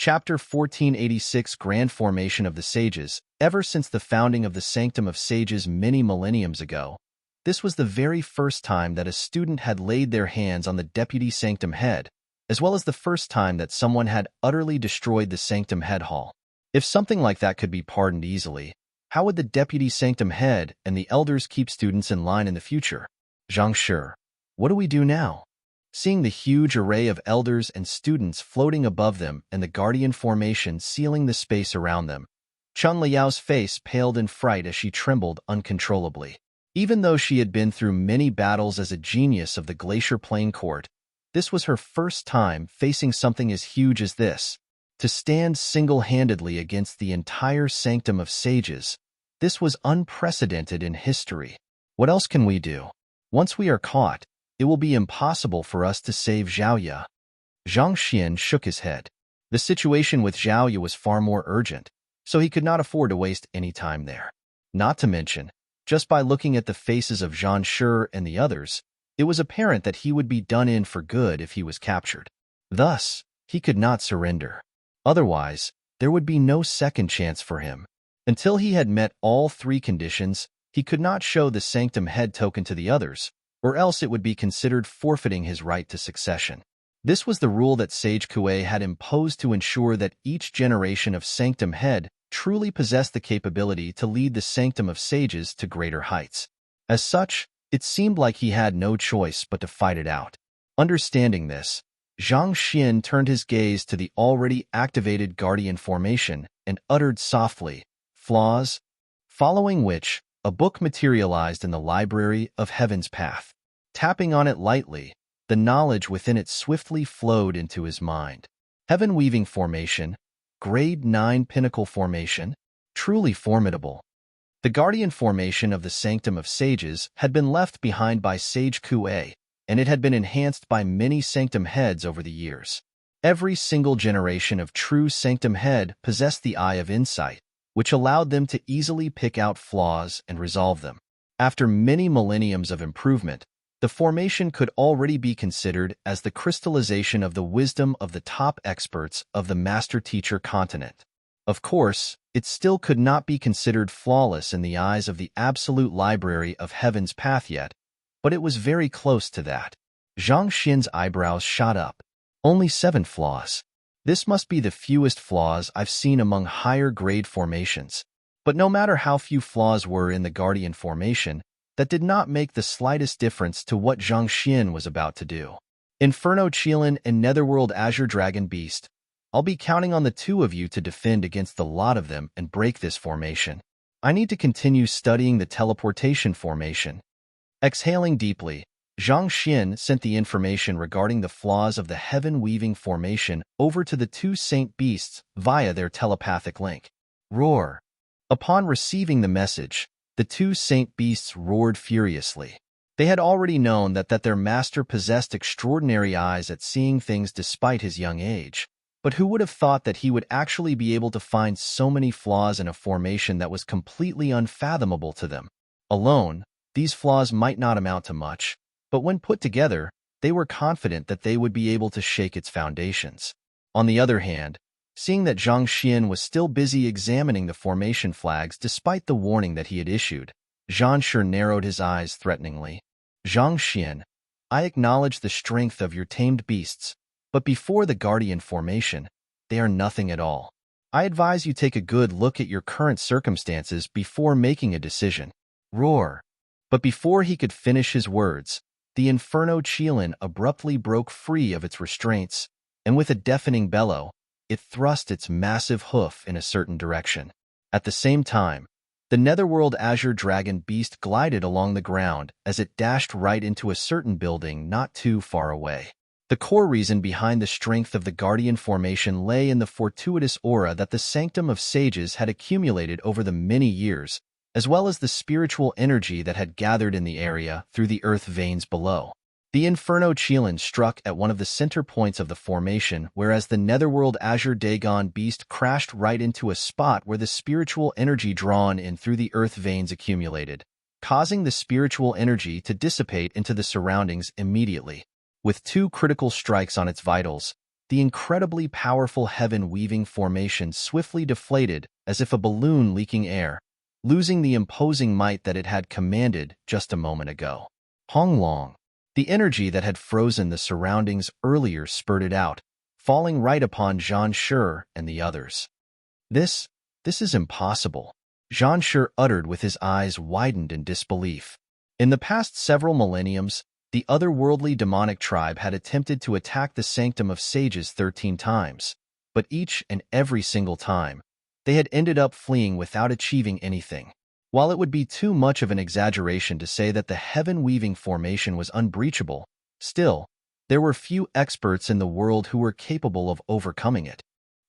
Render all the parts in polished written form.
Chapter 1486 Grand Formation of the Sages. Ever since the founding of the Sanctum of Sages many millenniums ago, this was the very first time that a student had laid their hands on the Deputy Sanctum Head, as well as the first time that someone had utterly destroyed the Sanctum Head Hall. If something like that could be pardoned easily, how would the Deputy Sanctum Head and the elders keep students in line in the future? Zhang Shi, what do we do now? Seeing the huge array of elders and students floating above them and the guardian formation sealing the space around them, Chun Liao's face paled in fright as she trembled uncontrollably. Even though she had been through many battles as a genius of the Glacier Plain Court, this was her first time facing something as huge as this. To stand single-handedly against the entire Sanctum of Sages, this was unprecedented in history. What else can we do? Once we are caught, it will be impossible for us to save Zhaoye. Zhang Xian shook his head. The situation with Zhaoye was far more urgent, so he could not afford to waste any time there. Not to mention, just by looking at the faces of Zhang Shi and the others, it was apparent that he would be done in for good if he was captured. Thus, he could not surrender. Otherwise, there would be no second chance for him. Until he had met all three conditions, he could not show the Sanctum Head token to the others, or else it would be considered forfeiting his right to succession. This was the rule that Sage Kuei had imposed to ensure that each generation of Sanctum Head truly possessed the capability to lead the Sanctum of Sages to greater heights. As such, it seemed like he had no choice but to fight it out. Understanding this, Zhang Xian turned his gaze to the already activated Guardian formation and uttered softly, "Flaws," following which, a book materialized in the Library of Heaven's Path. Tapping on it lightly, the knowledge within it swiftly flowed into his mind. Heaven-weaving formation, Grade 9 Pinnacle formation, truly formidable. The Guardian formation of the Sanctum of Sages had been left behind by Sage Kuei, and it had been enhanced by many Sanctum Heads over the years. Every single generation of true Sanctum Head possessed the Eye of Insight, which allowed them to easily pick out flaws and resolve them. After many millenniums of improvement, the formation could already be considered as the crystallization of the wisdom of the top experts of the master-teacher continent. Of course, it still could not be considered flawless in the eyes of the absolute library of Heaven's Path yet, but it was very close to that. Zhang Xian's eyebrows shot up. Only 7 flaws. This must be the fewest flaws I've seen among higher-grade formations. But no matter how few flaws were in the Guardian formation, that did not make the slightest difference to what Zhang Xian was about to do. Inferno Qilin and Netherworld Azure Dragon Beast, I'll be counting on the two of you to defend against the lot of them and break this formation. I need to continue studying the teleportation formation. Exhaling deeply, Zhang Xian sent the information regarding the flaws of the heaven-weaving formation over to the two Saint Beasts via their telepathic link. Roar. Upon receiving the message, the two Saint Beasts roared furiously. They had already known that their master possessed extraordinary eyes at seeing things despite his young age, but who would have thought that he would actually be able to find so many flaws in a formation that was completely unfathomable to them? Alone, these flaws might not amount to much, but when put together, they were confident that they would be able to shake its foundations. On the other hand, seeing that Zhang Xian was still busy examining the formation flags despite the warning that he had issued, Zhang Shi narrowed his eyes threateningly. Zhang Xian, I acknowledge the strength of your tamed beasts, but before the Guardian formation, they are nothing at all. I advise you take a good look at your current circumstances before making a decision. Roar. But before he could finish his words, the Inferno Qilin abruptly broke free of its restraints, and with a deafening bellow, it thrust its massive hoof in a certain direction. At the same time, the Netherworld Azure Dragon Beast glided along the ground as it dashed right into a certain building not too far away. The core reason behind the strength of the Guardian formation lay in the fortuitous aura that the Sanctum of Sages had accumulated over the many years, as well as the spiritual energy that had gathered in the area through the earth veins below. The Inferno Qilin struck at one of the center points of the formation, whereas the Netherworld Azure Dagon Beast crashed right into a spot where the spiritual energy drawn in through the earth veins accumulated, causing the spiritual energy to dissipate into the surroundings immediately. With 2 critical strikes on its vitals, the incredibly powerful heaven-weaving formation swiftly deflated as if a balloon leaking air, losing the imposing might that it had commanded just a moment ago. Hong Long. The energy that had frozen the surroundings earlier spurted out, falling right upon Zhang Shi and the others. This is impossible, Zhang Shi uttered with his eyes widened in disbelief. In the past several millenniums, the otherworldly demonic tribe had attempted to attack the sanctum of sages 13 times, but each and every single time, they had ended up fleeing without achieving anything. While it would be too much of an exaggeration to say that the heaven-weaving formation was unbreachable, still, there were few experts in the world who were capable of overcoming it.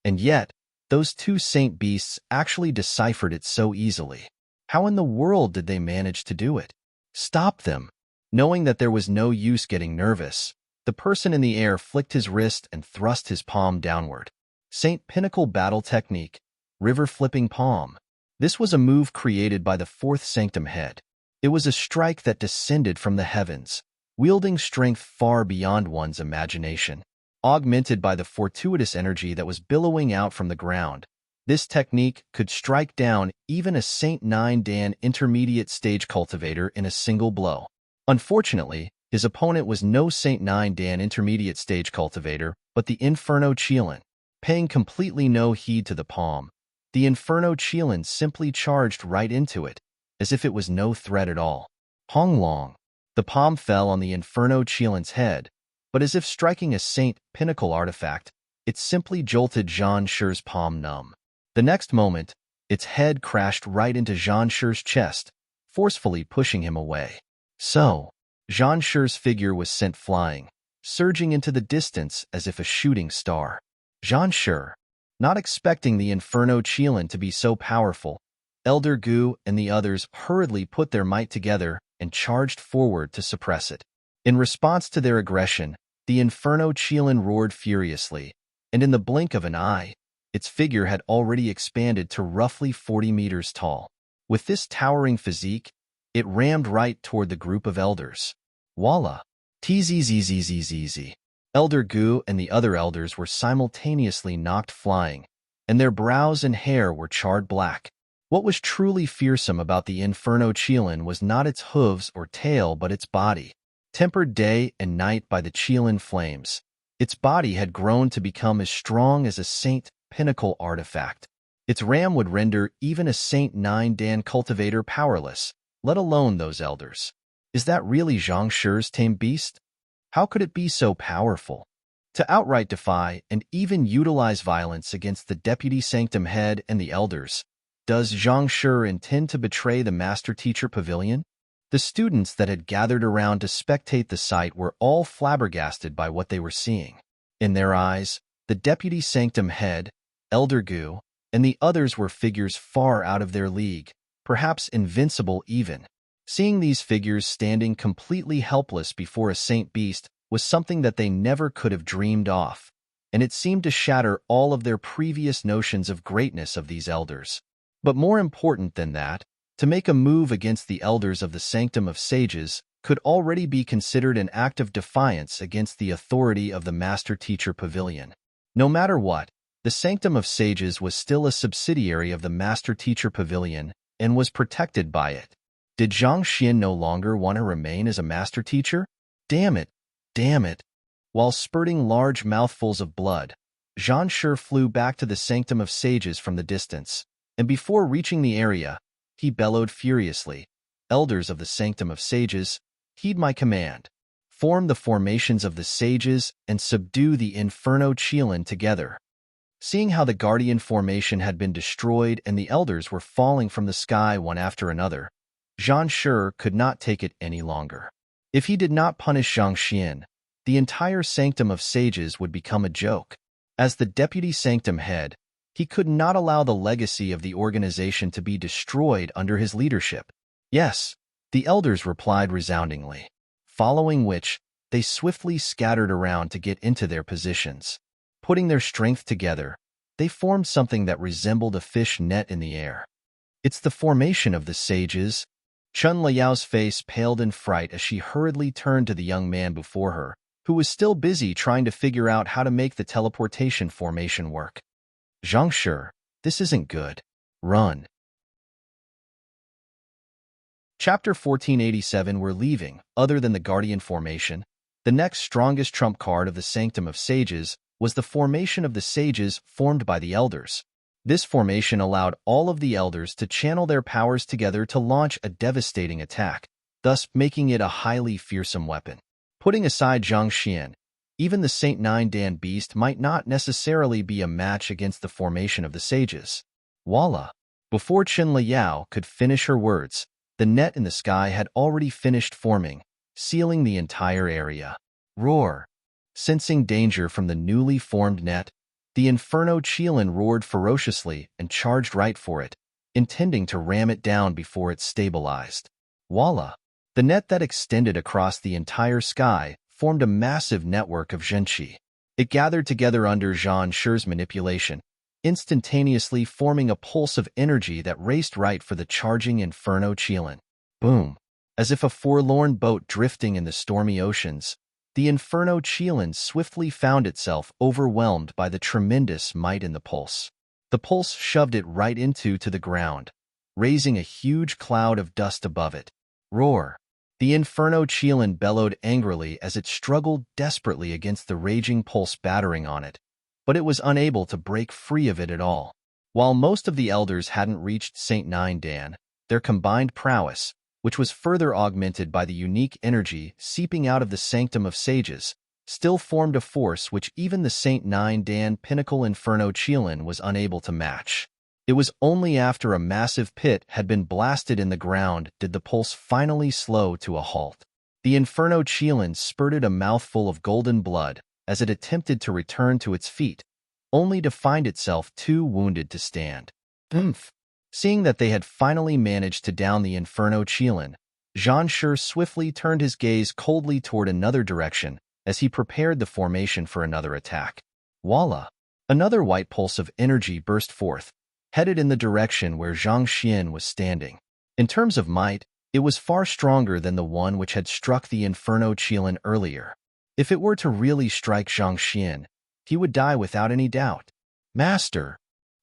And yet, those two saint beasts actually deciphered it so easily. How in the world did they manage to do it? Stop them! Knowing that there was no use getting nervous, the person in the air flicked his wrist and thrust his palm downward. Saint Pinnacle Battle Technique, River Flipping Palm. This was a move created by the fourth sanctum head. It was a strike that descended from the heavens, wielding strength far beyond one's imagination. Augmented by the fortuitous energy that was billowing out from the ground, this technique could strike down even a Saint Nine Dan intermediate stage cultivator in a single blow. Unfortunately, his opponent was no Saint Nine Dan intermediate stage cultivator, but the Inferno Qilin. Paying completely no heed to the palm, the Inferno Qilin simply charged right into it, as if it was no threat at all. Hong Long. The palm fell on the Inferno Qilin's head, but as if striking a Saint Pinnacle artifact, it simply jolted Zhang Shi's palm numb. The next moment, its head crashed right into Zhang Shi's chest, forcefully pushing him away. So, Zhang Shi's figure was sent flying, surging into the distance as if a shooting star. Zhang Shi, not expecting the Inferno Qilin to be so powerful, Elder Gu and the others hurriedly put their might together and charged forward to suppress it. In response to their aggression, the Inferno Qilin roared furiously, and in the blink of an eye, its figure had already expanded to roughly 40 meters tall. With this towering physique, it rammed right toward the group of elders. Voila! Tzzzzzzzz. Elder Gu and the other elders were simultaneously knocked flying, and their brows and hair were charred black. What was truly fearsome about the Inferno Qilin was not its hooves or tail but its body. Tempered day and night by the Qilin flames, its body had grown to become as strong as a Saint Pinnacle artifact. Its ram would render even a Saint Nine Dan cultivator powerless, let alone those elders. Is that really Zhang Shi's tame beast? How could it be so powerful? To outright defy and even utilize violence against the Deputy Sanctum Head and the elders, does Zhang Shi intend to betray the Master Teacher Pavilion? The students that had gathered around to spectate the sight were all flabbergasted by what they were seeing. In their eyes, the Deputy Sanctum Head, Elder Gu, and the others were figures far out of their league, perhaps invincible even. Seeing these figures standing completely helpless before a saint beast was something that they never could have dreamed of, and it seemed to shatter all of their previous notions of greatness of these elders. But more important than that, to make a move against the elders of the Sanctum of Sages could already be considered an act of defiance against the authority of the Master Teacher Pavilion. No matter what, the Sanctum of Sages was still a subsidiary of the Master Teacher Pavilion and was protected by it. Did Zhang Xian no longer want to remain as a Master Teacher? Damn it! Damn it! While spurting large mouthfuls of blood, Zhang Shi flew back to the Sanctum of Sages from the distance, and before reaching the area, he bellowed furiously, "Elders of the Sanctum of Sages, heed my command. Form the formations of the sages and subdue the Inferno Qilin together." Seeing how the Guardian formation had been destroyed and the elders were falling from the sky one after another, Zhang Shi could not take it any longer. If he did not punish Zhang Xian, the entire Sanctum of Sages would become a joke. As the Deputy Sanctum Head, he could not allow the legacy of the organization to be destroyed under his leadership. Yes, the elders replied resoundingly, following which, they swiftly scattered around to get into their positions. Putting their strength together, they formed something that resembled a fish net in the air. "It's the formation of the sages." Chun Liao's face paled in fright as she hurriedly turned to the young man before her, who was still busy trying to figure out how to make the teleportation formation work. Zhang Shi, this isn't good. Run. Chapter 1487. We're leaving. Other than the Guardian formation, the next strongest trump card of the Sanctum of Sages was the formation of the Sages formed by the Elders. This formation allowed all of the Elders to channel their powers together to launch a devastating attack, thus making it a highly fearsome weapon. Putting aside Zhang Xian, even the Saint Nine Dan beast might not necessarily be a match against the formation of the Sages. Voila! Before Chen Liao could finish her words, the net in the sky had already finished forming, sealing the entire area. Roar! Sensing danger from the newly formed net, the Inferno Qilin roared ferociously and charged right for it, intending to ram it down before it stabilized. Voila! The net that extended across the entire sky formed a massive network of zhenqi. It gathered together under Zhang Shi's manipulation, instantaneously forming a pulse of energy that raced right for the charging Inferno Qilin. Boom! As if a forlorn boat drifting in the stormy oceans, the Inferno Qilin swiftly found itself overwhelmed by the tremendous might in the pulse. The pulse shoved it right into the ground, raising a huge cloud of dust above it. Roar! The Inferno Qilin bellowed angrily as it struggled desperately against the raging pulse battering on it, but it was unable to break free of it at all. While most of the Elders hadn't reached Saint Nine Dan, their combined prowess, which was further augmented by the unique energy seeping out of the Sanctum of Sages, still formed a force which even the Saint Nine Dan Pinnacle Inferno Qilin was unable to match. It was only after a massive pit had been blasted in the ground did the pulse finally slow to a halt. The Inferno Qilin spurted a mouthful of golden blood as it attempted to return to its feet, only to find itself too wounded to stand. Oomph! Seeing that they had finally managed to down the Inferno Qilin, Zhang Shi swiftly turned his gaze coldly toward another direction as he prepared the formation for another attack. Voila! Another white pulse of energy burst forth, headed in the direction where Zhang Xian was standing. In terms of might, it was far stronger than the one which had struck the Inferno Qilin earlier. If it were to really strike Zhang Xian, he would die without any doubt. Master!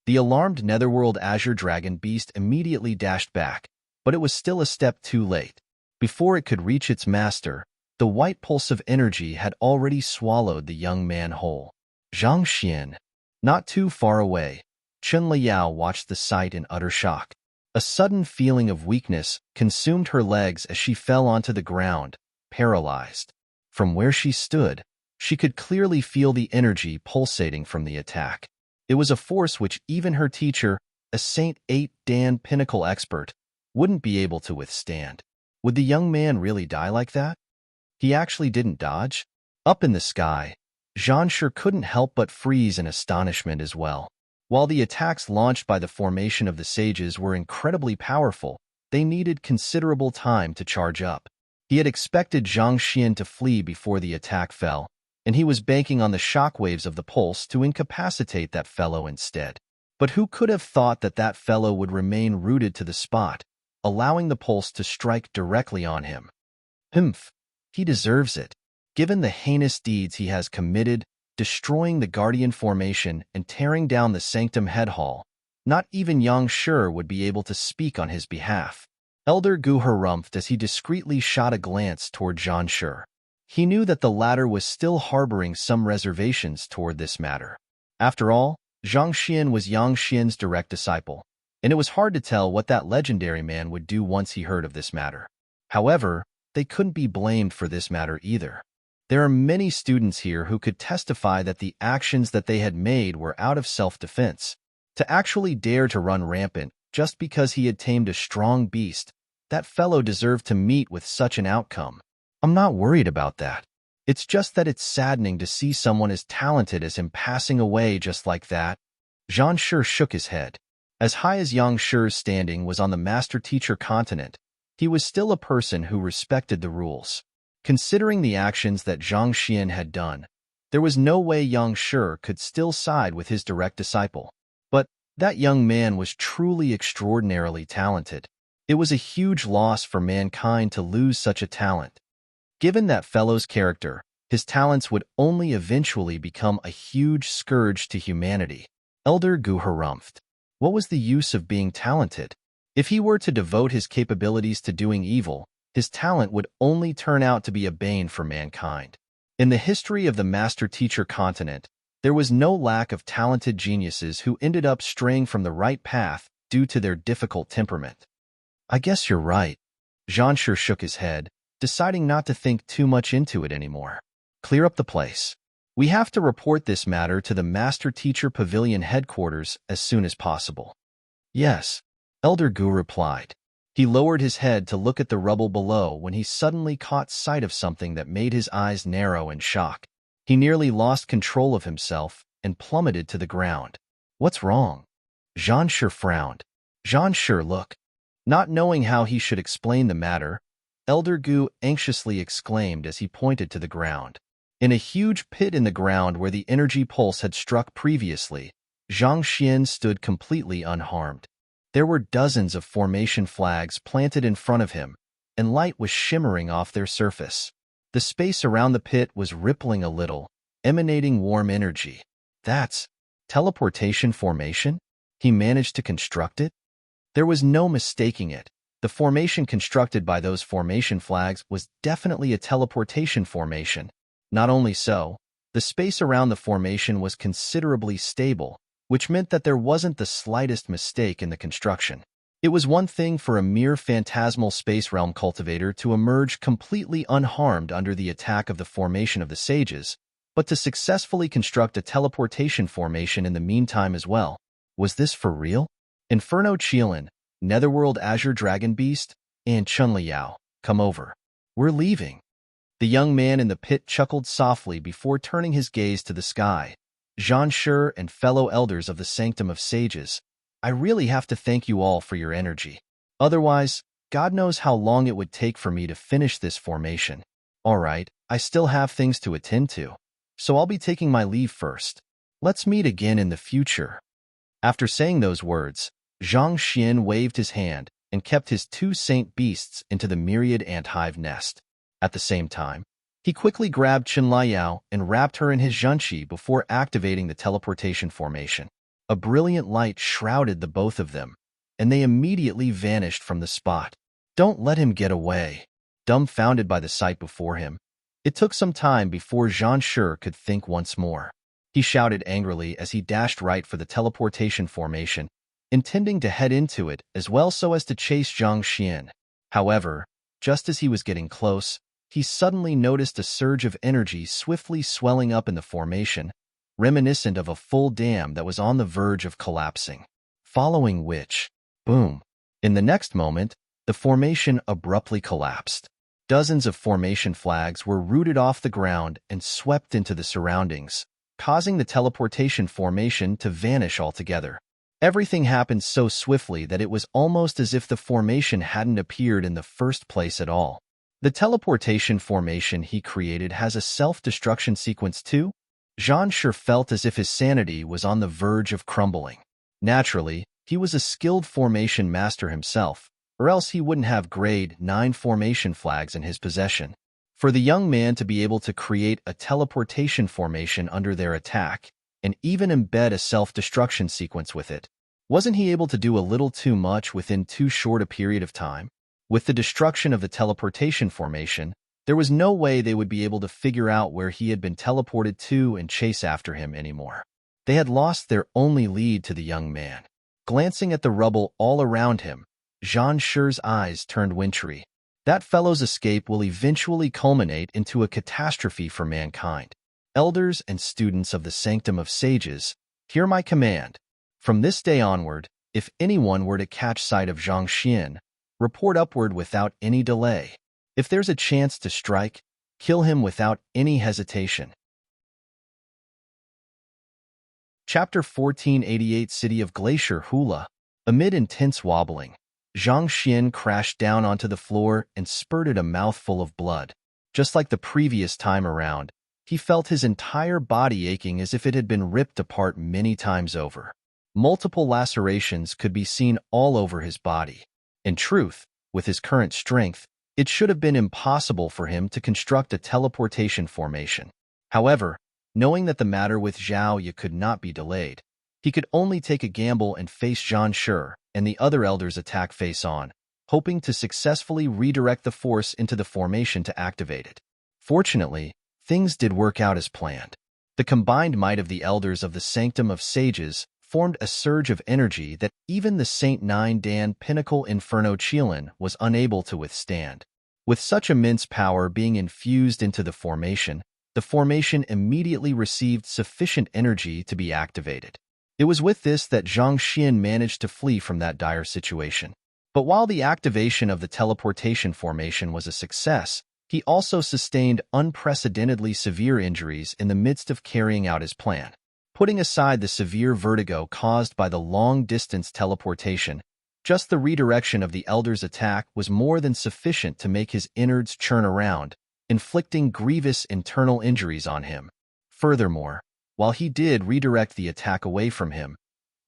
The alarmed Netherworld Azure Dragon beast immediately dashed back, but it was still a step too late. Before it could reach its master, the white pulse of energy had already swallowed the young man whole. Zhang Xian! Not too far away, Chen Liao watched the sight in utter shock. A sudden feeling of weakness consumed her legs as she fell onto the ground, paralyzed. From where she stood, she could clearly feel the energy pulsating from the attack. It was a force which even her teacher, a Saint 8 Dan Pinnacle expert, wouldn't be able to withstand. Would the young man really die like that? He actually didn't dodge. Up in the sky, Zhang Shi couldn't help but freeze in astonishment as well. While the attacks launched by the formation of the Sages were incredibly powerful, they needed considerable time to charge up. He had expected Zhang Xian to flee before the attack fell, and he was banking on the shockwaves of the pulse to incapacitate that fellow instead. But who could have thought that that fellow would remain rooted to the spot, allowing the pulse to strike directly on him? Humph! He deserves it. Given the heinous deeds he has committed, destroying the Guardian formation and tearing down the Sanctum Head Hall, not even Yang Shi would be able to speak on his behalf. Elder Gu harumphed as he discreetly shot a glance toward Zhang Shi. He knew that the latter was still harboring some reservations toward this matter. After all, Zhang Xian was Yang Xian's direct disciple, and it was hard to tell what that legendary man would do once he heard of this matter. However, they couldn't be blamed for this matter either. There are many students here who could testify that the actions that they had made were out of self-defense. To actually dare to run rampant just because he had tamed a strong beast, that fellow deserved to meet with such an outcome. I'm not worried about that. It's just that it's saddening to see someone as talented as him passing away just like that. Zhang Shi shook his head. As high as Yang Shi's standing was on the master-teacher continent, he was still a person who respected the rules. Considering the actions that Zhang Xian had done, there was no way Yang Shi could still side with his direct disciple. But that young man was truly extraordinarily talented. It was a huge loss for mankind to lose such a talent. Given that fellow's character, his talents would only eventually become a huge scourge to humanity. Elder Gu harumphed. What was the use of being talented? If he were to devote his capabilities to doing evil, his talent would only turn out to be a bane for mankind. In the history of the master-teacher continent, there was no lack of talented geniuses who ended up straying from the right path due to their difficult temperament. I guess you're right. Zhang Shi shook his head, deciding not to think too much into it anymore. Clear up the place. We have to report this matter to the Master-Teacher Pavilion headquarters as soon as possible. Yes, Elder Gu replied. He lowered his head to look at the rubble below when he suddenly caught sight of something that made his eyes narrow in shock. He nearly lost control of himself and plummeted to the ground. What's wrong? Zhang Shi frowned. Zhang Shi, look. Not knowing how he should explain the matter, Elder Gu anxiously exclaimed as he pointed to the ground. In a huge pit in the ground where the energy pulse had struck previously, Zhang Xian stood completely unharmed. There were dozens of formation flags planted in front of him, and light was shimmering off their surface. The space around the pit was rippling a little, emanating warm energy. That's teleportation formation? He managed to construct it? There was no mistaking it. The formation constructed by those formation flags was definitely a teleportation formation. Not only so, the space around the formation was considerably stable, which meant that there wasn't the slightest mistake in the construction. It was one thing for a mere phantasmal space realm cultivator to emerge completely unharmed under the attack of the formation of the sages, but to successfully construct a teleportation formation in the meantime as well. Was this for real? Inferno Qilin, Netherworld Azure Dragon Beast, and Chunliao, come over. We're leaving. The young man in the pit chuckled softly before turning his gaze to the sky. Zhang Shi and fellow elders of the Sanctum of Sages, I really have to thank you all for your energy. Otherwise, God knows how long it would take for me to finish this formation. All right, I still have things to attend to, so I'll be taking my leave first. Let's meet again in the future. After saying those words, Zhang Xian waved his hand and kept his two saint beasts into the myriad ant hive nest. At the same time, he quickly grabbed Chunliao and wrapped her in his zhenqi before activating the teleportation formation. A brilliant light shrouded the both of them, and they immediately vanished from the spot. Don't let him get away. Dumbfounded by the sight before him, it took some time before Zhang Shi could think once more. He shouted angrily as he dashed right for the teleportation formation, intending to head into it as well so as to chase Zhang Xian. However, just as he was getting close, he suddenly noticed a surge of energy swiftly swelling up in the formation, reminiscent of a full dam that was on the verge of collapsing. Following which, boom! In the next moment, the formation abruptly collapsed. Dozens of formation flags were rooted off the ground and swept into the surroundings, causing the teleportation formation to vanish altogether. Everything happened so swiftly that it was almost as if the formation hadn't appeared in the first place at all. The teleportation formation he created has a self-destruction sequence too? Zhang Shi felt as if his sanity was on the verge of crumbling. Naturally, he was a skilled formation master himself, or else he wouldn't have grade 9 formation flags in his possession. For the young man to be able to create a teleportation formation under their attack, and even embed a self-destruction sequence with it, wasn't he able to do a little too much within too short a period of time? With the destruction of the teleportation formation, there was no way they would be able to figure out where he had been teleported to and chase after him anymore. They had lost their only lead to the young man. Glancing at the rubble all around him, Zhang Shi's eyes turned wintry. That fellow's escape will eventually culminate into a catastrophe for mankind. Elders and students of the Sanctum of Sages, hear my command. From this day onward, if anyone were to catch sight of Zhang Xian, report upward without any delay. If there's a chance to strike, kill him without any hesitation. Chapter 1488 City of Glacier Hula. Amid intense wobbling, Zhang Xian crashed down onto the floor and spurted a mouthful of blood. Just like the previous time around, he felt his entire body aching as if it had been ripped apart many times over. Multiple lacerations could be seen all over his body. In truth, with his current strength, It should have been impossible for him to construct a teleportation formation. However, knowing that the matter with Zhao Ye could not be delayed, he could only take a gamble and face Zhang Shi and the other elders attack face-on, hoping to successfully redirect the force into the formation to activate it. Fortunately, things did work out as planned. The combined might of the elders of the Sanctum of Sages formed a surge of energy that even the Saint Nine Dan Pinnacle Inferno Qilin was unable to withstand. With such immense power being infused into the formation immediately received sufficient energy to be activated. It was with this that Zhang Xian managed to flee from that dire situation. But while the activation of the teleportation formation was a success, he also sustained unprecedentedly severe injuries in the midst of carrying out his plan. Putting aside the severe vertigo caused by the long-distance teleportation, just the redirection of the Elder's attack was more than sufficient to make his innards churn around, inflicting grievous internal injuries on him. Furthermore, while he did redirect the attack away from him,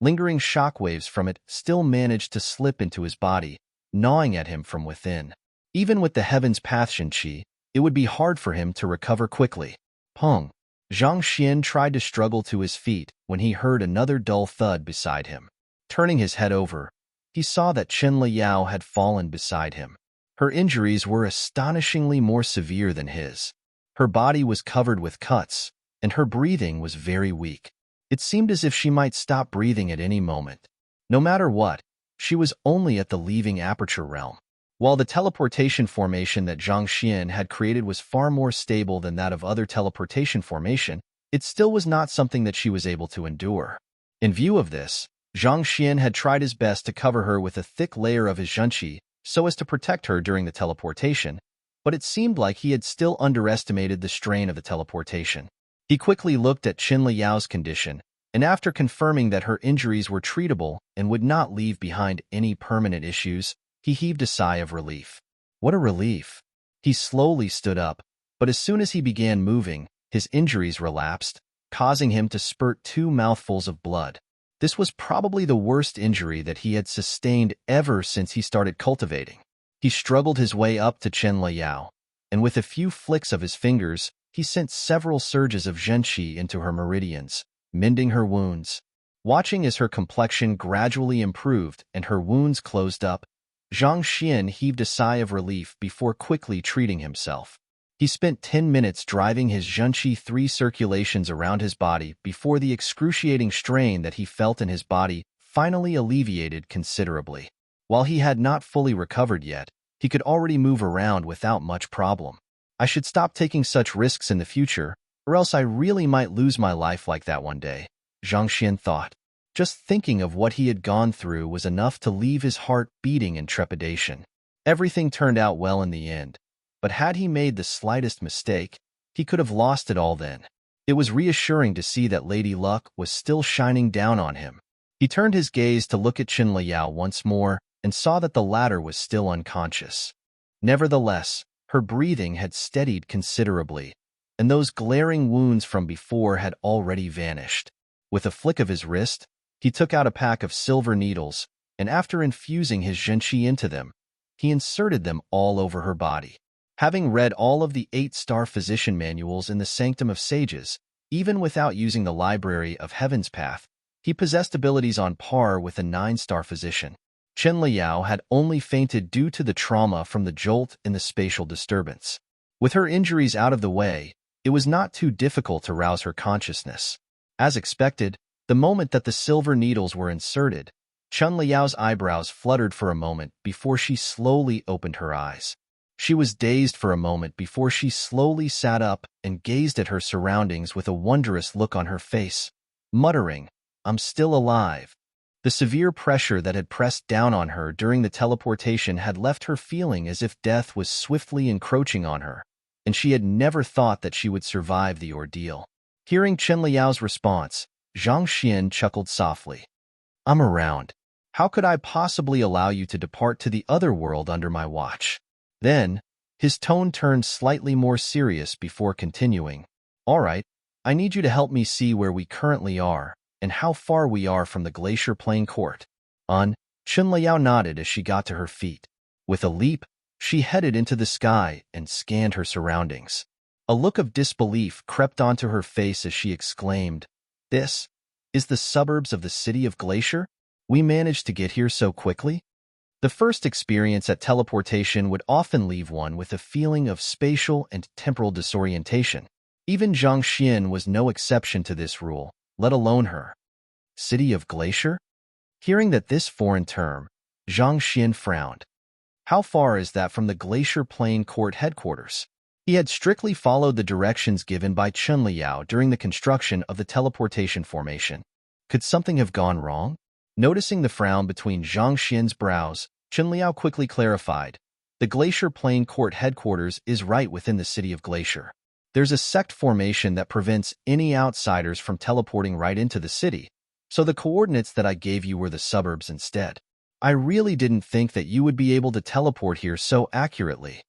lingering shockwaves from it still managed to slip into his body, gnawing at him from within. Even with the Heaven's Path Qi, it would be hard for him to recover quickly. Pong! Zhang Xian tried to struggle to his feet when he heard another dull thud beside him. Turning his head over, he saw that Chen Liao had fallen beside him. Her injuries were astonishingly more severe than his. Her body was covered with cuts, and her breathing was very weak. It seemed as if she might stop breathing at any moment. No matter what, she was only at the leaving aperture realm. While the teleportation formation that Zhang Xian had created was far more stable than that of other teleportation formation, it still was not something that she was able to endure. In view of this, Zhang Xian had tried his best to cover her with a thick layer of his zhenqi so as to protect her during the teleportation, but it seemed like he had still underestimated the strain of the teleportation. He quickly looked at Chen Liao's condition, and after confirming that her injuries were treatable and would not leave behind any permanent issues, he heaved a sigh of relief. What a relief! He slowly stood up, but as soon as he began moving, his injuries relapsed, causing him to spurt 2 mouthfuls of blood. This was probably the worst injury that he had sustained ever since he started cultivating. He struggled his way up to Chen Liao, and with a few flicks of his fingers, he sent several surges of zhenqi into her meridians, mending her wounds. Watching as her complexion gradually improved and her wounds closed up, Zhang Xian heaved a sigh of relief before quickly treating himself. He spent 10 minutes driving his zhenqi 3 circulations around his body before the excruciating strain that he felt in his body finally alleviated considerably. While he had not fully recovered yet, he could already move around without much problem. I should stop taking such risks in the future, or else I really might lose my life like that one day, Zhang Xian thought. Just thinking of what he had gone through was enough to leave his heart beating in trepidation. Everything turned out well in the end, but had he made the slightest mistake, he could have lost it all then. It was reassuring to see that Lady Luck was still shining down on him. He turned his gaze to look at Chen Liao once more and saw that the latter was still unconscious. Nevertheless, her breathing had steadied considerably, and those glaring wounds from before had already vanished. With a flick of his wrist, he took out a pack of silver needles, and after infusing his zhenqi into them, he inserted them all over her body. Having read all of the 8-star physician manuals in the Sanctum of Sages, even without using the Library of Heaven's Path, he possessed abilities on par with a 9-star physician. Chen Liao had only fainted due to the trauma from the jolt in the spatial disturbance. With her injuries out of the way, it was not too difficult to rouse her consciousness. As expected, the moment that the silver needles were inserted, Chen Liao's eyebrows fluttered for a moment before she slowly opened her eyes. She was dazed for a moment before she slowly sat up and gazed at her surroundings with a wondrous look on her face, muttering, "I'm still alive." The severe pressure that had pressed down on her during the teleportation had left her feeling as if death was swiftly encroaching on her, and she had never thought that she would survive the ordeal. Hearing Chen Liao's response, Zhang Xian chuckled softly. "I'm around. How could I possibly allow you to depart to the other world under my watch?" Then, his tone turned slightly more serious before continuing. "All right, I need you to help me see where we currently are and how far we are from the Glacier Plain Court." Chen Liao nodded as she got to her feet. With a leap, She headed into the sky and scanned her surroundings. A look of disbelief crept onto her face as she exclaimed, "This is the suburbs of the city of Glacier? We managed to get here so quickly?" The first experience at teleportation would often leave one with a feeling of spatial and temporal disorientation. Even Zhang Xian was no exception to this rule, let alone her. City of Glacier? Hearing that this foreign term, Zhang Xian frowned. How far is that from the Glacier Plain Court headquarters? He had strictly followed the directions given by Chun Liao during the construction of the teleportation formation. Could something have gone wrong? Noticing the frown between Zhang Xian's brows, Chun Liao quickly clarified. The Glacier Plain Court headquarters is right within the city of Glacier. There's a sect formation that prevents any outsiders from teleporting right into the city, so the coordinates that I gave you were the suburbs instead. I really didn't think that you would be able to teleport here so accurately.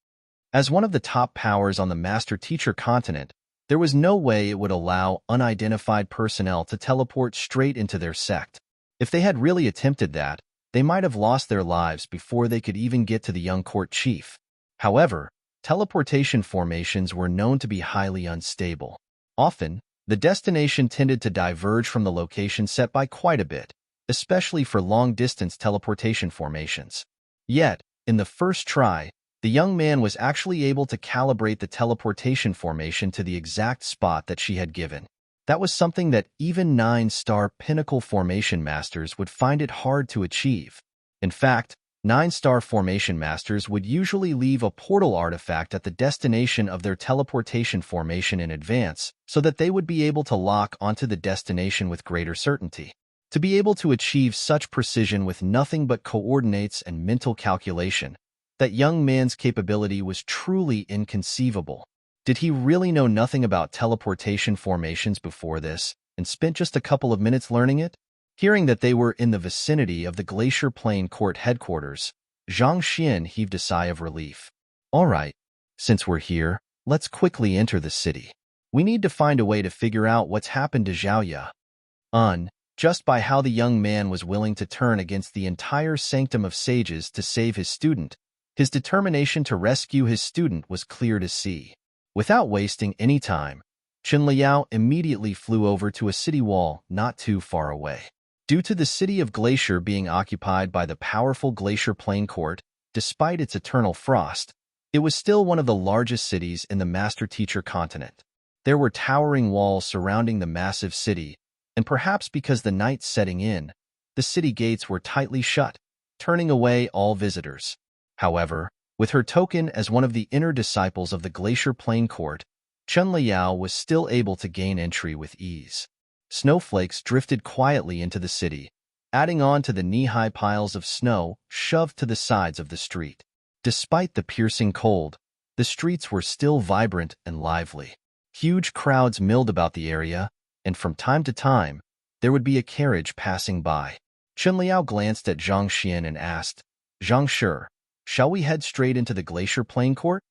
As one of the top powers on the Master-Teacher continent, there was no way it would allow unidentified personnel to teleport straight into their sect. If they had really attempted that, they might have lost their lives before they could even get to the young court chief. However, teleportation formations were known to be highly unstable. Often, the destination tended to diverge from the location set by quite a bit, especially for long-distance teleportation formations. Yet, in the first try, the young man was actually able to calibrate the teleportation formation to the exact spot that she had given. That was something that even 9-star pinnacle formation masters would find it hard to achieve. In fact, 9-star formation masters would usually leave a portal artifact at the destination of their teleportation formation in advance so that they would be able to lock onto the destination with greater certainty. To be able to achieve such precision with nothing but coordinates and mental calculation, that young man's capability was truly inconceivable. Did he really know nothing about teleportation formations before this and spent just a couple of minutes learning it? Hearing that they were in the vicinity of the Glacier Plain Court headquarters, Zhang Xian heaved a sigh of relief. All right, since we're here, let's quickly enter the city. We need to find a way to figure out what's happened to Zhao Ye. Just by how the young man was willing to turn against the entire sanctum of sages to save his student, his determination to rescue his student was clear to see. Without wasting any time, Chun Liao immediately flew over to a city wall not too far away. Due to the city of Glacier being occupied by the powerful Glacier Plain Court, despite its eternal frost, it was still one of the largest cities in the Master-Teacher continent. There were towering walls surrounding the massive city, and perhaps because the night's setting in, the city gates were tightly shut, turning away all visitors. However, with her token as one of the inner disciples of the Glacier Plain Court, Chun Liao was still able to gain entry with ease. Snowflakes drifted quietly into the city, adding on to the knee-high piles of snow shoved to the sides of the street. Despite the piercing cold, the streets were still vibrant and lively. Huge crowds milled about the area, and from time to time, there would be a carriage passing by. Chun Liao glanced at Zhang Xian and asked, "Zhang Shi, shall we head straight into the Glacier Plain Court?"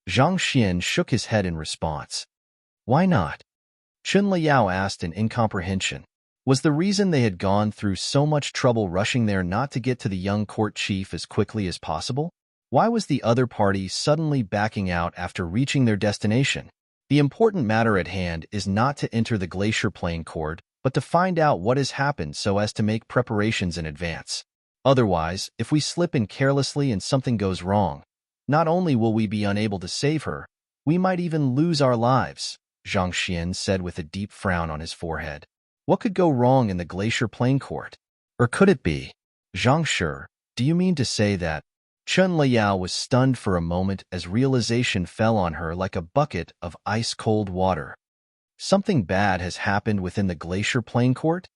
Zhang Xian shook his head in response. "Why not?" Chun Liao asked in incomprehension. Was the reason they had gone through so much trouble rushing there not to get to the young court chief as quickly as possible? Why was the other party suddenly backing out after reaching their destination? The important matter at hand is not to enter the Glacier Plain Court, but to find out what has happened so as to make preparations in advance. Otherwise, if we slip in carelessly and something goes wrong, not only will we be unable to save her, we might even lose our lives, Zhang Xian said with a deep frown on his forehead. What could go wrong in the Glacier Plain Court? Or could it be? Zhang Shi, do you mean to say that? Chun Liao was stunned for a moment as realization fell on her like a bucket of ice-cold water. Something bad has happened within the Glacier Plain Court?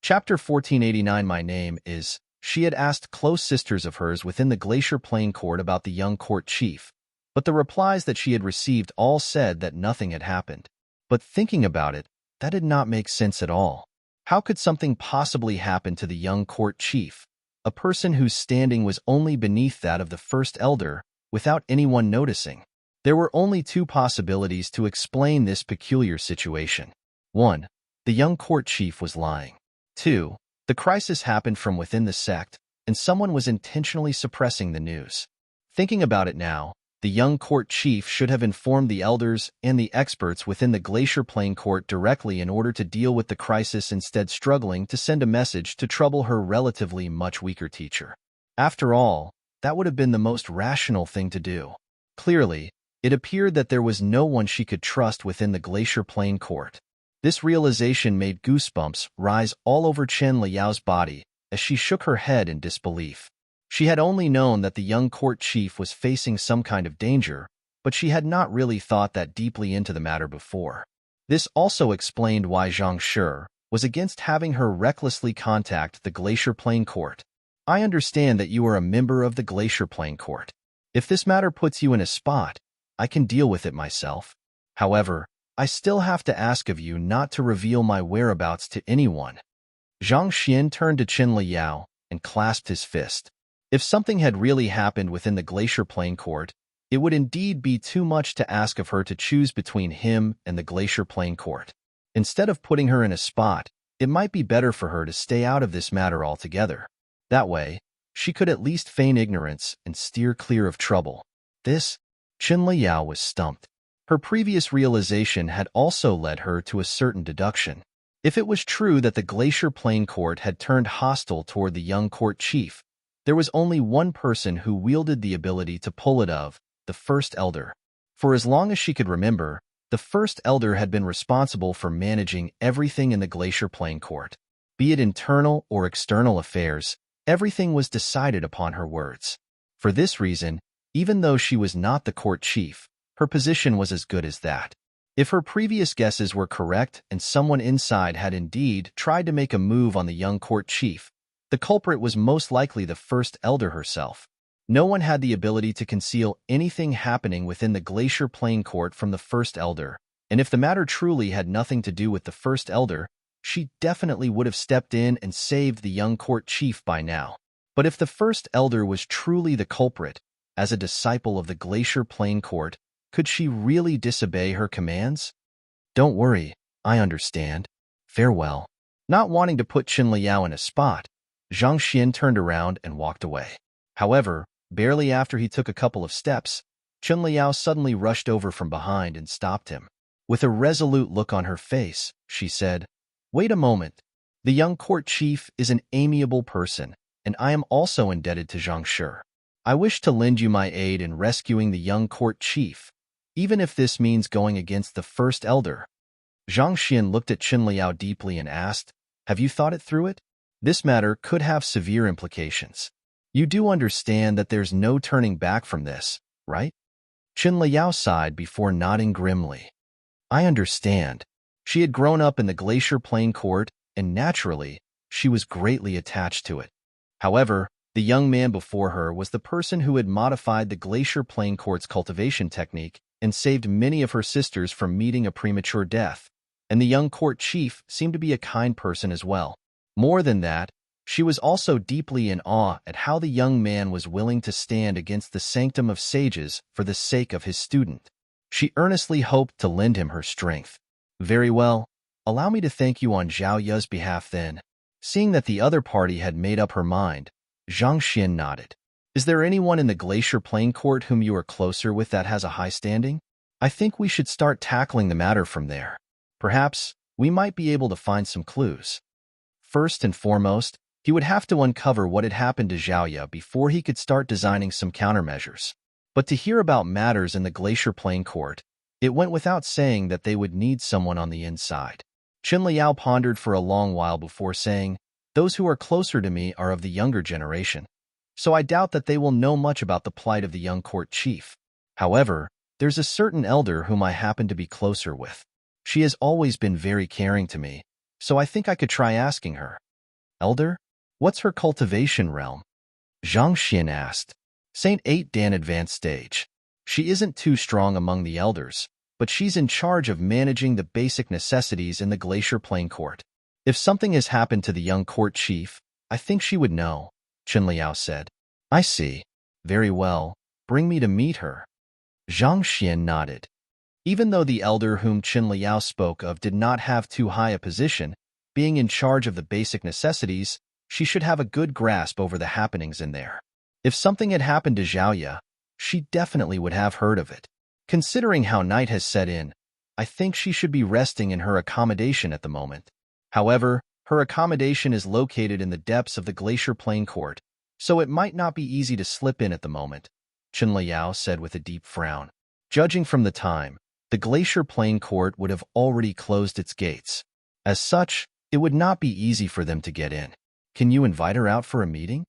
Chapter 1489. My name is... She had asked close sisters of hers within the Glacier Plain Court about the young court chief, but the replies that she had received all said that nothing had happened. But thinking about it, that did not make sense at all. How could something possibly happen to the young court chief, a person whose standing was only beneath that of the first elder, without anyone noticing? There were only two possibilities to explain this peculiar situation. 1. The young court chief was lying. 2. The crisis happened from within the sect, and someone was intentionally suppressing the news. Thinking about it now, the young court chief should have informed the elders and the experts within the Glacier Plain court directly in order to deal with the crisis, instead struggling to send a message to trouble her relatively much weaker teacher. After all, that would have been the most rational thing to do. Clearly, it appeared that there was no one she could trust within the Glacier Plain court. This realization made goosebumps rise all over Chen Liao's body as she shook her head in disbelief. She had only known that the young court chief was facing some kind of danger, but she had not really thought that deeply into the matter before. This also explained why Zhang Shi was against having her recklessly contact the Glacier Plain court. I understand that you are a member of the Glacier Plain court. If this matter puts you in a spot, I can deal with it myself. However, I still have to ask of you not to reveal my whereabouts to anyone. Zhang Xian turned to Chen Liao and clasped his fist. If something had really happened within the Glacier Plain court, it would indeed be too much to ask of her to choose between him and the Glacier Plain court. Instead of putting her in a spot, it might be better for her to stay out of this matter altogether. That way, she could at least feign ignorance and steer clear of trouble. Chen Liao was stumped. Her previous realization had also led her to a certain deduction. If it was true that the Glacier Plain court had turned hostile toward the young court chief, there was only one person who wielded the ability to pull it off, the First Elder. For as long as she could remember, the First Elder had been responsible for managing everything in the Glacier Plain court. Be it internal or external affairs, everything was decided upon her words. For this reason, even though she was not the court chief, her position was as good as that. If her previous guesses were correct and someone inside had indeed tried to make a move on the young court chief, the culprit was most likely the First Elder herself. No one had the ability to conceal anything happening within the Glacier Plain court from the First Elder, and if the matter truly had nothing to do with the First Elder, she definitely would have stepped in and saved the young court chief by now. But if the First Elder was truly the culprit, as a disciple of the Glacier Plain court, could she really disobey her commands? Don't worry, I understand. Farewell. Not wanting to put Chen Liao in a spot, Zhang Xian turned around and walked away. However, barely after he took a couple of steps, Chen Liao suddenly rushed over from behind and stopped him. With a resolute look on her face, she said, "Wait a moment. The young court chief is an amiable person, and I am also indebted to Zhang Shi. I wish to lend you my aid in rescuing the young court chief, even if this means going against the First Elder." Zhang Xian looked at Chen Liao deeply and asked, "Have you thought it through it? This matter could have severe implications. You do understand that there's no turning back from this, right?" Chen Liao sighed before nodding grimly. I understand. She had grown up in the Glacier Plain court, and naturally, she was greatly attached to it. However, the young man before her was the person who had modified the Glacier Plain court's cultivation technique and saved many of her sisters from meeting a premature death, and the young court chief seemed to be a kind person as well. More than that, she was also deeply in awe at how the young man was willing to stand against the sanctum of sages for the sake of his student. She earnestly hoped to lend him her strength. Very well, allow me to thank you on Zhao Yu's behalf then. Seeing that the other party had made up her mind, Zhang Xian nodded. Is there anyone in the Glacier Plain court whom you are closer with that has a high standing? I think we should start tackling the matter from there. Perhaps we might be able to find some clues. First and foremost, he would have to uncover what had happened to Zhao Yu before he could start designing some countermeasures. But to hear about matters in the Glacier Plain court, it went without saying that they would need someone on the inside. Chen Liao pondered for a long while before saying, "Those who are closer to me are of the younger generation, so I doubt that they will know much about the plight of the young court chief. However, there's a certain elder whom I happen to be closer with. She has always been very caring to me, so I think I could try asking her." "Elder? What's her cultivation realm?" Zhang Xian asked. "Saint 8 Dan Advanced Stage. She isn't too strong among the elders, but she's in charge of managing the basic necessities in the Glacier Plain court. If something has happened to the young court chief, I think she would know," Chen Liao said. "I see. Very well. Bring me to meet her." Zhang Xian nodded. Even though the elder whom Chen Liao spoke of did not have too high a position, being in charge of the basic necessities, she should have a good grasp over the happenings in there. If something had happened to Xiaoya, she definitely would have heard of it. Considering how night has set in, I think she should be resting in her accommodation at the moment. However, her accommodation is located in the depths of the Glacier Plain Court, so it might not be easy to slip in at the moment, Chen Liao said with a deep frown. Judging from the time, the Glacier Plain Court would have already closed its gates. As such, it would not be easy for them to get in. Can you invite her out for a meeting?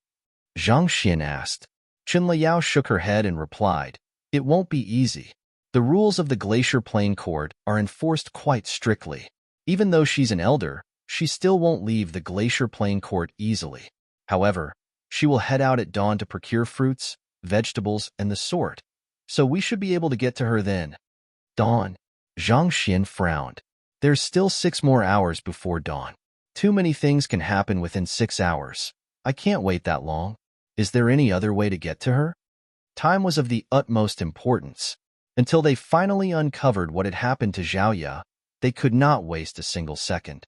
Zhang Xian asked. Chen Liao shook her head and replied, it won't be easy. The rules of the Glacier Plain Court are enforced quite strictly. Even though she's an elder, she still won't leave the Glacier Plain Court easily. However, she will head out at dawn to procure fruits, vegetables, and the sort, so we should be able to get to her then. Dawn. Zhang Xian frowned. There's still 6 more hours before dawn. Too many things can happen within 6 hours. I can't wait that long. Is there any other way to get to her? Time was of the utmost importance. Until they finally uncovered what had happened to Xiaoya, they could not waste a single second.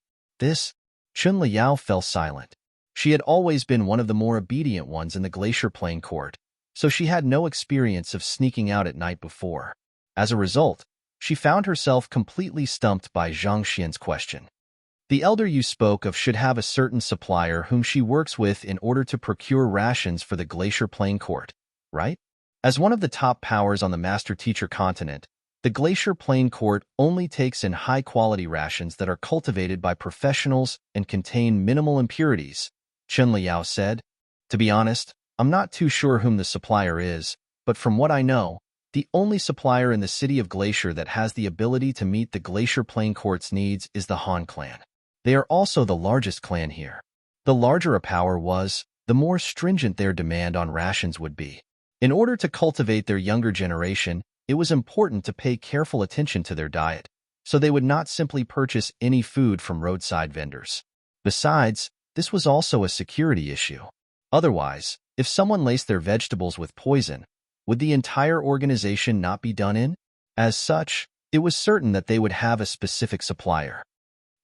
Chen Liao fell silent. She had always been one of the more obedient ones in the Glacier Plain Court, so she had no experience of sneaking out at night before. As a result, she found herself completely stumped by Zhang Xian's question. The elder you spoke of should have a certain supplier whom she works with in order to procure rations for the Glacier Plain Court, right? As one of the top powers on the Master-Teacher continent, the Glacier Plain Court only takes in high-quality rations that are cultivated by professionals and contain minimal impurities, Chen Liao said. To be honest, I'm not too sure whom the supplier is, but from what I know, the only supplier in the city of Glacier that has the ability to meet the Glacier Plain Court's needs is the Han clan. They are also the largest clan here. The larger a power was, the more stringent their demand on rations would be. In order to cultivate their younger generation, it was important to pay careful attention to their diet, so they would not simply purchase any food from roadside vendors. Besides, this was also a security issue. Otherwise, if someone laced their vegetables with poison, would the entire organization not be done in? As such, it was certain that they would have a specific supplier.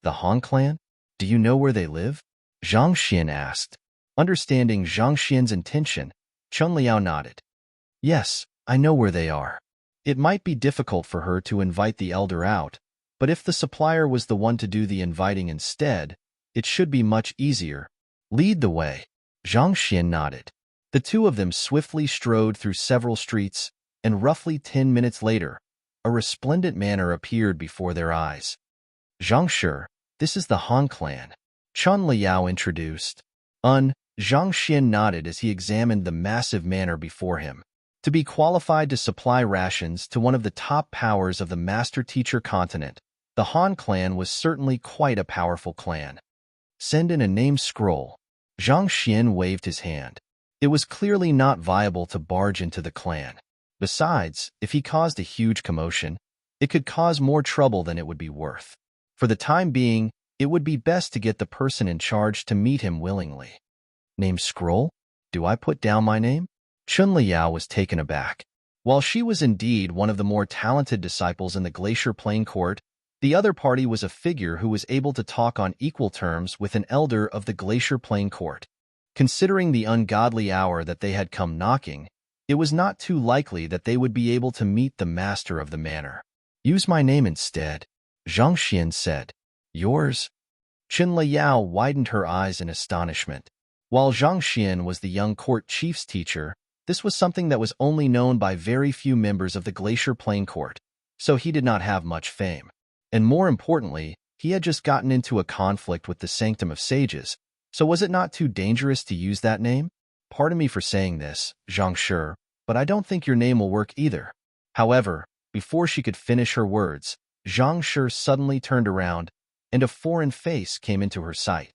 The Han clan? Do you know where they live? Zhang Xian asked. Understanding Zhang Xian's intention, Chen Liao nodded. Yes, I know where they are. It might be difficult for her to invite the elder out, but if the supplier was the one to do the inviting instead, it should be much easier. Lead the way. Zhang Xian nodded. The two of them swiftly strode through several streets, and roughly 10 minutes later, a resplendent manor appeared before their eyes. Zhang Shi, this is the Han clan. Chen Liao introduced. Zhang Xian nodded as he examined the massive manor before him. To be qualified to supply rations to one of the top powers of the Master-Teacher continent, the Han clan was certainly quite a powerful clan. Send in a name scroll. Zhang Xian waved his hand. It was clearly not viable to barge into the clan. Besides, if he caused a huge commotion, it could cause more trouble than it would be worth. For the time being, it would be best to get the person in charge to meet him willingly. Name scroll? Do I put down my name? Chen Liao was taken aback. While she was indeed one of the more talented disciples in the Glacier Plain Court, the other party was a figure who was able to talk on equal terms with an elder of the Glacier Plain Court. Considering the ungodly hour that they had come knocking, it was not too likely that they would be able to meet the master of the manor. Use my name instead, Zhang Xian said. Yours? Chen Liao widened her eyes in astonishment. While Zhang Xian was the young court chief's teacher, this was something that was only known by very few members of the Glacier Plain Court, so he did not have much fame. And more importantly, he had just gotten into a conflict with the Sanctum of Sages, so was it not too dangerous to use that name? Pardon me for saying this, Zhang Shi, but I don't think your name will work either. However, before she could finish her words, Zhang Shi suddenly turned around, and a foreign face came into her sight.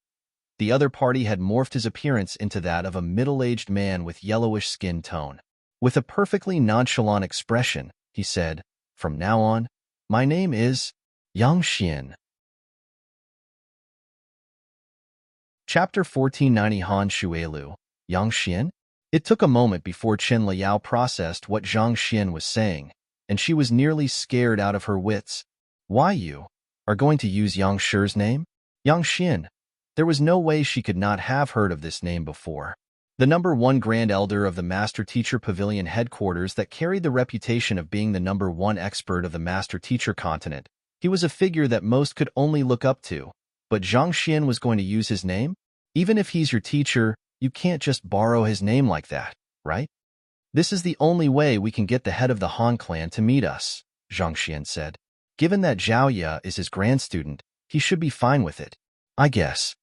The other party had morphed his appearance into that of a middle-aged man with yellowish skin tone. With a perfectly nonchalant expression, he said, "From now on, my name is Yang Xian." Chapter 1490 Han Shuelu, Yang Xian? It took a moment before Chen Liao processed what Zhang Xian was saying, and she was nearly scared out of her wits. Why you are going to use Yang Shi's name? Yang Xian, There was no way she could not have heard of this name before. The #1 Grand Elder of the Master Teacher Pavilion headquarters that carried the reputation of being the #1 expert of the Master Teacher continent. He was a figure that most could only look up to. But Zhang Xian was going to use his name? Even if he's your teacher, you can't just borrow his name like that, right? This is the only way we can get the head of the Han clan to meet us, Zhang Xian said. Given that Zhao Ye is his grand student, he should be fine with it, I guess.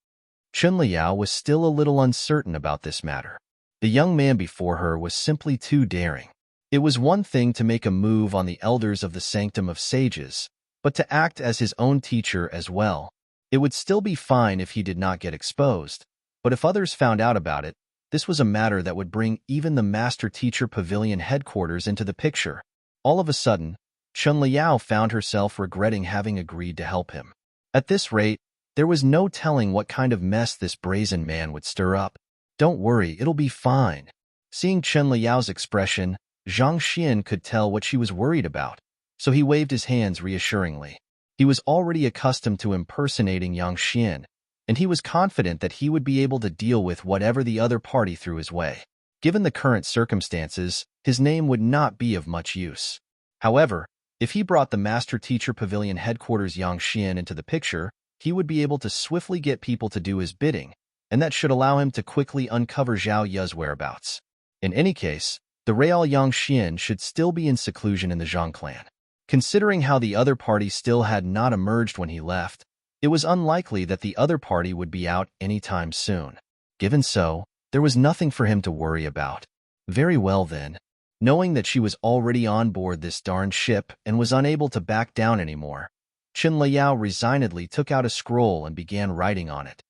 Chun Liao was still a little uncertain about this matter. The young man before her was simply too daring. It was one thing to make a move on the elders of the Sanctum of Sages, but to act as his own teacher as well. It would still be fine if he did not get exposed, but if others found out about it, this was a matter that would bring even the Master Teacher Pavilion headquarters into the picture. All of a sudden, Chun Liao found herself regretting having agreed to help him. At this rate, there was no telling what kind of mess this brazen man would stir up. Don't worry, it'll be fine. Seeing Chun Liao's expression, Zhang Xian could tell what she was worried about, so he waved his hands reassuringly. He was already accustomed to impersonating Yang Xian, and he was confident that he would be able to deal with whatever the other party threw his way. Given the current circumstances, his name would not be of much use. However, if he brought the Master Teacher Pavilion headquarters Yang Xian into the picture, he would be able to swiftly get people to do his bidding, and that should allow him to quickly uncover Zhao Ye's whereabouts. In any case, the real Yang Xian should still be in seclusion in the Zhang clan. Considering how the other party still had not emerged when he left, it was unlikely that the other party would be out anytime soon. Given so, there was nothing for him to worry about. Very well then. Knowing that she was already on board this darn ship and was unable to back down anymore, Chun Liao resignedly took out a scroll and began writing on it.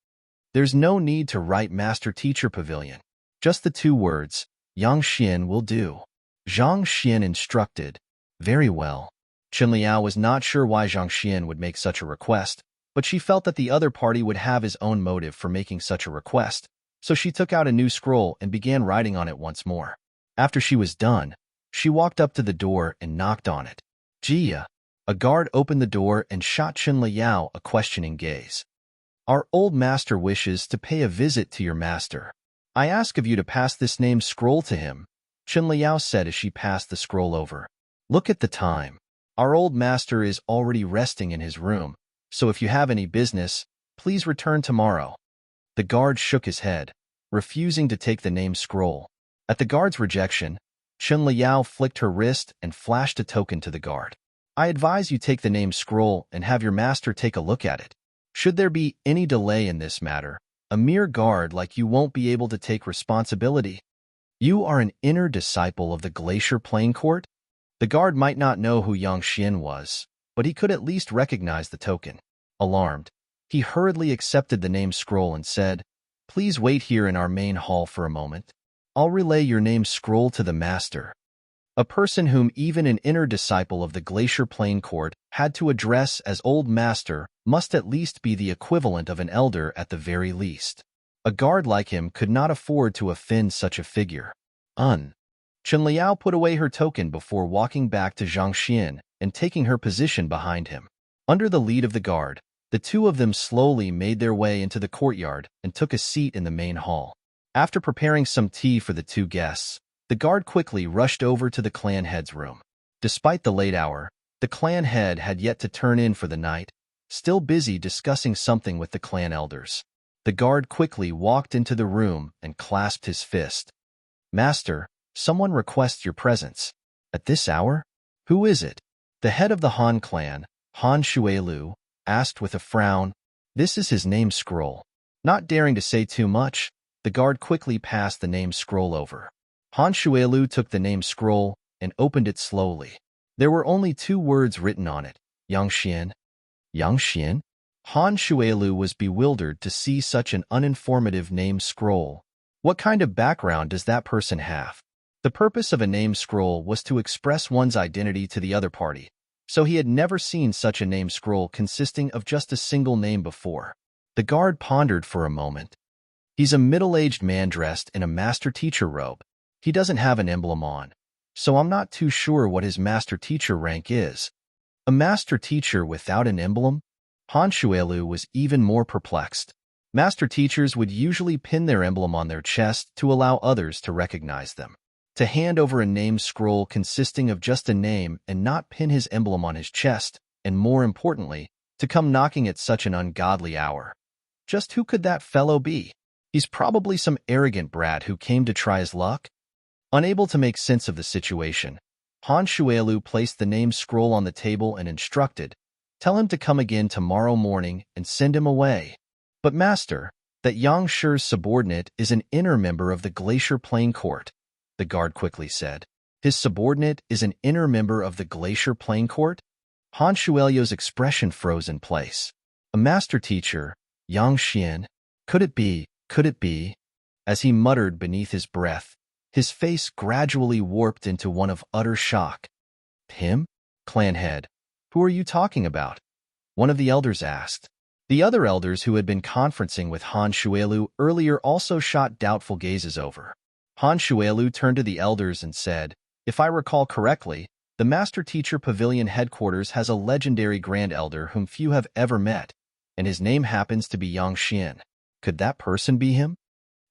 There's no need to write Master Teacher Pavilion. Just the 2 words, Yang Xian will do. Zhang Xian instructed. Very well. Chun Liao was not sure why Zhang Xian would make such a request, but she felt that the other party would have his own motive for making such a request, so she took out a new scroll and began writing on it once more. After she was done, she walked up to the door and knocked on it. Jia. A guard opened the door and shot Chun Liao a questioning gaze. Our old master wishes to pay a visit to your master. I ask of you to pass this name scroll to him, Chun Liao said as she passed the scroll over. Look at the time. Our old master is already resting in his room, so if you have any business, please return tomorrow. The guard shook his head, refusing to take the name scroll. At the guard's rejection, Chun Liao flicked her wrist and flashed a token to the guard. I advise you take the name scroll and have your master take a look at it. Should there be any delay in this matter, a mere guard like you won't be able to take responsibility. You are an inner disciple of the Glacier Plain Court? The guard might not know who Yang Xian was, but he could at least recognize the token. Alarmed, he hurriedly accepted the name scroll and said, Please wait here in our main hall for a moment. I'll relay your name scroll to the master. A person whom even an inner disciple of the Glacier Plain Court had to address as Old Master must at least be the equivalent of an elder at the very least. A guard like him could not afford to offend such a figure. Chun Liao put away her token before walking back to Zhang Xian and taking her position behind him. Under the lead of the guard, the 2 of them slowly made their way into the courtyard and took a seat in the main hall. After preparing some tea for the 2 guests, the guard quickly rushed over to the clan head's room. Despite the late hour, the clan head had yet to turn in for the night, still busy discussing something with the clan elders. The guard quickly walked into the room and clasped his fist. Master, someone requests your presence. At this hour? Who is it? The head of the Han clan, Han Shuelu, asked with a frown. This is his name scroll. Not daring to say too much, the guard quickly passed the name scroll over. Han Shuelu took the name scroll and opened it slowly. There were only 2 words written on it, Yang Xian. Yang Xian? Han Shuelu was bewildered to see such an uninformative name scroll. What kind of background does that person have? The purpose of a name scroll was to express one's identity to the other party, so he had never seen such a name scroll consisting of just a single name before. The guard pondered for a moment. He's a middle-aged man dressed in a master teacher robe. He doesn't have an emblem on, so I'm not too sure what his master teacher rank is. A master teacher without an emblem? Han Shuelu was even more perplexed. Master teachers would usually pin their emblem on their chest to allow others to recognize them. To hand over a name scroll consisting of just a name and not pin his emblem on his chest, and more importantly, to come knocking at such an ungodly hour. Just who could that fellow be? He's probably some arrogant brat who came to try his luck. Unable to make sense of the situation, Han Shuelu placed the name scroll on the table and instructed, "Tell him to come again tomorrow morning and send him away." "But master, that Yang Shi's subordinate is an inner member of the Glacier Plain Court," the guard quickly said. "His subordinate is an inner member of the Glacier Plain Court?" Han Shuelio's expression froze in place. A master teacher, Yang Xian? Could it be? Could it be? As he muttered beneath his breath, his face gradually warped into one of utter shock. "Him? Clan head. Who are you talking about?" one of the elders asked. The other elders who had been conferencing with Han Shuelu earlier also shot doubtful gazes over. Han Shuelu turned to the elders and said, "If I recall correctly, the Master Teacher Pavilion headquarters has a legendary Grand Elder whom few have ever met, and his name happens to be Yang Xian. Could that person be him?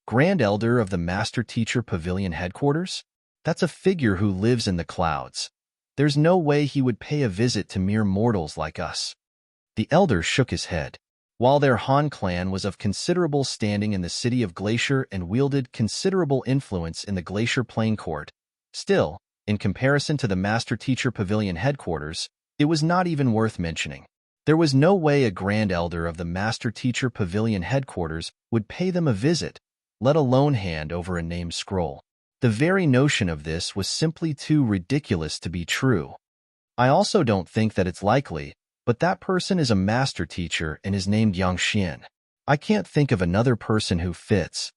Grand Elder of the Master Teacher Pavilion headquarters? That's a figure who lives in the clouds. There's no way he would pay a visit to mere mortals like us." The elder shook his head. While their Han clan was of considerable standing in the city of Glacier and wielded considerable influence in the Glacier Plain Court, still, in comparison to the Master Teacher Pavilion headquarters, it was not even worth mentioning. There was no way a Grand Elder of the Master Teacher Pavilion headquarters would pay them a visit, let alone hand over a name scroll. The very notion of this was simply too ridiculous to be true. "I also don't think that it's likely, but that person is a master teacher and is named Yang Xian. I can't think of another person who fits."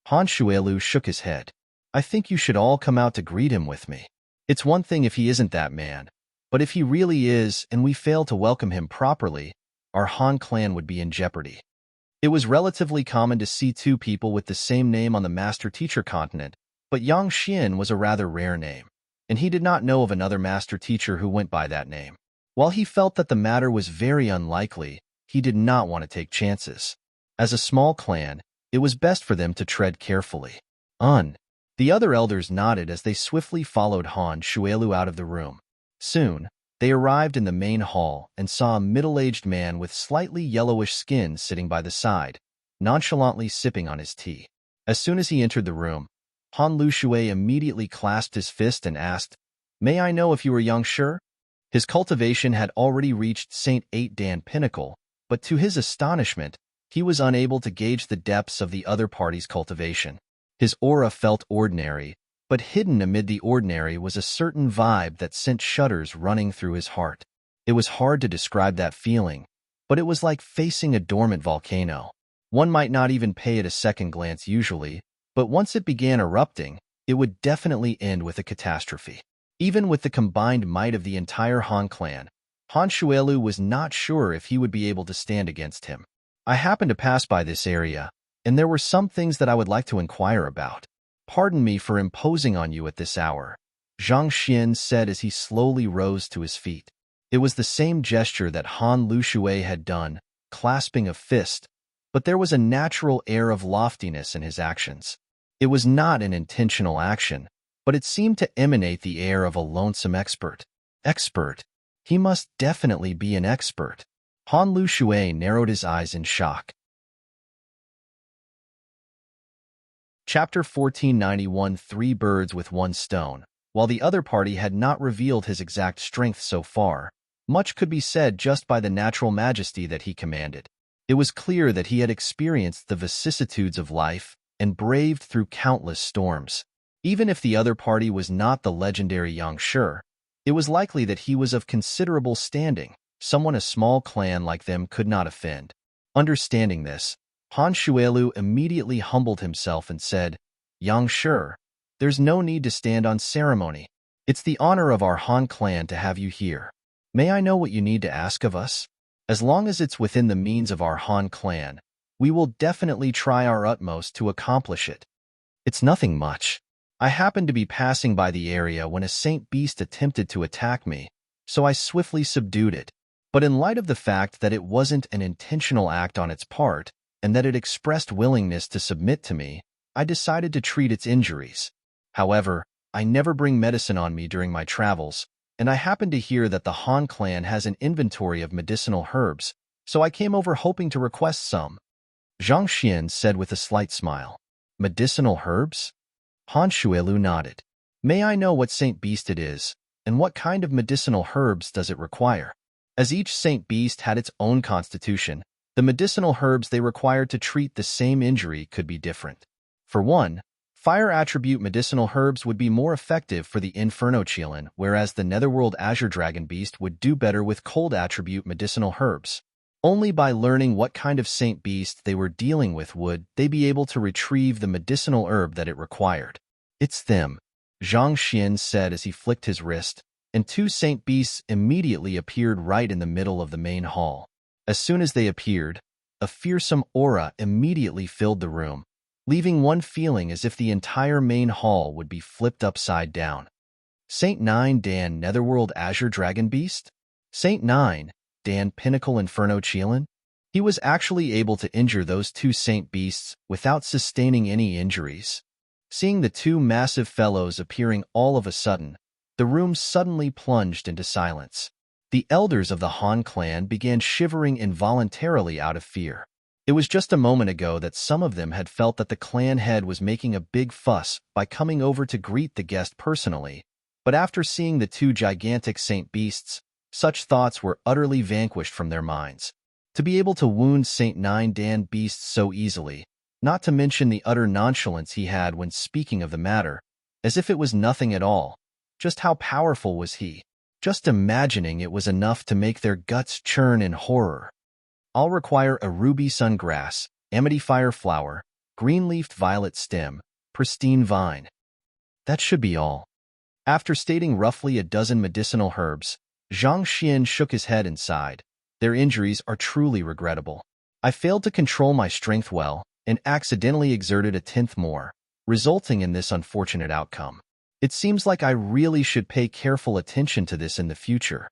Han Shuelu shook his head. "I think you should all come out to greet him with me. It's one thing if he isn't that man, but if he really is and we fail to welcome him properly, our Han clan would be in jeopardy." It was relatively common to see two people with the same name on the Master Teacher continent, but Yang Xian was a rather rare name, and he did not know of another Master Teacher who went by that name. While he felt that the matter was very unlikely, he did not want to take chances. As a small clan, it was best for them to tread carefully. The other elders nodded as they swiftly followed Han Shuelu out of the room. Soon, they arrived in the main hall and saw a middle-aged man with slightly yellowish skin sitting by the side, nonchalantly sipping on his tea. As soon as he entered the room, Han Lushui immediately clasped his fist and asked, "May I know if you are Yang Shi?" His cultivation had already reached St. 8 Dan Pinnacle, but to his astonishment, he was unable to gauge the depths of the other party's cultivation. His aura felt ordinary, but hidden amid the ordinary was a certain vibe that sent shudders running through his heart. It was hard to describe that feeling, but it was like facing a dormant volcano. One might not even pay it a second glance usually, but once it began erupting, it would definitely end with a catastrophe. Even with the combined might of the entire Han clan, Han Shuelu was not sure if he would be able to stand against him. "I happened to pass by this area, and there were some things that I would like to inquire about. Pardon me for imposing on you at this hour," Zhang Xian said as he slowly rose to his feet. It was the same gesture that Han Lushui had done, clasping a fist, but there was a natural air of loftiness in his actions. It was not an intentional action, but it seemed to emanate the air of a lonesome expert. Expert? He must definitely be an expert. Han Lushui narrowed his eyes in shock. Chapter 1491 Three Birds with One Stone. While the other party had not revealed his exact strength so far, much could be said just by the natural majesty that he commanded. It was clear that he had experienced the vicissitudes of life and braved through countless storms. Even if the other party was not the legendary Yang Shi, it was likely that he was of considerable standing, someone a small clan like them could not offend. Understanding this, Han Shuelu immediately humbled himself and said, "Yang Shi, there's no need to stand on ceremony. It's the honor of our Han clan to have you here. May I know what you need to ask of us? As long as it's within the means of our Han clan, we will definitely try our utmost to accomplish it. It's nothing much. I happened to be passing by the area when a saint beast attempted to attack me, so I swiftly subdued it. But in light of the fact that it wasn't an intentional act on its part, and that it expressed willingness to submit to me, I decided to treat its injuries. However, I never bring medicine on me during my travels, and I happened to hear that the Han clan has an inventory of medicinal herbs, so I came over hoping to request some. Zhang Xian said with a slight smile. Medicinal herbs? Han Shuelu nodded. May I know what saint beast it is, and what kind of medicinal herbs does it require? As each saint beast had its own constitution, the medicinal herbs they required to treat the same injury could be different. For one, fire attribute medicinal herbs would be more effective for the Inferno Qilin, whereas the Netherworld Azure Dragon Beast would do better with cold attribute medicinal herbs. Only by learning what kind of saint beast they were dealing with would they be able to retrieve the medicinal herb that it required. It's them, Zhang Xian said as he flicked his wrist, and two saint beasts immediately appeared right in the middle of the main hall. As soon as they appeared, a fearsome aura immediately filled the room, leaving one feeling as if the entire main hall would be flipped upside down. Saint 9 Dan Netherworld Azure Dragon Beast? Saint 9 Dan Pinnacle Inferno Qilin? He was actually able to injure those two saint beasts without sustaining any injuries. Seeing the two massive fellows appearing all of a sudden, the room suddenly plunged into silence. The elders of the Han clan began shivering involuntarily out of fear. It was just a moment ago that some of them had felt that the clan head was making a big fuss by coming over to greet the guest personally, but after seeing the two gigantic saint beasts, such thoughts were utterly vanquished from their minds. To be able to wound Saint 9 Dan beasts so easily, not to mention the utter nonchalance he had when speaking of the matter, as if it was nothing at all. Just how powerful was he? Just imagining it was enough to make their guts churn in horror. I'll require a ruby sungrass, amity fire flower, green-leafed violet stem, pristine vine. That should be all. After stating roughly a dozen medicinal herbs, Zhang Xian shook his head and sighed. Their injuries are truly regrettable. I failed to control my strength well and accidentally exerted a tenth more, resulting in this unfortunate outcome. It seems like I really should pay careful attention to this in the future.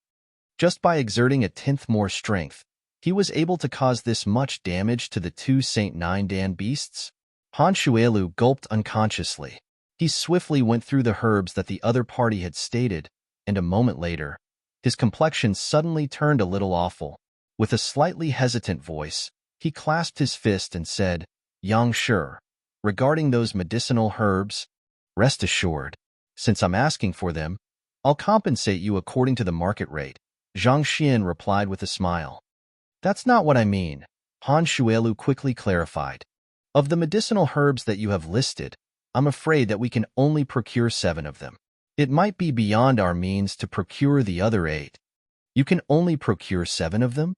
Just by exerting a tenth more strength, he was able to cause this much damage to the two Saint 9 Dan beasts? Han Shuelu gulped unconsciously. He swiftly went through the herbs that the other party had stated, and a moment later, his complexion suddenly turned a little awful. With a slightly hesitant voice, he clasped his fist and said, Yang Shi, regarding those medicinal herbs, rest assured, since I'm asking for them, I'll compensate you according to the market rate, Zhang Xian replied with a smile. That's not what I mean, Han Shuelu quickly clarified. Of the medicinal herbs that you have listed, I'm afraid that we can only procure 7 of them. It might be beyond our means to procure the other 8. You can only procure 7 of them?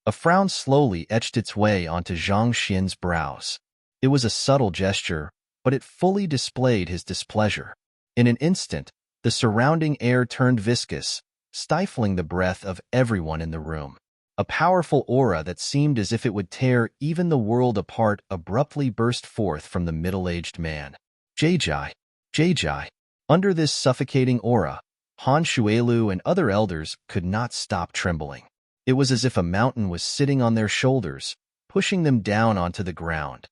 A frown slowly etched its way onto Zhang Xian's brows. It was a subtle gesture, but it fully displayed his displeasure. In an instant, the surrounding air turned viscous, stifling the breath of everyone in the room. A powerful aura that seemed as if it would tear even the world apart abruptly burst forth from the middle-aged man. Jai. Under this suffocating aura, Han Shuelu and other elders could not stop trembling. It was as if a mountain was sitting on their shoulders, pushing them down onto the ground.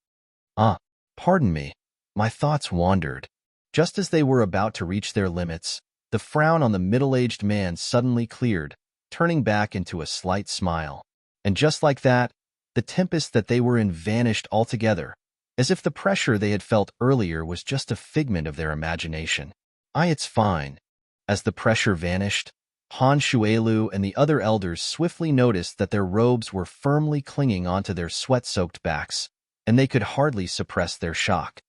Pardon me, my thoughts wandered. Just as they were about to reach their limits, the frown on the middle-aged man suddenly cleared, turning back into a slight smile. And just like that, the tempest that they were in vanished altogether, as if the pressure they had felt earlier was just a figment of their imagination. It's fine. As the pressure vanished, Han Shuelu and the other elders swiftly noticed that their robes were firmly clinging onto their sweat-soaked backs, and they could hardly suppress their shock.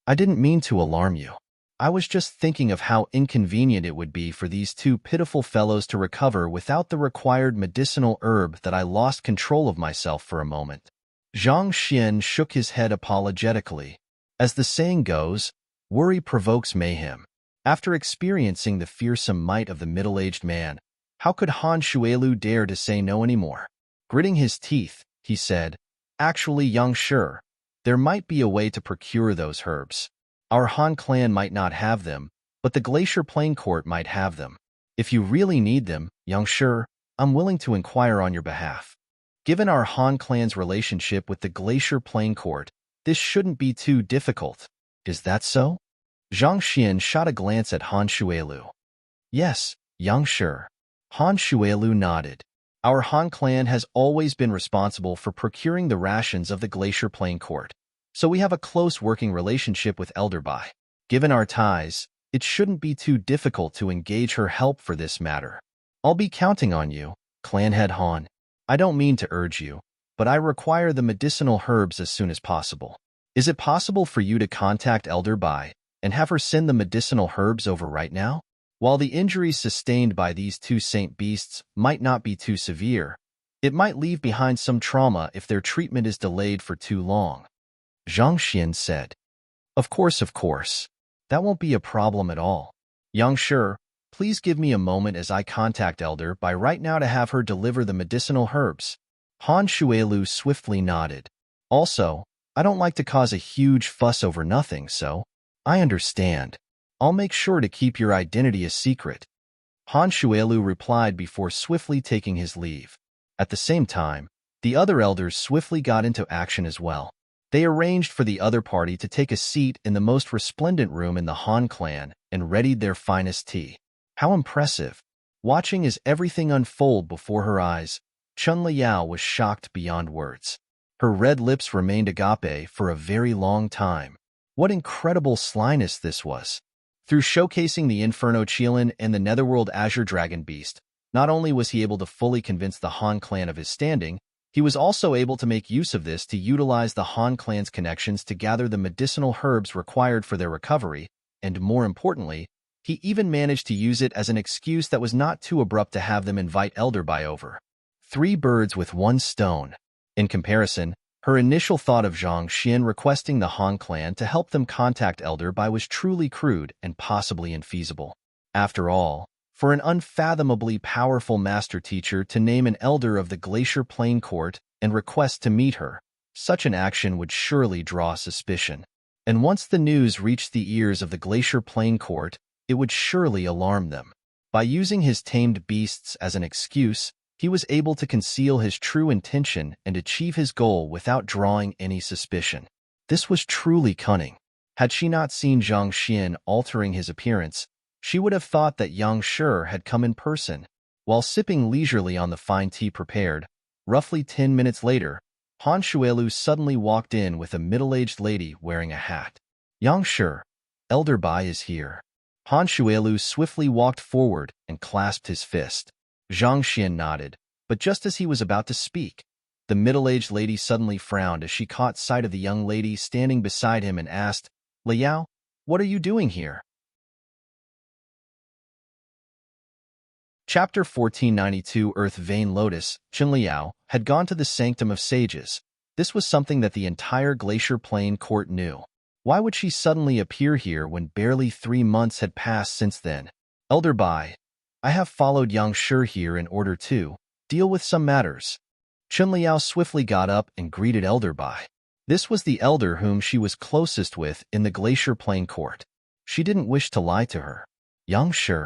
I didn't mean to alarm you. I was just thinking of how inconvenient it would be for these two pitiful fellows to recover without the required medicinal herb that I lost control of myself for a moment. Zhang Xian shook his head apologetically. As the saying goes, worry provokes mayhem. After experiencing the fearsome might of the middle-aged man, how could Han Shuelu dare to say no anymore? Gritting his teeth, he said, Actually, Yang Shi, there might be a way to procure those herbs. Our Han clan might not have them, but the Glacier Plain Court might have them. If you really need them, Yang Shi, I'm willing to inquire on your behalf. Given our Han clan's relationship with the Glacier Plain Court, this shouldn't be too difficult. Is that so? Zhang Xian shot a glance at Han Shuelu. Yes, Yang Shi. Han Shuelu nodded. Our Han clan has always been responsible for procuring the rations of the Glacier Plain Court, so we have a close working relationship with Elder Bai. Given our ties, it shouldn't be too difficult to engage her help for this matter. I'll be counting on you, Clan Head Han. I don't mean to urge you, but I require the medicinal herbs as soon as possible. Is it possible for you to contact Elder Bai and have her send the medicinal herbs over right now? While the injuries sustained by these two saint beasts might not be too severe, it might leave behind some trauma if their treatment is delayed for too long. Zhang Xian said. Of course. That won't be a problem at all. Yang Shi, please give me a moment as I contact Elder Bai right now to have her deliver the medicinal herbs. Han Shuelu swiftly nodded. Also, I don't like to cause a huge fuss over nothing, so I understand. I'll make sure to keep your identity a secret. Han Shuelu replied before swiftly taking his leave. At the same time, the other elders swiftly got into action as well. They arranged for the other party to take a seat in the most resplendent room in the Han clan and readied their finest tea. How impressive! Watching as everything unfold before her eyes, Chun Liao was shocked beyond words. Her red lips remained agape for a very long time. What incredible slyness this was! Through showcasing the Inferno Qilin and the Netherworld Azure Dragon Beast, not only was he able to fully convince the Han clan of his standing, he was also able to make use of this to utilize the Han clan's connections to gather the medicinal herbs required for their recovery, and more importantly, he even managed to use it as an excuse that was not too abrupt to have them invite Elder Bai over. 3 birds with 1 stone. In comparison, her initial thought of Zhang Xian requesting the Han clan to help them contact Elder Bai was truly crude and possibly infeasible. After all, for an unfathomably powerful master teacher to name an elder of the Glacier Plain Court and request to meet her, such an action would surely draw suspicion. And once the news reached the ears of the Glacier Plain Court, it would surely alarm them. By using his tamed beasts as an excuse, he was able to conceal his true intention and achieve his goal without drawing any suspicion. This was truly cunning. Had she not seen Zhang Xian altering his appearance, she would have thought that Yang Shi had come in person. While sipping leisurely on the fine tea prepared, roughly 10 minutes later, Han Shuelu suddenly walked in with a middle-aged lady wearing a hat. Yang Shi, Elder Bai is here. Han Shuelu swiftly walked forward and clasped his fist. Zhang Xian nodded, but just as he was about to speak, the middle-aged lady suddenly frowned as she caught sight of the young lady standing beside him and asked, Liao, what are you doing here? Chapter 1492 Earth Vein Lotus. Chun Liao had gone to the Sanctum of Sages. This was something that the entire Glacier Plain Court knew. Why would she suddenly appear here when barely 3 months had passed since then? Elder Bai, I have followed Yang Shi here in order to deal with some matters. Chun Liao swiftly got up and greeted Elder Bai. This was the elder whom she was closest with in the Glacier Plain Court. She didn't wish to lie to her. Yang Shi.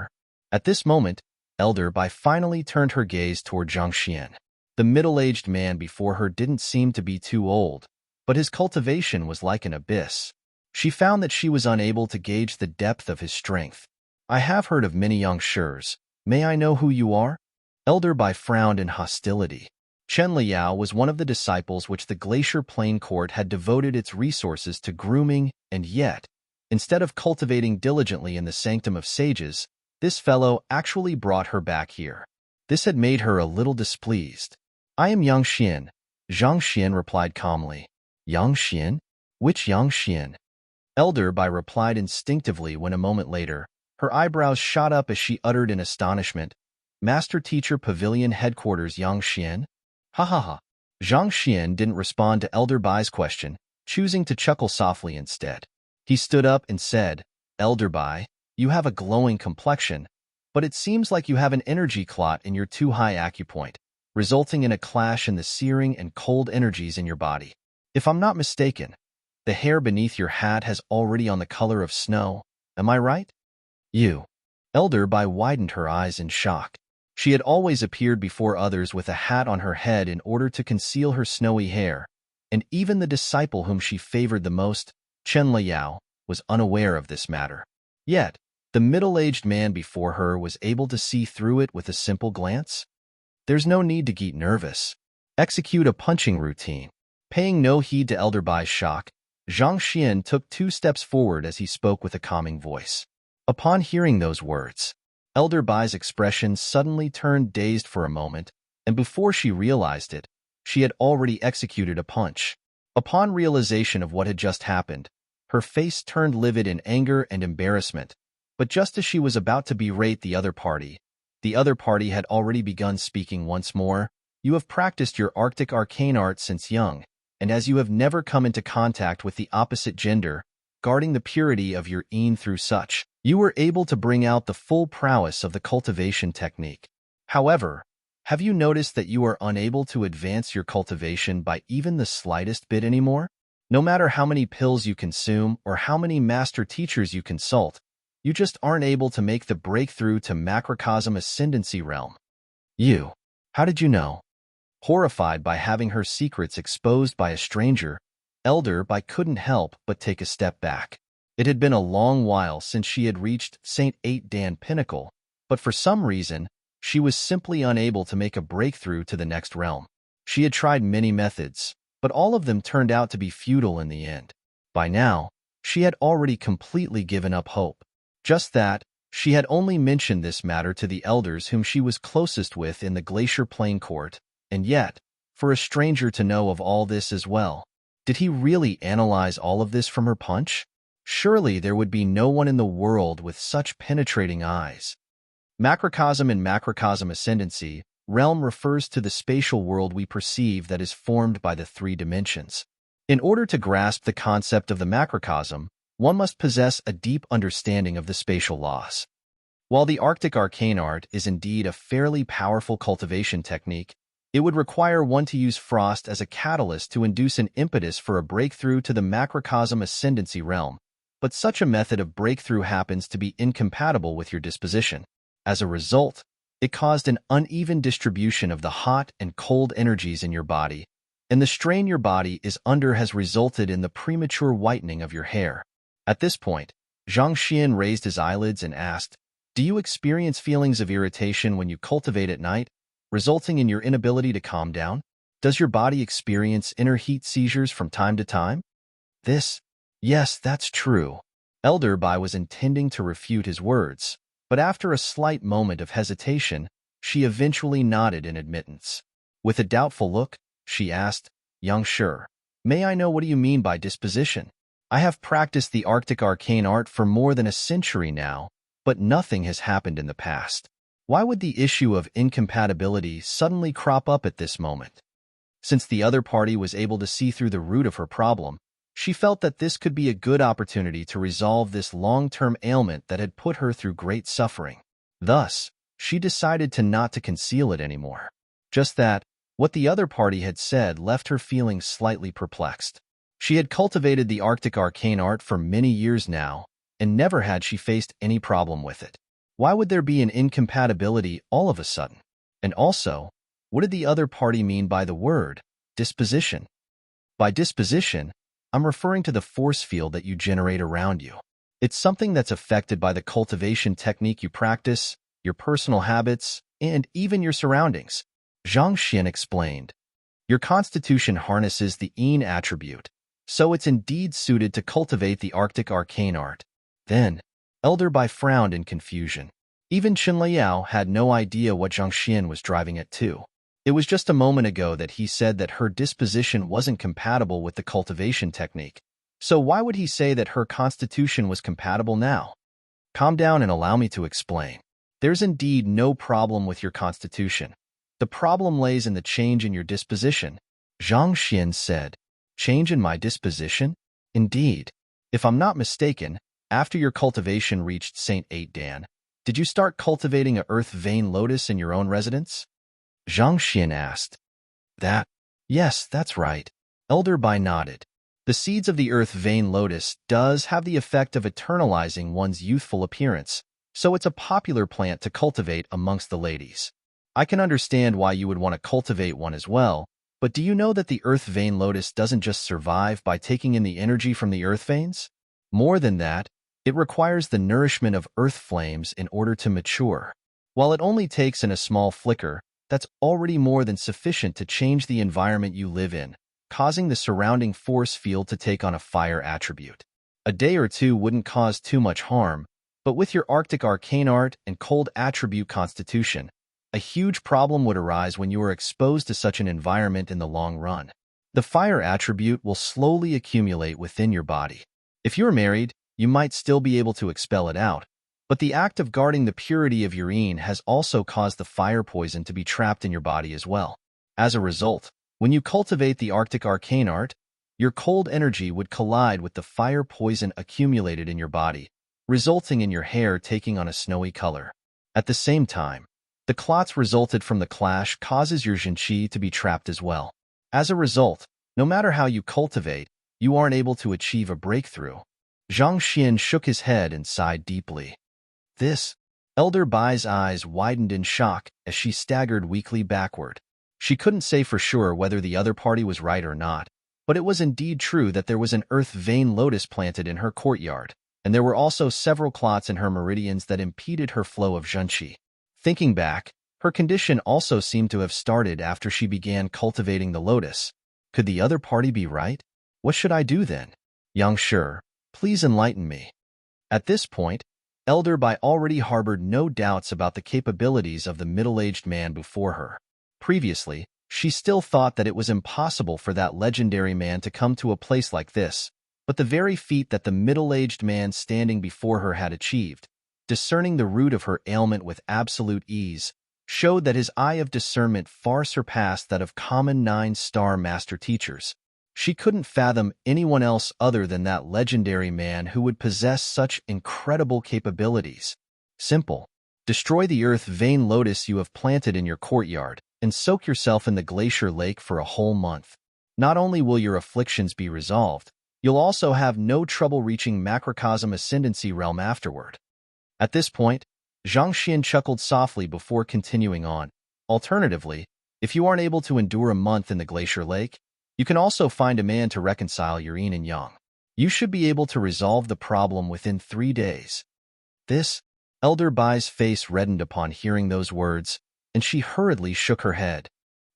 At this moment, Elder Bai finally turned her gaze toward Zhang Xian. The middle-aged man before her didn't seem to be too old, but his cultivation was like an abyss. She found that she was unable to gauge the depth of his strength. I have heard of many Yang Shis. May I know who you are? Elder Bai frowned in hostility. Chen Liao was one of the disciples which the Glacier Plain Court had devoted its resources to grooming, and yet, instead of cultivating diligently in the Sanctum of Sages, this fellow actually brought her back here. This had made her a little displeased. I am Yang Xian, Zhang Xian replied calmly. Yang Xian? Which Yang Xian? Elder Bai replied instinctively when a moment later, her eyebrows shot up as she uttered in astonishment, Master Teacher Pavilion Headquarters Yang Xian? Ha ha ha. Zhang Xian didn't respond to Elder Bai's question, choosing to chuckle softly instead. He stood up and said, Elder Bai, you have a glowing complexion, but it seems like you have an energy clot in your too high acupoint, resulting in a clash in the searing and cold energies in your body. If I'm not mistaken, the hair beneath your hat has already on the color of snow, am I right? You. Elder Bai widened her eyes in shock. She had always appeared before others with a hat on her head in order to conceal her snowy hair, and even the disciple whom she favored the most, Chen Liao, was unaware of this matter. Yet, the middle-aged man before her was able to see through it with a simple glance. There's no need to get nervous. Execute a punching routine. Paying no heed to Elder Bai's shock, Zhang Xian took 2 steps forward as he spoke with a calming voice. Upon hearing those words, Elder Bai's expression suddenly turned dazed for a moment, and before she realized it, she had already executed a punch. Upon realization of what had just happened, her face turned livid in anger and embarrassment, but just as she was about to berate the other party had already begun speaking once more. You have practiced your Arctic arcane art since young, and as you have never come into contact with the opposite gender, guarding the purity of your yin through such, you were able to bring out the full prowess of the cultivation technique. However, have you noticed that you are unable to advance your cultivation by even the slightest bit anymore? No matter how many pills you consume or how many master teachers you consult, you just aren't able to make the breakthrough to macrocosm ascendancy realm. How did you know? Horrified by having her secrets exposed by a stranger, Elder Bai couldn't help but take a step back. It had been a long while since she had reached St. 8 Dan Pinnacle, but for some reason, she was simply unable to make a breakthrough to the next realm. She had tried many methods, but all of them turned out to be futile in the end. By now, she had already completely given up hope. Just that, she had only mentioned this matter to the elders whom she was closest with in the Glacier Plain Court, and yet, for a stranger to know of all this as well, did he really analyze all of this from her punch? Surely there would be no one in the world with such penetrating eyes. Macrocosm and macrocosm ascendancy realm refers to the spatial world we perceive that is formed by the 3 dimensions. In order to grasp the concept of the macrocosm, one must possess a deep understanding of the spatial laws. While the Arctic arcane art is indeed a fairly powerful cultivation technique, it would require one to use frost as a catalyst to induce an impetus for a breakthrough to the macrocosm ascendancy realm, but such a method of breakthrough happens to be incompatible with your disposition. As a result, it caused an uneven distribution of the hot and cold energies in your body, and the strain your body is under has resulted in the premature whitening of your hair. At this point, Zhang Xian raised his eyelids and asked, "Do you experience feelings of irritation when you cultivate at night, resulting in your inability to calm down? Does your body experience inner heat seizures from time to time?" Yes, that's true. Elder Bai was intending to refute his words, but after a slight moment of hesitation, she eventually nodded in admittance. With a doubtful look, she asked, "Young Shi, may I know what do you mean by disposition? I have practiced the Arctic arcane art for more than a century now, but nothing has happened in the past. Why would the issue of incompatibility suddenly crop up at this moment?" Since the other party was able to see through the root of her problem, she felt that this could be a good opportunity to resolve this long-term ailment that had put her through great suffering. Thus, she decided not to conceal it anymore. Just that, what the other party had said left her feeling slightly perplexed. She had cultivated the Arctic arcane art for many years now, and never had she faced any problem with it. Why would there be an incompatibility all of a sudden? And also, what did the other party mean by the word disposition? By disposition, I'm referring to the force field that you generate around you. It's something that's affected by the cultivation technique you practice, your personal habits, and even your surroundings. Zhang Xian explained. Your constitution harnesses the yin attribute, so it's indeed suited to cultivate the Arctic arcane art. Then, Elder Bai frowned in confusion. Even Chen Liao had no idea what Zhang Xian was driving at too. It was just a moment ago that he said that her disposition wasn't compatible with the cultivation technique. So why would he say that her constitution was compatible now? Calm down and allow me to explain. There's indeed no problem with your constitution. The problem lays in the change in your disposition, Zhang Xian said. Change in my disposition? Indeed. If I'm not mistaken, after your cultivation reached St. 8 Dan, did you start cultivating a earth vein lotus in your own residence? Zhang Xian asked. Yes, that's right. Elder Bai nodded. The seeds of the earth vein lotus does have the effect of eternalizing one's youthful appearance, so it's a popular plant to cultivate amongst the ladies. I can understand why you would want to cultivate one as well, but do you know that the earth vein lotus doesn't just survive by taking in the energy from the earth veins? More than that, it requires the nourishment of earth flames in order to mature. While it only takes in a small flicker, that's already more than sufficient to change the environment you live in, causing the surrounding force field to take on a fire attribute. A day or two wouldn't cause too much harm, but with your Arctic arcane art and cold attribute constitution, a huge problem would arise when you are exposed to such an environment in the long run. The fire attribute will slowly accumulate within your body. If you're married, you might still be able to expel it out, but the act of guarding the purity of urine has also caused the fire poison to be trapped in your body as well. As a result, when you cultivate the Arctic arcane art, your cold energy would collide with the fire poison accumulated in your body, resulting in your hair taking on a snowy color. At the same time, the clots resulted from the clash causes your Jinqi to be trapped as well. As a result, no matter how you cultivate, you aren't able to achieve a breakthrough. Zhang Xian shook his head and sighed deeply. This, Elder Bai's eyes widened in shock as she staggered weakly backward. She couldn't say for sure whether the other party was right or not, but it was indeed true that there was an earth vein lotus planted in her courtyard, and there were also several clots in her meridians that impeded her flow of Zhenqi. Thinking back, her condition also seemed to have started after she began cultivating the lotus. Could the other party be right? What should I do then? Yang Shi, please enlighten me. At this point, Elder Bai already harbored no doubts about the capabilities of the middle-aged man before her. Previously, she still thought that it was impossible for that legendary man to come to a place like this, but the very feat that the middle-aged man standing before her had achieved, discerning the root of her ailment with absolute ease, showed that his eye of discernment far surpassed that of common nine-star master teachers. She couldn't fathom anyone else other than that legendary man who would possess such incredible capabilities. Simple. Destroy the earth vein lotus you have planted in your courtyard, and soak yourself in the glacier lake for a whole month. Not only will your afflictions be resolved, you'll also have no trouble reaching macrocosm ascendancy realm afterward. At this point, Zhang Xian chuckled softly before continuing on. Alternatively, if you aren't able to endure a month in the glacier lake, you can also find a man to reconcile your yin and yang. You should be able to resolve the problem within 3 days. This, Elder Bai's face reddened upon hearing those words, and she hurriedly shook her head.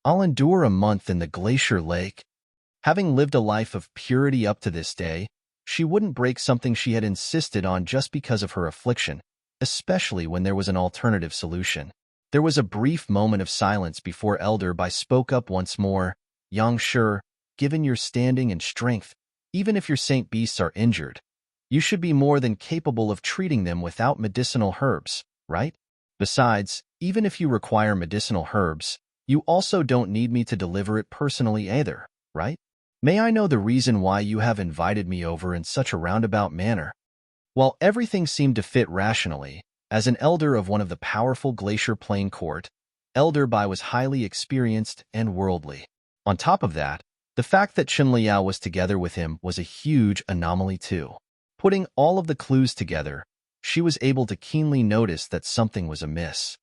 I'll endure a month in the glacier lake. Having lived a life of purity up to this day, she wouldn't break something she had insisted on just because of her affliction, especially when there was an alternative solution. There was a brief moment of silence before Elder Bai spoke up once more. Yang Shi, given your standing and strength, even if your saint beasts are injured, you should be more than capable of treating them without medicinal herbs, right? Besides, even if you require medicinal herbs, you also don't need me to deliver it personally either, right? May I know the reason why you have invited me over in such a roundabout manner? While everything seemed to fit rationally, as an elder of one of the powerful Glacier Plain court, Elder Bai was highly experienced and worldly. On top of that, the fact that Chen Liao was together with him was a huge anomaly too. Putting all of the clues together, she was able to keenly notice that something was amiss.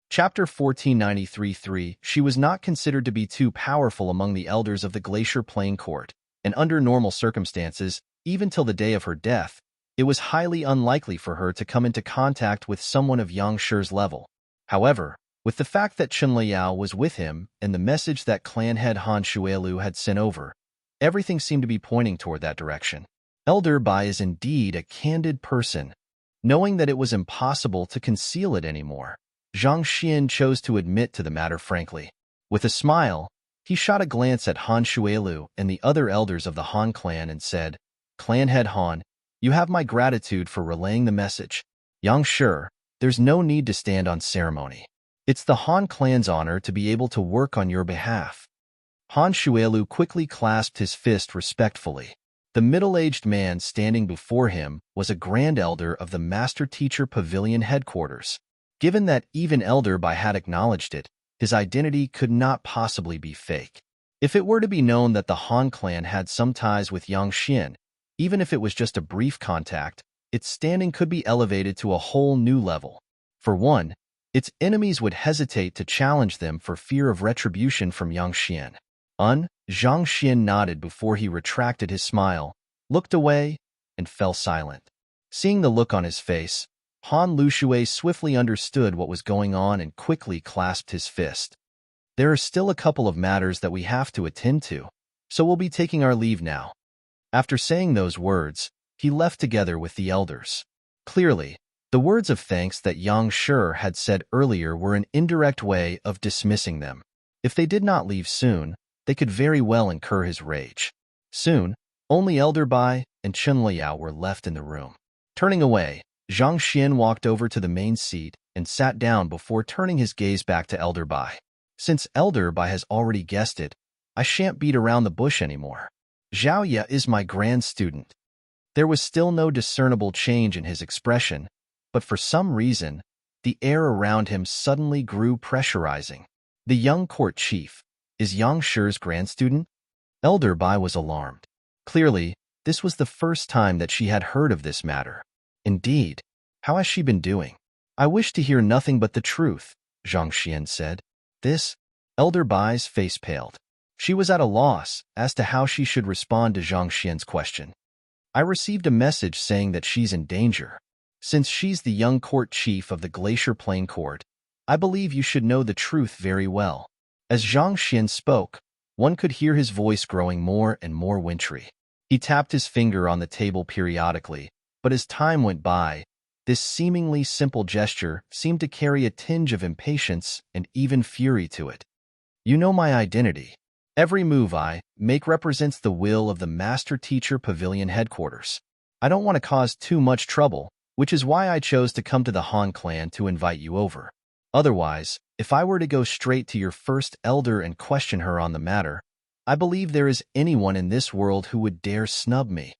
Chapter 1493-3 She was not considered to be too powerful among the elders of the Glacier Plain court, and under normal circumstances, even till the day of her death, it was highly unlikely for her to come into contact with someone of Yang Shi's level. However, with the fact that Chen Liao was with him and the message that clan head Han Shuelu had sent over, everything seemed to be pointing toward that direction. Elder Bai is indeed a candid person. Knowing that it was impossible to conceal it anymore, Zhang Xian chose to admit to the matter frankly. With a smile, he shot a glance at Han Shuelu and the other elders of the Han clan and said, Clan head Han, you have my gratitude for relaying the message. Yang Shi, there's no need to stand on ceremony. It's the Han clan's honor to be able to work on your behalf. Han Shuelu quickly clasped his fist respectfully. The middle-aged man standing before him was a grand elder of the Master Teacher Pavilion headquarters. Given that even Elder Bai had acknowledged it, his identity could not possibly be fake. If it were to be known that the Han clan had some ties with Yang Xian, even if it was just a brief contact, its standing could be elevated to a whole new level. For one, its enemies would hesitate to challenge them for fear of retribution from Yang Xian. Zhang Xian nodded before he retracted his smile, looked away, and fell silent. Seeing the look on his face, Han Lushui swiftly understood what was going on and quickly clasped his fist. There are still a couple of matters that we have to attend to, so we'll be taking our leave now. After saying those words, he left together with the elders. Clearly, the words of thanks that Yang Shi had said earlier were an indirect way of dismissing them. If they did not leave soon, they could very well incur his rage. Soon, only Elder Bai and Chen Liao were left in the room. Turning away, Zhang Xian walked over to the main seat and sat down before turning his gaze back to Elder Bai. Since Elder Bai has already guessed it, I shan't beat around the bush anymore. Zhao Ye is my grand student. There was still no discernible change in his expression, but for some reason, the air around him suddenly grew pressurizing. The young court chief is Yang Shi's grand student? Elder Bai was alarmed. Clearly, this was the first time that she had heard of this matter. Indeed, how has she been doing? I wish to hear nothing but the truth, Zhang Xian said. This, Elder Bai's face paled. She was at a loss as to how she should respond to Zhang Xian's question. I received a message saying that she's in danger. Since she's the young court chief of the Glacier Plain Court, I believe you should know the truth very well. As Zhang Xian spoke, one could hear his voice growing more and more wintry. He tapped his finger on the table periodically, but as time went by, this seemingly simple gesture seemed to carry a tinge of impatience and even fury to it. You know my identity. Every move I make represents the will of the Master Teacher Pavilion headquarters. I don't want to cause too much trouble, which is why I chose to come to the Han clan to invite you over. Otherwise, if I were to go straight to your first elder and question her on the matter, I believe there is anyone in this world who would dare snub me.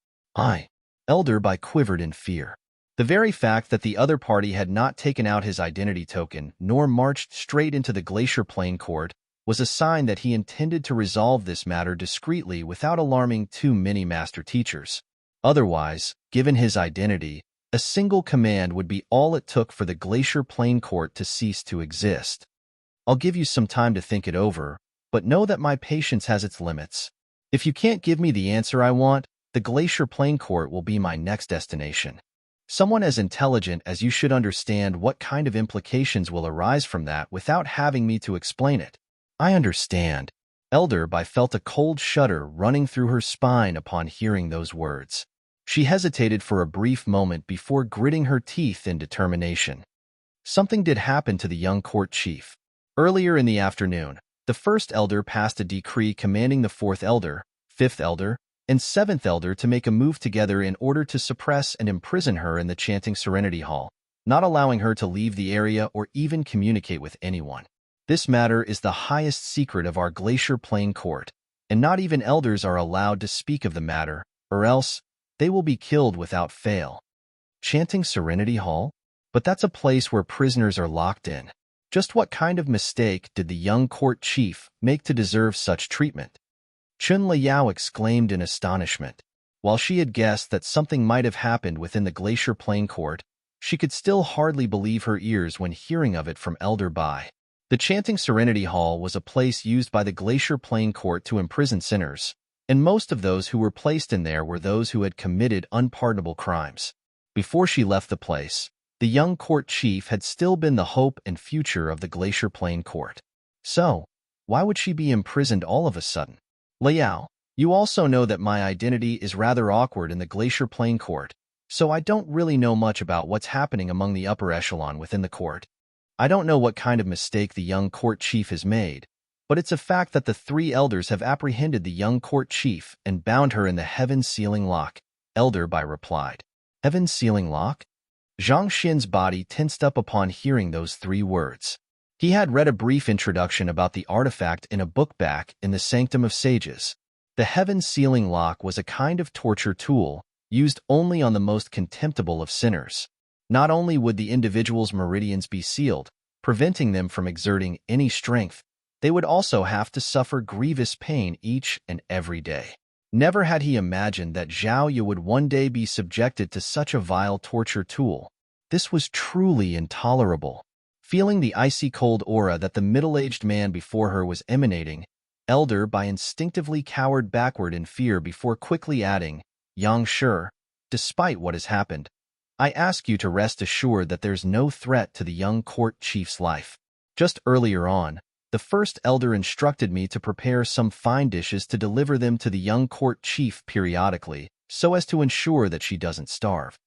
Elder Bai quivered in fear. The very fact that the other party had not taken out his identity token nor marched straight into the Glacier Plain Court was a sign that he intended to resolve this matter discreetly without alarming too many master teachers. Otherwise, given his identity, a single command would be all it took for the Glacier Plain Court to cease to exist. I'll give you some time to think it over, but know that my patience has its limits. If you can't give me the answer I want, the Glacier Plain Court will be my next destination. Someone as intelligent as you should understand what kind of implications will arise from that without having me to explain it. I understand. Elder Bai felt a cold shudder running through her spine upon hearing those words. She hesitated for a brief moment before gritting her teeth in determination. Something did happen to the young court chief. Earlier in the afternoon, the first elder passed a decree commanding the fourth elder, fifth elder, and seventh elder to make a move together in order to suppress and imprison her in the Chanting Serenity Hall, not allowing her to leave the area or even communicate with anyone. This matter is the highest secret of our Glacier Plain Court, and not even elders are allowed to speak of the matter, or else they will be killed without fail. Chanting Serenity Hall? But that's a place where prisoners are locked in. Just what kind of mistake did the young court chief make to deserve such treatment? Chen Liao exclaimed in astonishment. While she had guessed that something might have happened within the Glacier Plain Court, she could still hardly believe her ears when hearing of it from Elder Bai. The Chanting Serenity Hall was a place used by the Glacier Plain Court to imprison sinners, and most of those who were placed in there were those who had committed unpardonable crimes. Before she left the place, the young court chief had still been the hope and future of the Glacier Plain Court. So, why would she be imprisoned all of a sudden? Liao, you also know that my identity is rather awkward in the Glacier Plain Court, so I don't really know much about what's happening among the upper echelon within the court. I don't know what kind of mistake the young court chief has made, but it's a fact that the three elders have apprehended the young court chief and bound her in the Heaven Sealing Lock, Elder Bai replied. Heaven Sealing Lock? Zhang Xian's body tensed up upon hearing those three words. He had read a brief introduction about the artifact in a book back in the Sanctum of Sages. The Heaven Sealing Lock was a kind of torture tool used only on the most contemptible of sinners. Not only would the individual's meridians be sealed, preventing them from exerting any strength, they would also have to suffer grievous pain each and every day. Never had he imagined that Zhao Yu would one day be subjected to such a vile torture tool. This was truly intolerable. Feeling the icy cold aura that the middle-aged man before her was emanating, Elder Bai instinctively cowered backward in fear before quickly adding, "Yang Shi, despite what has happened, I ask you to rest assured that there's no threat to the young court chief's life. Just earlier on, the first elder instructed me to prepare some fine dishes to deliver them to the young court chief periodically, so as to ensure that she doesn't starve."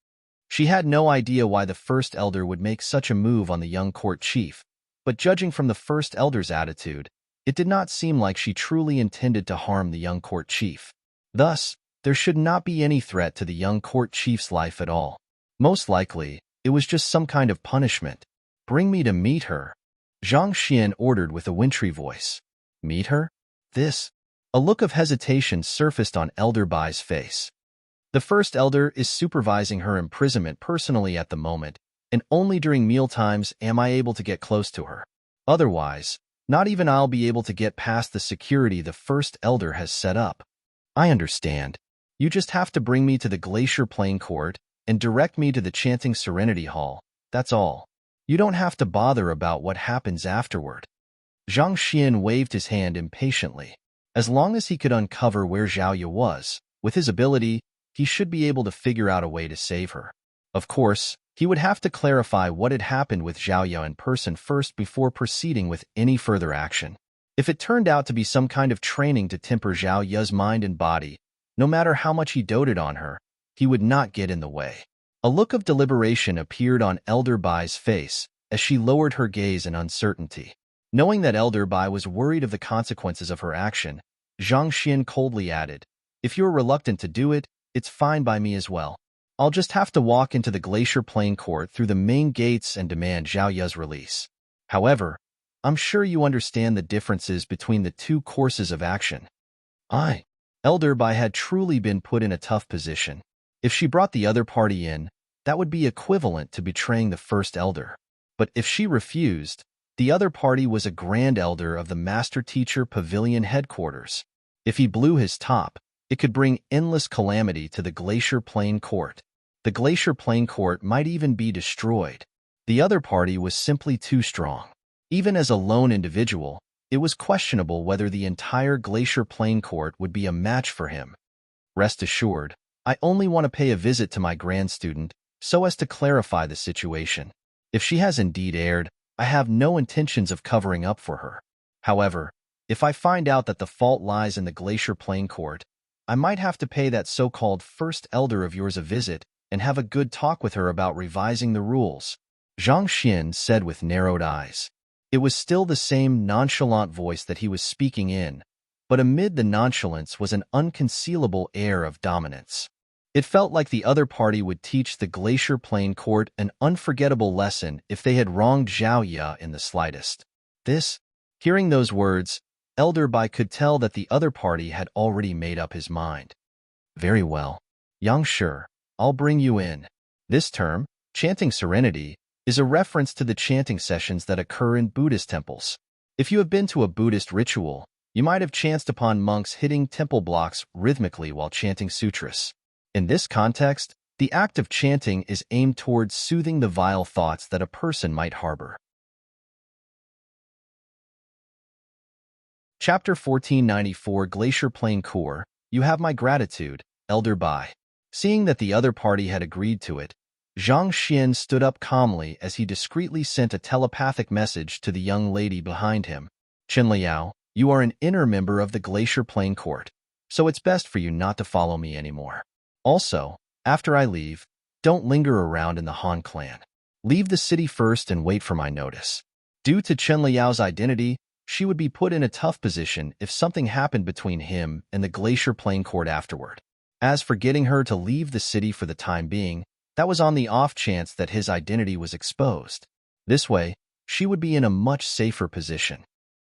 She had no idea why the first elder would make such a move on the young court chief, but judging from the first elder's attitude, it did not seem like she truly intended to harm the young court chief. Thus, there should not be any threat to the young court chief's life at all. Most likely, it was just some kind of punishment. "Bring me to meet her," Zhang Xian ordered with a wintry voice. "Meet her? This?" A look of hesitation surfaced on Elder Bai's face. The first elder is supervising her imprisonment personally at the moment, and only during mealtimes am I able to get close to her. Otherwise, not even I'll be able to get past the security the first elder has set up. "I understand. You just have to bring me to the Glacier Plain Court and direct me to the Chanting Serenity Hall, that's all. You don't have to bother about what happens afterward." Zhang Xian waved his hand impatiently. As long as he could uncover where Zhao Yu was, with his ability, he should be able to figure out a way to save her. Of course, he would have to clarify what had happened with Zhao Yu in person first before proceeding with any further action. If it turned out to be some kind of training to temper Zhao Yu's mind and body, no matter how much he doted on her, he would not get in the way. A look of deliberation appeared on Elder Bai's face as she lowered her gaze in uncertainty. Knowing that Elder Bai was worried of the consequences of her action, Zhang Xian coldly added, "If you're reluctant to do it, it's fine by me as well. I'll just have to walk into the Glacier Plain Court through the main gates and demand Zhao Yu's release. However, I'm sure you understand the differences between the two courses of action." Elder Bai had truly been put in a tough position. If she brought the other party in, that would be equivalent to betraying the first elder. But if she refused, the other party was a grand elder of the Master Teacher Pavilion headquarters. If he blew his top, it could bring endless calamity to the Glacier Plain Court. The Glacier Plain Court might even be destroyed. The other party was simply too strong. Even as a lone individual, it was questionable whether the entire Glacier Plain Court would be a match for him. "Rest assured, I only want to pay a visit to my grand student so as to clarify the situation. If she has indeed erred, I have no intentions of covering up for her. However, if I find out that the fault lies in the Glacier Plain Court, I might have to pay that so-called first elder of yours a visit and have a good talk with her about revising the rules," Zhang Xian said with narrowed eyes. It was still the same nonchalant voice that he was speaking in, but amid the nonchalance was an unconcealable air of dominance. It felt like the other party would teach the Glacier Plain Court an unforgettable lesson if they had wronged Zhao Yu in the slightest. Hearing those words, Elder Bai could tell that the other party had already made up his mind. "Very well. Yang Shi, I'll bring you in." This term, chanting serenity, is a reference to the chanting sessions that occur in Buddhist temples. If you have been to a Buddhist ritual, you might have chanced upon monks hitting temple blocks rhythmically while chanting sutras. In this context, the act of chanting is aimed towards soothing the vile thoughts that a person might harbor. Chapter 1494 Glacier Plain Court, You have my gratitude, Elder Bai. Seeing that the other party had agreed to it, Zhang Xian stood up calmly as he discreetly sent a telepathic message to the young lady behind him. "Chen Liao, you are an inner member of the Glacier Plain Court, so it's best for you not to follow me anymore. Also, after I leave, don't linger around in the Han clan. Leave the city first and wait for my notice." Due to Chen Liao's identity, she would be put in a tough position if something happened between him and the Glacier Plain Court afterward. As for getting her to leave the city for the time being, that was on the off chance that his identity was exposed. This way, she would be in a much safer position.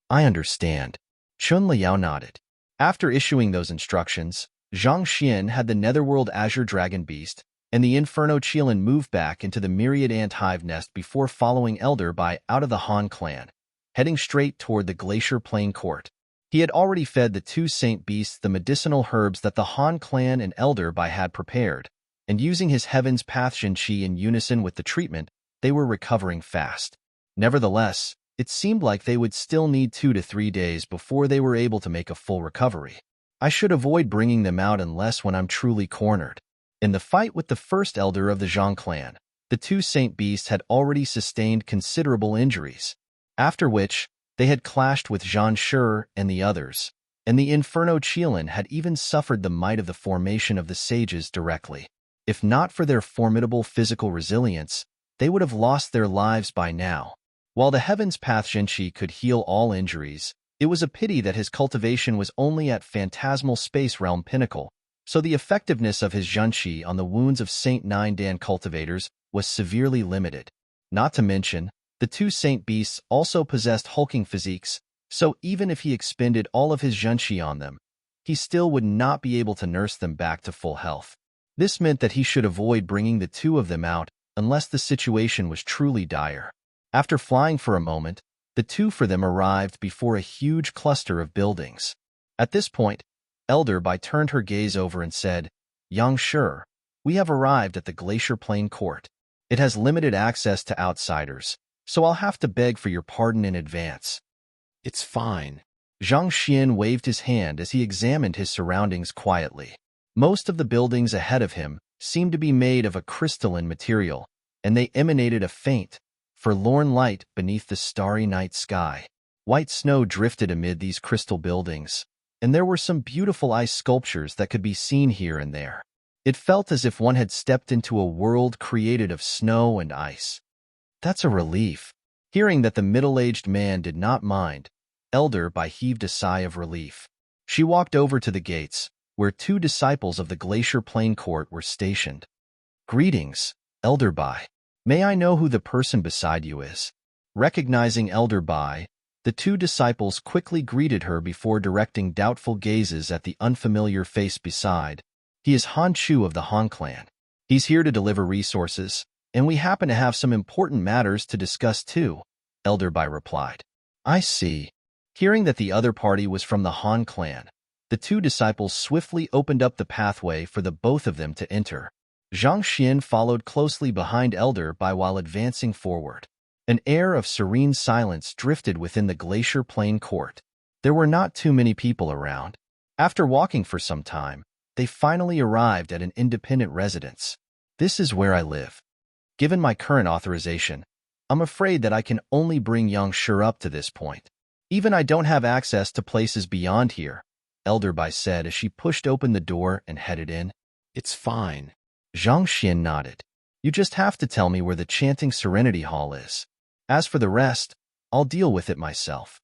"I understand." Chen Liao nodded. After issuing those instructions, Zhang Xian had the Netherworld Azure Dragon Beast and the Inferno Qilin move back into the Myriad Ant Hive nest before following Elder Bai out of the Han clan, heading straight toward the Glacier Plain Court. He had already fed the two saint beasts the medicinal herbs that the Han clan and Elder Bai had prepared, and using his Heaven's Path Shenqi in unison with the treatment, they were recovering fast. Nevertheless, it seemed like they would still need 2 to 3 days before they were able to make a full recovery. I should avoid bringing them out unless when I'm truly cornered. In the fight with the first elder of the Zhang clan, the two saint beasts had already sustained considerable injuries, after which they had clashed with Zhan Shi and the others, and the Inferno Qilin had even suffered the might of the formation of the sages directly. If not for their formidable physical resilience, they would have lost their lives by now. While the Heaven's Path Shenqi could heal all injuries, it was a pity that his cultivation was only at Phantasmal Space Realm Pinnacle, so the effectiveness of his Zhenqi on the wounds of Saint Nine Dan cultivators was severely limited. Not to mention, the two saint beasts also possessed hulking physiques, so even if he expended all of his Zhenqi on them, he still would not be able to nurse them back to full health. This meant that he should avoid bringing the two of them out unless the situation was truly dire. After flying for a moment, the two for them arrived before a huge cluster of buildings. At this point, Elder Bai turned her gaze over and said, "Yang Shi, we have arrived at the Glacier Plain Court. It has limited access to outsiders, so I'll have to beg for your pardon in advance." It's fine. Zhang Xian waved his hand as he examined his surroundings quietly. Most of the buildings ahead of him seemed to be made of a crystalline material, and they emanated a faint, forlorn light beneath the starry night sky. White snow drifted amid these crystal buildings, and there were some beautiful ice sculptures that could be seen here and there. It felt as if one had stepped into a world created of snow and ice. That's a relief. Hearing that the middle-aged man did not mind, Elder Bai heaved a sigh of relief. She walked over to the gates, where two disciples of the Glacier Plain Court were stationed. "Greetings, Elder Bai. May I know who the person beside you is?" Recognizing Elder Bai, the two disciples quickly greeted her before directing doubtful gazes at the unfamiliar face beside. "He is Han Chu of the Han clan. He's here to deliver resources, and we happen to have some important matters to discuss too," Elder Bai replied. "I see." Hearing that the other party was from the Han clan, the two disciples swiftly opened up the pathway for the both of them to enter. Zhang Xian followed closely behind Elder Bai while advancing forward. An air of serene silence drifted within the Glacier Plain Court. There were not too many people around. After walking for some time, they finally arrived at an independent residence. "This is where I live. Given my current authorization, I'm afraid that I can only bring Yang Shi up to this point. Even I don't have access to places beyond here," Elder Bai said as she pushed open the door and headed in. It's fine. Zhang Xian nodded. "You just have to tell me where the Chanting Serenity Hall is. As for the rest, I'll deal with it myself."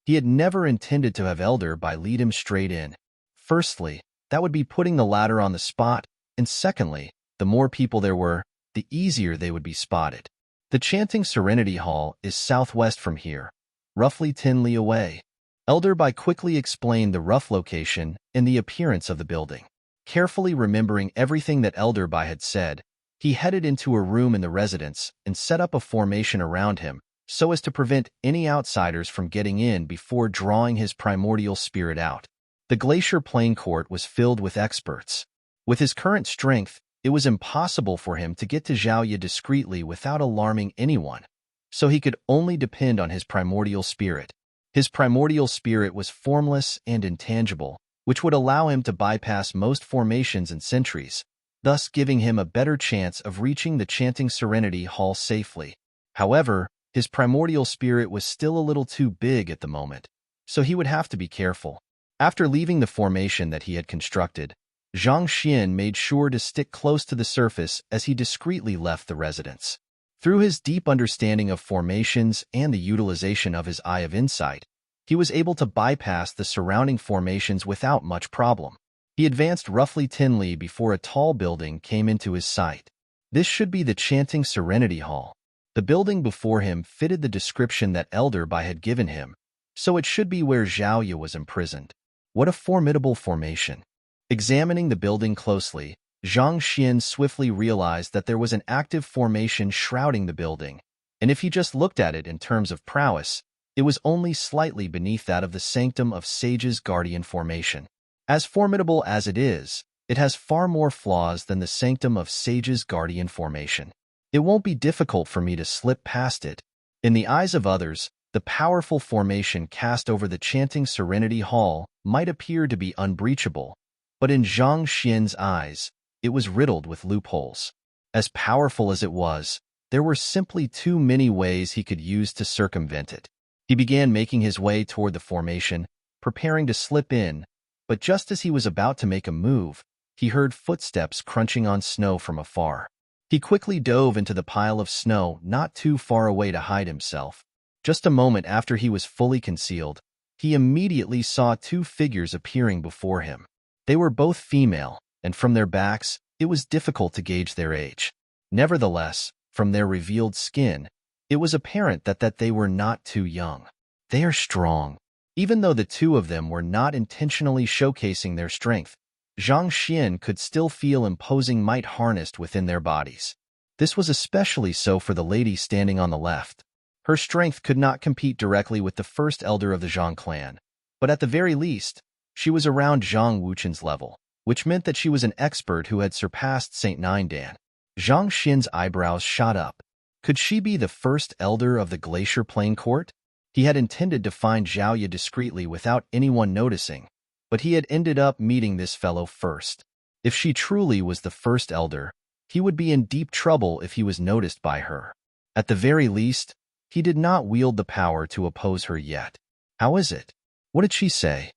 He had never intended to have Elder Bai lead him straight in. Firstly, that would be putting the latter on the spot, and secondly, the more people there were, the easier they would be spotted. The Chanting Serenity Hall is southwest from here, roughly 10 li away. Elder Bai quickly explained the rough location and the appearance of the building. Carefully remembering everything that Elder Bai had said, he headed into a room in the residence and set up a formation around him so as to prevent any outsiders from getting in before drawing his primordial spirit out. The Glacier Plain Court was filled with experts. With his current strength, it was impossible for him to get to Zhaoye discreetly without alarming anyone, so he could only depend on his primordial spirit. His primordial spirit was formless and intangible, which would allow him to bypass most formations and sentries, thus giving him a better chance of reaching the Chanting Serenity Hall safely. However, his primordial spirit was still a little too big at the moment, so he would have to be careful. After leaving the formation that he had constructed, Zhang Xian made sure to stick close to the surface as he discreetly left the residence. Through his deep understanding of formations and the utilization of his Eye of Insight, he was able to bypass the surrounding formations without much problem. He advanced roughly 10 li before a tall building came into his sight. This should be the Chanting Serenity Hall. The building before him fitted the description that Elder Bai had given him, so it should be where Zhaoye was imprisoned. What a formidable formation. Examining the building closely, Zhang Xian swiftly realized that there was an active formation shrouding the building, and if he just looked at it in terms of prowess, It was only slightly beneath that of the sanctum of Sage's guardian formation. As formidable as it is, it has far more flaws than the sanctum of Sage's guardian formation. It won't be difficult for me to slip past it. In the eyes of others, the powerful formation cast over the chanting Serenity Hall might appear to be unbreachable, but in Zhang Xian's eyes, it was riddled with loopholes. As powerful as it was, there were simply too many ways he could use to circumvent it. He began making his way toward the formation, preparing to slip in, but just as he was about to make a move, he heard footsteps crunching on snow from afar. He quickly dove into the pile of snow not too far away to hide himself. Just a moment after he was fully concealed, he immediately saw two figures appearing before him. They were both female, and from their backs, it was difficult to gauge their age. Nevertheless, from their revealed skin, it was apparent that they were not too young. They are strong. Even though the two of them were not intentionally showcasing their strength, Zhang Xian could still feel imposing might harnessed within their bodies. This was especially so for the lady standing on the left. Her strength could not compete directly with the first elder of the Zhang clan, but at the very least, she was around Zhang Wuchen's level, which meant that she was an expert who had surpassed Saint Nindan. Zhang Xian's eyebrows shot up. Could she be the first elder of the Glacier Plain Court? He had intended to find Zhao Ye discreetly without anyone noticing, but he had ended up meeting this fellow first. If she truly was the first elder, he would be in deep trouble if he was noticed by her. At the very least, he did not wield the power to oppose her yet. How is it? What did she say?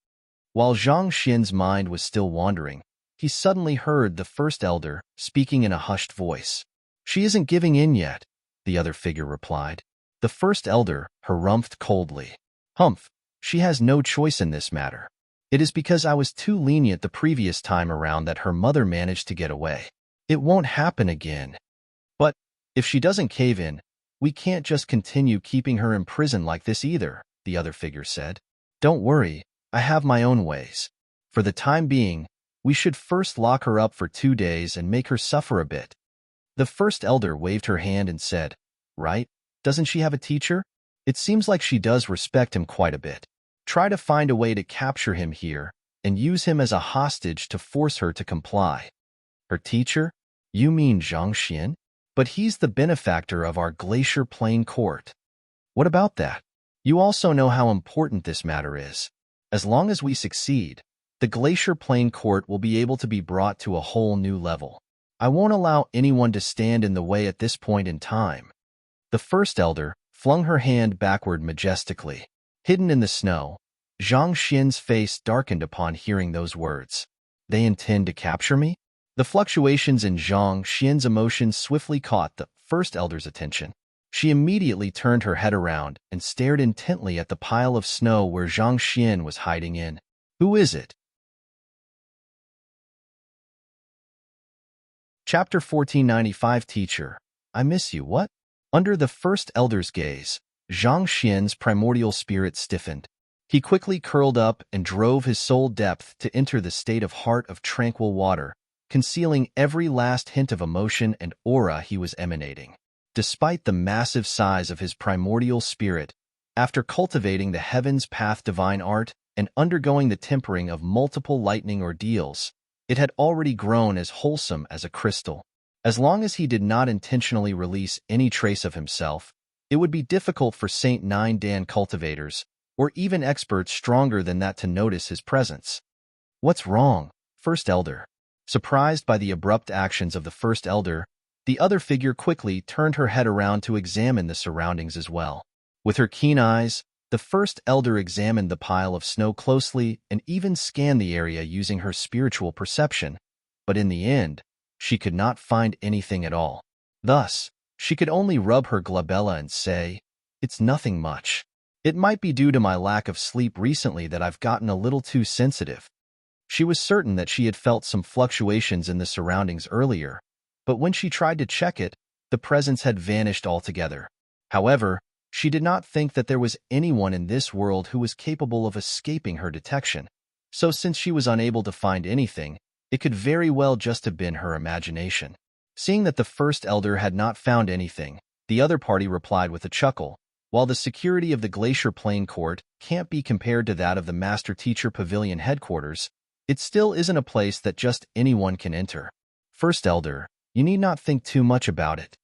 While Zhang Xian's mind was still wandering, he suddenly heard the first elder speaking in a hushed voice. She isn't giving in yet, the other figure replied. The first elder harumphed coldly. Humph, she has no choice in this matter. It is because I was too lenient the previous time around that her mother managed to get away. It won't happen again. But if she doesn't cave in, we can't just continue keeping her in prison like this either, the other figure said. Don't worry, I have my own ways. For the time being, we should first lock her up for 2 days and make her suffer a bit. The first elder waved her hand and said, Right, doesn't she have a teacher? It seems like she does respect him quite a bit. Try to find a way to capture him here and use him as a hostage to force her to comply. Her teacher? You mean Zhang Xian? But he's the benefactor of our Glacier Plain Court. What about that? You also know how important this matter is. As long as we succeed, the Glacier Plain Court will be able to be brought to a whole new level. I won't allow anyone to stand in the way at this point in time. The first elder flung her hand backward majestically. Hidden in the snow, Zhang Xian's face darkened upon hearing those words. They intend to capture me? The fluctuations in Zhang Xian's emotions swiftly caught the first elder's attention. She immediately turned her head around and stared intently at the pile of snow where Zhang Xian was hiding in. Who is it? Chapter 1495 Teacher, I miss you, what? Under the first elder's gaze, Zhang Xian's primordial spirit stiffened. He quickly curled up and drove his soul depth to enter the state of heart of tranquil water, concealing every last hint of emotion and aura he was emanating. Despite the massive size of his primordial spirit, after cultivating the Heaven's Path divine art and undergoing the tempering of multiple lightning ordeals, it had already grown as wholesome as a crystal. As long as he did not intentionally release any trace of himself, it would be difficult for Saint Nindan cultivators, or even experts stronger than that to notice his presence. What's wrong, First Elder? Surprised by the abrupt actions of the First Elder, the other figure quickly turned her head around to examine the surroundings as well. With her keen eyes, the First Elder examined the pile of snow closely and even scanned the area using her spiritual perception, but in the end, she could not find anything at all. Thus, she could only rub her glabella and say, It's nothing much. It might be due to my lack of sleep recently that I've gotten a little too sensitive. She was certain that she had felt some fluctuations in the surroundings earlier, but when she tried to check it, the presence had vanished altogether. However, she did not think that there was anyone in this world who was capable of escaping her detection. So since she was unable to find anything, it could very well just have been her imagination. Seeing that the First Elder had not found anything, the other party replied with a chuckle, While the security of the Glacier Plain Court can't be compared to that of the Master Teacher Pavilion headquarters, it still isn't a place that just anyone can enter. First Elder, you need not think too much about it.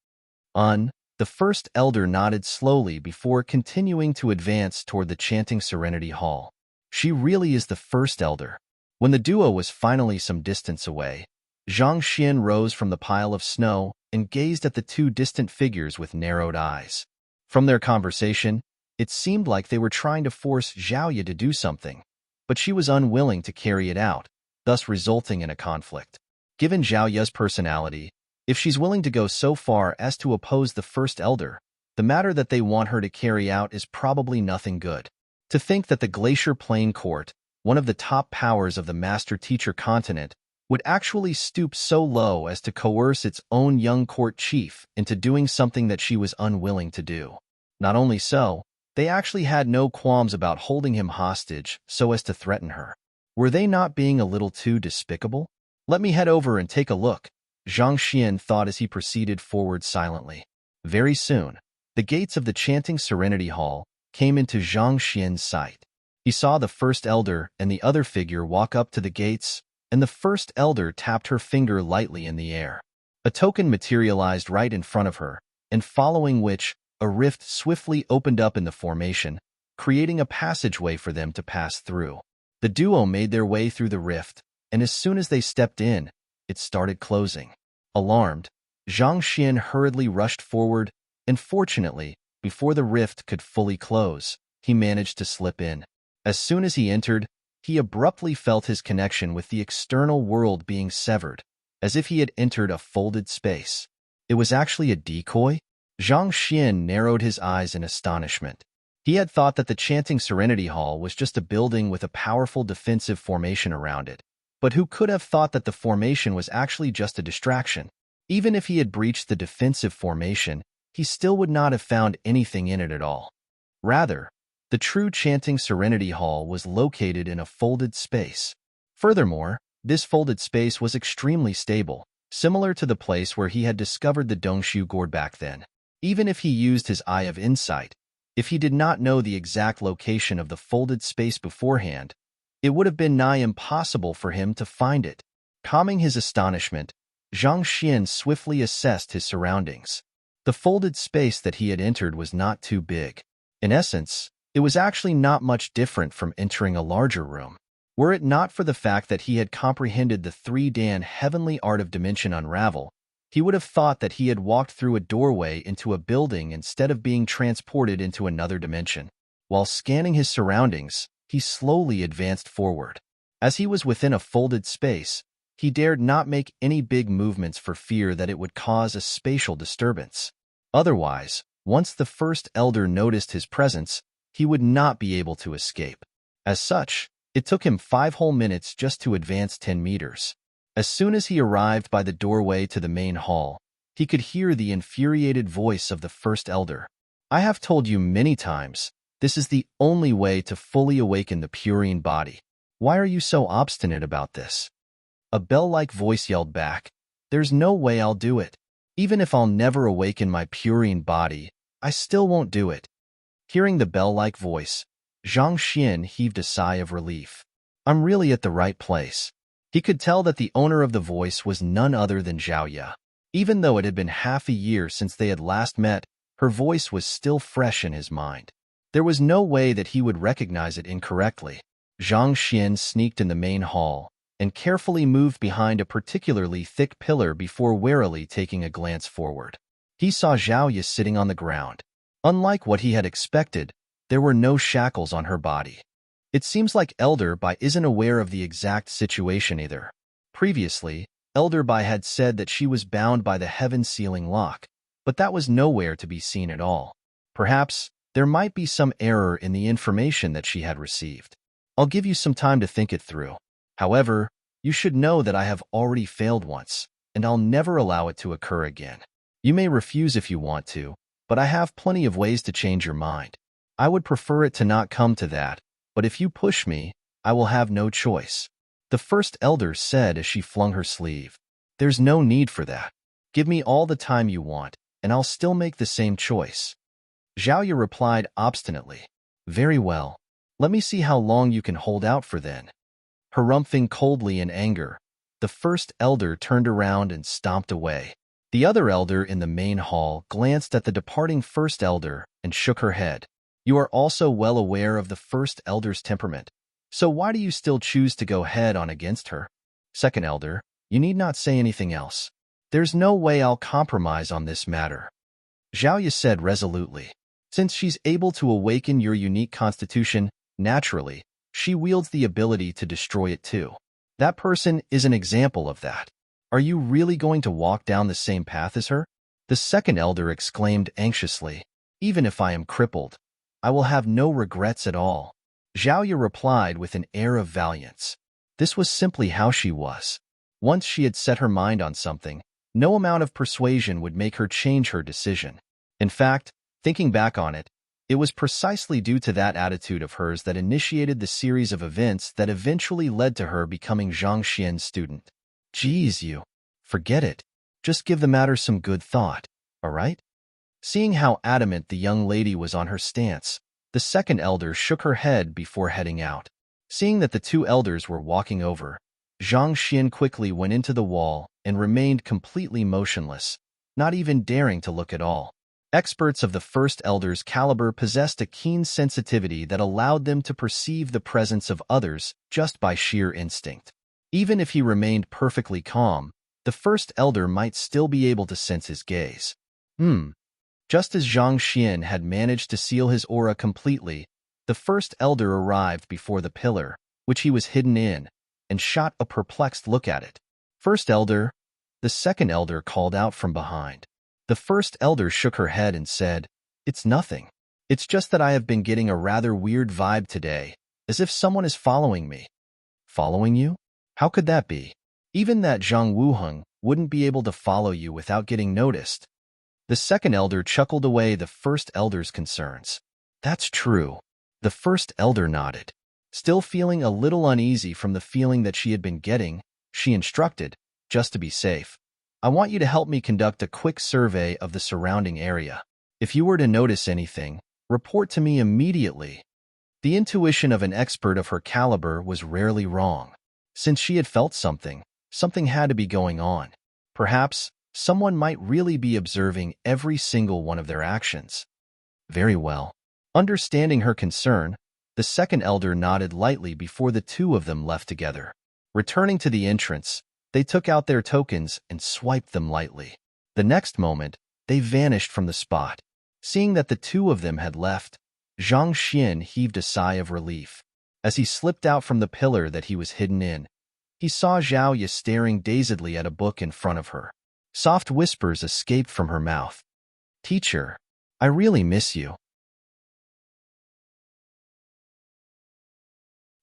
The First Elder nodded slowly before continuing to advance toward the chanting Serenity Hall. She really is the First Elder. When the duo was finally some distance away, Zhang Xian rose from the pile of snow and gazed at the two distant figures with narrowed eyes. From their conversation, it seemed like they were trying to force Zhaoye to do something, but she was unwilling to carry it out, thus resulting in a conflict. Given Zhaoye's personality, if she's willing to go so far as to oppose the First Elder, the matter that they want her to carry out is probably nothing good. To think that the Glacier Plain Court, one of the top powers of the Master Teacher continent, would actually stoop so low as to coerce its own young court chief into doing something that she was unwilling to do. Not only so, they actually had no qualms about holding him hostage so as to threaten her. Were they not being a little too despicable? Let me head over and take a look, Zhang Xian thought as he proceeded forward silently. Very soon, the gates of the chanting Serenity Hall came into Zhang Xian's sight. He saw the First Elder and the other figure walk up to the gates, and the First Elder tapped her finger lightly in the air. A token materialized right in front of her, and following which, a rift swiftly opened up in the formation, creating a passageway for them to pass through. The duo made their way through the rift, and as soon as they stepped in, it started closing. Alarmed, Zhang Xian hurriedly rushed forward, and fortunately, before the rift could fully close, he managed to slip in. As soon as he entered, he abruptly felt his connection with the external world being severed, as if he had entered a folded space. It was actually a decoy? Zhang Xian narrowed his eyes in astonishment. He had thought that the chanting Serenity Hall was just a building with a powerful defensive formation around it. But who could have thought that the formation was actually just a distraction? Even if he had breached the defensive formation, he still would not have found anything in it at all. Rather, the true chanting Serenity Hall was located in a folded space. Furthermore, this folded space was extremely stable, similar to the place where he had discovered the Dongshu gourd back then. Even if he used his eye of insight, if he did not know the exact location of the folded space beforehand, it would have been nigh impossible for him to find it. Calming his astonishment, Zhang Xian swiftly assessed his surroundings. The folded space that he had entered was not too big. In essence, it was actually not much different from entering a larger room. Were it not for the fact that he had comprehended the 3-Dan heavenly art of dimension unravel, he would have thought that he had walked through a doorway into a building instead of being transported into another dimension. While scanning his surroundings, he slowly advanced forward. As he was within a folded space, he dared not make any big movements for fear that it would cause a spatial disturbance. Otherwise, once the First Elder noticed his presence, he would not be able to escape. As such, it took him 5 whole minutes just to advance 10 meters. As soon as he arrived by the doorway to the main hall, he could hear the infuriated voice of the First Elder. I have told you many times, this is the only way to fully awaken the Purine body. Why are you so obstinate about this? A bell-like voice yelled back, There's no way I'll do it. Even if I'll never awaken my Purine body, I still won't do it. Hearing the bell-like voice, Zhang Xian heaved a sigh of relief. I'm really at the right place. He could tell that the owner of the voice was none other than Zhaoye. Even though it had been half a year since they had last met, her voice was still fresh in his mind. There was no way that he would recognize it incorrectly. Zhang Xian sneaked in the main hall and carefully moved behind a particularly thick pillar before warily taking a glance forward. He saw Zhaoye sitting on the ground. Unlike what he had expected, there were no shackles on her body. It seems like Elder Bai isn't aware of the exact situation either. Previously, Elder Bai had said that she was bound by the heaven sealing lock, but that was nowhere to be seen at all. Perhaps there might be some error in the information that she had received. I'll give you some time to think it through. However, you should know that I have already failed once, and I'll never allow it to occur again. You may refuse if you want to, but I have plenty of ways to change your mind. I would prefer it to not come to that, but if you push me, I will have no choice. The First Elder said as she flung her sleeve. There's no need for that. Give me all the time you want, and I'll still make the same choice. Zhao Yu replied obstinately. Very well. Let me see how long you can hold out for then. Harumphing coldly in anger, the first elder turned around and stomped away. The other elder in the main hall glanced at the departing first elder and shook her head. You are also well aware of the first elder's temperament. So why do you still choose to go head on against her? Second elder, you need not say anything else. There's no way I'll compromise on this matter. Zhao Yu said resolutely. Since she's able to awaken your unique constitution, naturally, she wields the ability to destroy it too. That person is an example of that. Are you really going to walk down the same path as her? The second elder exclaimed anxiously. Even if I am crippled, I will have no regrets at all. Zhao Yu replied with an air of valiance. This was simply how she was. Once she had set her mind on something, no amount of persuasion would make her change her decision. In fact, thinking back on it, it was precisely due to that attitude of hers that initiated the series of events that eventually led to her becoming Zhang Xian's student. Geez, you. Forget it. Just give the matter some good thought, all right? Seeing how adamant the young lady was on her stance, the second elder shook her head before heading out. Seeing that the two elders were walking over, Zhang Xian quickly went into the wall and remained completely motionless, not even daring to look at all. Experts of the first elder's caliber possessed a keen sensitivity that allowed them to perceive the presence of others just by sheer instinct. Even if he remained perfectly calm, the first elder might still be able to sense his gaze. Just as Zhang Xian had managed to seal his aura completely, the first elder arrived before the pillar, which he was hidden in, and shot a perplexed look at it. First elder, the second elder called out from behind. The first elder shook her head and said, It's nothing. It's just that I have been getting a rather weird vibe today, as if someone is following me. Following you? How could that be? Even that Zhang Wuheng wouldn't be able to follow you without getting noticed. The second elder chuckled away the first elder's concerns. That's true. The first elder nodded. Still feeling a little uneasy from the feeling that she had been getting, she instructed, just to be safe, I want you to help me conduct a quick survey of the surrounding area. If you were to notice anything, report to me immediately. The intuition of an expert of her caliber was rarely wrong. Since she had felt something had to be going on. Perhaps someone might really be observing every single one of their actions. Very well. Understanding her concern, the second elder nodded lightly before the two of them left together. Returning to the entrance, they took out their tokens and swiped them lightly. The next moment, they vanished from the spot. Seeing that the two of them had left, Zhang Xian heaved a sigh of relief. As he slipped out from the pillar that he was hidden in, he saw Zhao Yu staring dazedly at a book in front of her. Soft whispers escaped from her mouth. Teacher, I really miss you.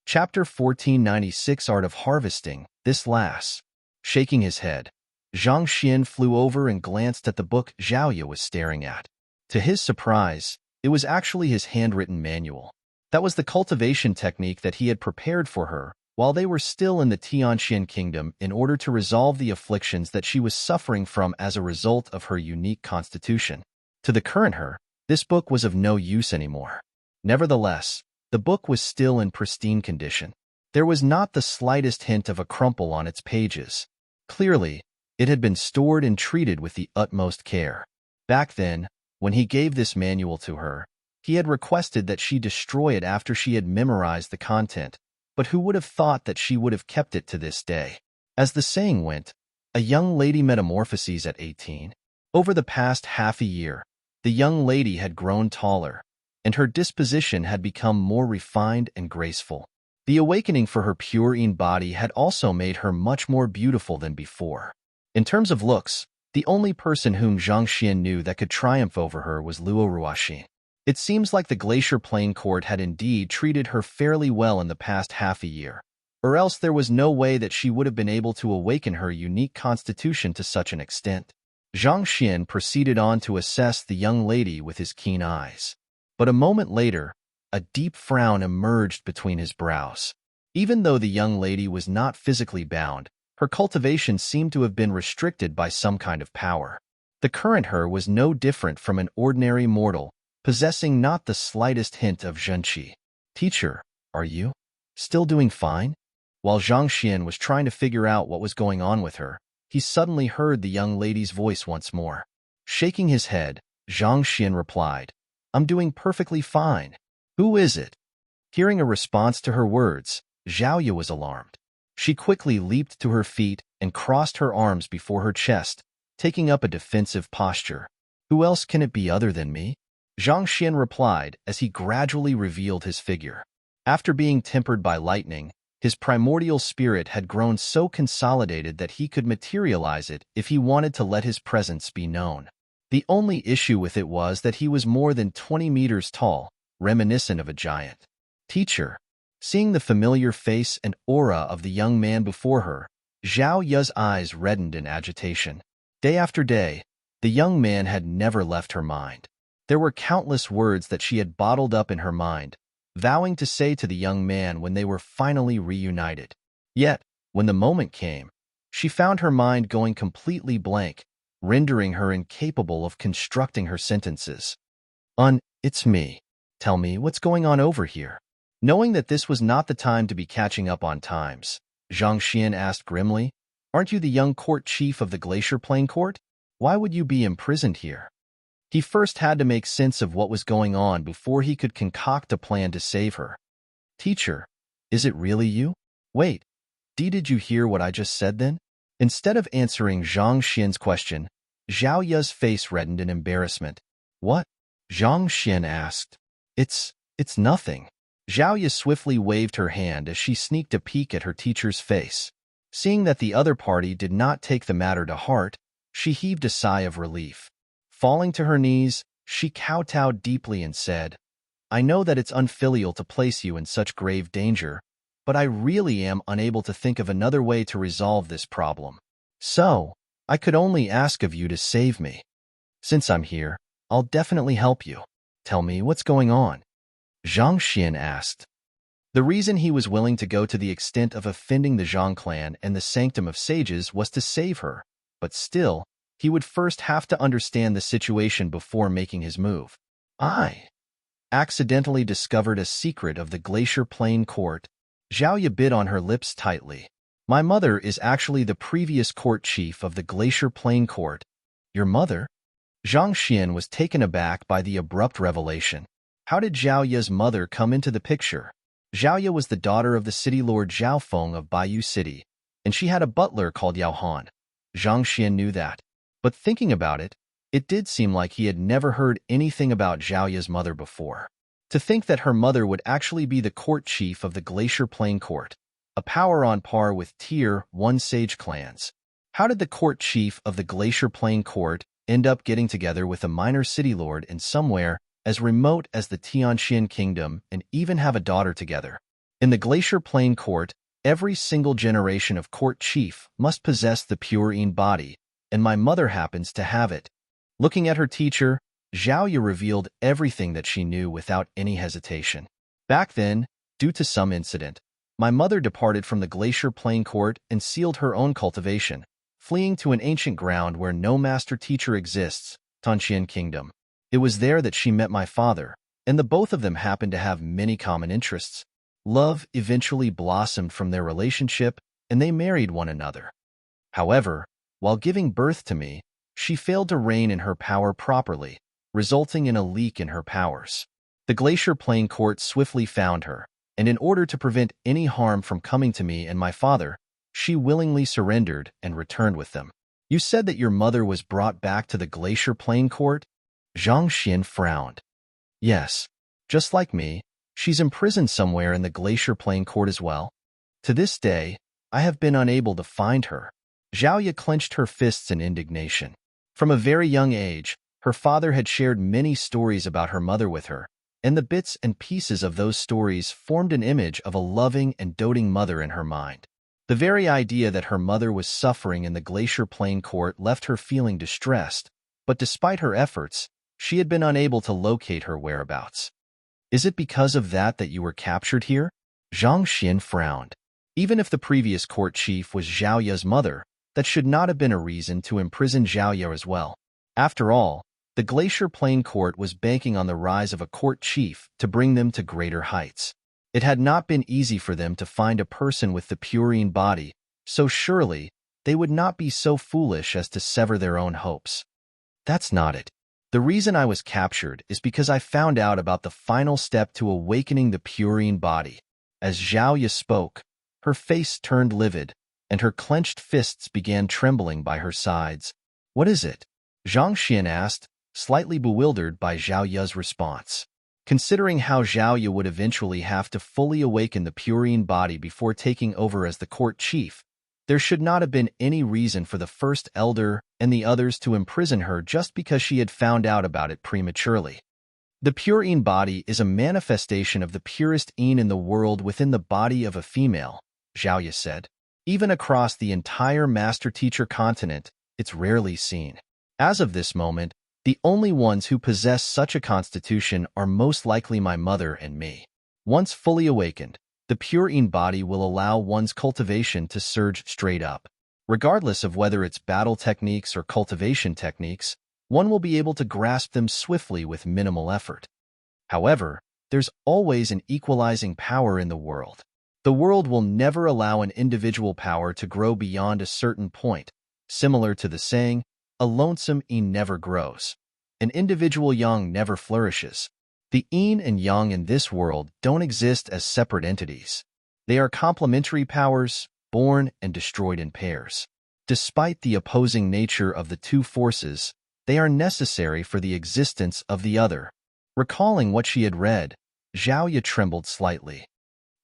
Chapter 1496 Art of Harvesting, This Lass. Shaking his head, Zhang Xian flew over and glanced at the book Zhao Yu was staring at. To his surprise, it was actually his handwritten manual. That was the cultivation technique that he had prepared for her while they were still in the Tianxian kingdom in order to resolve the afflictions that she was suffering from as a result of her unique constitution. To the current her, this book was of no use anymore. Nevertheless, the book was still in pristine condition. There was not the slightest hint of a crumple on its pages. Clearly, it had been stored and treated with the utmost care. Back then, when he gave this manual to her, he had requested that she destroy it after she had memorized the content, but who would have thought that she would have kept it to this day? As the saying went, a young lady metamorphoses at 18. Over the past half a year, the young lady had grown taller, and her disposition had become more refined and graceful. The awakening for her purine body had also made her much more beautiful than before. In terms of looks, the only person whom Zhang Xian knew that could triumph over her was Luo Ruoxin. It seems like the Glacier Plain Court had indeed treated her fairly well in the past half a year, or else there was no way that she would have been able to awaken her unique constitution to such an extent. Zhang Xian proceeded on to assess the young lady with his keen eyes. But a moment later, a deep frown emerged between his brows. Even though the young lady was not physically bound, her cultivation seemed to have been restricted by some kind of power. The current her was no different from an ordinary mortal, possessing not the slightest hint of zhenqi. Teacher, are you still doing fine? While Zhang Xian was trying to figure out what was going on with her, he suddenly heard the young lady's voice once more. Shaking his head, Zhang Xian replied, I'm doing perfectly fine. Who is it? Hearing a response to her words, Zhao Ye was alarmed. She quickly leaped to her feet and crossed her arms before her chest, taking up a defensive posture. Who else can it be other than me? Zhang Xian replied as he gradually revealed his figure. After being tempered by lightning, his primordial spirit had grown so consolidated that he could materialize it if he wanted to let his presence be known. The only issue with it was that he was more than 20 meters tall, reminiscent of a giant. Teacher. Seeing the familiar face and aura of the young man before her, Zhao Ye's eyes reddened in agitation. Day after day, the young man had never left her mind. There were countless words that she had bottled up in her mind, vowing to say to the young man when they were finally reunited. Yet, when the moment came, she found her mind going completely blank, rendering her incapable of constructing her sentences. It's me. Tell me, what's going on over here? Knowing that this was not the time to be catching up on times, Zhang Xian asked grimly, Aren't you the young court chief of the Glacier Plain Court? Why would you be imprisoned here? He first had to make sense of what was going on before he could concoct a plan to save her. Teacher, is it really you? Wait, did you hear what I just said then? Instead of answering Zhang Xian's question, Zhao Ye's face reddened in embarrassment. What? Zhang Xian asked. It's nothing. Zhao Ye swiftly waved her hand as she sneaked a peek at her teacher's face. Seeing that the other party did not take the matter to heart, she heaved a sigh of relief. Falling to her knees, she kowtowed deeply and said, I know that it's unfilial to place you in such grave danger, but I really am unable to think of another way to resolve this problem. So, I could only ask of you to save me. Since I'm here, I'll definitely help you. Tell me what's going on. Zhang Xian asked. The reason he was willing to go to the extent of offending the Zhang clan and the Sanctum of Sages was to save her, but still, he would first have to understand the situation before making his move. I accidentally discovered a secret of the Glacier Plain Court. Zhao Ye bit on her lips tightly. My mother is actually the previous court chief of the Glacier Plain Court. Your mother? Zhang Xian was taken aback by the abrupt revelation. How did Zhao Ye's mother come into the picture? Zhao Ye was the daughter of the city lord Zhao Feng of Baiyu City, and she had a butler called Yao Han. Zhang Xian knew that. But thinking about it, it did seem like he had never heard anything about Zhao Ye's mother before. To think that her mother would actually be the court chief of the Glacier Plain Court, a power on par with Tier 1 sage clans. How did the court chief of the Glacier Plain Court end up getting together with a minor city lord in somewhere as remote as the Tianxian Kingdom and even have a daughter together? In the Glacier Plain Court, every single generation of court chief must possess the purine body, and my mother happens to have it. Looking at her teacher, Zhao Ye revealed everything that she knew without any hesitation. Back then, due to some incident, my mother departed from the Glacier Plain Court and sealed her own cultivation, fleeing to an ancient ground where no master teacher exists, Tianxian Kingdom. It was there that she met my father, and the both of them happened to have many common interests. Love eventually blossomed from their relationship, and they married one another. However, while giving birth to me, she failed to rein in her power properly, resulting in a leak in her powers. The Glacier Plain Court swiftly found her, and in order to prevent any harm from coming to me and my father, she willingly surrendered and returned with them. You said that your mother was brought back to the Glacier Plain Court? Zhang Xian frowned. Yes, just like me, she's imprisoned somewhere in the Glacier Plain Court as well. To this day, I have been unable to find her. Zhao Ye clenched her fists in indignation. From a very young age, her father had shared many stories about her mother with her, and the bits and pieces of those stories formed an image of a loving and doting mother in her mind. The very idea that her mother was suffering in the Glacier Plain Court left her feeling distressed, but despite her efforts, she had been unable to locate her whereabouts. Is it because of that you were captured here? Zhang Xian frowned. Even if the previous court chief was Zhao Ye's mother, that should not have been a reason to imprison Zhao Ye as well. After all, The Glacier Plain Court was banking on the rise of a court chief to bring them to greater heights. It had not been easy for them to find a person with the purine body, so surely they would not be so foolish as to sever their own hopes. That's not it. The reason I was captured is because I found out about the final step to awakening the purine body. As Zhao Ye spoke, her face turned livid, and her clenched fists began trembling by her sides. What is it? Zhang Xian asked, slightly bewildered by Zhao Ye's response. Considering how Zhao Ye would eventually have to fully awaken the purine body before taking over as the court chief, there should not have been any reason for the first elder and the others to imprison her just because she had found out about it prematurely. The purine body is a manifestation of the purest yin in the world within the body of a female, Zhao Ye said. Even across the entire master-teacher continent, it's rarely seen. As of this moment, the only ones who possess such a constitution are most likely my mother and me. Once fully awakened, the purine body will allow one's cultivation to surge straight up. Regardless of whether it's battle techniques or cultivation techniques, one will be able to grasp them swiftly with minimal effort. However, there's always an equalizing power in the world. The world will never allow an individual power to grow beyond a certain point, similar to the saying, a lonesome yin never grows. An individual yang never flourishes. The yin and yang in this world don't exist as separate entities. They are complementary powers, born and destroyed in pairs. Despite the opposing nature of the two forces, they are necessary for the existence of the other. Recalling what she had read, Zhao Ye trembled slightly.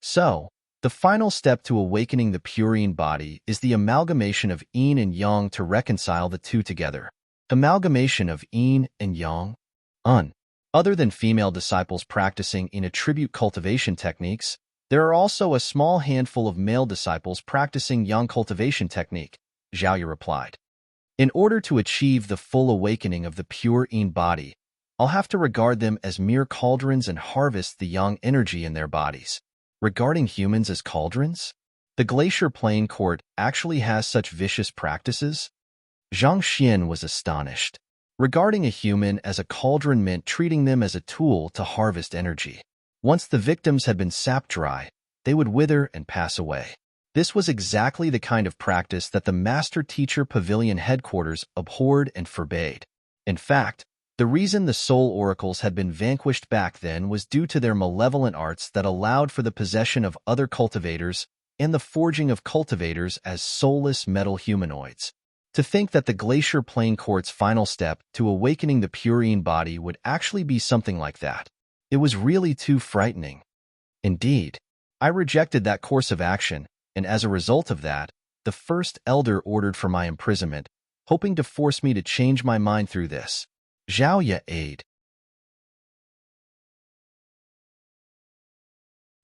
So, the final step to awakening the purine body is the amalgamation of yin and yang to reconcile the two together. Amalgamation of yin and yang? Other than female disciples practicing in attribute cultivation techniques, there are also a small handful of male disciples practicing yang cultivation technique, Zhao Ye replied. In order to achieve the full awakening of the pure yin body, I'll have to regard them as mere cauldrons and harvest the yang energy in their bodies. Regarding humans as cauldrons? The Glacier Plain Court actually has such vicious practices? Zhang Xian was astonished. Regarding a human as a cauldron meant treating them as a tool to harvest energy. Once the victims had been sapped dry, they would wither and pass away. This was exactly the kind of practice that the Master-Teacher Pavilion headquarters abhorred and forbade. In fact, the reason the Soul Oracles had been vanquished back then was due to their malevolent arts that allowed for the possession of other cultivators and the forging of cultivators as soulless metal humanoids. To think that the Glacier Plain Court's final step to awakening the purine body would actually be something like that. It was really too frightening. Indeed, I rejected that course of action, and as a result of that, the first elder ordered for my imprisonment, hoping to force me to change my mind through this. Zhao Ye aid.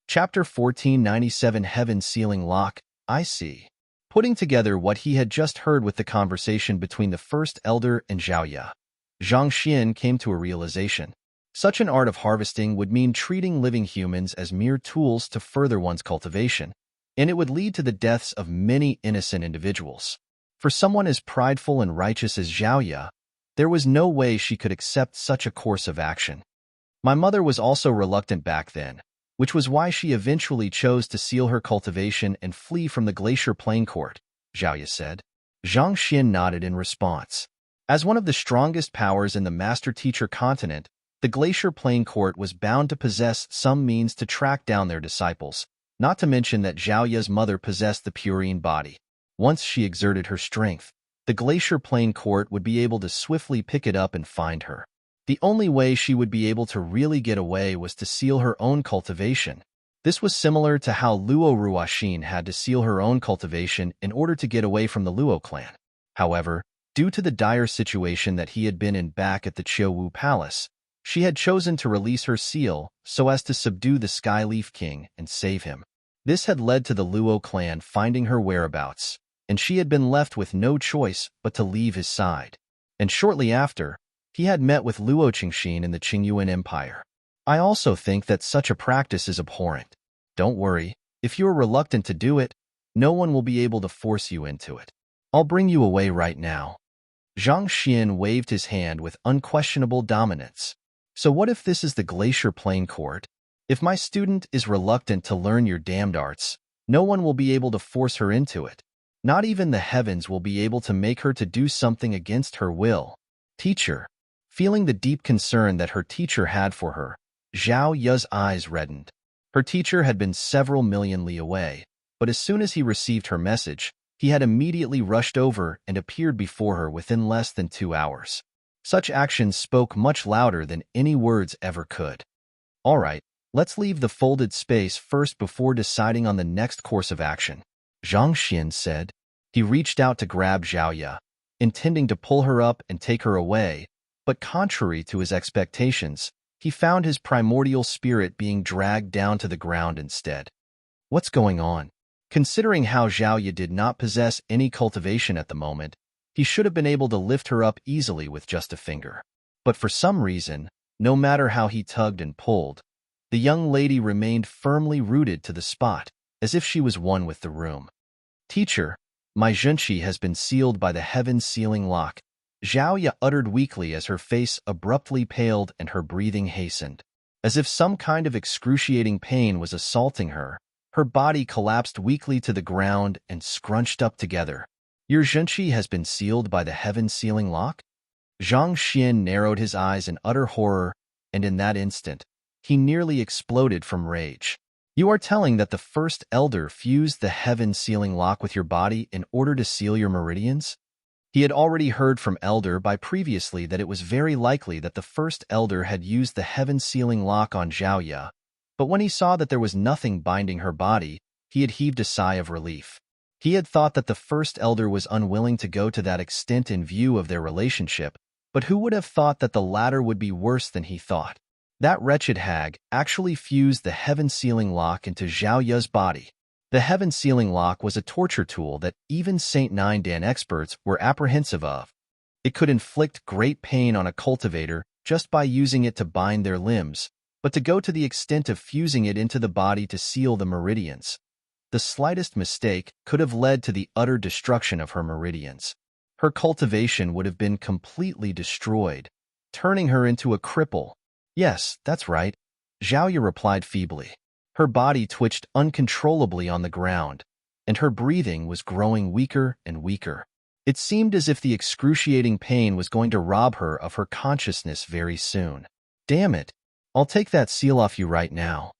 Chapter 1497 Heaven Sealing Lock, I see. Putting together what he had just heard with the conversation between the first elder and Zhao Ye, Zhang Xian came to a realization. Such an art of harvesting would mean treating living humans as mere tools to further one's cultivation, and it would lead to the deaths of many innocent individuals. For someone as prideful and righteous as Zhao Ye, there was no way she could accept such a course of action. My mother was also reluctant back then, which was why she eventually chose to seal her cultivation and flee from the Glacier Plain Court, Zhao Ye said. Zhang Xian nodded in response. As one of the strongest powers in the Master-Teacher continent, the Glacier Plain Court was bound to possess some means to track down their disciples, not to mention that Zhao Ye's mother possessed the purine body. Once she exerted her strength, the Glacier Plain Court would be able to swiftly pick it up and find her. The only way she would be able to really get away was to seal her own cultivation. This was similar to how Luo Ruoxin had to seal her own cultivation in order to get away from the Luo clan. However, due to the dire situation that he had been in back at the Qiuwu Palace, she had chosen to release her seal so as to subdue the Skyleaf King and save him. This had led to the Luo clan finding her whereabouts, and she had been left with no choice but to leave his side. And shortly after, he had met with Luo Qingxin in the Qingyuan Empire. I also think that such a practice is abhorrent. Don't worry, if you are reluctant to do it, no one will be able to force you into it. I'll bring you away right now. Zhang Xian waved his hand with unquestionable dominance. So what if this is the Glacier Plain Court? If my student is reluctant to learn your damned arts, no one will be able to force her into it. Not even the heavens will be able to make her to do something against her will. Teacher. Feeling the deep concern that her teacher had for her, Zhao Yu's eyes reddened. Her teacher had been several million li away, but as soon as he received her message, he had immediately rushed over and appeared before her within less than 2 hours. Such actions spoke much louder than any words ever could. All right, let's leave the folded space first before deciding on the next course of action, Zhang Xian said. He reached out to grab Zhao Yu, intending to pull her up and take her away, but contrary to his expectations, he found his primordial spirit being dragged down to the ground instead. What's going on? Considering how Zhao Yu did not possess any cultivation at the moment, he should have been able to lift her up easily with just a finger. But for some reason, no matter how he tugged and pulled, the young lady remained firmly rooted to the spot, as if she was one with the room. Teacher, my zhenqi has been sealed by the heaven's sealing lock, Zhao Yu uttered weakly as her face abruptly paled and her breathing hastened. As if some kind of excruciating pain was assaulting her, her body collapsed weakly to the ground and scrunched up together. Your zhenqi has been sealed by the heaven's sealing lock? Zhang Xian narrowed his eyes in utter horror, and in that instant, he nearly exploded from rage. You are telling that the first elder fused the heaven sealing lock with your body in order to seal your meridians? He had already heard from Elder by previously that it was very likely that the first elder had used the heaven sealing lock on Zhao Yu, but when he saw that there was nothing binding her body, he had heaved a sigh of relief. He had thought that the first elder was unwilling to go to that extent in view of their relationship, but who would have thought that the latter would be worse than he thought? That wretched hag actually fused the heaven sealing lock into Zhao Yu's body. The heaven sealing lock was a torture tool that even Saint Nine Dan experts were apprehensive of. It could inflict great pain on a cultivator just by using it to bind their limbs, but to go to the extent of fusing it into the body to seal the meridians. The slightest mistake could have led to the utter destruction of her meridians. Her cultivation would have been completely destroyed, turning her into a cripple. Yes, that's right, Zhao Yu replied feebly. Her body twitched uncontrollably on the ground, and her breathing was growing weaker and weaker. It seemed as if the excruciating pain was going to rob her of her consciousness very soon. Damn it, I'll take that seal off you right now.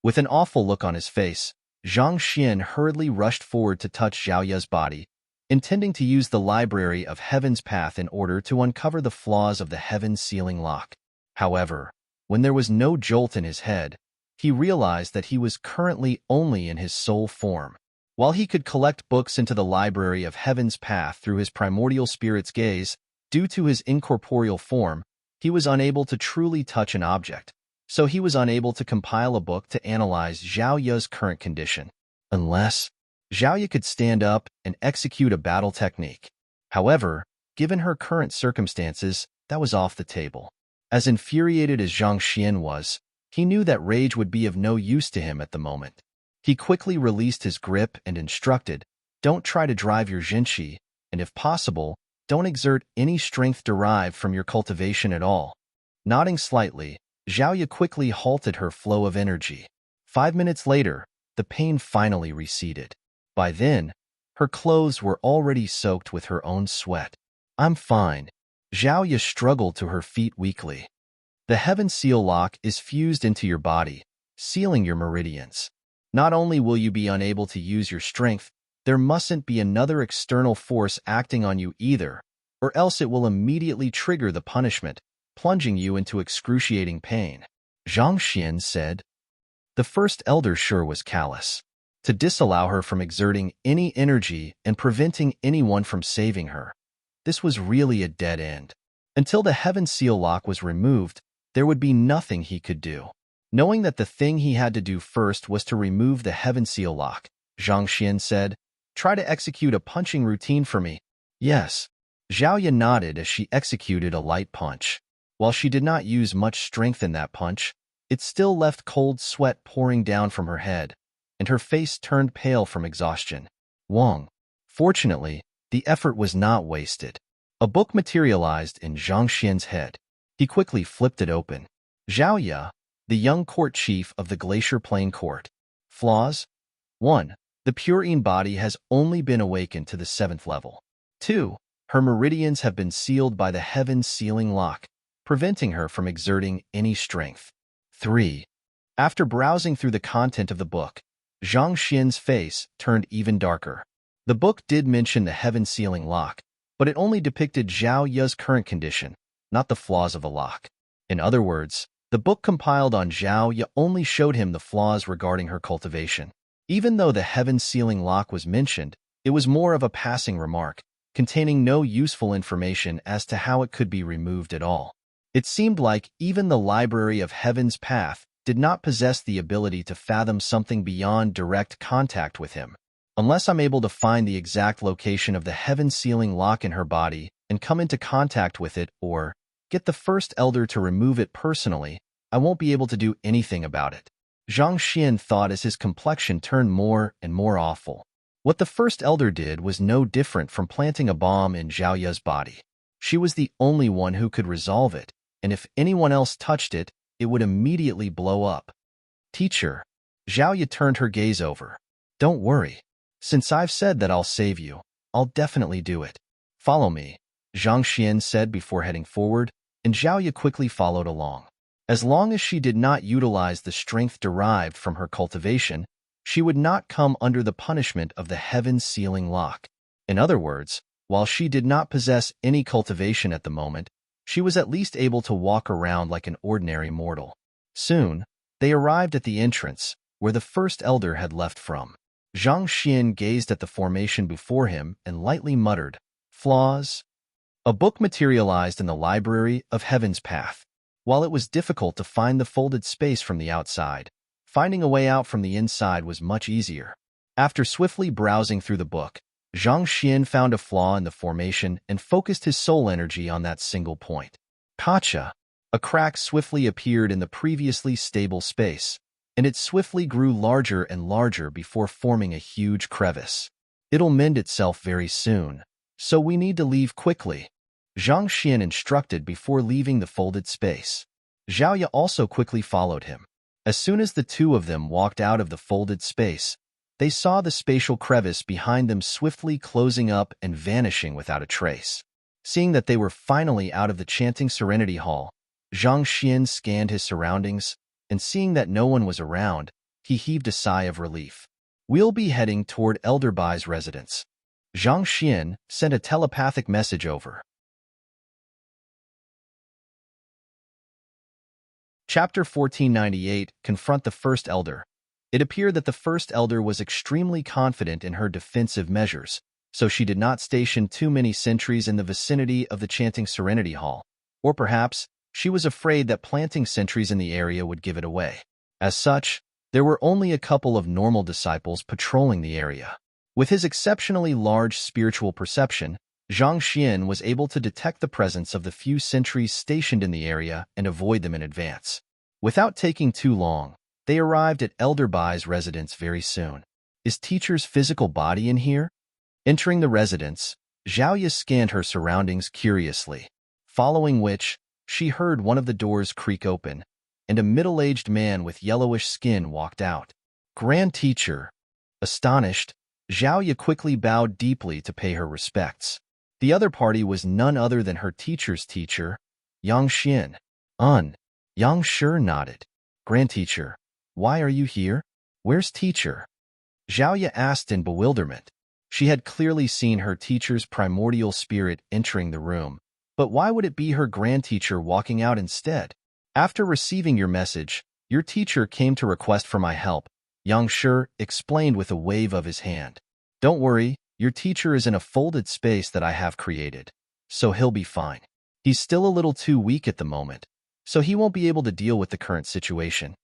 With an awful look on his face, Zhang Xian hurriedly rushed forward to touch Zhao Yu's body, intending to use the library of Heaven's Path in order to uncover the flaws of the heaven sealing lock. However, when there was no jolt in his head, he realized that he was currently only in his soul form. While he could collect books into the library of Heaven's Path through his primordial spirit's gaze, due to his incorporeal form, he was unable to truly touch an object, so he was unable to compile a book to analyze Zhao Yu's current condition, unless Zhao Yu could stand up and execute a battle technique. However, given her current circumstances, that was off the table. As infuriated as Zhang Xian was, he knew that rage would be of no use to him at the moment. He quickly released his grip and instructed, don't try to drive your zhenqi, and if possible, don't exert any strength derived from your cultivation at all. Nodding slightly, Zhao Yu quickly halted her flow of energy. 5 minutes later, the pain finally receded. By then, her clothes were already soaked with her own sweat. I'm fine. Zhao Yu struggled to her feet weakly. The heaven seal lock is fused into your body, sealing your meridians. Not only will you be unable to use your strength, there mustn't be another external force acting on you either, or else it will immediately trigger the punishment, plunging you into excruciating pain. Zhang Xian said. The first elder sure was callous. To disallow her from exerting any energy and preventing anyone from saving her. This was really a dead end. Until the heaven seal lock was removed, there would be nothing he could do. Knowing that the thing he had to do first was to remove the heaven seal lock, Zhang Xian said, try to execute a punching routine for me. Yes. Zhao Yu nodded as she executed a light punch. While she did not use much strength in that punch, it still left cold sweat pouring down from her head, and her face turned pale from exhaustion. Wong. Fortunately, the effort was not wasted. A book materialized in Zhang Xian's head. He quickly flipped it open. Zhao Ye, the young court chief of the Glacier Plain Court. Flaws? 1. The purine body has only been awakened to the 7th level. 2. Her meridians have been sealed by the heaven's sealing lock, preventing her from exerting any strength. 3. After browsing through the content of the book, Zhang Xian's face turned even darker. The book did mention the heaven sealing lock, but it only depicted Zhao Ye's current condition, not the flaws of the lock. In other words, the book compiled on Zhao Ye only showed him the flaws regarding her cultivation. Even though the heaven sealing lock was mentioned, it was more of a passing remark, containing no useful information as to how it could be removed at all. It seemed like even the Library of Heaven's Path did not possess the ability to fathom something beyond direct contact with him. Unless I'm able to find the exact location of the heaven sealing lock in her body and come into contact with it or get the first elder to remove it personally, I won't be able to do anything about it. Zhang Xian thought as his complexion turned more and more awful. What the first elder did was no different from planting a bomb in Zhao Ye's body. She was the only one who could resolve it, and if anyone else touched it, it would immediately blow up. Teacher. Zhao Ye turned her gaze over. Don't worry. Since I've said that I'll save you, I'll definitely do it. Follow me, Zhang Xian said before heading forward, and Zhao Ye quickly followed along. As long as she did not utilize the strength derived from her cultivation, she would not come under the punishment of the heaven sealing lock. In other words, while she did not possess any cultivation at the moment, she was at least able to walk around like an ordinary mortal. Soon, they arrived at the entrance, where the first elder had left from. Zhang Xian gazed at the formation before him and lightly muttered, Flaws? A book materialized in the Library of Heaven's Path. While it was difficult to find the folded space from the outside, finding a way out from the inside was much easier. After swiftly browsing through the book, Zhang Xian found a flaw in the formation and focused his soul energy on that single point. Gotcha! A crack swiftly appeared in the previously stable space, and it swiftly grew larger and larger before forming a huge crevice. It'll mend itself very soon, so we need to leave quickly, Zhang Xian instructed before leaving the folded space. Zhao Ye also quickly followed him. As soon as the two of them walked out of the folded space, they saw the spatial crevice behind them swiftly closing up and vanishing without a trace. Seeing that they were finally out of the chanting Serenity Hall, Zhang Xian scanned his surroundings, and seeing that no one was around, he heaved a sigh of relief. We'll be heading toward Elder Bai's residence. Zhang Xian sent a telepathic message over. Chapter 1498, Confront the First Elder. It appeared that the First Elder was extremely confident in her defensive measures, so she did not station too many sentries in the vicinity of the chanting Serenity Hall. Or perhaps, she was afraid that planting sentries in the area would give it away. As such, there were only a couple of normal disciples patrolling the area. With his exceptionally large spiritual perception, Zhang Xian was able to detect the presence of the few sentries stationed in the area and avoid them in advance. Without taking too long, they arrived at Elder Bai's residence very soon. Is Teacher's physical body in here? Entering the residence, Zhao Ye scanned her surroundings curiously, following which, she heard one of the doors creak open, and a middle-aged man with yellowish skin walked out. Grand Teacher. Astonished, Zhao Ye quickly bowed deeply to pay her respects. The other party was none other than her teacher's teacher, Yang Xian. Yang Shi nodded. Grand Teacher, why are you here? Where's Teacher? Zhao Ye asked in bewilderment. She had clearly seen her teacher's primordial spirit entering the room, but why would it be her grand teacher walking out instead? After receiving your message, your teacher came to request for my help, Yang Shi explained with a wave of his hand. Don't worry, your teacher is in a folded space that I have created, so he'll be fine. He's still a little too weak at the moment, so he won't be able to deal with the current situation.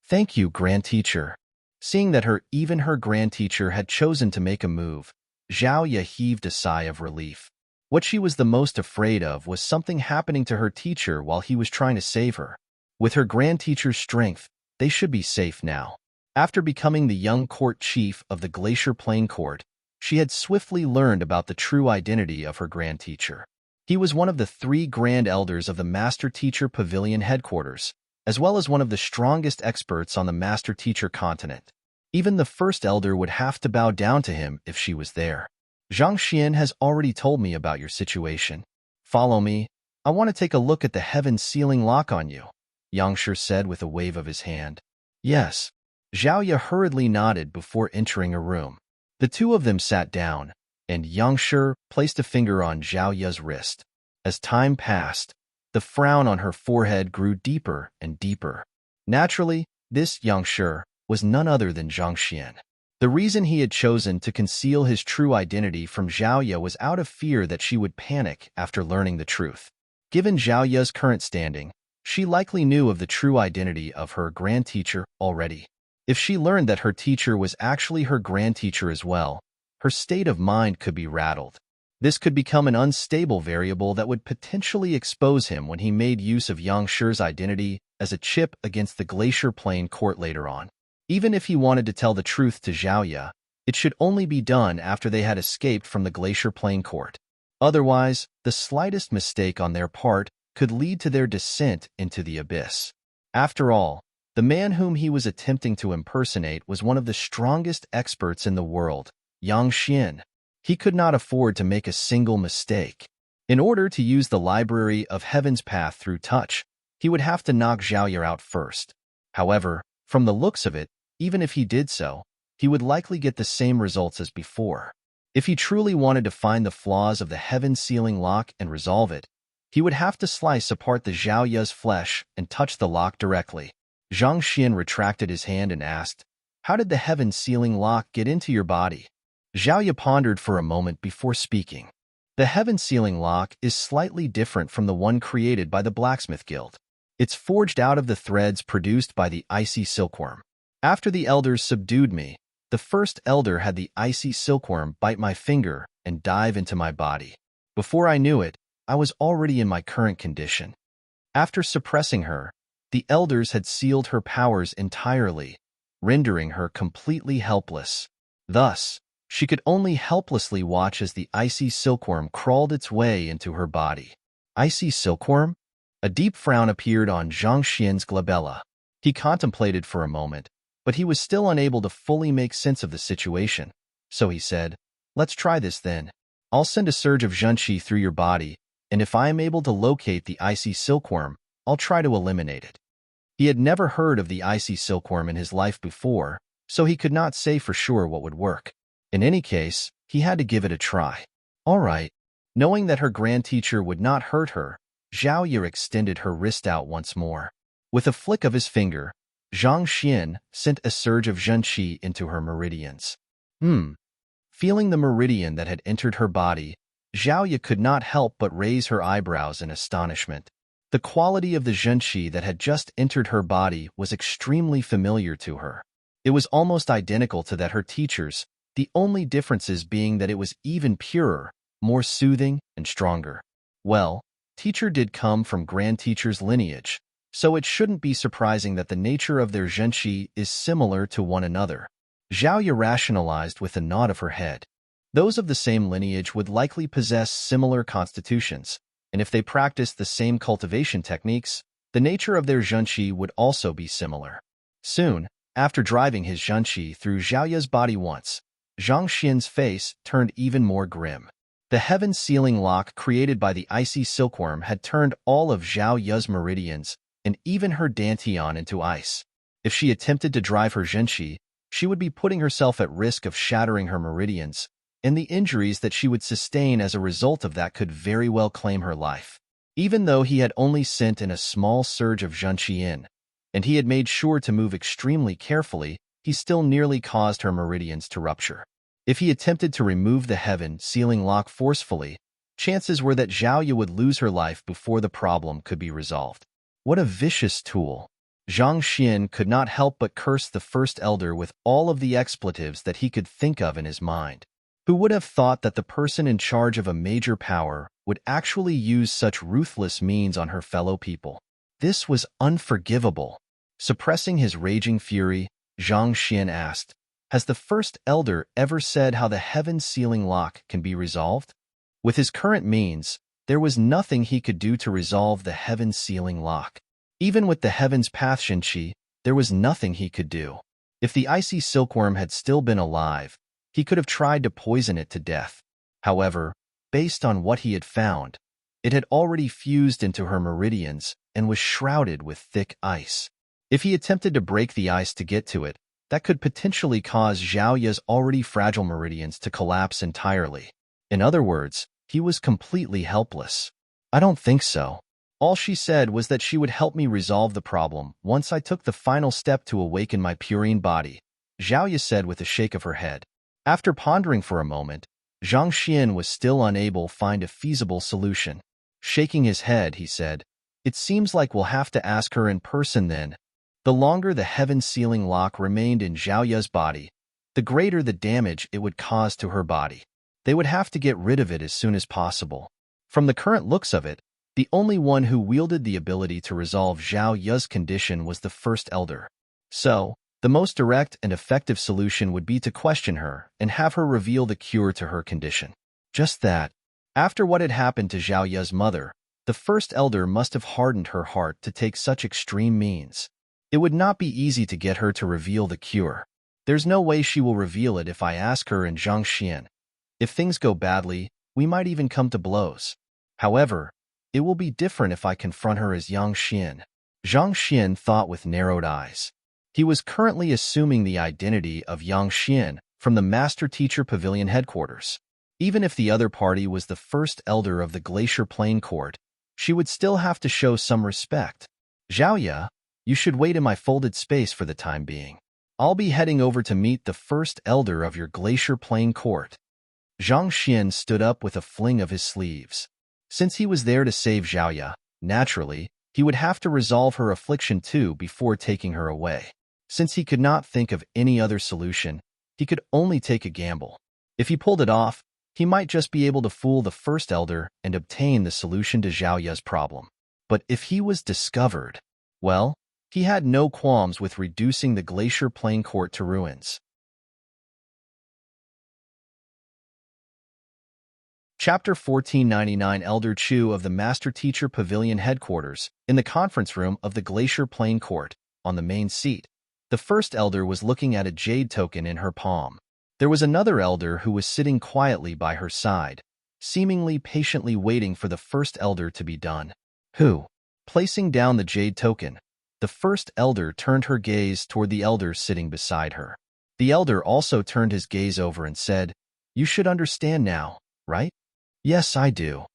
Thank you, Grand Teacher. Seeing that even her Grand Teacher had chosen to make a move, Zhao Ye heaved a sigh of relief. What she was the most afraid of was something happening to her teacher while he was trying to save her. With her Grand Teacher's strength, they should be safe now. After becoming the young court chief of the Glacier Plain Court, she had swiftly learned about the true identity of her Grand Teacher. He was one of the 3 Grand Elders of the Master Teacher Pavilion headquarters, as well as one of the strongest experts on the Master Teacher continent. Even the first elder would have to bow down to him if she was there. Zhang Xian has already told me about your situation. Follow me. I want to take a look at the heaven sealing lock on you, Yang Shi said with a wave of his hand. Yes. Zhao Ye hurriedly nodded before entering a room. The two of them sat down, and Yang Shi placed a finger on Zhao Ye's wrist. As time passed, the frown on her forehead grew deeper and deeper. Naturally, this Yang Shi was none other than Zhang Xian. The reason he had chosen to conceal his true identity from Zhao Ye was out of fear that she would panic after learning the truth. Given Zhao Ye's current standing, she likely knew of the true identity of her grand teacher already. If she learned that her teacher was actually her grand teacher as well, her state of mind could be rattled. This could become an unstable variable that would potentially expose him when he made use of Yang Shi's identity as a chip against the Glacier Plain court later on. Even if he wanted to tell the truth to Zhao Ye, it should only be done after they had escaped from the Glacier Plain court. Otherwise, the slightest mistake on their part could lead to their descent into the abyss. After all, the man whom he was attempting to impersonate was one of the strongest experts in the world, Yang Xian. He could not afford to make a single mistake. In order to use the Library of Heaven's Path through touch, he would have to knock Zhao Ye out first. However, from the looks of it, even if he did so, he would likely get the same results as before. If he truly wanted to find the flaws of the heaven sealing lock and resolve it, he would have to slice apart the Zhao Ye's flesh and touch the lock directly. Zhang Xian retracted his hand and asked, "How did the heaven sealing lock get into your body?" Zhao Ye pondered for a moment before speaking. The heaven sealing lock is slightly different from the one created by the Blacksmith Guild. It's forged out of the threads produced by the icy silkworm. After the elders subdued me, the first elder had the icy silkworm bite my finger and dive into my body. Before I knew it, I was already in my current condition. After suppressing her, the elders had sealed her powers entirely, rendering her completely helpless. Thus, she could only helplessly watch as the icy silkworm crawled its way into her body. Icy silkworm? A deep frown appeared on Zhang Xian's glabella. He contemplated for a moment, but he was still unable to fully make sense of the situation. So he said, "Let's try this then. I'll send a surge of zhenqi through your body, and if I am able to locate the icy silkworm, I'll try to eliminate it." He had never heard of the icy silkworm in his life before, so he could not say for sure what would work. In any case, he had to give it a try. All right. Knowing that her grand teacher would not hurt her, Zhao Ye extended her wrist out once more. With a flick of his finger, Zhang Xian sent a surge of zhenqi into her meridians. Feeling the meridian that had entered her body, Zhao Ye could not help but raise her eyebrows in astonishment. The quality of the zhenqi that had just entered her body was extremely familiar to her. It was almost identical to that her teacher's, the only differences being that it was even purer, more soothing, and stronger. Well, teacher did come from grand teacher's lineage, so it shouldn't be surprising that the nature of their zhenqi is similar to one another. Zhao Ye rationalized with a nod of her head. Those of the same lineage would likely possess similar constitutions, and if they practiced the same cultivation techniques, the nature of their zhenqi would also be similar. Soon, after driving his zhenqi through Zhao Ye's body once, Zhang Xian's face turned even more grim. The heaven sealing lock created by the icy silkworm had turned all of Zhao Ye's meridians and even her dantian into ice. If she attempted to drive her zhenqi, she would be putting herself at risk of shattering her meridians, and the injuries that she would sustain as a result of that could very well claim her life. Even though he had only sent in a small surge of zhenqi in, and he had made sure to move extremely carefully, he still nearly caused her meridians to rupture. If he attempted to remove the heaven sealing lock forcefully, chances were that Zhao Ye would lose her life before the problem could be resolved. What a vicious tool! Zhang Xian could not help but curse the first elder with all of the expletives that he could think of in his mind. Who would have thought that the person in charge of a major power would actually use such ruthless means on her fellow people? This was unforgivable. Suppressing his raging fury, Zhang Xian asked, "Has the first elder ever said how the heaven sealing lock can be resolved?" With his current means, There was nothing he could do to resolve the heaven's sealing lock. Even with the heaven's path Shinchi, there was nothing he could do. If the icy silkworm had still been alive, he could have tried to poison it to death. However, based on what he had found, it had already fused into her meridians and was shrouded with thick ice. If he attempted to break the ice to get to it, that could potentially cause Zhao Ya's already fragile meridians to collapse entirely. In other words, he was completely helpless. I don't think so. All she said was that she would help me resolve the problem once I took the final step to awaken my purine body, Zhao Ya said with a shake of her head. After pondering for a moment, Zhang Xian was still unable to find a feasible solution. Shaking his head, he said, "It seems like we'll have to ask her in person then." The longer the heaven sealing lock remained in Zhao Ya's body, the greater the damage it would cause to her body. They would have to get rid of it as soon as possible. From the current looks of it, the only one who wielded the ability to resolve Zhao Ya's condition was the First Elder. So, the most direct and effective solution would be to question her and have her reveal the cure to her condition. Just that. After what had happened to Zhao Ya's mother, the First Elder must have hardened her heart to take such extreme means. It would not be easy to get her to reveal the cure. There's no way she will reveal it if I ask her in Zhangxian. If things go badly, we might even come to blows. However, it will be different if I confront her as Yang Xian. Zhang Xian thought with narrowed eyes. He was currently assuming the identity of Yang Xian from the Master Teacher Pavilion headquarters. Even if the other party was the First Elder of the Glacier Plain Court, she would still have to show some respect. Zhao Ya, you should wait in my folded space for the time being. I'll be heading over to meet the First Elder of your Glacier Plain Court. Zhang Xian stood up with a fling of his sleeves. Since he was there to save Zhao Ya, naturally, he would have to resolve her affliction too before taking her away. Since he could not think of any other solution, he could only take a gamble. If he pulled it off, he might just be able to fool the First Elder and obtain the solution to Zhao Ya's problem. But if he was discovered, well, he had no qualms with reducing the Glacier Plain Court to ruins. Chapter 1499 Elder Chu of the Master Teacher Pavilion Headquarters, in the conference room of the Glacier Plain Court, on the main seat. The First Elder was looking at a jade token in her palm. There was another elder who was sitting quietly by her side, seemingly patiently waiting for the First Elder to be done. Who? Placing down the jade token, the First Elder turned her gaze toward the elder sitting beside her. The elder also turned his gaze over and said, "You should understand now, right?" "Yes, I do."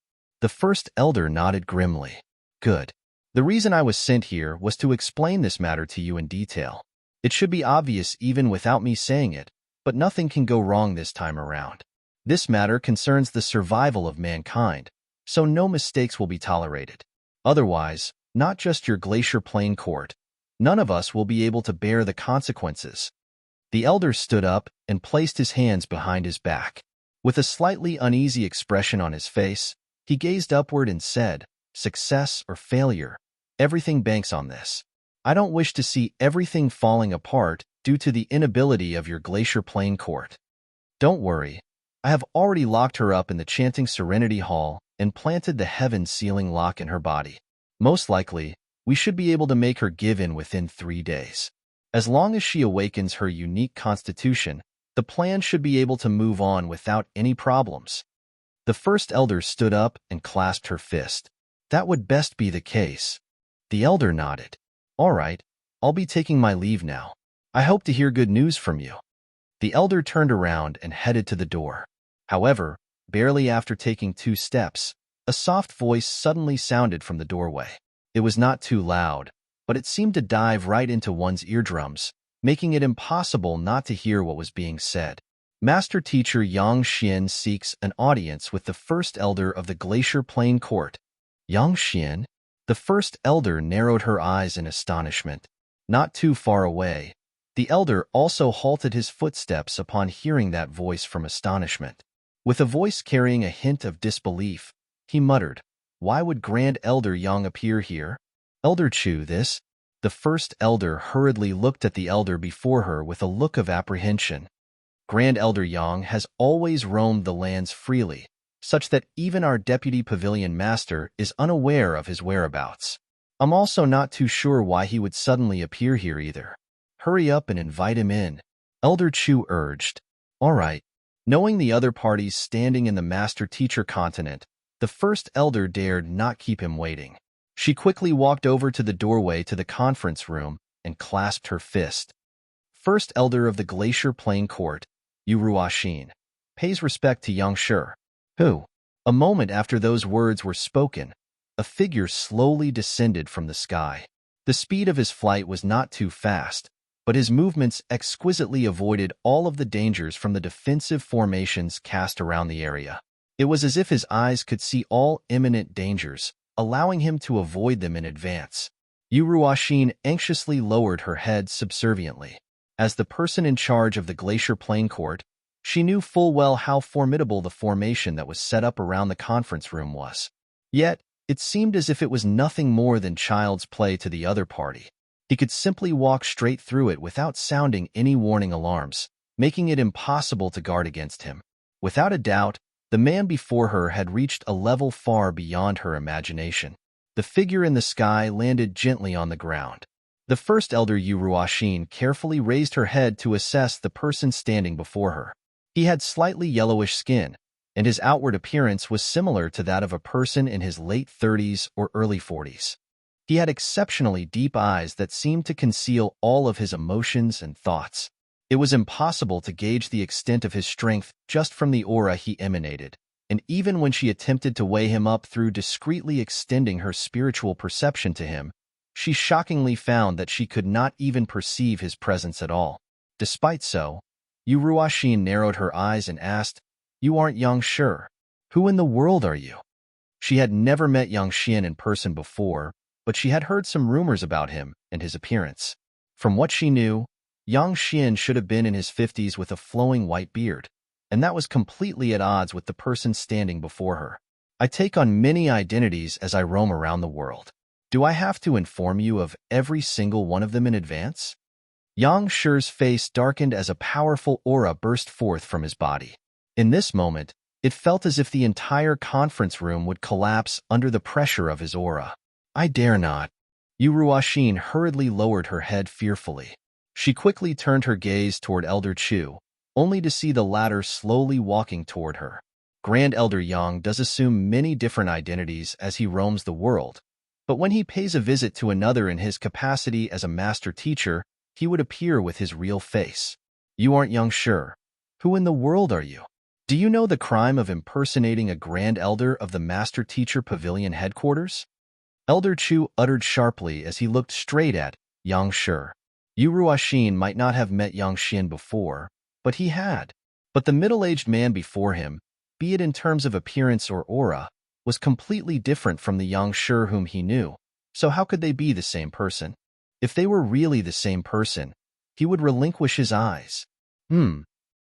The First Elder nodded grimly. "Good. The reason I was sent here was to explain this matter to you in detail. It should be obvious even without me saying it, but nothing can go wrong this time around. This matter concerns the survival of mankind, so no mistakes will be tolerated. Otherwise, not just your Glacier Plain Court, none of us will be able to bear the consequences." The elder stood up and placed his hands behind his back. With a slightly uneasy expression on his face, he gazed upward and said, "Success or failure, everything banks on this. I don't wish to see everything falling apart due to the inability of your Glacier Plain Court. Don't worry, I have already locked her up in the Chanting Serenity Hall and planted the heaven sealing lock in her body. Most likely, we should be able to make her give in within 3 days. As long as she awakens her unique constitution, the plan should be able to move on without any problems." The First Elder stood up and clasped her fist. "That would best be the case." The elder nodded. "All right, I'll be taking my leave now. I hope to hear good news from you." The elder turned around and headed to the door. However, barely after taking 2 steps, a soft voice suddenly sounded from the doorway. It was not too loud, but it seemed to dive right into one's eardrums, making it impossible not to hear what was being said. "Master Teacher Yang Xian seeks an audience with the First Elder of the Glacier Plain Court." Yang Xian? The First Elder narrowed her eyes in astonishment. Not too far away, the elder also halted his footsteps upon hearing that voice from astonishment. With a voice carrying a hint of disbelief, he muttered, "Why would Grand Elder Yang appear here? Elder Chu, this?" The First Elder hurriedly looked at the elder before her with a look of apprehension. "Grand Elder Yang has always roamed the lands freely, such that even our deputy pavilion master is unaware of his whereabouts. I'm also not too sure why he would suddenly appear here either. Hurry up and invite him in, Elder Chu urged. All right. Knowing the other parties standing in the master-teacher continent, the first elder dared not keep him waiting. She quickly walked over to the doorway to the conference room and clasped her fist. First elder of the Glacier Plain Court, Yuruashin, pays respect to young Shi, who, a moment after those words were spoken, a figure slowly descended from the sky. The speed of his flight was not too fast, but his movements exquisitely avoided all of the dangers from the defensive formations cast around the area. It was as if his eyes could see all imminent dangers, allowing him to avoid them in advance. Yuruashin anxiously lowered her head subserviently. As the person in charge of the Glacier Plain Court, she knew full well how formidable the formation that was set up around the conference room was. Yet, it seemed as if it was nothing more than child's play to the other party. He could simply walk straight through it without sounding any warning alarms, making it impossible to guard against him. Without a doubt, the man before her had reached a level far beyond her imagination. The figure in the sky landed gently on the ground. The first elder Yuruashin carefully raised her head to assess the person standing before her. He had slightly yellowish skin, and his outward appearance was similar to that of a person in his late 30s or early 40s. He had exceptionally deep eyes that seemed to conceal all of his emotions and thoughts. It was impossible to gauge the extent of his strength just from the aura he emanated, and even when she attempted to weigh him up through discreetly extending her spiritual perception to him, she shockingly found that she could not even perceive his presence at all. Despite so, Yuruashin narrowed her eyes and asked, "You aren't Yang Shi. Who in the world are you?" She had never met Yang Xian in person before, but she had heard some rumors about him and his appearance. From what she knew, Yang Xian should have been in his 50s with a flowing white beard, and that was completely at odds with the person standing before her. I take on many identities as I roam around the world. Do I have to inform you of every single one of them in advance? Yang Shi's face darkened as a powerful aura burst forth from his body. In this moment, it felt as if the entire conference room would collapse under the pressure of his aura. I dare not. Yuruashin hurriedly lowered her head fearfully. She quickly turned her gaze toward Elder Chu, only to see the latter slowly walking toward her. Grand Elder Yang does assume many different identities as he roams the world, but when he pays a visit to another in his capacity as a master teacher, he would appear with his real face. You aren't Yang Shi. Who in the world are you? Do you know the crime of impersonating a Grand Elder of the Master Teacher Pavilion headquarters? Elder Chu uttered sharply as he looked straight at Yang Shi. Yuruashin might not have met Yang Xian before, but he had. But the middle-aged man before him, be it in terms of appearance or aura, was completely different from the Yang Shi whom he knew, so how could they be the same person? If they were really the same person, he would relinquish his eyes.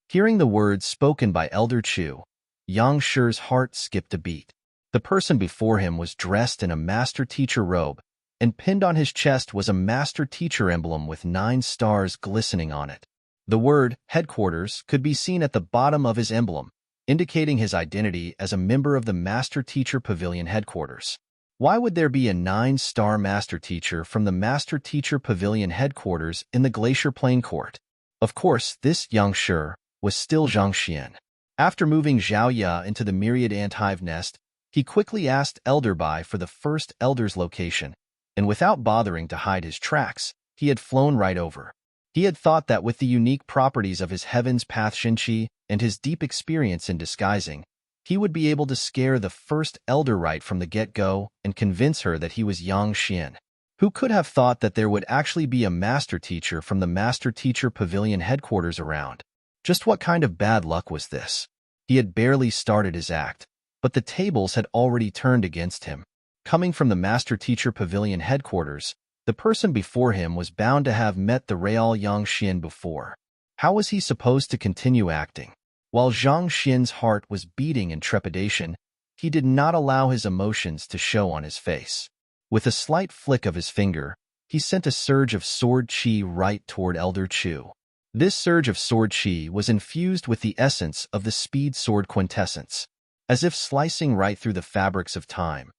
Hearing the words spoken by Elder Chu, Yang Shi's heart skipped a beat. The person before him was dressed in a master teacher robe, and pinned on his chest was a master teacher emblem with 9 stars glistening on it. The word headquarters could be seen at the bottom of his emblem, indicating his identity as a member of the Master Teacher Pavilion headquarters. Why would there be a 9-star master teacher from the Master Teacher Pavilion headquarters in the Glacier Plain Court? Of course, this Yang Shi was still Zhang Xian. After moving Zhao Ya into the myriad ant-hive nest, he quickly asked Elder Bai for the first elder's location, and without bothering to hide his tracks, he had flown right over. He had thought that with the unique properties of his Heaven's Path Shinchi and his deep experience in disguising, he would be able to scare the first elder right from the get-go and convince her that he was Yang Xian. Who could have thought that there would actually be a master teacher from the Master Teacher Pavilion headquarters around? Just what kind of bad luck was this? He had barely started his act, but the tables had already turned against him. Coming from the Master Teacher Pavilion headquarters, the person before him was bound to have met the real Yang Xian before. How was he supposed to continue acting? While Zhang Xian's heart was beating in trepidation, he did not allow his emotions to show on his face. With a slight flick of his finger, he sent a surge of sword chi right toward Elder Chu. This surge of sword chi was infused with the essence of the speed sword quintessence. as if slicing right through the fabrics of time.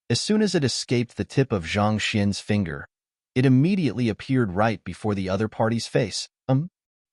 As soon as it escaped the tip of Zhang Xian's finger, it immediately appeared right before the other party's face.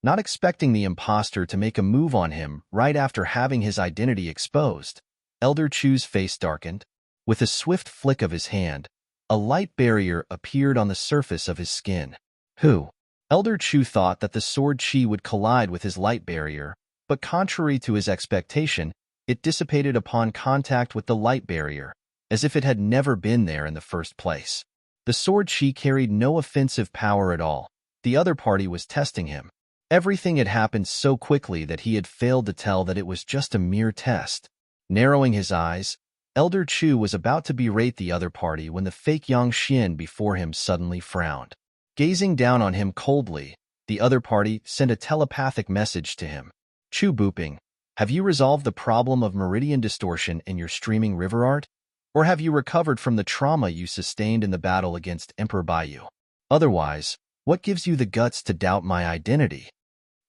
Not expecting the imposter to make a move on him right after having his identity exposed, Elder Chu's face darkened. With a swift flick of his hand, a light barrier appeared on the surface of his skin. Who? Elder Chu thought that the sword chi would collide with his light barrier, but contrary to his expectation, it dissipated upon contact with the light barrier, as if it had never been there in the first place. The sword chi carried no offensive power at all. The other party was testing him. Everything had happened so quickly that he had failed to tell that it was just a mere test. Narrowing his eyes, Elder Chu was about to berate the other party when the fake Yang Xian before him suddenly frowned. Gazing down on him coldly, the other party sent a telepathic message to him. Chu booping, have you resolved the problem of meridian distortion in your streaming river art? Or have you recovered from the trauma you sustained in the battle against Emperor Baiyu? Otherwise, what gives you the guts to doubt my identity?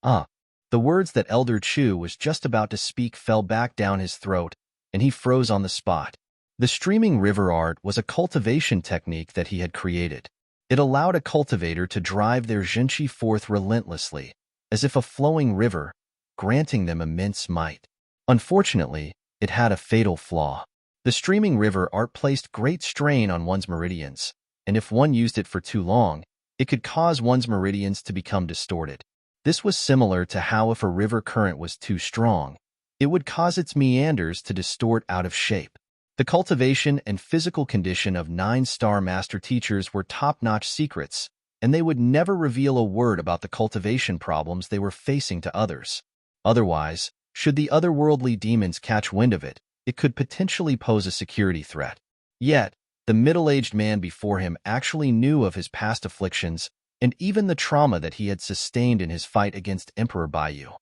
The words that Elder Chu was just about to speak fell back down his throat, and he froze on the spot. The streaming river art was a cultivation technique that he had created. It allowed a cultivator to drive their zhenqi forth relentlessly, as if a flowing river, granting them immense might. Unfortunately, it had a fatal flaw. The streaming river art placed great strain on one's meridians, and if one used it for too long, it could cause one's meridians to become distorted. This was similar to how if a river current was too strong, it would cause its meanders to distort out of shape. The cultivation and physical condition of 9-star master teachers were top-notch secrets, and they would never reveal a word about the cultivation problems they were facing to others. Otherwise, should the otherworldly demons catch wind of it, it could potentially pose a security threat. Yet, the middle-aged man before him actually knew of his past afflictions and even the trauma that he had sustained in his fight against Emperor Baiyu.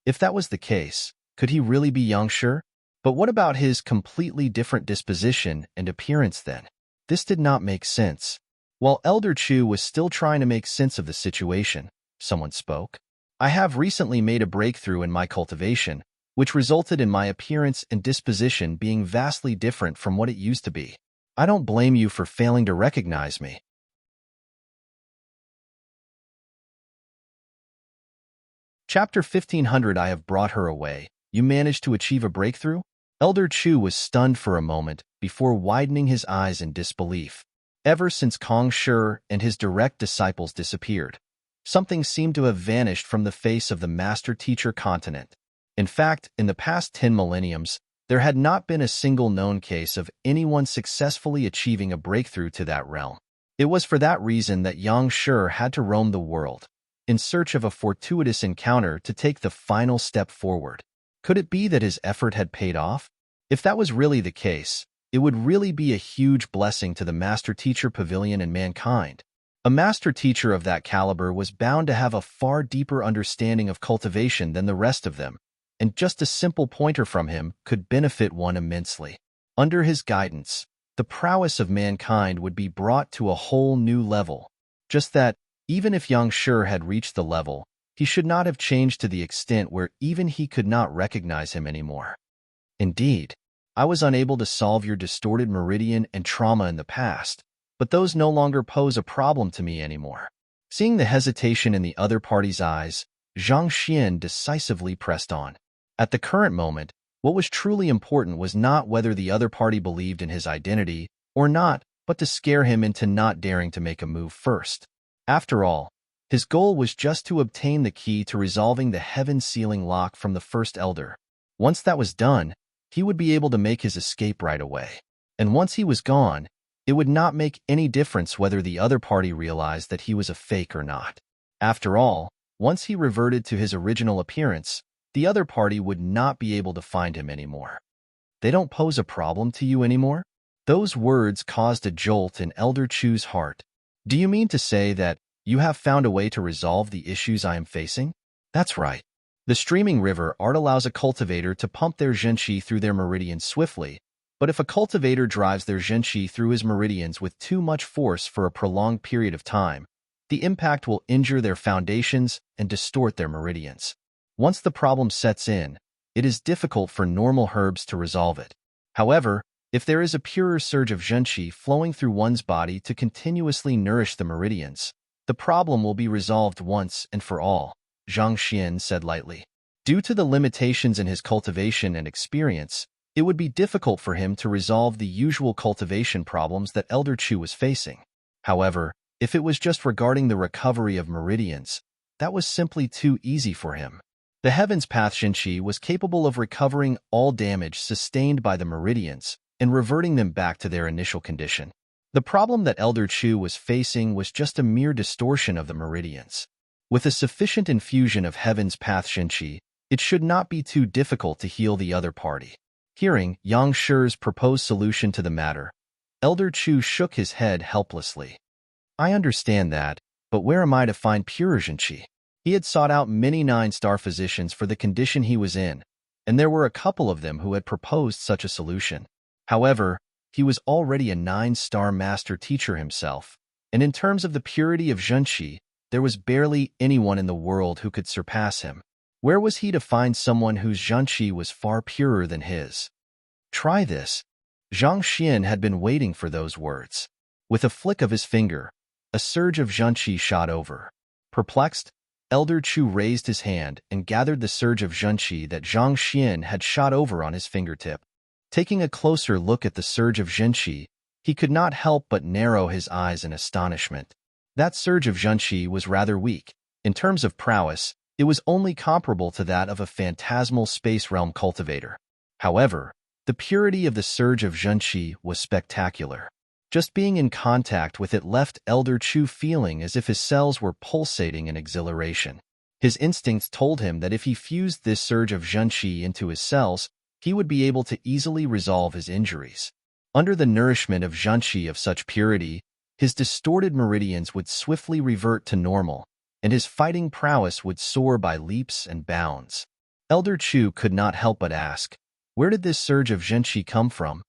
If that was the case, could he really be Yangshi? But what about his completely different disposition and appearance then? This did not make sense. While Elder Chu was still trying to make sense of the situation, someone spoke. I have recently made a breakthrough in my cultivation, which resulted in my appearance and disposition being vastly different from what it used to be. I don't blame you for failing to recognize me. Chapter 1500. I have brought her away. You managed to achieve a breakthrough? Elder Chu was stunned for a moment before widening his eyes in disbelief. Ever since Kong Shi and his direct disciples disappeared, something seemed to have vanished from the face of the master-teacher continent. In fact, in the past 10 millenniums, there had not been a single known case of anyone successfully achieving a breakthrough to that realm. It was for that reason that Yang Shi had to roam the world, in search of a fortuitous encounter to take the final step forward. Could it be that his effort had paid off? If that was really the case, it would really be a huge blessing to the Master-Teacher Pavilion and mankind. A Master-Teacher of that caliber was bound to have a far deeper understanding of cultivation than the rest of them, and just a simple pointer from him could benefit one immensely. Under his guidance, the prowess of mankind would be brought to a whole new level. Just that, even if Yang Shi had reached the level, he should not have changed to the extent where even he could not recognize him anymore. Indeed, I was unable to solve your distorted meridian and trauma in the past, but those no longer pose a problem to me anymore. Seeing the hesitation in the other party's eyes, Zhang Xian decisively pressed on. At the current moment, what was truly important was not whether the other party believed in his identity or not, but to scare him into not daring to make a move first. After all, his goal was just to obtain the key to resolving the heaven-sealing lock from the first elder. Once that was done, he would be able to make his escape right away. And once he was gone, it would not make any difference whether the other party realized that he was a fake or not. After all, once he reverted to his original appearance, the other party would not be able to find him anymore. They don't pose a problem to you anymore? Those words caused a jolt in Elder Chu's heart. Do you mean to say that you have found a way to resolve the issues I am facing? That's right. The streaming river art allows a cultivator to pump their zhenqi through their meridians swiftly, but if a cultivator drives their zhenqi through his meridians with too much force for a prolonged period of time, the impact will injure their foundations and distort their meridians. Once the problem sets in, it is difficult for normal herbs to resolve it. However, if there is a purer surge of zhenqi flowing through one's body to continuously nourish the meridians, the problem will be resolved once and for all, Zhang Xian said lightly. Due to the limitations in his cultivation and experience, it would be difficult for him to resolve the usual cultivation problems that Elder Chu was facing. However, if it was just regarding the recovery of meridians, that was simply too easy for him. The Heaven's Path Zhenqi was capable of recovering all damage sustained by the meridians and reverting them back to their initial condition. The problem that Elder Chu was facing was just a mere distortion of the meridians. With a sufficient infusion of Heaven's Path Zhenqi, it should not be too difficult to heal the other party. Hearing Yang Shi's proposed solution to the matter, Elder Chu shook his head helplessly. I understand that, but where am I to find pure zhenqi? He had sought out many 9-star physicians for the condition he was in, and there were a couple of them who had proposed such a solution. However, he was already a 9-star master teacher himself, and in terms of the purity of zhenqi, there was barely anyone in the world who could surpass him. Where was he to find someone whose zhenqi was far purer than his? Try this. Zhang Xian had been waiting for those words. With a flick of his finger, a surge of zhenqi shot over. Perplexed, Elder Chu raised his hand and gathered the surge of zhenqi that Zhang Xian had shot over on his fingertip. Taking a closer look at the surge of zhenqi, he could not help but narrow his eyes in astonishment. That surge of zhenqi was rather weak. In terms of prowess, it was only comparable to that of a phantasmal space realm cultivator. However, the purity of the surge of zhenqi was spectacular. Just being in contact with it left Elder Chu feeling as if his cells were pulsating in exhilaration. His instincts told him that if he fused this surge of zhenqi into his cells, he would be able to easily resolve his injuries. Under the nourishment of zhenqi of such purity, his distorted meridians would swiftly revert to normal, and his fighting prowess would soar by leaps and bounds. Elder Chu could not help but ask, where did this surge of zhenqi come from?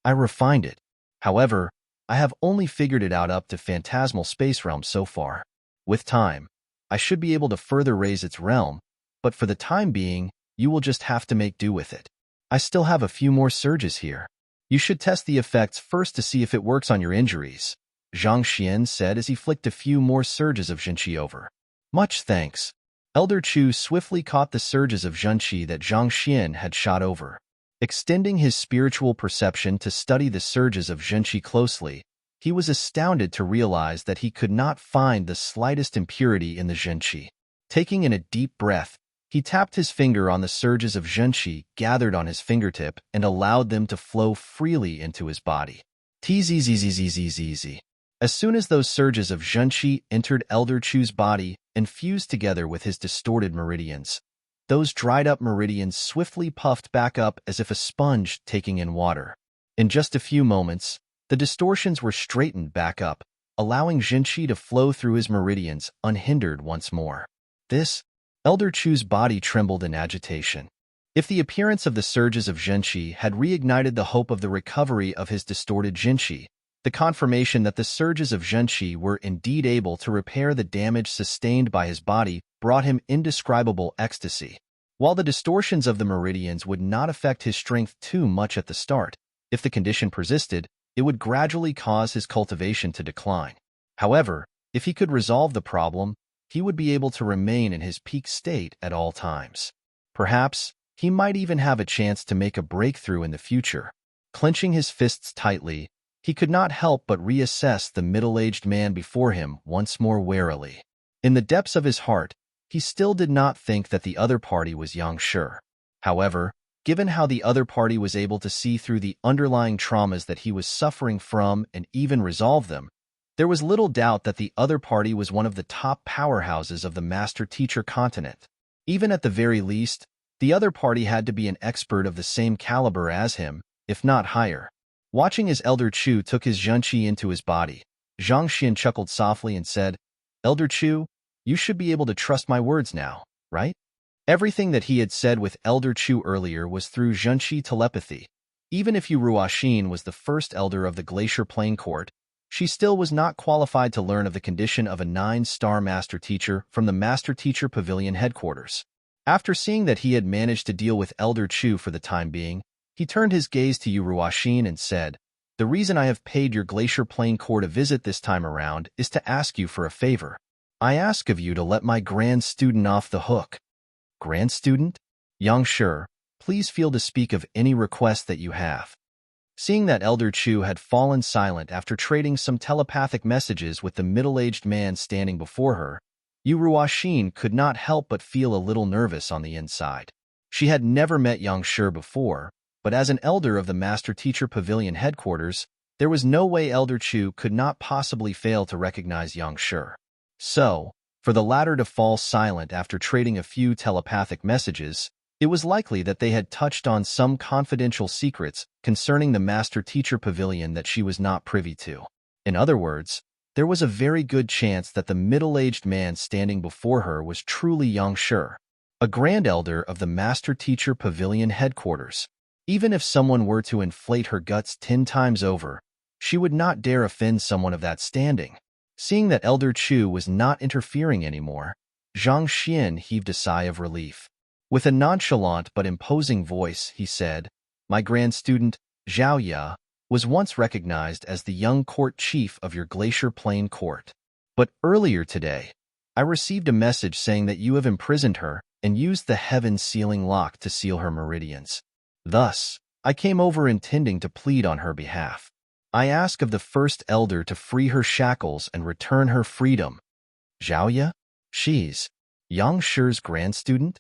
I refined it. However, I have only figured it out up to phantasmal space realm so far. With time, I should be able to further raise its realm, but for the time being, you will just have to make do with it. I still have a few more surges here. You should test the effects first to see if it works on your injuries, Zhang Xian said as he flicked a few more surges of zhenqi over. Much thanks. Elder Chu swiftly caught the surges of zhenqi that Zhang Xian had shot over. Extending his spiritual perception to study the surges of zhenqi closely, he was astounded to realize that he could not find the slightest impurity in the zhenqi. Taking in a deep breath, he tapped his finger on the surges of zhenqi gathered on his fingertip and allowed them to flow freely into his body. Tzzzzzzzzzz. As soon as those surges of zhenqi entered Elder Chu's body and fused together with his distorted meridians, those dried-up meridians swiftly puffed back up as if a sponge taking in water. In just a few moments, the distortions were straightened back up, allowing zhenqi to flow through his meridians unhindered once more. Elder Chu's body trembled in agitation. If the appearance of the surges of zhenqi had reignited the hope of the recovery of his distorted zhenqi, the confirmation that the surges of zhenqi were indeed able to repair the damage sustained by his body brought him indescribable ecstasy. While the distortions of the meridians would not affect his strength too much at the start, if the condition persisted, it would gradually cause his cultivation to decline. However, if he could resolve the problem, he would be able to remain in his peak state at all times. Perhaps, he might even have a chance to make a breakthrough in the future. Clenching his fists tightly, he could not help but reassess the middle-aged man before him once more warily. In the depths of his heart, he still did not think that the other party was Yang Shi. However, given how the other party was able to see through the underlying traumas that he was suffering from and even resolve them, there was little doubt that the other party was one of the top powerhouses of the master-teacher continent. Even at the very least, the other party had to be an expert of the same caliber as him, if not higher. Watching as Elder Chu took his zhenqi into his body, Zhang Xian chuckled softly and said, Elder Chu, you should be able to trust my words now, right? Everything that he had said with Elder Chu earlier was through zhenqi telepathy. Even if Yu Ruoxin was the first elder of the Glacier Plain Court, she still was not qualified to learn of the condition of a 9-star master teacher from the Master Teacher Pavilion headquarters. After seeing that he had managed to deal with Elder Chu for the time being, he turned his gaze to Yu Ruoxin and said, "The reason I have paid your Glacier Plain Court a visit this time around is to ask you for a favor. I ask of you to let my grand student off the hook." Grand student? Young Shi, please feel to speak of any request that you have. Seeing that Elder Chu had fallen silent after trading some telepathic messages with the middle-aged man standing before her, Yu Ruoxin could not help but feel a little nervous on the inside. She had never met Yang Shi before, but as an elder of the Master-Teacher Pavilion headquarters, there was no way Elder Chu could not possibly fail to recognize Yang Shi. So, for the latter to fall silent after trading a few telepathic messages, it was likely that they had touched on some confidential secrets concerning the Master-Teacher Pavilion that she was not privy to. In other words, there was a very good chance that the middle-aged man standing before her was truly Yang Shi, a Grand Elder of the Master-Teacher Pavilion headquarters. Even if someone were to inflate her guts 10 times over, she would not dare offend someone of that standing. Seeing that Elder Chu was not interfering anymore, Zhang Xian heaved a sigh of relief. With a nonchalant but imposing voice, he said, "My grand student, Zhao Ya, was once recognized as the young court chief of your Glacier Plain Court. But earlier today, I received a message saying that you have imprisoned her and used the heaven sealing lock to seal her meridians. Thus, I came over intending to plead on her behalf. I ask of the first elder to free her shackles and return her freedom." Zhao Ya? She's Yang Shi's grand student?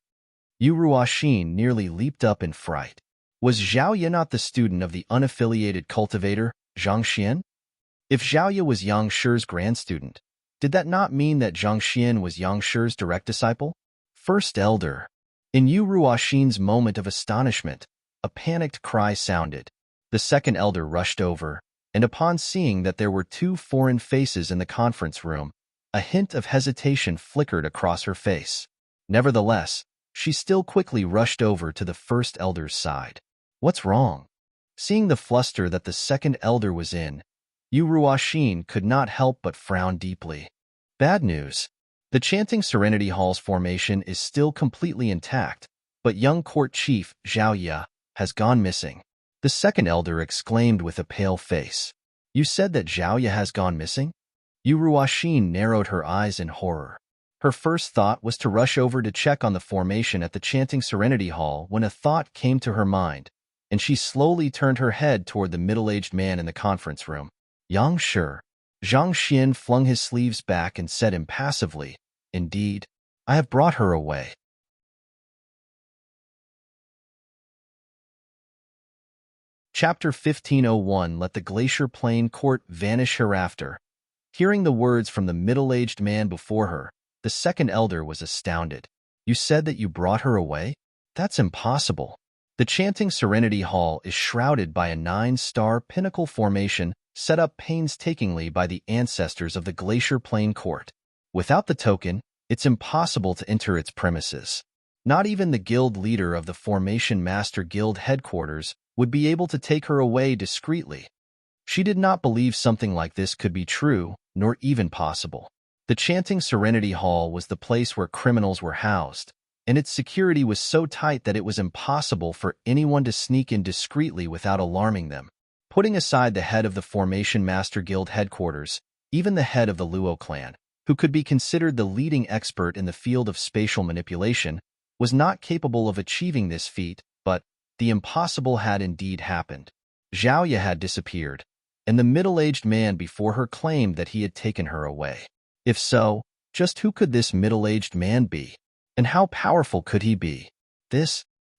Yu Ruoxin nearly leaped up in fright. Was Zhao Ya not the student of the unaffiliated cultivator, Zhang Xian? If Zhao Ya was Yang Shi's grand student, did that not mean that Zhang Xian was Yang Shi's direct disciple? First elder. In Yu Ruoxin's moment of astonishment, a panicked cry sounded. The second elder rushed over, and upon seeing that there were 2 foreign faces in the conference room, a hint of hesitation flickered across her face. Nevertheless, she still quickly rushed over to the first elder's side. "What's wrong?" Seeing the fluster that the second elder was in, Yu Ruoxin could not help but frown deeply. "Bad news. The Chanting Serenity Hall's formation is still completely intact, but young court chief Zhao Ya has gone missing." The second elder exclaimed with a pale face. "You said that Zhao Ya has gone missing?" Yu Ruoxin narrowed her eyes in horror. Her first thought was to rush over to check on the formation at the Chanting Serenity Hall when a thought came to her mind, and she slowly turned her head toward the middle-aged man in the conference room. "Yang Shi." Zhang Xian flung his sleeves back and said impassively, "Indeed, I have brought her away." Chapter 1501. Let the Glacier Plain Court vanish hereafter. Hearing the words from the middle-aged man before her, the second elder was astounded. "You said that you brought her away? That's impossible." The Chanting Serenity Hall is shrouded by a 9-star pinnacle formation set up painstakingly by the ancestors of the Glacier Plain Court. Without the token, it's impossible to enter its premises. Not even the guild leader of the Formation Master Guild headquarters would be able to take her away discreetly. She did not believe something like this could be true, nor even possible. The Chanting Serenity Hall was the place where criminals were housed, and its security was so tight that it was impossible for anyone to sneak in discreetly without alarming them. Putting aside the head of the Formation Master Guild headquarters, even the head of the Luo clan, who could be considered the leading expert in the field of spatial manipulation, was not capable of achieving this feat, but the impossible had indeed happened. Zhao Ya had disappeared, and the middle-aged man before her claimed that he had taken her away. If so, just who could this middle-aged man be? And how powerful could he be?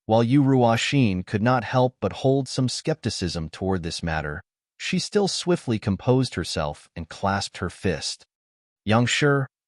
While Yu Ruoxin could not help but hold some skepticism toward this matter, she still swiftly composed herself and clasped her fist. "Yang Shi,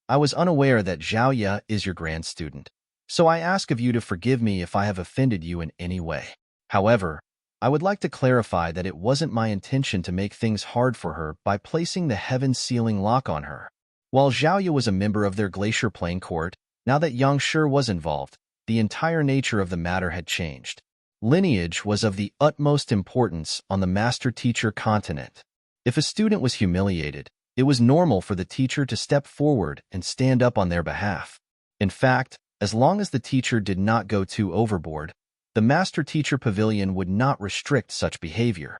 I was unaware that Zhao Ya is your grand student, so I ask of you to forgive me if I have offended you in any way. However, I would like to clarify that it wasn't my intention to make things hard for her by placing the heaven sealing lock on her. While Zhao Ya was a member of their Glacier Plain Court, now that Yang Shi was involved, the entire nature of the matter had changed. Lineage was of the utmost importance on the master-teacher continent. If a student was humiliated, it was normal for the teacher to step forward and stand up on their behalf. In fact, As long as the teacher did not go too overboard, the Master-Teacher Pavilion would not restrict such behavior.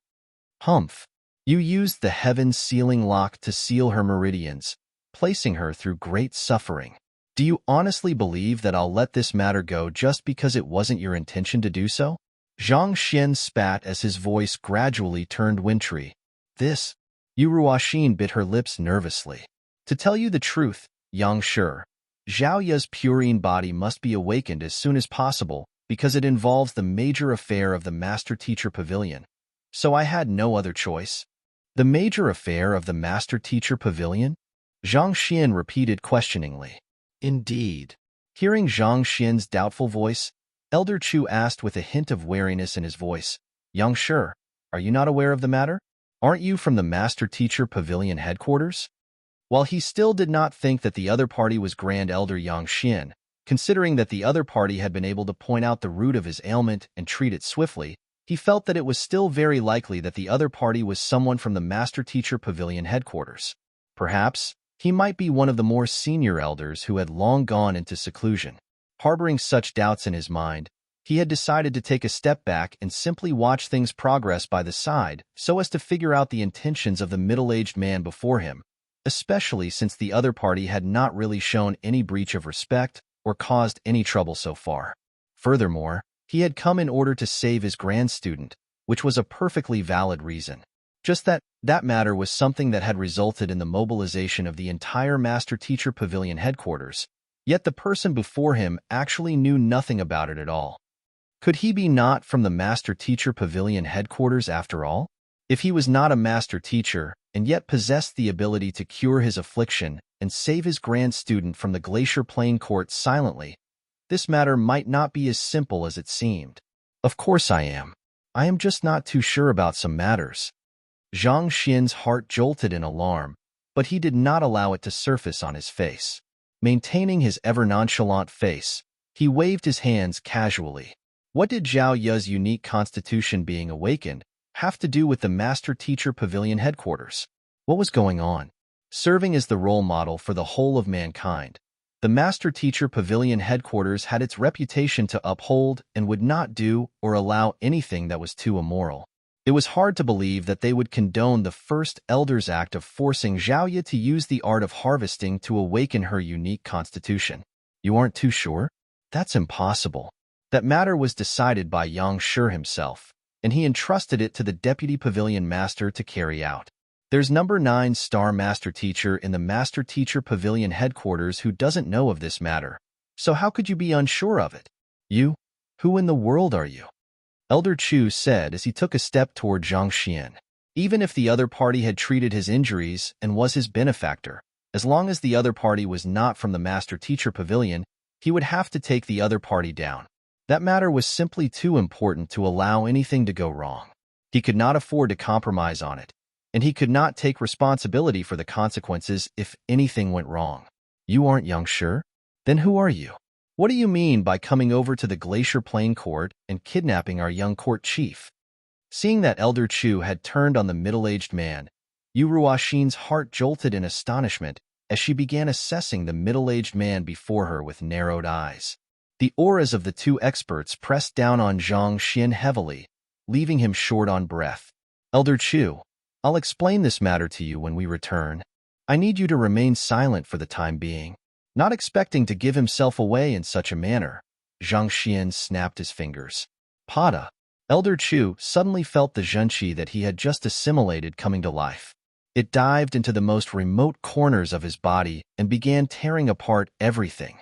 Humph. You used the heaven's sealing lock to seal her meridians, placing her through great suffering. Do you honestly believe that I'll let this matter go just because it wasn't your intention to do so? Zhang Xian spat as his voice gradually turned wintry. This? Yu Ruoxin bit her lips nervously. To tell you the truth, Yang Shi, Zhao Ye's purine body must be awakened as soon as possible because it involves the major affair of the Master-Teacher Pavilion. So I had no other choice. The major affair of the Master-Teacher Pavilion? Zhang Xian repeated questioningly. Indeed. Hearing Zhang Xian's doubtful voice, Elder Chu asked with a hint of wariness in his voice, Yang Shi, are you not aware of the matter? Aren't you from the Master-Teacher Pavilion headquarters? While he still did not think that the other party was Grand Elder Yang Xian, considering that the other party had been able to point out the root of his ailment and treat it swiftly, he felt that it was still very likely that the other party was someone from the Master-Teacher Pavilion headquarters. Perhaps, he might be one of the more senior elders who had long gone into seclusion. Harboring such doubts in his mind, he had decided to take a step back and simply watch things progress by the side so as to figure out the intentions of the middle-aged man before him, especially since the other party had not really shown any breach of respect or caused any trouble so far. Furthermore, he had come in order to save his grand student, which was a perfectly valid reason. Just that matter was something that had resulted in the mobilization of the entire Master-Teacher Pavilion headquarters, yet the person before him actually knew nothing about it at all. Could he be not from the Master-Teacher Pavilion headquarters after all? If he was not a master teacher and yet possessed the ability to cure his affliction and save his grand student from the Glacier Plain Court silently, this matter might not be as simple as it seemed. Of course I am. I am just not too sure about some matters. Zhang Xian's heart jolted in alarm, but he did not allow it to surface on his face. Maintaining his ever-nonchalant face, he waved his hands casually. What did Zhao Ye's unique constitution being awakened have to do with the Master-Teacher Pavilion headquarters? What was going on? Serving as the role model for the whole of mankind, the Master-Teacher Pavilion headquarters had its reputation to uphold and would not do or allow anything that was too immoral. It was hard to believe that they would condone the first Elder's act of forcing Zhao Ye to use the art of harvesting to awaken her unique constitution. You aren't too sure? That's impossible. That matter was decided by Yang Shi himself, and he entrusted it to the Deputy Pavilion Master to carry out. There's number 9-star Master Teacher in the Master Teacher Pavilion headquarters who doesn't know of this matter, so how could you be unsure of it? You? Who in the world are you? Elder Chu said as he took a step toward Zhang Xian. Even if the other party had treated his injuries and was his benefactor, as long as the other party was not from the Master Teacher Pavilion, he would have to take the other party down. That matter was simply too important to allow anything to go wrong. He could not afford to compromise on it, and he could not take responsibility for the consequences if anything went wrong. You aren't Yang Shi? Then who are you? What do you mean by coming over to the Glacier Plain Court and kidnapping our young court chief? Seeing that Elder Chu had turned on the middle-aged man, Yu Ruoxin's heart jolted in astonishment as she began assessing the middle-aged man before her with narrowed eyes. The auras of the two experts pressed down on Zhang Xian heavily, leaving him short on breath. Elder Chu, I'll explain this matter to you when we return. I need you to remain silent for the time being. Not expecting to give himself away in such a manner, Zhang Xian snapped his fingers. Pada. Elder Chu suddenly felt the zhenqi that he had just assimilated coming to life. It dived into the most remote corners of his body and began tearing apart everything.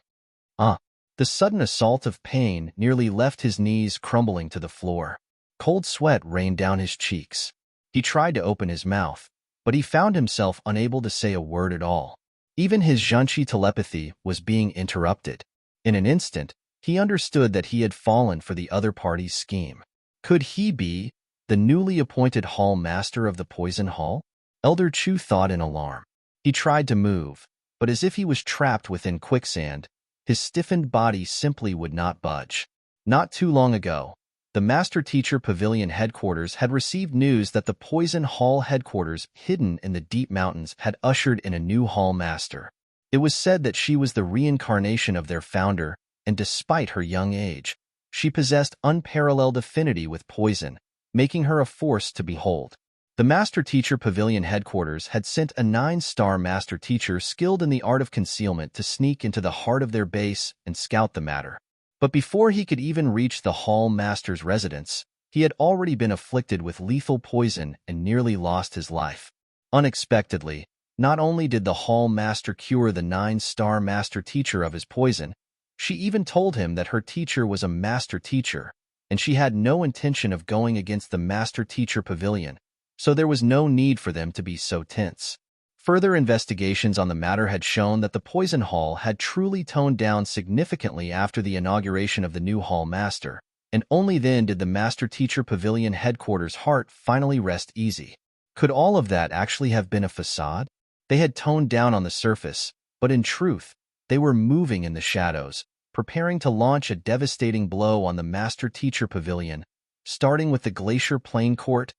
The sudden assault of pain nearly left his knees crumbling to the floor. Cold sweat rained down his cheeks. He tried to open his mouth, but he found himself unable to say a word at all. Even his zhenqi telepathy was being interrupted. In an instant, he understood that he had fallen for the other party's scheme. Could he be the newly appointed hall master of the Poison Hall? Elder Chu thought in alarm. He tried to move, but as if he was trapped within quicksand, his stiffened body simply would not budge. Not too long ago, the Master Teacher Pavilion headquarters had received news that the Poison Hall headquarters, hidden in the deep mountains, had ushered in a new hall master. It was said that she was the reincarnation of their founder, and despite her young age, she possessed unparalleled affinity with poison, making her a force to behold. The Master Teacher Pavilion headquarters had sent a 9-star Master Teacher skilled in the art of concealment to sneak into the heart of their base and scout the matter. But before he could even reach the Hall Master's residence, he had already been afflicted with lethal poison and nearly lost his life. Unexpectedly, not only did the Hall Master cure the 9-star Master Teacher of his poison, she even told him that her teacher was a Master Teacher, and she had no intention of going against the Master Teacher Pavilion, so there was no need for them to be so tense. Further investigations on the matter had shown that the poison hall had truly toned down significantly after the inauguration of the new Hall Master, and only then did the Master Teacher Pavilion headquarters' heart finally rest easy. Could all of that actually have been a facade? They had toned down on the surface, but in truth, they were moving in the shadows, preparing to launch a devastating blow on the Master Teacher Pavilion, starting with the Glacier Plain Court.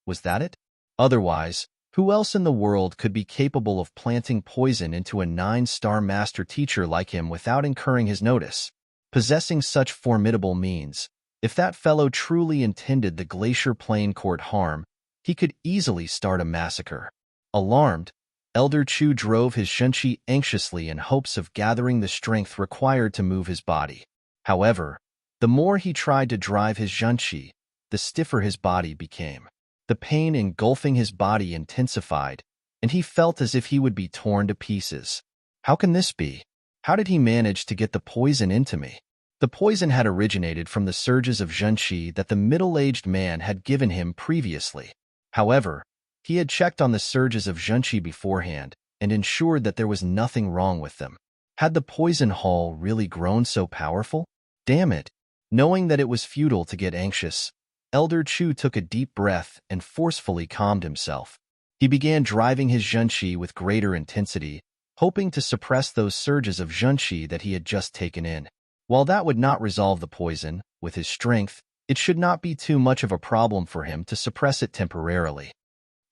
Was that it? Otherwise, who else in the world could be capable of planting poison into a 9-star Master Teacher like him without incurring his notice? Possessing such formidable means, if that fellow truly intended the Glacier Plain Court harm, he could easily start a massacre. Alarmed, Elder Chu drove his shunqi anxiously in hopes of gathering the strength required to move his body. However, the more he tried to drive his shunqi, the stiffer his body became. The pain engulfing his body intensified, and he felt as if he would be torn to pieces. How can this be? How did he manage to get the poison into me? The poison had originated from the surges of zhenqi that the middle-aged man had given him previously. However, he had checked on the surges of zhenqi beforehand and ensured that there was nothing wrong with them. Had the poison hall really grown so powerful? Damn it! Knowing that it was futile to get anxious, Elder Chu took a deep breath and forcefully calmed himself. He began driving his zhenqi with greater intensity, hoping to suppress those surges of zhenqi that he had just taken in. While that would not resolve the poison, with his strength, it should not be too much of a problem for him to suppress it temporarily.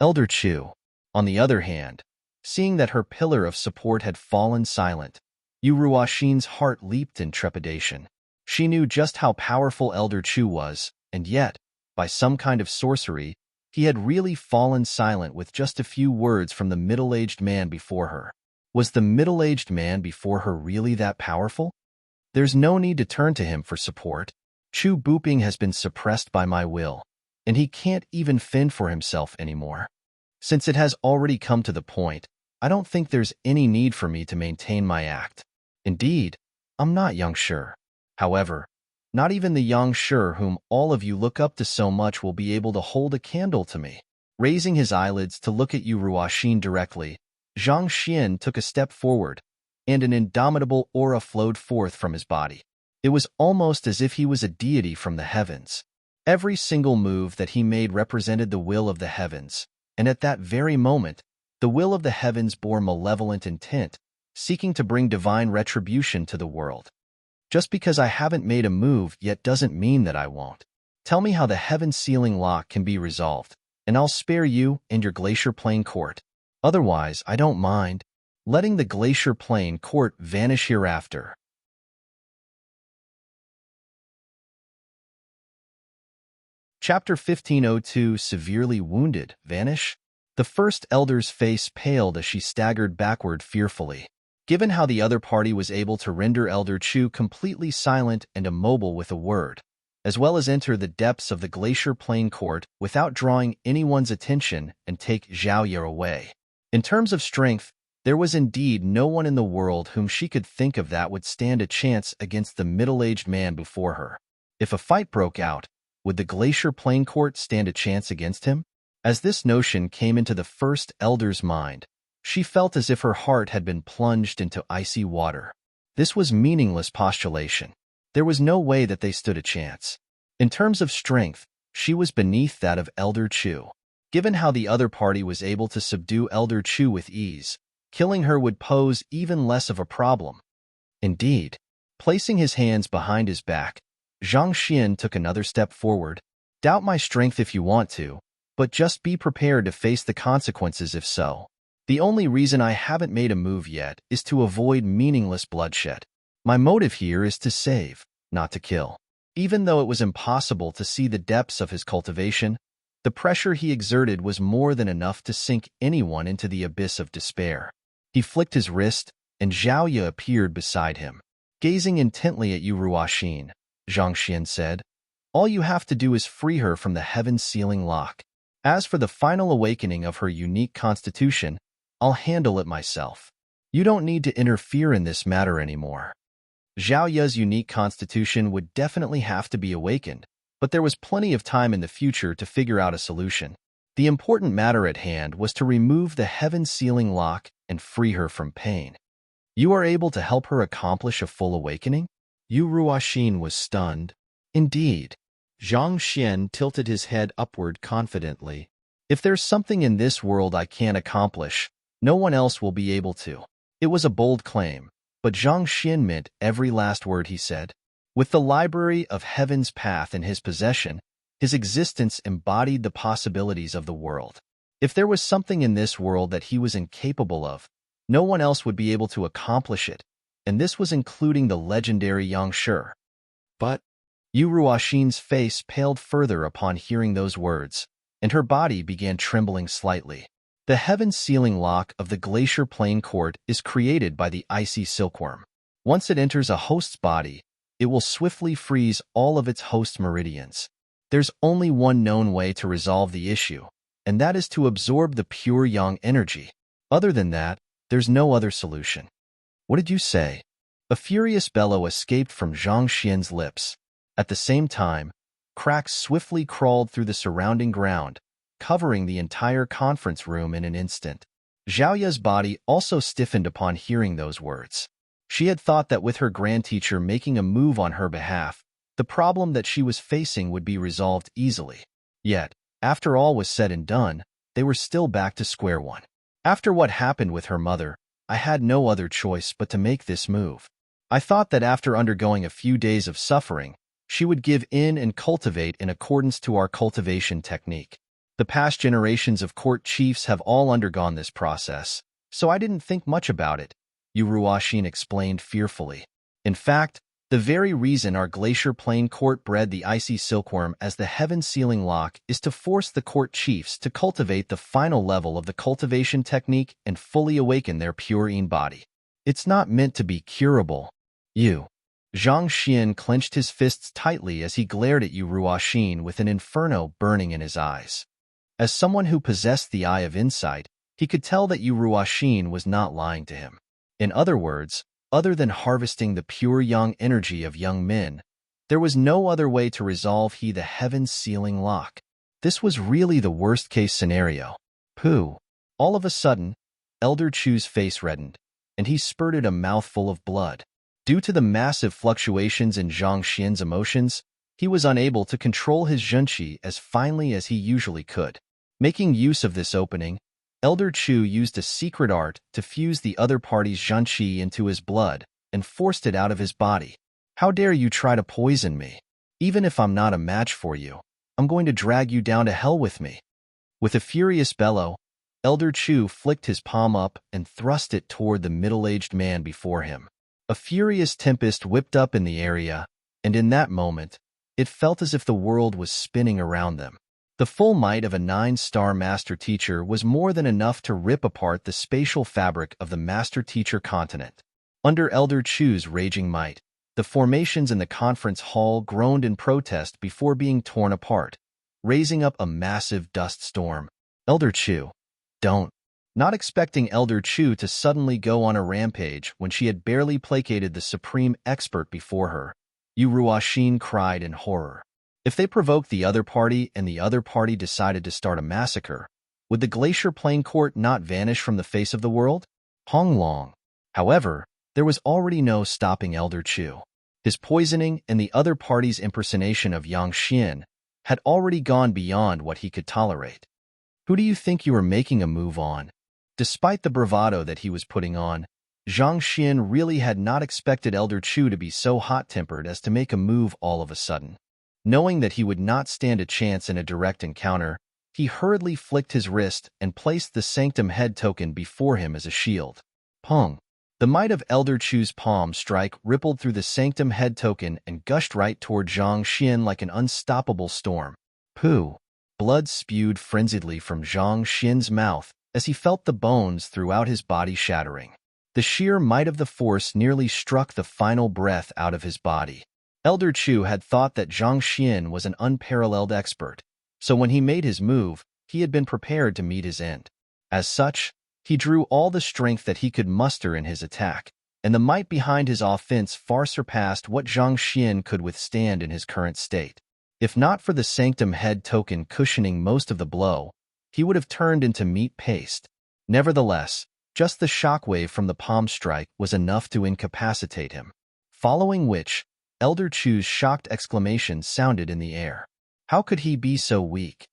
Elder Chu, on the other hand, seeing that her pillar of support had fallen silent, Yu Ruoxin's heart leaped in trepidation. She knew just how powerful Elder Chu was, and yet, by some kind of sorcery, he had really fallen silent with just a few words from the middle-aged man before her. Was the middle-aged man before her really that powerful? There's no need to turn to him for support. Chu Buping has been suppressed by my will, and he can't even fend for himself anymore. Since it has already come to the point, I don't think there's any need for me to maintain my act. Indeed, I'm not Yang Shi. However, not even the Yang Shi whom all of you look up to so much will be able to hold a candle to me. Raising his eyelids to look at Yu Ruoxin directly, Zhang Xian took a step forward, and an indomitable aura flowed forth from his body. It was almost as if he was a deity from the heavens. Every single move that he made represented the will of the heavens, and at that very moment, the will of the heavens bore malevolent intent, seeking to bring divine retribution to the world. Just because I haven't made a move yet doesn't mean that I won't. Tell me how the heaven sealing lock can be resolved, and I'll spare you and your Glacier Plain Court. Otherwise, I don't mind letting the Glacier Plain Court vanish hereafter. Chapter 1502 Severely Wounded, Vanish? The first elder's face paled as she staggered backward fearfully. Given how the other party was able to render Elder Chu completely silent and immobile with a word, as well as enter the depths of the Glacier Plain Court without drawing anyone's attention and take Zhao Ye away. In terms of strength, there was indeed no one in the world whom she could think of that would stand a chance against the middle-aged man before her. If a fight broke out, would the Glacier Plain Court stand a chance against him? As this notion came into the first elder's mind, she felt as if her heart had been plunged into icy water. This was meaningless postulation. There was no way that they stood a chance. In terms of strength, she was beneath that of Elder Chu. Given how the other party was able to subdue Elder Chu with ease, killing her would pose even less of a problem. Indeed, placing his hands behind his back, Zhang Xian took another step forward. Doubt my strength if you want to, but just be prepared to face the consequences if so. The only reason I haven't made a move yet is to avoid meaningless bloodshed. My motive here is to save, not to kill. Even though it was impossible to see the depths of his cultivation, the pressure he exerted was more than enough to sink anyone into the abyss of despair. He flicked his wrist, and Zhao Ye appeared beside him. Gazing intently at you, Ruoxin, Zhang Xian said, all you have to do is free her from the heaven-sealing lock. As for the final awakening of her unique constitution, I'll handle it myself. You don't need to interfere in this matter anymore. Zhao Ye's unique constitution would definitely have to be awakened, but there was plenty of time in the future to figure out a solution. The important matter at hand was to remove the heaven-sealing lock and free her from pain. You are able to help her accomplish a full awakening? Yu Ruoxin was stunned. Indeed. Zhang Xian tilted his head upward confidently. If there's something in this world I can't accomplish, no one else will be able to. It was a bold claim, but Zhang Xian meant every last word he said. With the library of Heaven's Path in his possession, his existence embodied the possibilities of the world. If there was something in this world that he was incapable of, no one else would be able to accomplish it, and this was including the legendary Yang Shi. But Yu Ruoxin's face paled further upon hearing those words, and her body began trembling slightly. The heaven-sealing lock of the Glacier Plain Court is created by the icy silkworm. Once it enters a host's body, it will swiftly freeze all of its host meridians. There's only one known way to resolve the issue, and that is to absorb the pure yang energy. Other than that, there's no other solution. What did you say? A furious bellow escaped from Zhang Xian's lips. At the same time, cracks swiftly crawled through the surrounding ground, covering the entire conference room in an instant. Zhao Ye's body also stiffened upon hearing those words. She had thought that with her grandteacher making a move on her behalf, the problem that she was facing would be resolved easily. Yet, after all was said and done, they were still back to square one. After what happened with her mother, I had no other choice but to make this move. I thought that after undergoing a few days of suffering, she would give in and cultivate in accordance to our cultivation technique. The past generations of court chiefs have all undergone this process, so I didn't think much about it, Yu Ruoxin explained fearfully. In fact, the very reason our Glacier Plain Court bred the icy silkworm as the heaven-sealing lock is to force the court chiefs to cultivate the final level of the cultivation technique and fully awaken their purine body. It's not meant to be curable. Zhang Xian clenched his fists tightly as he glared at Yu Ruoxin with an inferno burning in his eyes. As someone who possessed the eye of insight, he could tell that Yu Ruoxin was not lying to him. In other words, other than harvesting the pure yang energy of young men, there was no other way to resolve the heaven-sealing lock. This was really the worst-case scenario. Pooh. All of a sudden, Elder Chu's face reddened, and he spurted a mouthful of blood. Due to the massive fluctuations in Zhang Xian's emotions, he was unable to control his zhenqi as finely as he usually could. Making use of this opening, Elder Chu used a secret art to fuse the other party's zhenqi into his blood and forced it out of his body. How dare you try to poison me? Even if I'm not a match for you, I'm going to drag you down to hell with me. With a furious bellow, Elder Chu flicked his palm up and thrust it toward the middle-aged man before him. A furious tempest whipped up in the area, and in that moment, it felt as if the world was spinning around them. The full might of a 9-star master teacher was more than enough to rip apart the spatial fabric of the master teacher continent. Under Elder Chu's raging might, the formations in the conference hall groaned in protest before being torn apart, raising up a massive dust storm. Elder Chu, don't. Not expecting Elder Chu to suddenly go on a rampage when she had barely placated the supreme expert before her, Yu Ruoxin cried in horror. If they provoked the other party and the other party decided to start a massacre, would the Glacier Plain Court not vanish from the face of the world? Hong Long. However, there was already no stopping Elder Chu. His poisoning and the other party's impersonation of Yang Xian had already gone beyond what he could tolerate. Who do you think you were making a move on? Despite the bravado that he was putting on, Zhang Xian really had not expected Elder Chu to be so hot-tempered as to make a move all of a sudden. Knowing that he would not stand a chance in a direct encounter, he hurriedly flicked his wrist and placed the Sanctum Head token before him as a shield. Pong. The might of Elder Chu's palm strike rippled through the sanctum head token and gushed right toward Zhang Xian like an unstoppable storm. Pooh! Blood spewed frenziedly from Zhang Xian's mouth as he felt the bones throughout his body shattering. The sheer might of the force nearly struck the final breath out of his body. Elder Chu had thought that Zhang Xian was an unparalleled expert, so when he made his move, he had been prepared to meet his end. As such, he drew all the strength that he could muster in his attack, and the might behind his offense far surpassed what Zhang Xian could withstand in his current state. If not for the sanctum head token cushioning most of the blow, he would have turned into meat paste. Nevertheless, just the shockwave from the palm strike was enough to incapacitate him. Following which, Elder Chu's shocked exclamation sounded in the air. How could he be so weak?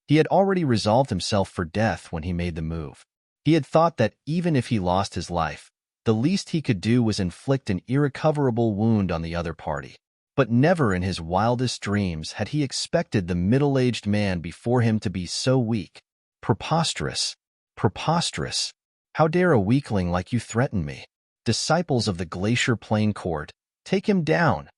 He had already resolved himself for death when he made the move. He had thought that even if he lost his life, the least he could do was inflict an irrecoverable wound on the other party. But never in his wildest dreams had he expected the middle-aged man before him to be so weak. Preposterous! Preposterous! How dare a weakling like you threaten me? Disciples of the Glacier Plain Court, take him down!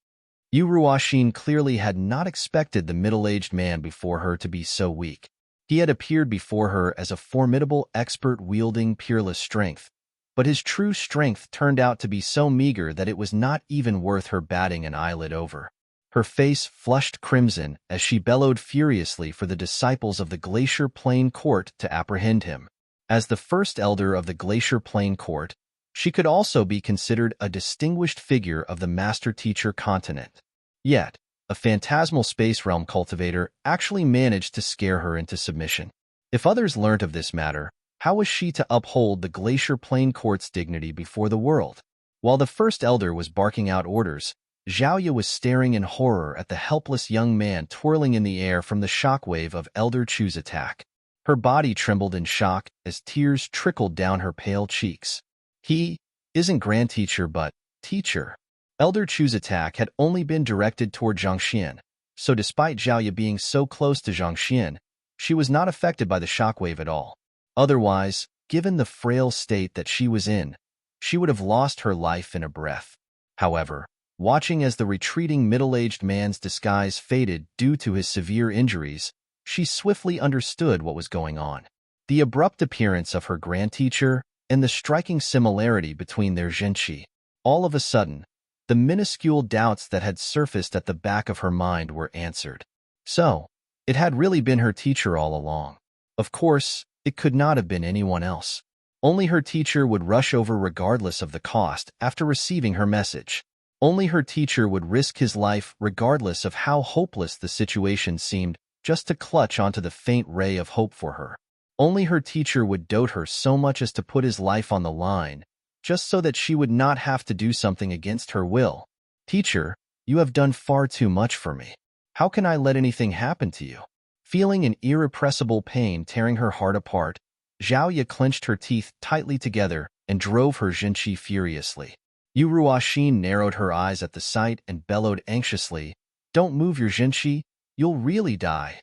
Yu Ruoxin clearly had not expected the middle-aged man before her to be so weak. He had appeared before her as a formidable expert wielding peerless strength, but his true strength turned out to be so meager that it was not even worth her batting an eyelid over. Her face flushed crimson as she bellowed furiously for the disciples of the Glacier Plain Court to apprehend him. As the first elder of the Glacier Plain Court, she could also be considered a distinguished figure of the master-teacher continent. Yet, a phantasmal space realm cultivator actually managed to scare her into submission. If others learnt of this matter, how was she to uphold the Glacier Plain Court's dignity before the world? While the first elder was barking out orders, Zhaoye was staring in horror at the helpless young man twirling in the air from the shockwave of Elder Chu's attack. Her body trembled in shock as tears trickled down her pale cheeks. He isn't Grand Teacher but Teacher. Elder Chu's attack had only been directed toward Zhang Xian, so despite Zhaoye being so close to Zhang Xian, she was not affected by the shockwave at all. Otherwise, given the frail state that she was in, she would have lost her life in a breath. However, watching as the retreating middle-aged man's disguise faded due to his severe injuries, she swiftly understood what was going on. The abrupt appearance of her Grand Teacher and the striking similarity between their zhenqi. All of a sudden, the minuscule doubts that had surfaced at the back of her mind were answered. So, it had really been her teacher all along. Of course, it could not have been anyone else. Only her teacher would rush over regardless of the cost after receiving her message. Only her teacher would risk his life regardless of how hopeless the situation seemed, just to clutch onto the faint ray of hope for her. Only her teacher would dote her so much as to put his life on the line, just so that she would not have to do something against her will. Teacher, you have done far too much for me. How can I let anything happen to you? Feeling an irrepressible pain tearing her heart apart, Zhaoye clenched her teeth tightly together and drove her zhenqi furiously. Yu Ruoxin narrowed her eyes at the sight and bellowed anxiously, "Don't move your zhenqi, you'll really die."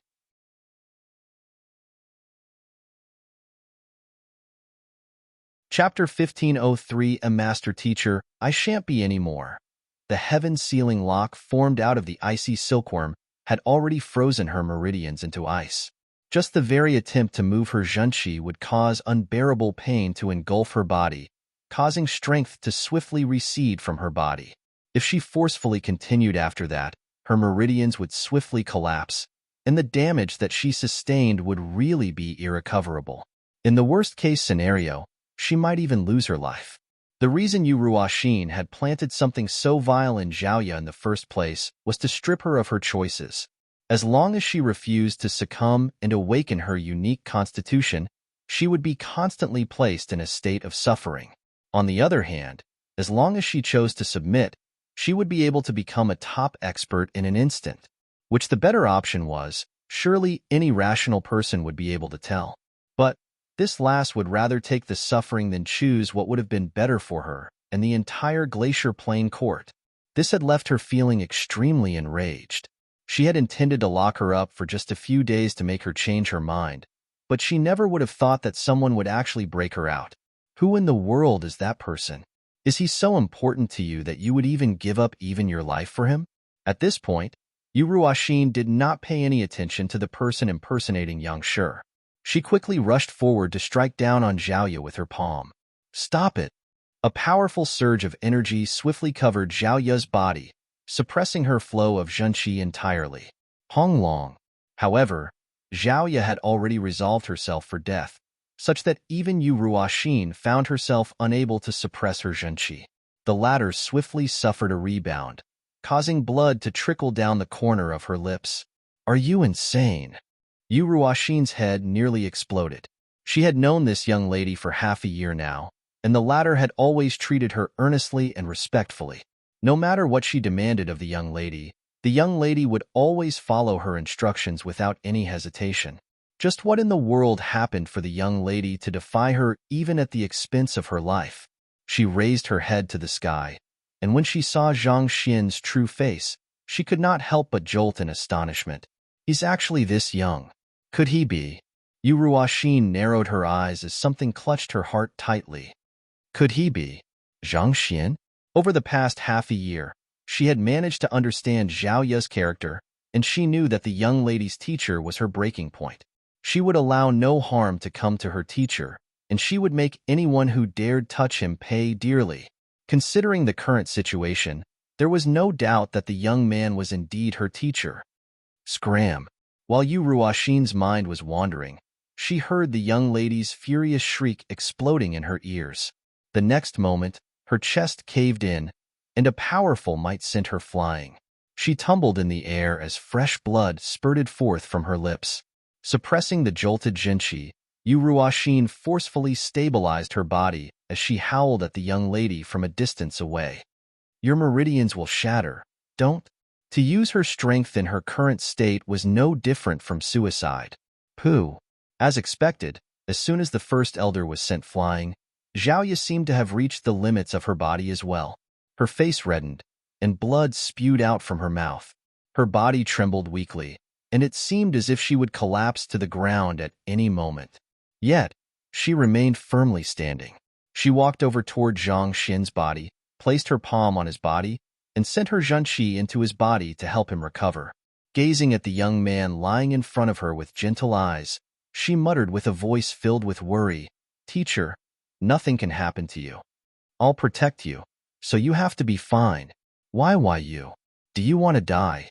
Chapter 1503 A Master Teacher, I Shan't Be Anymore. The heaven-sealing lock formed out of the icy silkworm had already frozen her meridians into ice. Just the very attempt to move her zhenqi would cause unbearable pain to engulf her body, causing strength to swiftly recede from her body. If she forcefully continued after that, her meridians would swiftly collapse, and the damage that she sustained would really be irrecoverable. In the worst-case scenario, she might even lose her life. The reason Yu Ruoxin had planted something so vile in Zhaoye in the first place was to strip her of her choices. As long as she refused to succumb and awaken her unique constitution, she would be constantly placed in a state of suffering. On the other hand, as long as she chose to submit, she would be able to become a top expert in an instant. Which the better option was, surely any rational person would be able to tell. But this lass would rather take the suffering than choose what would have been better for her and the entire Glacier Plain Court. This had left her feeling extremely enraged. She had intended to lock her up for just a few days to make her change her mind, but she never would have thought that someone would actually break her out. Who in the world is that person? Is he so important to you that you would even give up even your life for him? At this point, Yu Ruoxin did not pay any attention to the person impersonating Yang Shi. She quickly rushed forward to strike down on Zhao Ye with her palm. Stop it! A powerful surge of energy swiftly covered Zhao Ye's body, suppressing her flow of zhenqi entirely. Hong Long. However, Zhao Ye had already resolved herself for death, such that even Yu Ruoxin found herself unable to suppress her zhenqi. The latter swiftly suffered a rebound, causing blood to trickle down the corner of her lips. Are you insane? Yu Ruoxin's head nearly exploded. She had known this young lady for half a year now, and the latter had always treated her earnestly and respectfully. No matter what she demanded of the young lady would always follow her instructions without any hesitation. Just what in the world happened for the young lady to defy her even at the expense of her life? She raised her head to the sky, and when she saw Zhang Xian's true face, she could not help but jolt in astonishment. He's actually this young. Could he be? Yu Ruoxin narrowed her eyes as something clutched her heart tightly. Could he be Zhang Xian? Over the past half a year, she had managed to understand Zhao Ye's character, and she knew that the young lady's teacher was her breaking point. She would allow no harm to come to her teacher, and she would make anyone who dared touch him pay dearly. Considering the current situation, there was no doubt that the young man was indeed her teacher. Scram! While Yu Ruoxin's mind was wandering, she heard the young lady's furious shriek exploding in her ears. The next moment, her chest caved in, and a powerful might sent her flying. She tumbled in the air as fresh blood spurted forth from her lips. Suppressing the jolted zhenqi, Yu Ruoxin forcefully stabilized her body as she howled at the young lady from a distance away. Your meridians will shatter, don't? To use her strength in her current state was no different from suicide. Pooh. As expected, as soon as the first elder was sent flying, Zhao Ye seemed to have reached the limits of her body as well. Her face reddened, and blood spewed out from her mouth. Her body trembled weakly, and it seemed as if she would collapse to the ground at any moment. Yet, she remained firmly standing. She walked over toward Zhang Xian's body, placed her palm on his body, and sent her zhenqi into his body to help him recover. Gazing at the young man lying in front of her with gentle eyes, she muttered with a voice filled with worry, Teacher, nothing can happen to you. I'll protect you, so you have to be fine. Why you? Do you want to die?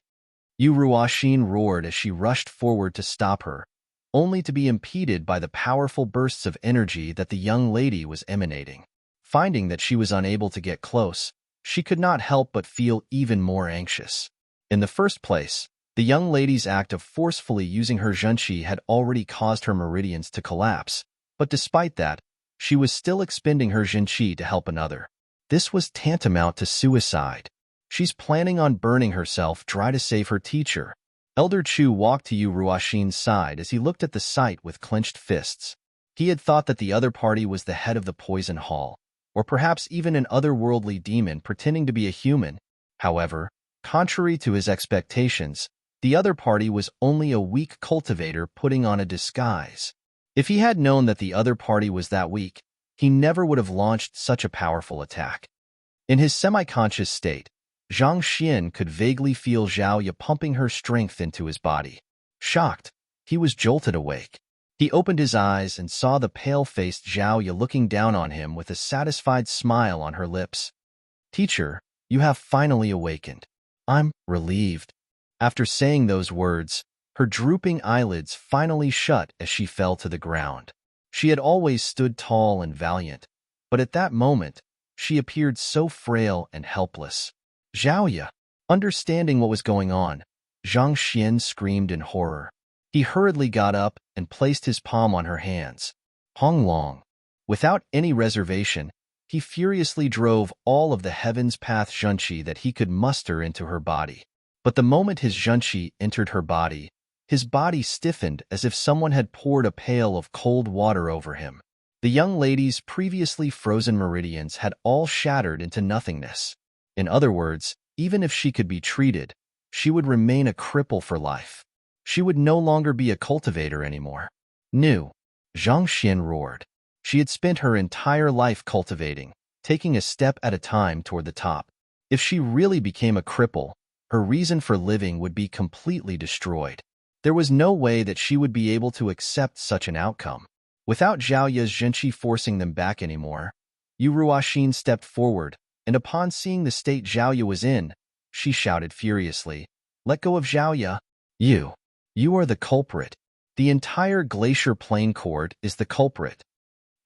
Yu Ruoxin roared as she rushed forward to stop her, only to be impeded by the powerful bursts of energy that the young lady was emanating. Finding that she was unable to get close, she could not help but feel even more anxious. In the first place, the young lady's act of forcefully using her zhenqi had already caused her meridians to collapse, but despite that, she was still expending her zhenqi to help another. This was tantamount to suicide. She's planning on burning herself dry to save her teacher. Elder Chu walked to Yu Ruoxin's side as he looked at the sight with clenched fists. He had thought that the other party was the head of the poison hall, or perhaps even an otherworldly demon pretending to be a human. However, contrary to his expectations, the other party was only a weak cultivator putting on a disguise. If he had known that the other party was that weak, he never would have launched such a powerful attack. In his semi-conscious state, Zhang Xian could vaguely feel Zhao Ye pumping her strength into his body. Shocked, he was jolted awake. He opened his eyes and saw the pale-faced Zhao Ye looking down on him with a satisfied smile on her lips. Teacher, you have finally awakened. I'm relieved. After saying those words, her drooping eyelids finally shut as she fell to the ground. She had always stood tall and valiant, but at that moment, she appeared so frail and helpless. Zhao Ye. Understanding what was going on, Zhang Xian screamed in horror. He hurriedly got up and placed his palm on her hands. Hong Long. Without any reservation, he furiously drove all of the Heaven's Path zhenqi that he could muster into her body. But the moment his zhenqi entered her body, his body stiffened as if someone had poured a pail of cold water over him. The young lady's previously frozen meridians had all shattered into nothingness. In other words, even if she could be treated, she would remain a cripple for life. She would no longer be a cultivator anymore. Zhang Xian roared. She had spent her entire life cultivating, taking a step at a time toward the top. If she really became a cripple, her reason for living would be completely destroyed. There was no way that she would be able to accept such an outcome. Without Zhao Ya's Zhenqi forcing them back anymore, Yu Ruoxin stepped forward, and upon seeing the state Zhao Ya was in, she shouted furiously, "Let go of Zhao Ya! You are the culprit. The entire glacier plain court is the culprit."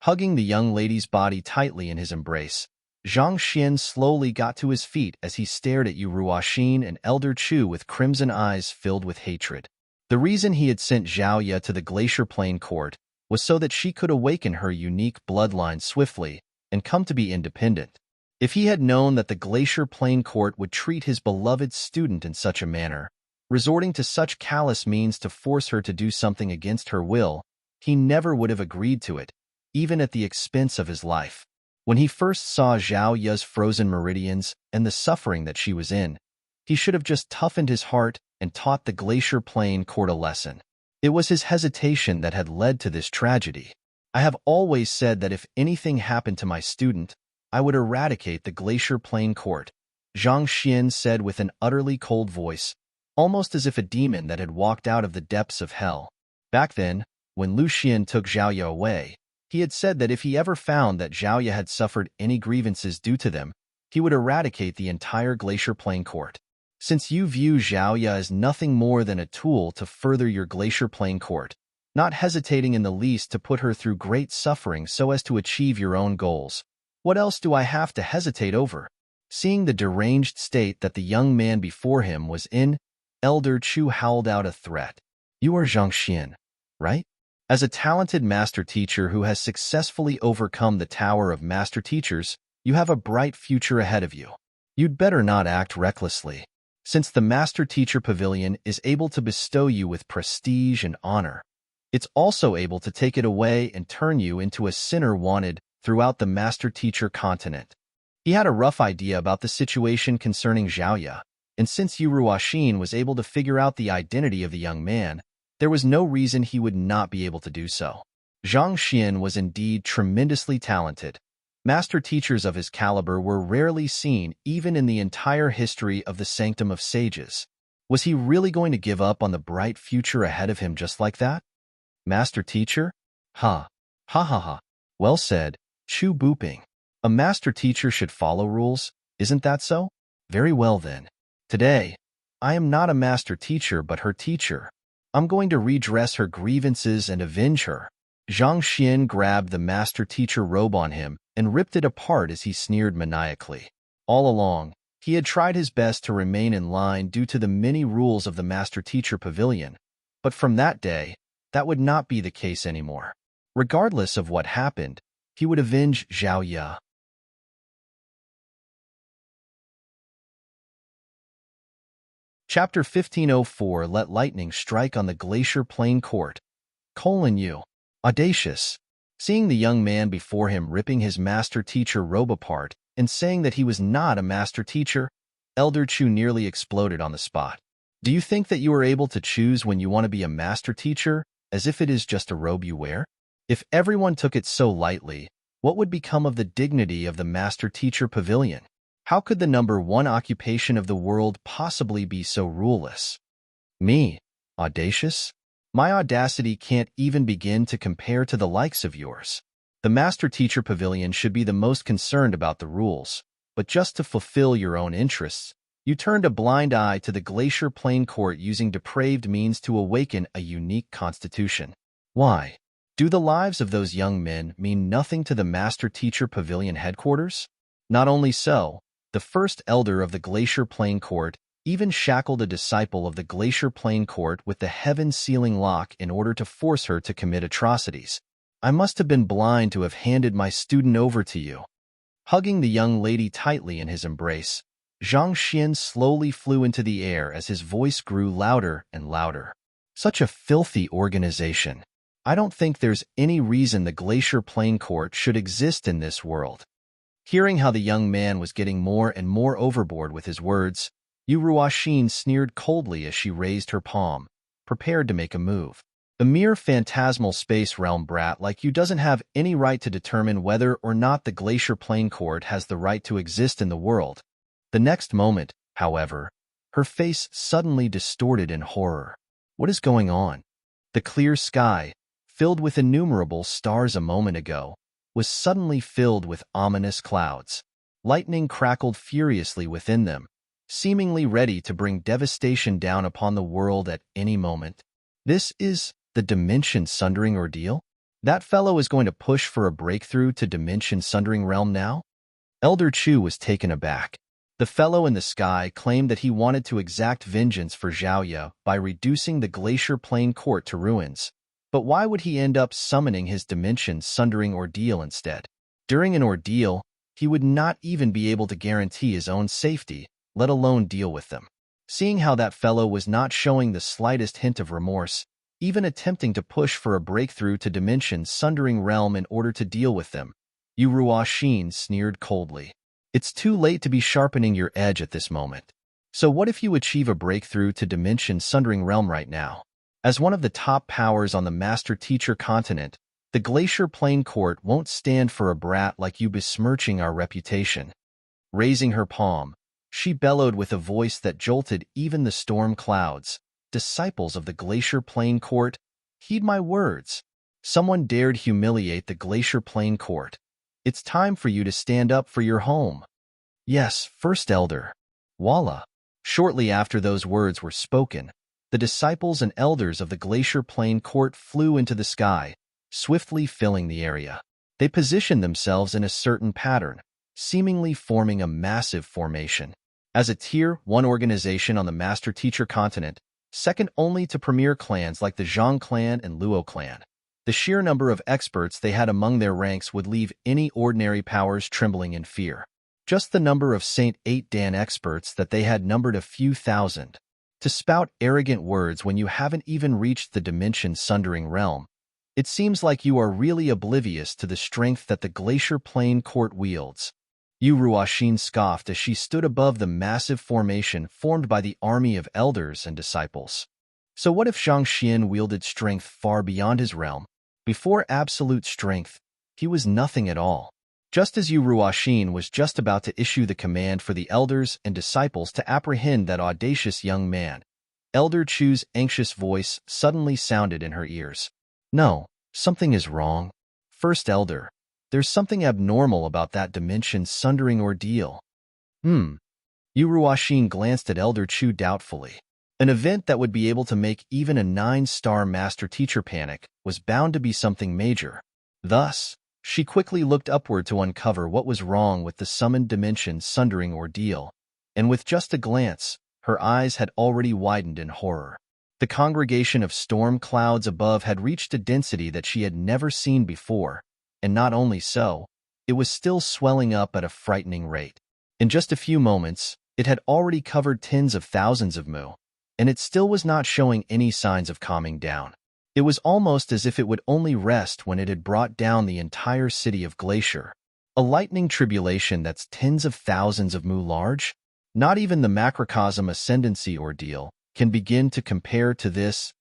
Hugging the young lady's body tightly in his embrace, Zhang Xian slowly got to his feet as he stared at Yu Ruoxin and Elder Chu with crimson eyes filled with hatred. The reason he had sent Zhao Ya to the glacier plain court was so that she could awaken her unique bloodline swiftly and come to be independent. If he had known that the glacier plain court would treat his beloved student in such a manner, resorting to such callous means to force her to do something against her will, he never would have agreed to it, even at the expense of his life. When he first saw Zhao Ya's frozen meridians and the suffering that she was in, he should have just toughened his heart and taught the glacier plain court a lesson. It was his hesitation that had led to this tragedy. I have always said that if anything happened to my student, I would eradicate the glacier plain court, Zhang Xian said with an utterly cold voice, almost as if a demon that had walked out of the depths of hell. Back then, when Lu Xian took Zhao Ya away, he had said that if he ever found that Zhao Ya had suffered any grievances due to them, he would eradicate the entire glacier plain court. Since you view Zhao Ya as nothing more than a tool to further your glacier plain court, not hesitating in the least to put her through great suffering so as to achieve your own goals, what else do I have to hesitate over? Seeing the deranged state that the young man before him was in, Elder Chu howled out a threat. You are Zhang Xian, right? As a talented master teacher who has successfully overcome the Tower of Master Teachers, you have a bright future ahead of you. You'd better not act recklessly, since the Master Teacher Pavilion is able to bestow you with prestige and honor. It's also able to take it away and turn you into a sinner wanted throughout the Master Teacher continent. He had a rough idea about the situation concerning Zhao Ya, and since Yu Ruoxin was able to figure out the identity of the young man, there was no reason he would not be able to do so. Zhang Xian was indeed tremendously talented. Master teachers of his caliber were rarely seen even in the entire history of the Sanctum of Sages. Was he really going to give up on the bright future ahead of him just like that? Master teacher? Ha. Ha ha ha. Well said, Chu Buping. A master teacher should follow rules, isn't that so? Very well then. Today, I am not a master teacher but her teacher. I'm going to redress her grievances and avenge her. Zhang Xian grabbed the master teacher robe on him and ripped it apart as he sneered maniacally. All along, he had tried his best to remain in line due to the many rules of the Master Teacher Pavilion, but from that day, that would not be the case anymore. Regardless of what happened, he would avenge Zhao Ya. Chapter 1504 Let Lightning Strike on the Glacier Plain Court. U. Audacious. Seeing the young man before him ripping his master teacher robe apart and saying that he was not a master teacher, Elder Chu nearly exploded on the spot. Do you think that you are able to choose when you want to be a master teacher, as if it is just a robe you wear? If everyone took it so lightly, what would become of the dignity of the Master Teacher Pavilion? How could the number one occupation of the world possibly be so ruleless? Me? Audacious? My audacity can't even begin to compare to the likes of yours. The Master Teacher Pavilion should be the most concerned about the rules, but just to fulfill your own interests, you turned a blind eye to the Glacier Plain Court using depraved means to awaken a unique constitution. Why? Do the lives of those young men mean nothing to the Master Teacher Pavilion headquarters? Not only so, the first elder of the Glacier Plain Court even shackled a disciple of the Glacier Plain Court with the heaven-sealing lock in order to force her to commit atrocities. I must have been blind to have handed my student over to you. Hugging the young lady tightly in his embrace, Zhang Xian slowly flew into the air as his voice grew louder and louder. Such a filthy organization. I don't think there's any reason the Glacier Plain Court should exist in this world. Hearing how the young man was getting more and more overboard with his words, Yu Ruoxin sneered coldly as she raised her palm, prepared to make a move. A mere phantasmal space realm brat like you doesn't have any right to determine whether or not the Glacier Plane Court has the right to exist in the world. The next moment, however, her face suddenly distorted in horror. What is going on? The clear sky, filled with innumerable stars a moment ago, was suddenly filled with ominous clouds. Lightning crackled furiously within them, seemingly ready to bring devastation down upon the world at any moment. This is the dimension-sundering ordeal? That fellow is going to push for a breakthrough to dimension-sundering realm now? Elder Chu was taken aback. The fellow in the sky claimed that he wanted to exact vengeance for Zhaoye by reducing the Glacier Plane Court to ruins. But why would he end up summoning his dimension-sundering ordeal instead? During an ordeal, he would not even be able to guarantee his own safety, let alone deal with them. Seeing how that fellow was not showing the slightest hint of remorse, even attempting to push for a breakthrough to dimension-sundering realm in order to deal with them, Yu Ruoxin sneered coldly. It's too late to be sharpening your edge at this moment. So what if you achieve a breakthrough to dimension-sundering realm right now? As one of the top powers on the master-teacher continent, the Glacier Plane Court won't stand for a brat like you besmirching our reputation. Raising her palm, she bellowed with a voice that jolted even the storm clouds. Disciples of the Glacier Plane Court, heed my words. Someone dared humiliate the Glacier Plane Court. It's time for you to stand up for your home. Yes, First Elder. Voila. Shortly after those words were spoken, the disciples and elders of the Glacier Plane Court flew into the sky, swiftly filling the area. They positioned themselves in a certain pattern, seemingly forming a massive formation. As a Tier 1 organization on the Master-Teacher continent, second only to premier clans like the Zhang clan and Luo clan, the sheer number of experts they had among their ranks would leave any ordinary powers trembling in fear. Just the number of Saint 8 Dan experts that they had numbered a few thousand. To spout arrogant words when you haven't even reached the dimension-sundering realm, it seems like you are really oblivious to the strength that the Glacier Plane Court wields. Yu Ruoxin scoffed as she stood above the massive formation formed by the army of elders and disciples. So what if Zhang Xian wielded strength far beyond his realm? Before absolute strength, he was nothing at all. Just as Yu Ruoxin was just about to issue the command for the elders and disciples to apprehend that audacious young man, Elder Chu's anxious voice suddenly sounded in her ears. No, something is wrong. First Elder, there's something abnormal about that dimension-sundering ordeal. Yu Ruoxin glanced at Elder Chu doubtfully. An event that would be able to make even a 9-star master-teacher panic was bound to be something major. Thus, she quickly looked upward to uncover what was wrong with the summoned dimension-sundering ordeal, and with just a glance, her eyes had already widened in horror. The congregation of storm clouds above had reached a density that she had never seen before, and not only so, it was still swelling up at a frightening rate. In just a few moments, it had already covered tens of thousands of mu, and it still was not showing any signs of calming down. It was almost as if it would only rest when it had brought down the entire city of Glacier. A lightning tribulation that's tens of thousands of mu large? Not even the macrocosm ascendancy ordeal can begin to compare to this.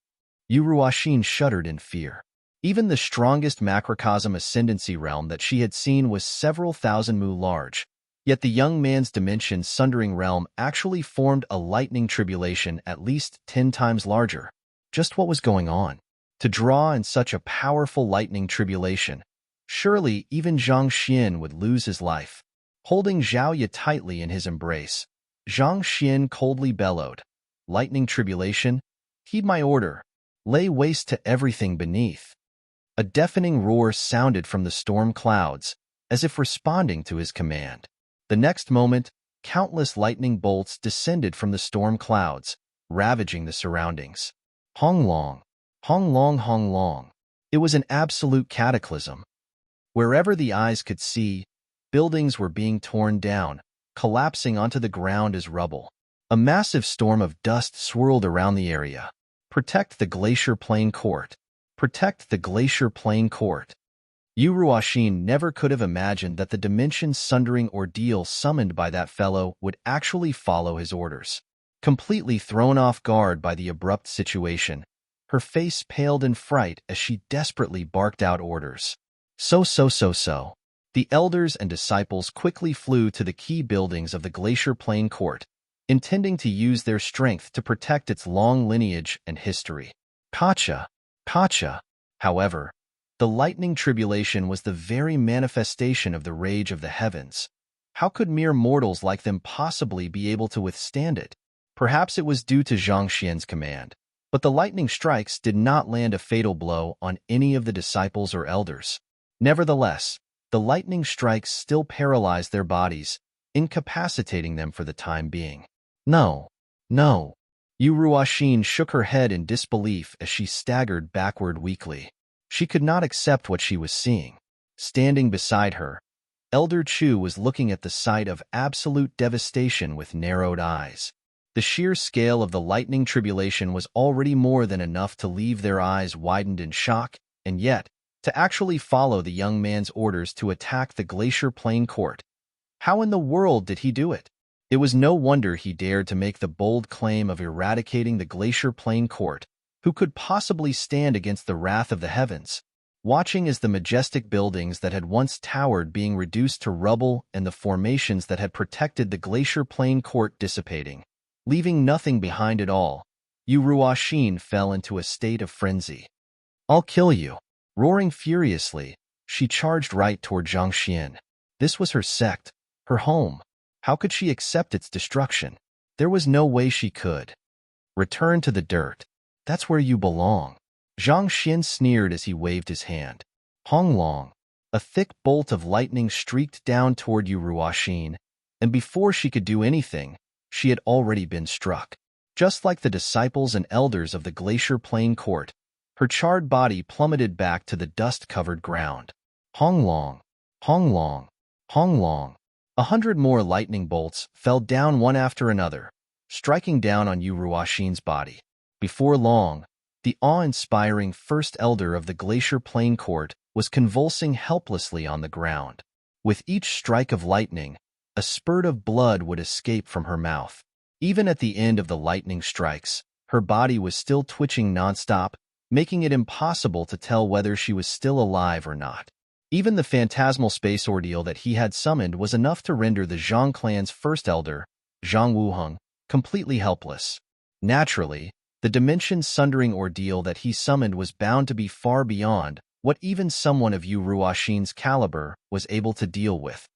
Yu Ruoxin shuddered in fear. Even the strongest macrocosm ascendancy realm that she had seen was several thousand mu large, yet the young man's dimension-sundering realm actually formed a lightning tribulation at least 10 times larger. Just what was going on? To draw in such a powerful lightning tribulation, surely even Zhang Xian would lose his life. Holding Zhaoye tightly in his embrace, Zhang Xian coldly bellowed, "Lightning tribulation? Heed my order. Lay waste to everything beneath." A deafening roar sounded from the storm clouds, as if responding to his command. The next moment, countless lightning bolts descended from the storm clouds, ravaging the surroundings. Hong long, hong long, hong long. It was an absolute cataclysm. Wherever the eyes could see, buildings were being torn down, collapsing onto the ground as rubble. A massive storm of dust swirled around the area. Protect the Glacier Plane Court. Protect the Glacier Plane Court. Yu Ruoxin never could have imagined that the dimension-sundering ordeal summoned by that fellow would actually follow his orders. Completely thrown off guard by the abrupt situation, Her face paled in fright as she desperately barked out orders. So. The elders and disciples quickly flew to the key buildings of the Glacier Plain Court, intending to use their strength to protect its long lineage and history. Pacha. However, the lightning tribulation was the very manifestation of the rage of the heavens. How could mere mortals like them possibly be able to withstand it? Perhaps it was due to Zhang Xian's command, but the lightning strikes did not land a fatal blow on any of the disciples or elders. Nevertheless, the lightning strikes still paralyzed their bodies, incapacitating them for the time being. No. Yu Ruoxin shook her head in disbelief as she staggered backward weakly. She could not accept what she was seeing. Standing beside her, Elder Chu was looking at the sight of absolute devastation with narrowed eyes. The sheer scale of the lightning tribulation was already more than enough to leave their eyes widened in shock, and yet, to actually follow the young man's orders to attack the Glacier Plain Court. How in the world did he do it? It was no wonder he dared to make the bold claim of eradicating the Glacier Plain Court. Who could possibly stand against the wrath of the heavens? Watching as the majestic buildings that had once towered being reduced to rubble and the formations that had protected the Glacier Plain Court dissipating, leaving nothing behind at all, Yu Ruoxin fell into a state of frenzy. I'll kill you. Roaring furiously, she charged right toward Zhang Xian. This was her sect, her home. How could she accept its destruction? There was no way she could. Return to the dirt. That's where you belong. Zhang Xian sneered as he waved his hand. Honglong. A thick bolt of lightning streaked down toward Yu Ruoxin, and before she could do anything, she had already been struck. Just like the disciples and elders of the Glacier Plain Court, her charred body plummeted back to the dust-covered ground. Honglong. 100 more lightning bolts fell down one after another, striking down on Yu Ruoxin's body. Before long, the awe-inspiring first elder of the Glacier Plain Court was convulsing helplessly on the ground. With each strike of lightning, a spurt of blood would escape from her mouth. Even at the end of the lightning strikes, her body was still twitching nonstop, making it impossible to tell whether she was still alive or not. Even the phantasmal space ordeal that he had summoned was enough to render the Zhang clan's first elder, Zhang Wuheng, completely helpless. Naturally, the dimension-sundering ordeal that he summoned was bound to be far beyond what even someone of Yu Ruoxin's caliber was able to deal with.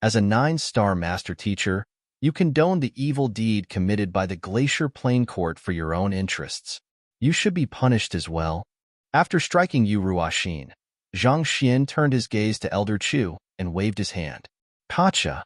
As a 9-star master teacher, you condone the evil deed committed by the Glacier Plain Court for your own interests. You should be punished as well. After striking Yu Ruoxin, Zhang Xian turned his gaze to Elder Chu and waved his hand. Pacha.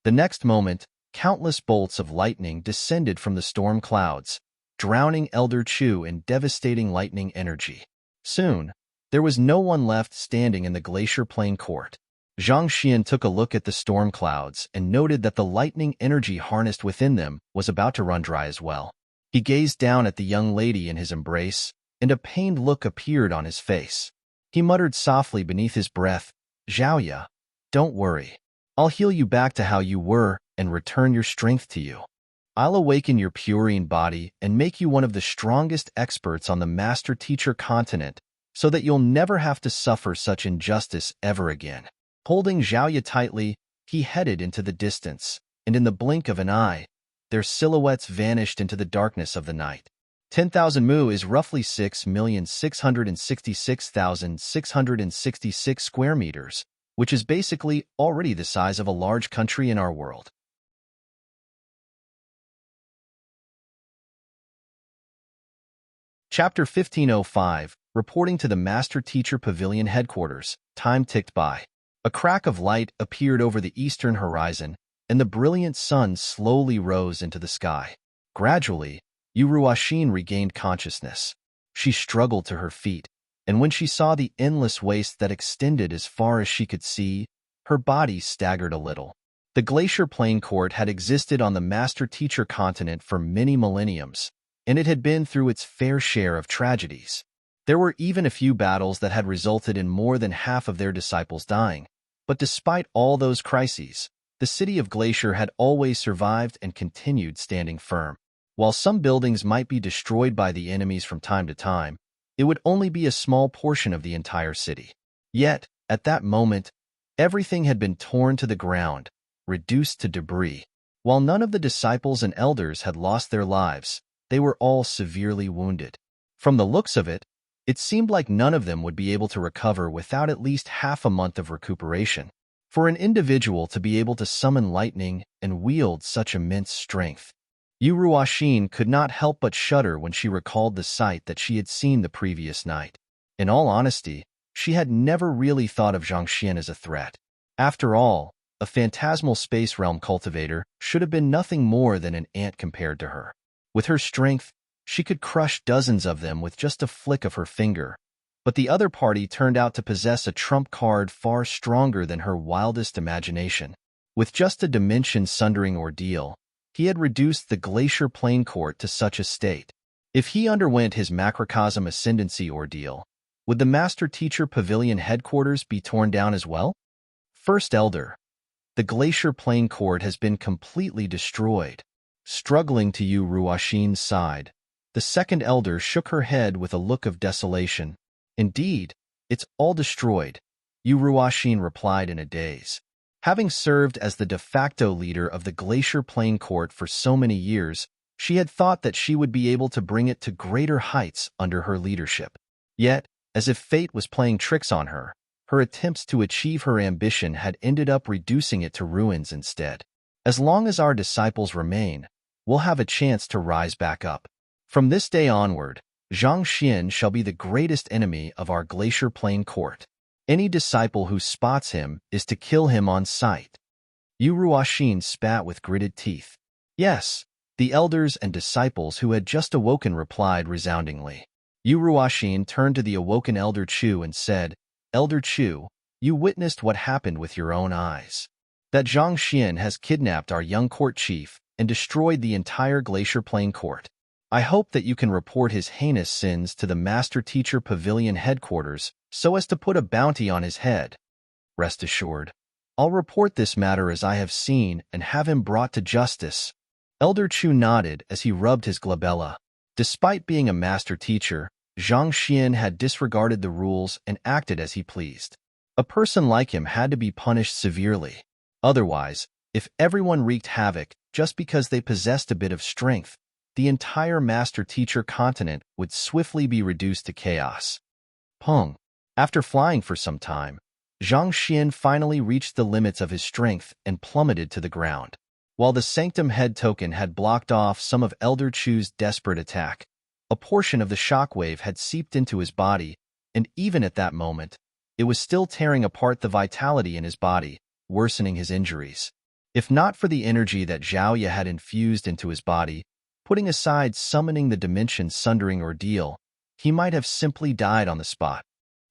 The next moment, countless bolts of lightning descended from the storm clouds, drowning Elder Chu in devastating lightning energy. Soon, there was no one left standing in the Glacier Plain Court. Zhang Xian took a look at the storm clouds and noted that the lightning energy harnessed within them was about to run dry as well. He gazed down at the young lady in his embrace, and a pained look appeared on his face. He muttered softly beneath his breath, "Zhaoya, don't worry. I'll heal you back to how you were and return your strength to you. I'll awaken your purine body and make you one of the strongest experts on the master-teacher continent so that you'll never have to suffer such injustice ever again." Holding Zhaoya tightly, he headed into the distance, and in the blink of an eye, their silhouettes vanished into the darkness of the night. 10,000 mu is roughly 6,666,666 square meters, which is basically already the size of a large country in our world. Chapter 1505, reporting to the Master Teacher Pavilion headquarters. Time ticked by. A crack of light appeared over the eastern horizon, and the brilliant sun slowly rose into the sky. Gradually, Yu Ruoxin regained consciousness. She struggled to her feet, and when she saw the endless waste that extended as far as she could see, her body staggered a little. The Glacier Plain Court had existed on the Master Teacher continent for many millenniums, and it had been through its fair share of tragedies. There were even a few battles that had resulted in more than half of their disciples dying, but despite all those crises, the city of Glacier had always survived and continued standing firm. While some buildings might be destroyed by the enemies from time to time, it would only be a small portion of the entire city. Yet, at that moment, everything had been torn to the ground, reduced to debris. While none of the disciples and elders had lost their lives, they were all severely wounded. From the looks of it, it seemed like none of them would be able to recover without at least half a month of recuperation. For an individual to be able to summon lightning and wield such immense strength, Yuruashin could not help but shudder when she recalled the sight that she had seen the previous night. In all honesty, she had never really thought of Zhangxian as a threat. After all, a phantasmal space realm cultivator should have been nothing more than an ant compared to her. With her strength, she could crush dozens of them with just a flick of her finger. But the other party turned out to possess a trump card far stronger than her wildest imagination. With just a dimension-sundering ordeal, he had reduced the Glacier Plain Court to such a state. If he underwent his Macrocosm Ascendancy ordeal, would the Master Teacher Pavilion headquarters be torn down as well? First Elder. The Glacier Plain Court has been completely destroyed. Struggling to Yuruashin's side, the second elder shook her head with a look of desolation. Indeed, it's all destroyed, Yuruashin replied in a daze. Having served as the de facto leader of the Glacier Plain Court for so many years, she had thought that she would be able to bring it to greater heights under her leadership. Yet, as if fate was playing tricks on her, her attempts to achieve her ambition had ended up reducing it to ruins instead. As long as our disciples remain, we'll have a chance to rise back up. From this day onward, Zhangxian shall be the greatest enemy of our Glacier Plain Court. Any disciple who spots him is to kill him on sight. Yuruashin spat with gritted teeth. Yes, the elders and disciples who had just awoken replied resoundingly. Yuruashin turned to the awoken Elder Chu and said, Elder Chu, you witnessed what happened with your own eyes. That Zhangxian has kidnapped our young court chief and destroyed the entire Glacier Plain Court. I hope that you can report his heinous sins to the Master Teacher Pavilion headquarters so as to put a bounty on his head. Rest assured, I'll report this matter as I have seen and have him brought to justice. Elder Chu nodded as he rubbed his glabella. Despite being a master teacher, Zhangxian had disregarded the rules and acted as he pleased. A person like him had to be punished severely. Otherwise, if everyone wreaked havoc just because they possessed a bit of strength, the entire master-teacher continent would swiftly be reduced to chaos. Peng. After flying for some time, Zhangxian finally reached the limits of his strength and plummeted to the ground. While the Sanctum Head token had blocked off some of Elder Chu's desperate attack, a portion of the shockwave had seeped into his body, and even at that moment, it was still tearing apart the vitality in his body, worsening his injuries. If not for the energy that Zhaoya had infused into his body, putting aside summoning the dimension-sundering ordeal, he might have simply died on the spot.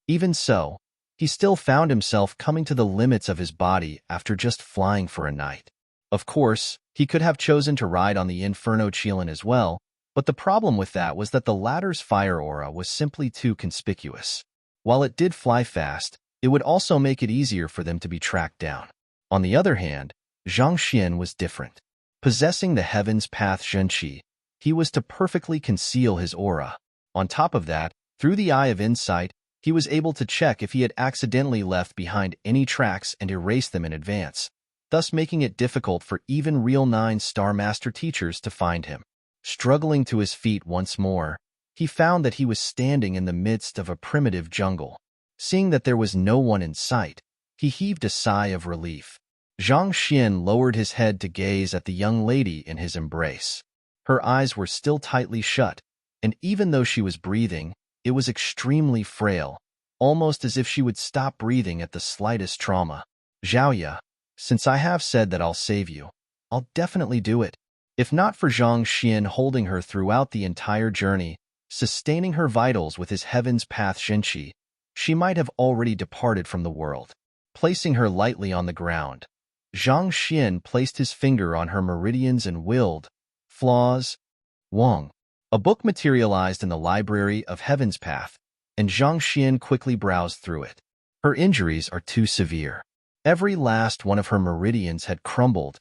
Even so, he still found himself coming to the limits of his body after just flying for a night. Of course, he could have chosen to ride on the Inferno Qilin as well, but the problem with that was that the latter's fire aura was simply too conspicuous. While it did fly fast, it would also make it easier for them to be tracked down. On the other hand, Zhangxian was different. Possessing the Heaven's Path Zhenqi, he was to perfectly conceal his aura. On top of that, through the Eye of Insight, he was able to check if he had accidentally left behind any tracks and erase them in advance, thus making it difficult for even real 9-star master teachers to find him. Struggling to his feet once more, he found that he was standing in the midst of a primitive jungle. Seeing that there was no one in sight, he heaved a sigh of relief. Zhangxian lowered his head to gaze at the young lady in his embrace. Her eyes were still tightly shut, and even though she was breathing, it was extremely frail, almost as if she would stop breathing at the slightest trauma. Zhaoya, since I have said that I'll save you, I'll definitely do it. If not for Zhangxian holding her throughout the entire journey, sustaining her vitals with his Heaven's Path Zhenqi, she might have already departed from the world. Placing her lightly on the ground, Zhangxian placed his finger on her meridians and willed, Flaws, Wang. A book materialized in the library of Heaven's Path, and Zhangxian quickly browsed through it. Her injuries are too severe. Every last one of her meridians had crumbled.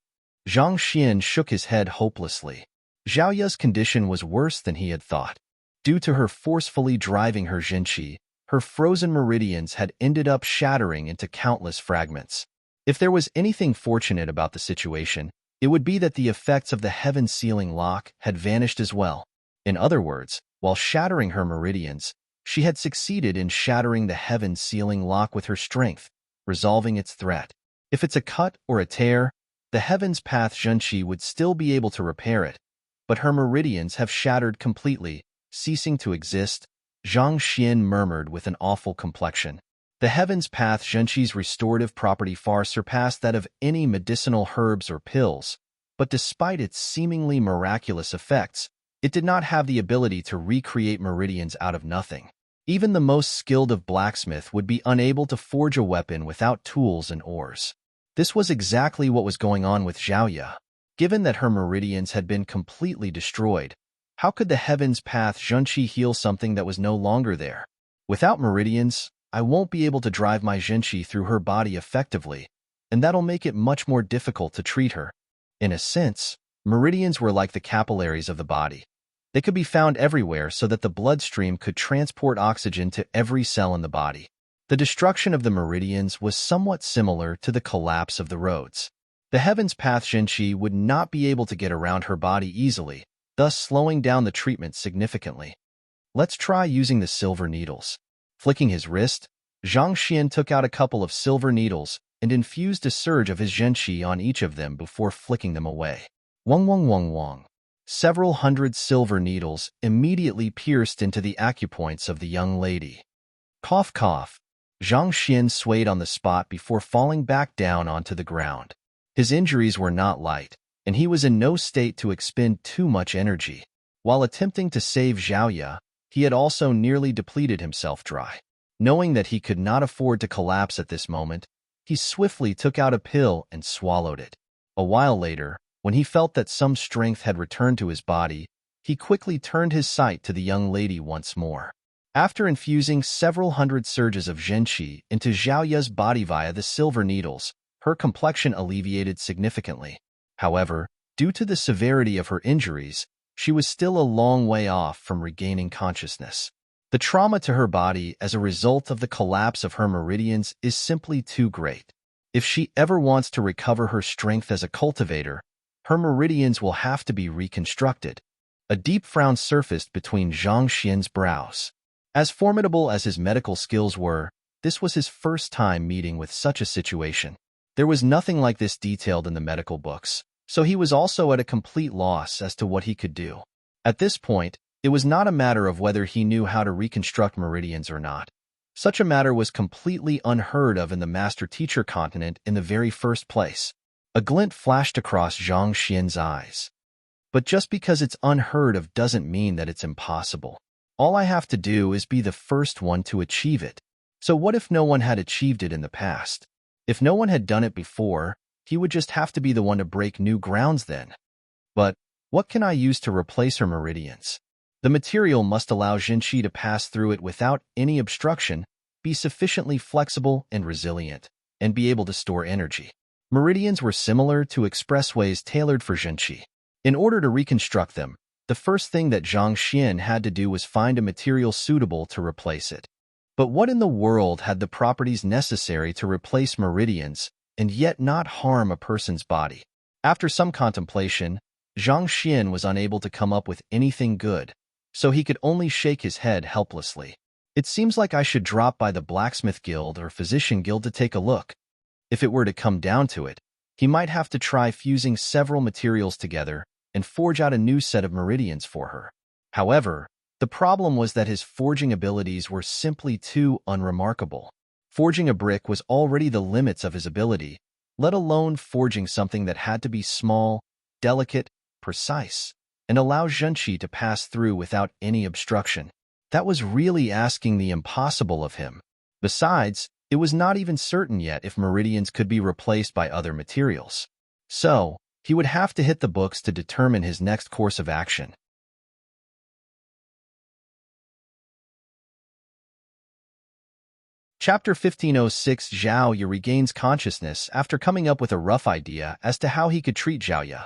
Zhangxian shook his head hopelessly. Zhao Ya's condition was worse than he had thought. Due to her forcefully driving her Jinqi, her frozen meridians had ended up shattering into countless fragments. If there was anything fortunate about the situation, it would be that the effects of the heaven-sealing lock had vanished as well. In other words, while shattering her meridians, she had succeeded in shattering the heaven-sealing lock with her strength, resolving its threat. If it's a cut or a tear, the Heaven's Path Zhenqi would still be able to repair it, but her meridians have shattered completely, ceasing to exist, Zhang Xian murmured with an awful complexion. The Heaven's Path Zhenqi's restorative property far surpassed that of any medicinal herbs or pills, but despite its seemingly miraculous effects, it did not have the ability to recreate meridians out of nothing. Even the most skilled of blacksmith would be unable to forge a weapon without tools and ores. This was exactly what was going on with Zhao Ya. Given that her meridians had been completely destroyed, how could the Heaven's Path Zhenqi heal something that was no longer there? Without meridians, I won't be able to drive my Zhenqi through her body effectively, and that'll make it much more difficult to treat her. In a sense, meridians were like the capillaries of the body. They could be found everywhere so that the bloodstream could transport oxygen to every cell in the body. The destruction of the meridians was somewhat similar to the collapse of the roads. The Heaven's Path Zhenqi would not be able to get around her body easily, thus slowing down the treatment significantly. Let's try using the silver needles. Flicking his wrist, Zhang Xian took out a couple of silver needles and infused a surge of his Zhenqi on each of them before flicking them away. Wong wong wong wong. Several hundred silver needles immediately pierced into the acupoints of the young lady. Cough cough. Zhang Xian swayed on the spot before falling back down onto the ground. His injuries were not light, and he was in no state to expend too much energy. While attempting to save Zhao Ya, he had also nearly depleted himself dry. Knowing that he could not afford to collapse at this moment, he swiftly took out a pill and swallowed it. A while later, when he felt that some strength had returned to his body, he quickly turned his sight to the young lady once more. After infusing several hundred surges of Zhenqi into Zhao Ya's body via the silver needles, her complexion alleviated significantly. However, due to the severity of her injuries, she was still a long way off from regaining consciousness. The trauma to her body as a result of the collapse of her meridians is simply too great. If she ever wants to recover her strength as a cultivator, her meridians will have to be reconstructed. A deep frown surfaced between Zhang Xian's brows. As formidable as his medical skills were, this was his first time meeting with such a situation. There was nothing like this detailed in the medical books, so he was also at a complete loss as to what he could do. At this point, it was not a matter of whether he knew how to reconstruct meridians or not. Such a matter was completely unheard of in the master-teacher continent in the very first place. A glint flashed across Zhang Xian's eyes. But just because it's unheard of doesn't mean that it's impossible. All I have to do is be the first one to achieve it. So what if no one had achieved it in the past? If no one had done it before, he would just have to be the one to break new grounds then. But what can I use to replace her meridians? The material must allow Zhenqi to pass through it without any obstruction, be sufficiently flexible and resilient, and be able to store energy. Meridians were similar to expressways tailored for Zhenqi. In order to reconstruct them, the first thing that Zhang Xian had to do was find a material suitable to replace it. But what in the world had the properties necessary to replace meridians and yet not harm a person's body? After some contemplation, Zhang Xian was unable to come up with anything good, so he could only shake his head helplessly. It seems like I should drop by the blacksmith guild or physician guild to take a look. If it were to come down to it, he might have to try fusing several materials together and forge out a new set of meridians for her. However, the problem was that his forging abilities were simply too unremarkable. Forging a brick was already the limits of his ability, let alone forging something that had to be small, delicate, precise, and allow Zhenqi to pass through without any obstruction. That was really asking the impossible of him. Besides, it was not even certain yet if meridians could be replaced by other materials. So, he would have to hit the books to determine his next course of action. Chapter 1506 Zhao Ya regains consciousness after coming up with a rough idea as to how he could treat Zhao Ya.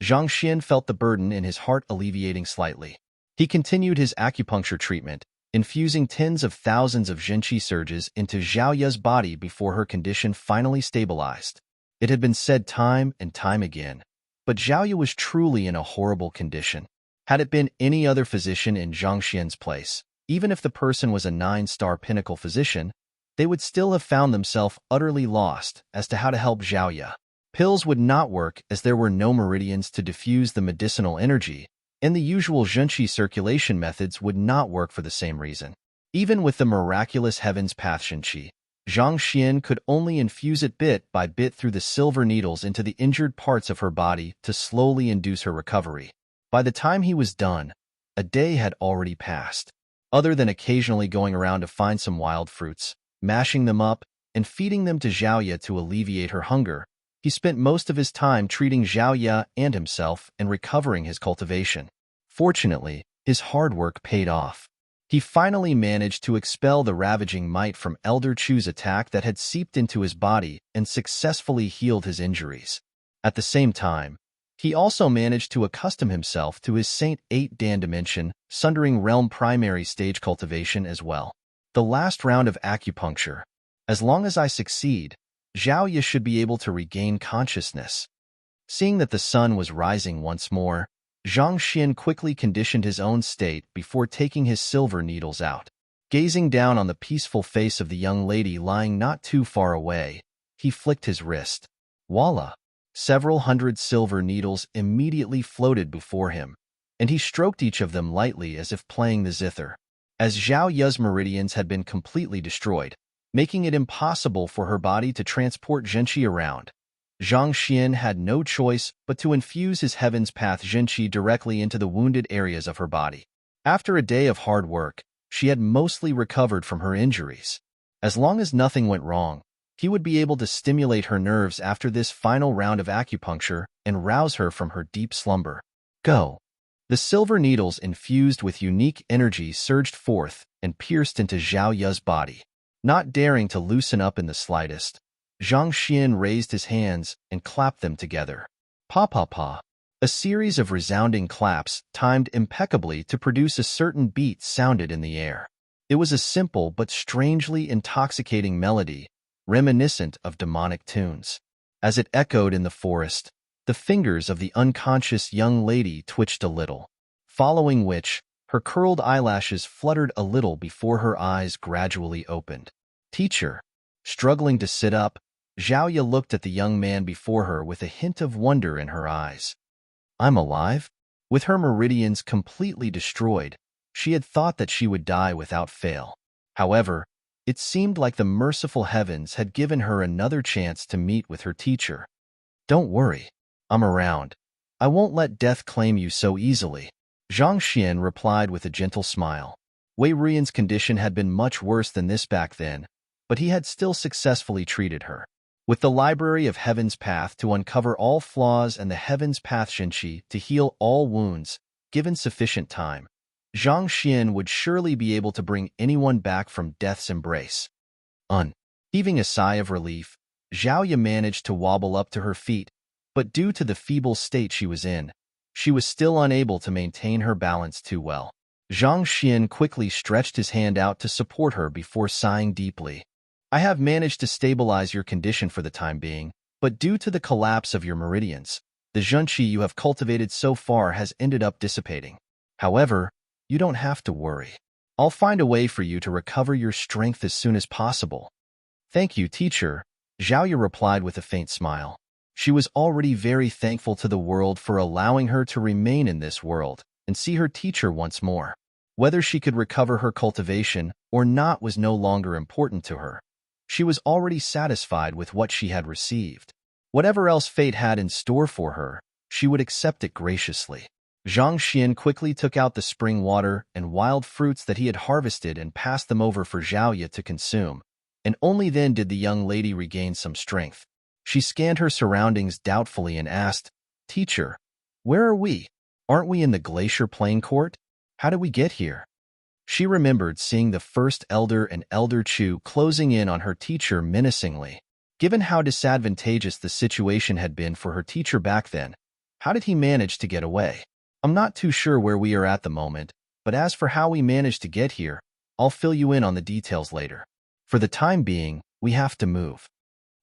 Zhang Xian felt the burden in his heart alleviating slightly. He continued his acupuncture treatment, infusing tens of thousands of Zhenqi surges into Zhao Ya's body before her condition finally stabilized. It had been said time and time again, but Zhao Ya was truly in a horrible condition. Had it been any other physician in Zhang Xian's place, even if the person was a 9-star pinnacle physician, they would still have found themselves utterly lost as to how to help Zhao Ya. Pills would not work as there were no meridians to diffuse the medicinal energy, and the usual Zhenqi circulation methods would not work for the same reason. Even with the miraculous Heaven's Path Zhenqi, Zhang Xian could only infuse it bit by bit through the silver needles into the injured parts of her body to slowly induce her recovery. By the time he was done, a day had already passed. Other than occasionally going around to find some wild fruits, mashing them up, and feeding them to Zhao Ya to alleviate her hunger, he spent most of his time treating Zhao Ya and himself and recovering his cultivation. Fortunately, his hard work paid off. He finally managed to expel the ravaging might from Elder Chu's attack that had seeped into his body and successfully healed his injuries. At the same time, he also managed to accustom himself to his Saint 8 Dan Dimension, Sundering Realm primary stage cultivation as well. The last round of acupuncture. As long as I succeed, Zhao Ya should be able to regain consciousness. Seeing that the sun was rising once more, Zhang Xian quickly conditioned his own state before taking his silver needles out. Gazing down on the peaceful face of the young lady lying not too far away, he flicked his wrist. Voila! Several hundred silver needles immediately floated before him, and he stroked each of them lightly as if playing the zither. As Zhao Ya's meridians had been completely destroyed, making it impossible for her body to transport Zhenqi around, Zhang Xian had no choice but to infuse his Heaven's Path Zhenqi directly into the wounded areas of her body. After a day of hard work, she had mostly recovered from her injuries. As long as nothing went wrong, he would be able to stimulate her nerves after this final round of acupuncture and rouse her from her deep slumber. Go! The silver needles infused with unique energy surged forth and pierced into Zhao Ya's body. Not daring to loosen up in the slightest, Zhang Xian raised his hands and clapped them together. Pa-pa-pa. A series of resounding claps, timed impeccably to produce a certain beat, sounded in the air. It was a simple but strangely intoxicating melody, reminiscent of demonic tunes. As it echoed in the forest, the fingers of the unconscious young lady twitched a little, following which, her curled eyelashes fluttered a little before her eyes gradually opened. Teacher. Struggling to sit up, Zhao Ya looked at the young man before her with a hint of wonder in her eyes. I'm alive? With her meridians completely destroyed, she had thought that she would die without fail. However, it seemed like the merciful heavens had given her another chance to meet with her teacher. Don't worry. I'm around. I won't let death claim you so easily. Zhang Xian replied with a gentle smile. Wei Ruiyan's condition had been much worse than this back then, but he had still successfully treated her. With the Library of Heaven's Path to uncover all flaws and the Heaven's Path Zhenqi to heal all wounds, given sufficient time, Zhang Xian would surely be able to bring anyone back from death's embrace. Heaving a sigh of relief, Zhao Ya managed to wobble up to her feet, but due to the feeble state she was in, she was still unable to maintain her balance too well. Zhang Xian quickly stretched his hand out to support her before sighing deeply. I have managed to stabilize your condition for the time being, but due to the collapse of your meridians, the Zhenqi you have cultivated so far has ended up dissipating. However, you don't have to worry. I'll find a way for you to recover your strength as soon as possible. Thank you, teacher, Zhao Ya replied with a faint smile. She was already very thankful to the world for allowing her to remain in this world and see her teacher once more. Whether she could recover her cultivation or not was no longer important to her. She was already satisfied with what she had received. Whatever else fate had in store for her, she would accept it graciously. Zhang Xian quickly took out the spring water and wild fruits that he had harvested and passed them over for Zhao Ya to consume, and only then did the young lady regain some strength. She scanned her surroundings doubtfully and asked, Teacher, where are we? Aren't we in the Glacier Plain Court? How did we get here? She remembered seeing the first elder and Elder Chu closing in on her teacher menacingly. Given how disadvantageous the situation had been for her teacher back then, How did he manage to get away? I'm not too sure where we are at the moment, but as for how we managed to get here, I'll fill you in on the details later. For the time being, we have to move."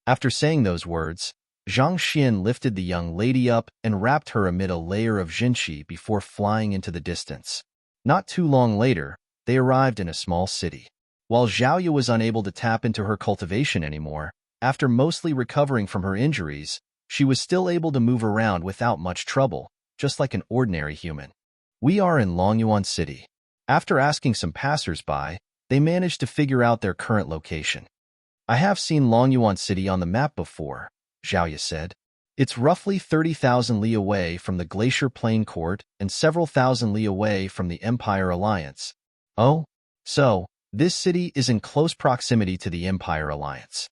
After saying those words, Zhang Xian lifted the young lady up and wrapped her amid a layer of jinqi before flying into the distance. Not too long later, they arrived in a small city. While Zhaoye was unable to tap into her cultivation anymore, after mostly recovering from her injuries, she was still able to move around without much trouble, just like an ordinary human. We are in Longyuan City. After asking some passers-by, they managed to figure out their current location. "I have seen Longyuan City on the map before," Zhaoye said. "It's roughly 30,000 li away from the Glacier Plain Court and several thousand li away from the Empire Alliance." "Oh? So, this city is in close proximity to the Empire Alliance."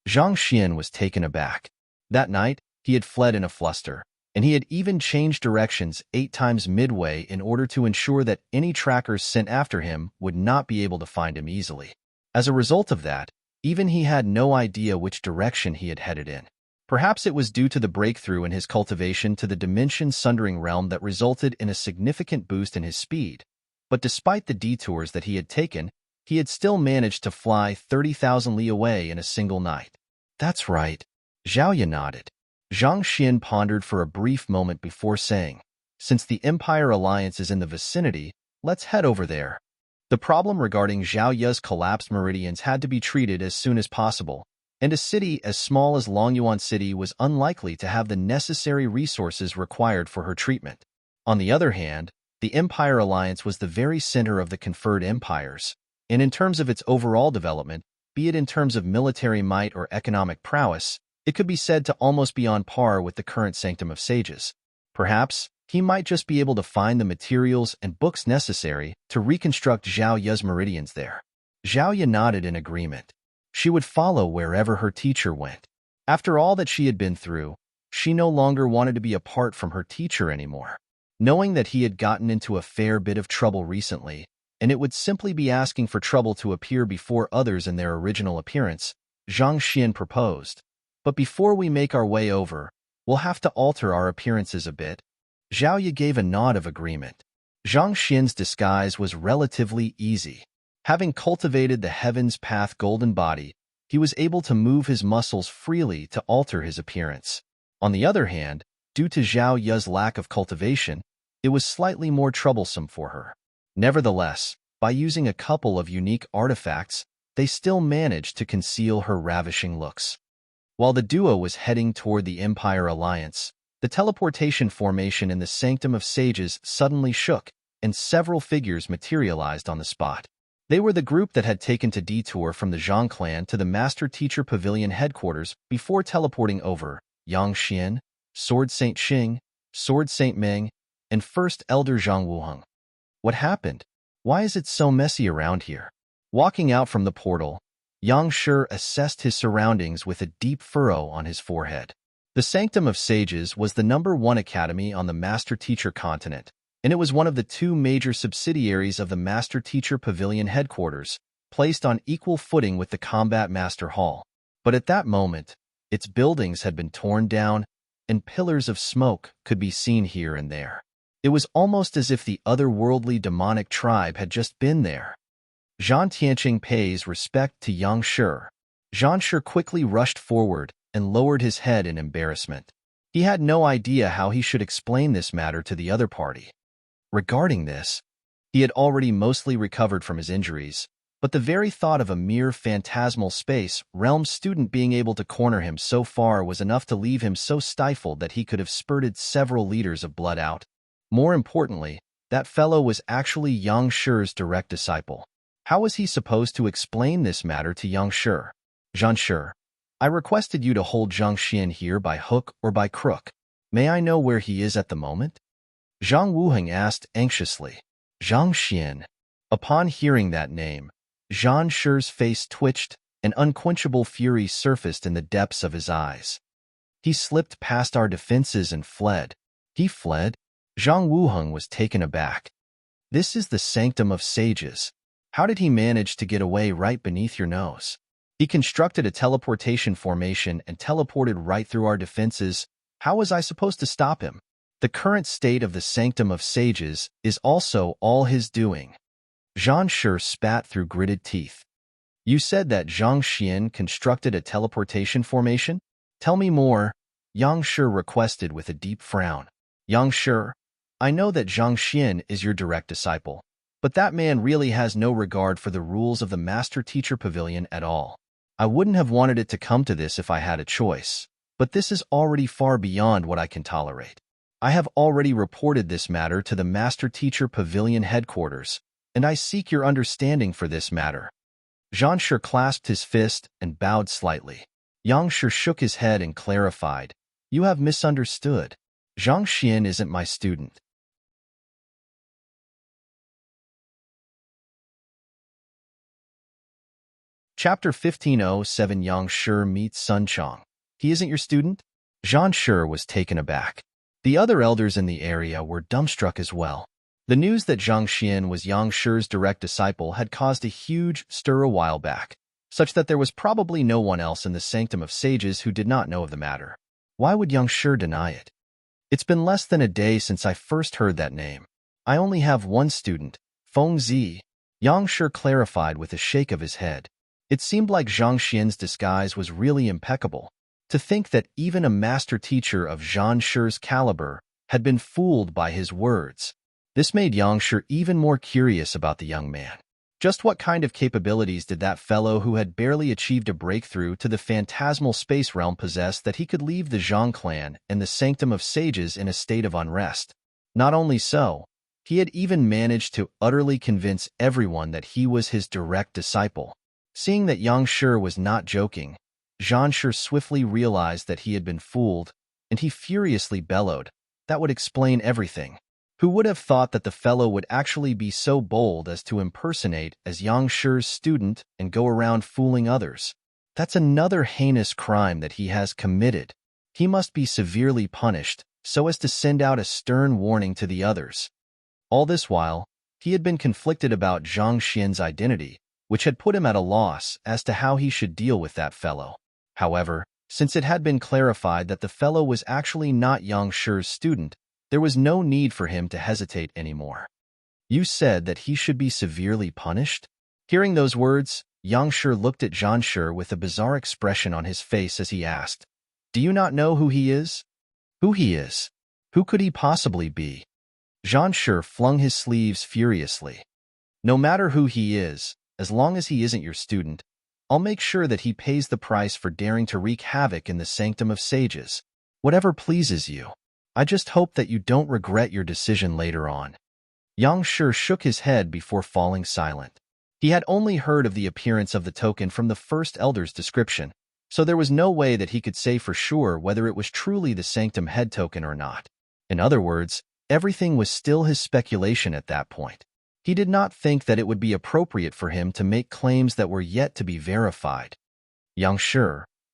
Zhang Xian was taken aback. That night, he had fled in a fluster, and he had even changed directions 8 times midway in order to ensure that any trackers sent after him would not be able to find him easily. As a result of that, even he had no idea which direction he had headed in. Perhaps it was due to the breakthrough in his cultivation to the dimension-sundering realm that resulted in a significant boost in his speed, but despite the detours that he had taken, he had still managed to fly 30,000 li away in a single night. "That's right." Zhaoye nodded. Zhang Xian pondered for a brief moment before saying, "Since the Empire Alliance is in the vicinity, let's head over there." The problem regarding Zhaoye's collapsed meridians had to be treated as soon as possible, and a city as small as Longyuan City was unlikely to have the necessary resources required for her treatment. On the other hand, the Empire Alliance was the very center of the conferred empires, and in terms of its overall development, be it in terms of military might or economic prowess, it could be said to almost be on par with the current Sanctum of Sages. Perhaps, he might just be able to find the materials and books necessary to reconstruct Zhaoye's meridians there. Zhaoye nodded in agreement. She would follow wherever her teacher went. After all that she had been through, she no longer wanted to be apart from her teacher anymore. Knowing that he had gotten into a fair bit of trouble recently, and it would simply be asking for trouble to appear before others in their original appearance, Zhang Xian proposed, "But before we make our way over, we'll have to alter our appearances a bit." Zhaoye gave a nod of agreement. Zhang Xian's disguise was relatively easy. Having cultivated the Heaven's Path golden body, he was able to move his muscles freely to alter his appearance. On the other hand, due to Zhaoye's lack of cultivation, it was slightly more troublesome for her. Nevertheless, by using a couple of unique artifacts, they still managed to conceal her ravishing looks. While the duo was heading toward the Empire Alliance, the teleportation formation in the Sanctum of Sages suddenly shook, and several figures materialized on the spot. They were the group that had taken to detour from the Zhang clan to the Master Teacher Pavilion headquarters before teleporting over: Yang Xian, Sword Saint Xing, Sword Saint Meng, and First Elder Zhang Wuheng. What happened? Why is it so messy around here? Walking out from the portal, Yang Shi assessed his surroundings with a deep furrow on his forehead. The Sanctum of Sages was the #1 academy on the Master Teacher continent, and it was one of the 2 major subsidiaries of the Master Teacher Pavilion headquarters, placed on equal footing with the Combat Master Hall. But at that moment, its buildings had been torn down, and pillars of smoke could be seen here and there. It was almost as if the otherworldly demonic tribe had just been there. Zhan Tianqing pays respect to Yang Shi. Zhan Shi quickly rushed forward and lowered his head in embarrassment. He had no idea how he should explain this matter to the other party. Regarding this, he had already mostly recovered from his injuries, but the very thought of a mere phantasmal space realm student being able to corner him so far was enough to leave him so stifled that he could have spurted several liters of blood out. More importantly, that fellow was actually Yang Shi's direct disciple. How was he supposed to explain this matter to Yang Shi? "Zhan Shi, I requested you to hold Zhang Xian here by hook or by crook. May I know where he is at the moment?" Zhang Wuheng asked anxiously. Zhang Xian. Upon hearing that name, Zhan Shi's face twitched, and unquenchable fury surfaced in the depths of his eyes. "He slipped past our defenses and fled." "He fled?" Zhang Wuheng was taken aback. "This is the Sanctum of Sages. How did he manage to get away right beneath your nose? He constructed a teleportation formation and teleported right through our defenses. How was I supposed to stop him?" The current state of the Sanctum of Sages is also all his doing. Zhang Shi spat through gritted teeth. You said that Zhang Xian constructed a teleportation formation? Tell me more, Yang Shi requested with a deep frown. Yang Shi, I know that Zhang Xian is your direct disciple, but that man really has no regard for the rules of the Master-Teacher Pavilion at all. I wouldn't have wanted it to come to this if I had a choice, but this is already far beyond what I can tolerate. I have already reported this matter to the Master-Teacher Pavilion headquarters, and I seek your understanding for this matter. Zhang Shi clasped his fist and bowed slightly. Yang Shi shook his head and clarified, You have misunderstood. Zhang Xian isn't my student. Chapter 1507 Yang Shi meets Sun Chong. He isn't your student? Zhang Shi was taken aback. The other elders in the area were dumbstruck as well. The news that Zhang Xian was Yang Shi's direct disciple had caused a huge stir a while back, such that there was probably no one else in the Sanctum of Sages who did not know of the matter. Why would Yang Shi deny it? It's been less than a day since I first heard that name. I only have one student, Feng Zi, Yang Shi clarified with a shake of his head. It seemed like Zhang Xian's disguise was really impeccable. To think that even a master teacher of Zhang Shi's caliber had been fooled by his words. This made Yang Shi even more curious about the young man. Just what kind of capabilities did that fellow who had barely achieved a breakthrough to the phantasmal space realm possess that he could leave the Zhang clan and the Sanctum of Sages in a state of unrest? Not only so, he had even managed to utterly convince everyone that he was his direct disciple. Seeing that Yang Shi was not joking, Zhang Shi swiftly realized that he had been fooled, and he furiously bellowed, That would explain everything. Who would have thought that the fellow would actually be so bold as to impersonate as Yang Shi's student and go around fooling others? That's another heinous crime that he has committed. He must be severely punished, so as to send out a stern warning to the others. All this while, he had been conflicted about Zhang Xian's identity, which had put him at a loss as to how he should deal with that fellow. However, since it had been clarified that the fellow was actually not Yang Shi's student, there was no need for him to hesitate anymore. You said that he should be severely punished? Hearing those words, Yang Shi looked at Zhang Shi with a bizarre expression on his face as he asked, Do you not know who he is? Who he is? Who could he possibly be? Zhang Shi flung his sleeves furiously. No matter who he is, as long as he isn't your student, I'll make sure that he pays the price for daring to wreak havoc in the Sanctum of Sages. Whatever pleases you. I just hope that you don't regret your decision later on. Yang Shi shook his head before falling silent. He had only heard of the appearance of the token from the first elder's description, so there was no way that he could say for sure whether it was truly the Sanctum head token or not. In other words, everything was still his speculation at that point. He did not think that it would be appropriate for him to make claims that were yet to be verified. Yang Shi,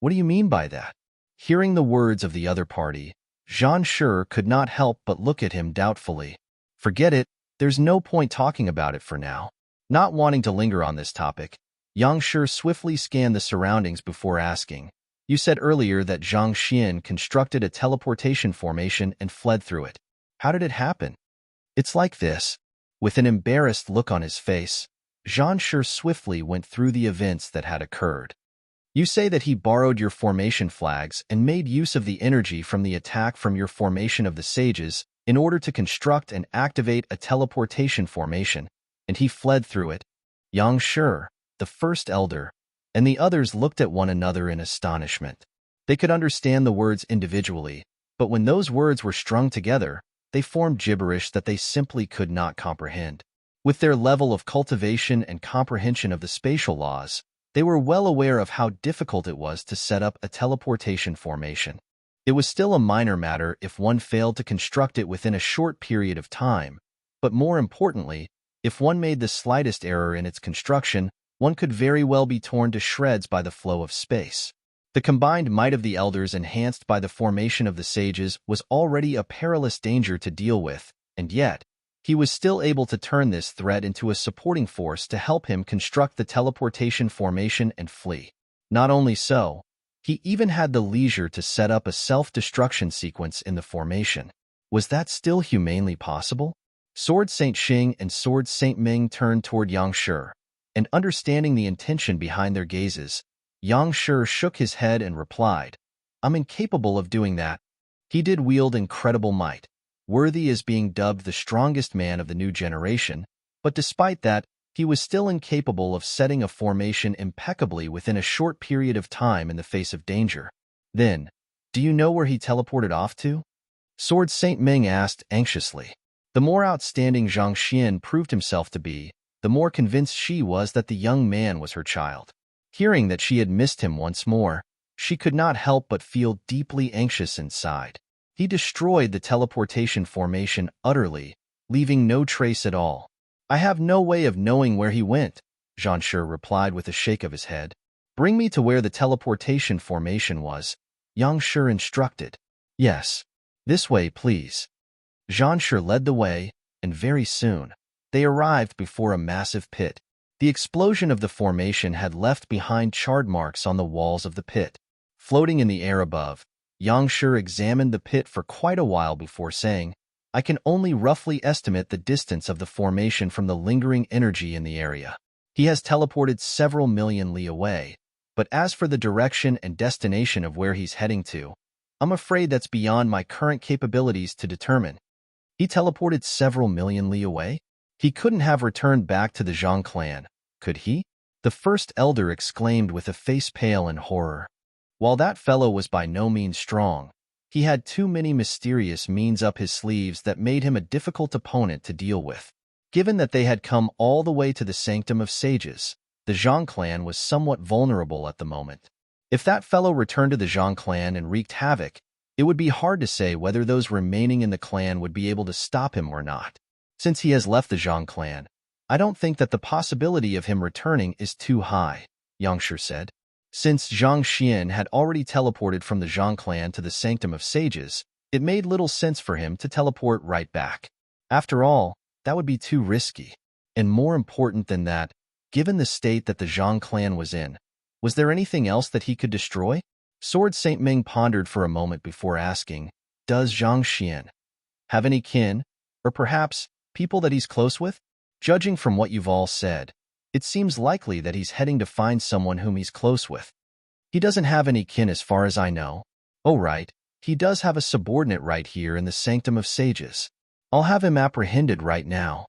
what do you mean by that? Hearing the words of the other party, Zhang Shi could not help but look at him doubtfully. Forget it, there's no point talking about it for now. Not wanting to linger on this topic, Yang Shi swiftly scanned the surroundings before asking, You said earlier that Zhang Xian constructed a teleportation formation and fled through it. How did it happen? It's like this. With an embarrassed look on his face, Zhang Shi swiftly went through the events that had occurred. You say that he borrowed your formation flags and made use of the energy from the attack from your formation of the sages in order to construct and activate a teleportation formation, and he fled through it. Yang Shi, the first elder, and the others looked at one another in astonishment. They could understand the words individually, but when those words were strung together, they formed gibberish that they simply could not comprehend. With their level of cultivation and comprehension of the spatial laws, they were well aware of how difficult it was to set up a teleportation formation. It was still a minor matter if one failed to construct it within a short period of time, but more importantly, if one made the slightest error in its construction, one could very well be torn to shreds by the flow of space. The combined might of the elders enhanced by the formation of the sages was already a perilous danger to deal with, and yet, he was still able to turn this threat into a supporting force to help him construct the teleportation formation and flee. Not only so, he even had the leisure to set up a self-destruction sequence in the formation. Was that still humanely possible? Sword Saint Xing and Sword Saint Ming turned toward Yang Shi, and understanding the intention behind their gazes, Yang Shi shook his head and replied, I'm incapable of doing that. He did wield incredible might, worthy as being dubbed the strongest man of the new generation, but despite that, he was still incapable of setting a formation impeccably within a short period of time in the face of danger. Then, do you know where he teleported off to? Sword Saint Ming asked anxiously. The more outstanding Zhang Xian proved himself to be, the more convinced she was that the young man was her child. Hearing that she had missed him once more, she could not help but feel deeply anxious inside. He destroyed the teleportation formation utterly, leaving no trace at all. I have no way of knowing where he went, Zhang Shi replied with a shake of his head. Bring me to where the teleportation formation was, Yang Shi instructed. Yes. This way, please. Zhang Shi led the way, and very soon, they arrived before a massive pit. The explosion of the formation had left behind charred marks on the walls of the pit. Floating in the air above, Yang Shi examined the pit for quite a while before saying, I can only roughly estimate the distance of the formation from the lingering energy in the area. He has teleported several million li away, but as for the direction and destination of where he's heading to, I'm afraid that's beyond my current capabilities to determine. He teleported several million li away? He couldn't have returned back to the Zhang clan, could he? The first elder exclaimed with a face pale in horror. While that fellow was by no means strong, he had too many mysterious means up his sleeves that made him a difficult opponent to deal with. Given that they had come all the way to the Sanctum of Sages, the Zhang clan was somewhat vulnerable at the moment. If that fellow returned to the Zhang clan and wreaked havoc, it would be hard to say whether those remaining in the clan would be able to stop him or not. Since he has left the Zhang clan, I don't think that the possibility of him returning is too high, Yang Shi said. Since Zhang Xian had already teleported from the Zhang clan to the Sanctum of Sages, it made little sense for him to teleport right back. After all, that would be too risky. And more important than that, given the state that the Zhang clan was in, was there anything else that he could destroy? Sword Saint Ming pondered for a moment before asking, Does Zhang Xian have any kin, or perhaps people that he's close with? Judging from what you've all said, it seems likely that he's heading to find someone whom he's close with. He doesn't have any kin as far as I know. Oh right, he does have a subordinate right here in the Sanctum of Sages. I'll have him apprehended right now.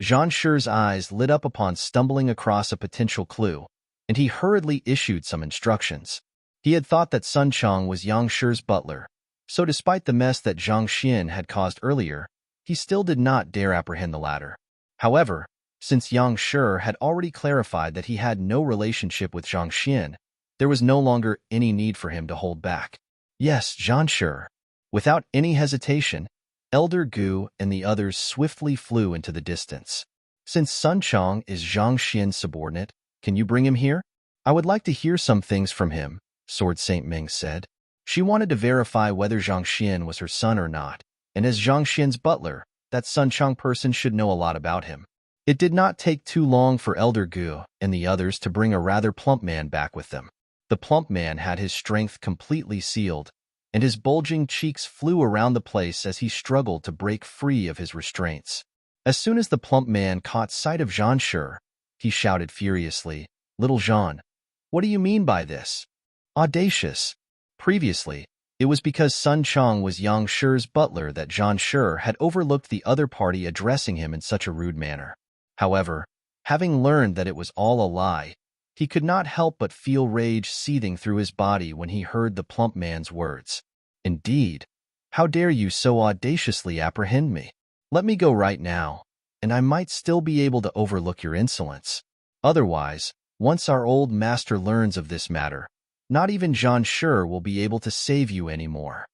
Zhang Shi's eyes lit up upon stumbling across a potential clue, and he hurriedly issued some instructions. He had thought that Sun Chong was Yang Shi's butler, so despite the mess that Zhang Xian had caused earlier, he still did not dare apprehend the latter. However, since Yang Shi had already clarified that he had no relationship with Zhang Xian, there was no longer any need for him to hold back. Yes, Zhang Shi. Without any hesitation, Elder Gu and the others swiftly flew into the distance. Since Sun Chong is Zhang Xian's subordinate, can you bring him here? I would like to hear some things from him, Sword Saint Ming said. She wanted to verify whether Zhang Xian was her son or not, and as Zhang Xian's butler, that Sun Chong person should know a lot about him. It did not take too long for Elder Gu and the others to bring a rather plump man back with them. The plump man had his strength completely sealed, and his bulging cheeks flew around the place as he struggled to break free of his restraints. As soon as the plump man caught sight of Zhang Shi, he shouted furiously, Little Zhang, what do you mean by this? Audacious. Previously, it was because Sun Chong was Yang Shi's butler that Zhang Shi had overlooked the other party addressing him in such a rude manner. However, having learned that it was all a lie, he could not help but feel rage seething through his body when he heard the plump man's words. Indeed, how dare you so audaciously apprehend me? Let me go right now, and I might still be able to overlook your insolence. Otherwise, once our old master learns of this matter, not even Zhang Shi will be able to save you anymore.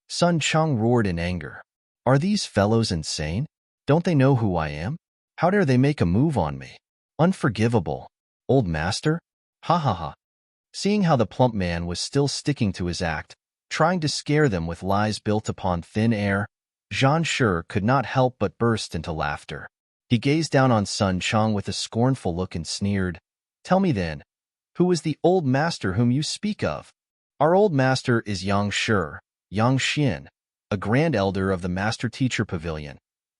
Sun Chong roared in anger. Are these fellows insane? Don't they know who I am? How dare they make a move on me? Unforgivable. Old master? Ha ha ha. Seeing how the plump man was still sticking to his act, trying to scare them with lies built upon thin air, Zhang Shi could not help but burst into laughter. He gazed down on Sun Chong with a scornful look and sneered, Tell me then, who is the old master whom you speak of? Our old master is Yang Shi, Yang Xian. a grand elder of the Master Teacher Pavilion,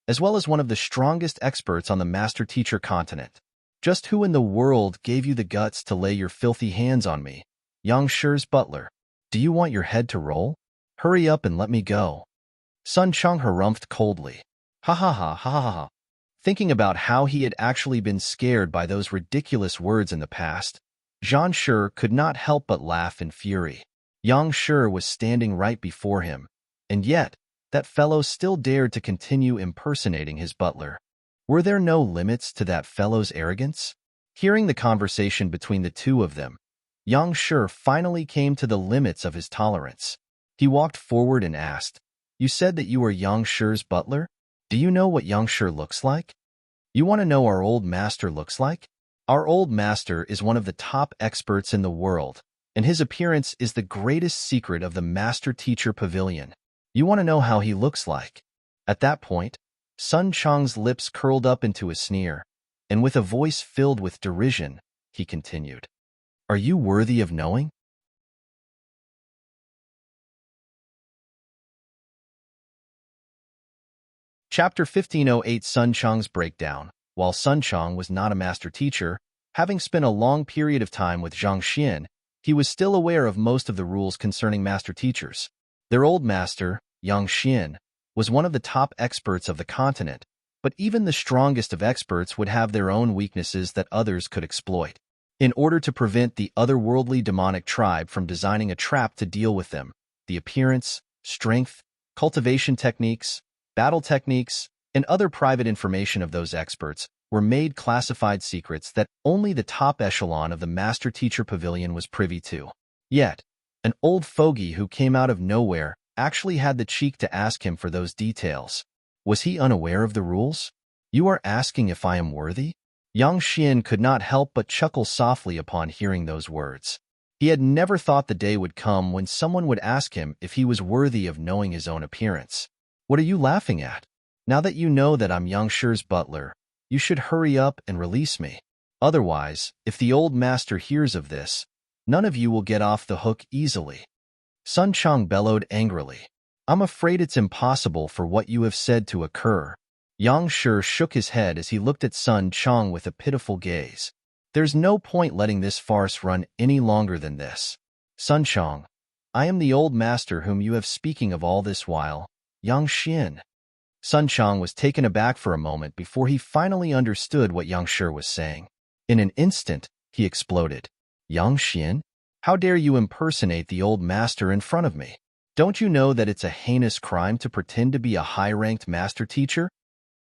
as well as one of the strongest experts on the Master Teacher continent. Just who in the world gave you the guts to lay your filthy hands on me? Yang Shi's butler. Do you want your head to roll? Hurry up and let me go. Sun Chang harumphed coldly. Ha ha ha ha ha ha. Thinking about how he had actually been scared by those ridiculous words in the past, Zhang Shi could not help but laugh in fury. Yang Shi was standing right before him, and yet that fellow still dared to continue impersonating his butler. Were there no limits to that fellow's arrogance? Hearing the conversation between the two of them, Yang Shi finally came to the limits of his tolerance. He walked forward and asked, "You said that you were Yang Shi's butler? Do you know what Yang Shi looks like? You want to know our old master looks like? Our old master is one of the top experts in the world, and his appearance is the greatest secret of the Master Teacher Pavilion. You want to know how he looks like?" At that point, Sun Chang's lips curled up into a sneer, and with a voice filled with derision, he continued, "Are you worthy of knowing?" Chapter 1508 Sun Chang's Breakdown. While Sun Chang was not a master teacher, having spent a long period of time with Zhang Xian, he was still aware of most of the rules concerning master teachers. Their old master, Yang Xian, was one of the top experts of the continent, but even the strongest of experts would have their own weaknesses that others could exploit. In order to prevent the otherworldly demonic tribe from designing a trap to deal with them, the appearance, strength, cultivation techniques, battle techniques, and other private information of those experts were made classified secrets that only the top echelon of the Master Teacher Pavilion was privy to. Yet, an old fogey who came out of nowhere actually had the cheek to ask him for those details. Was he unaware of the rules? "You are asking if I am worthy?" Yang Xian could not help but chuckle softly upon hearing those words. He had never thought the day would come when someone would ask him if he was worthy of knowing his own appearance. "What are you laughing at? Now that you know that I'm Yang Shi's butler, you should hurry up and release me. Otherwise, if the old master hears of this, none of you will get off the hook easily." Sun Chang bellowed angrily. "I'm afraid it's impossible for what you have said to occur." Yang Shi shook his head as he looked at Sun Chang with a pitiful gaze. "There's no point letting this farce run any longer than this. Sun Chang, I am the old master whom you have speaking of all this while, Yang Xian." Sun Chang was taken aback for a moment before he finally understood what Yang Shi was saying. In an instant, he exploded. "Yang Xian? How dare you impersonate the old master in front of me? Don't you know that it's a heinous crime to pretend to be a high-ranked master teacher?"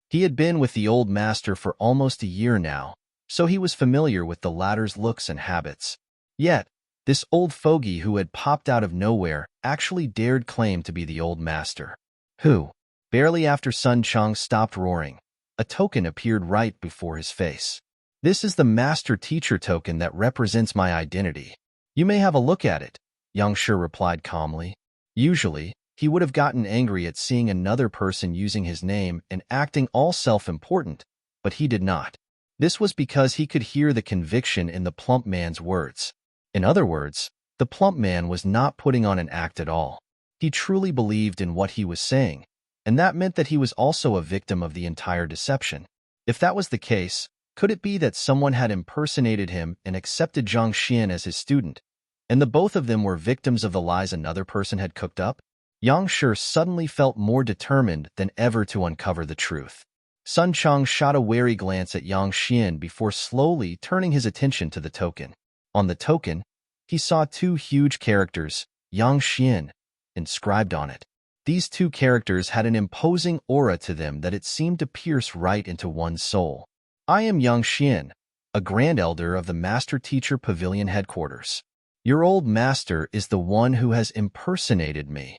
He had been with the old master for almost a year now, so he was familiar with the latter's looks and habits. Yet, this old fogey who had popped out of nowhere actually dared claim to be the old master. "Who?" Barely after Sun Chang stopped roaring, a token appeared right before his face. "This is the Master Teacher token that represents my identity. You may have a look at it," Yang Shi replied calmly. Usually, he would have gotten angry at seeing another person using his name and acting all self-important, but he did not. This was because he could hear the conviction in the plump man's words. In other words, the plump man was not putting on an act at all. He truly believed in what he was saying, and that meant that he was also a victim of the entire deception. If that was the case, could it be that someone had impersonated him and accepted Zhang Xian as his student, and the both of them were victims of the lies another person had cooked up? Yang Shi suddenly felt more determined than ever to uncover the truth. Sun Chang shot a wary glance at Yang Xian before slowly turning his attention to the token. On the token, he saw two huge characters, Yang Xian, inscribed on it. These two characters had an imposing aura to them that it seemed to pierce right into one's soul. "I am Yang Xian, a grand elder of the Master Teacher Pavilion headquarters. Your old master is the one who has impersonated me."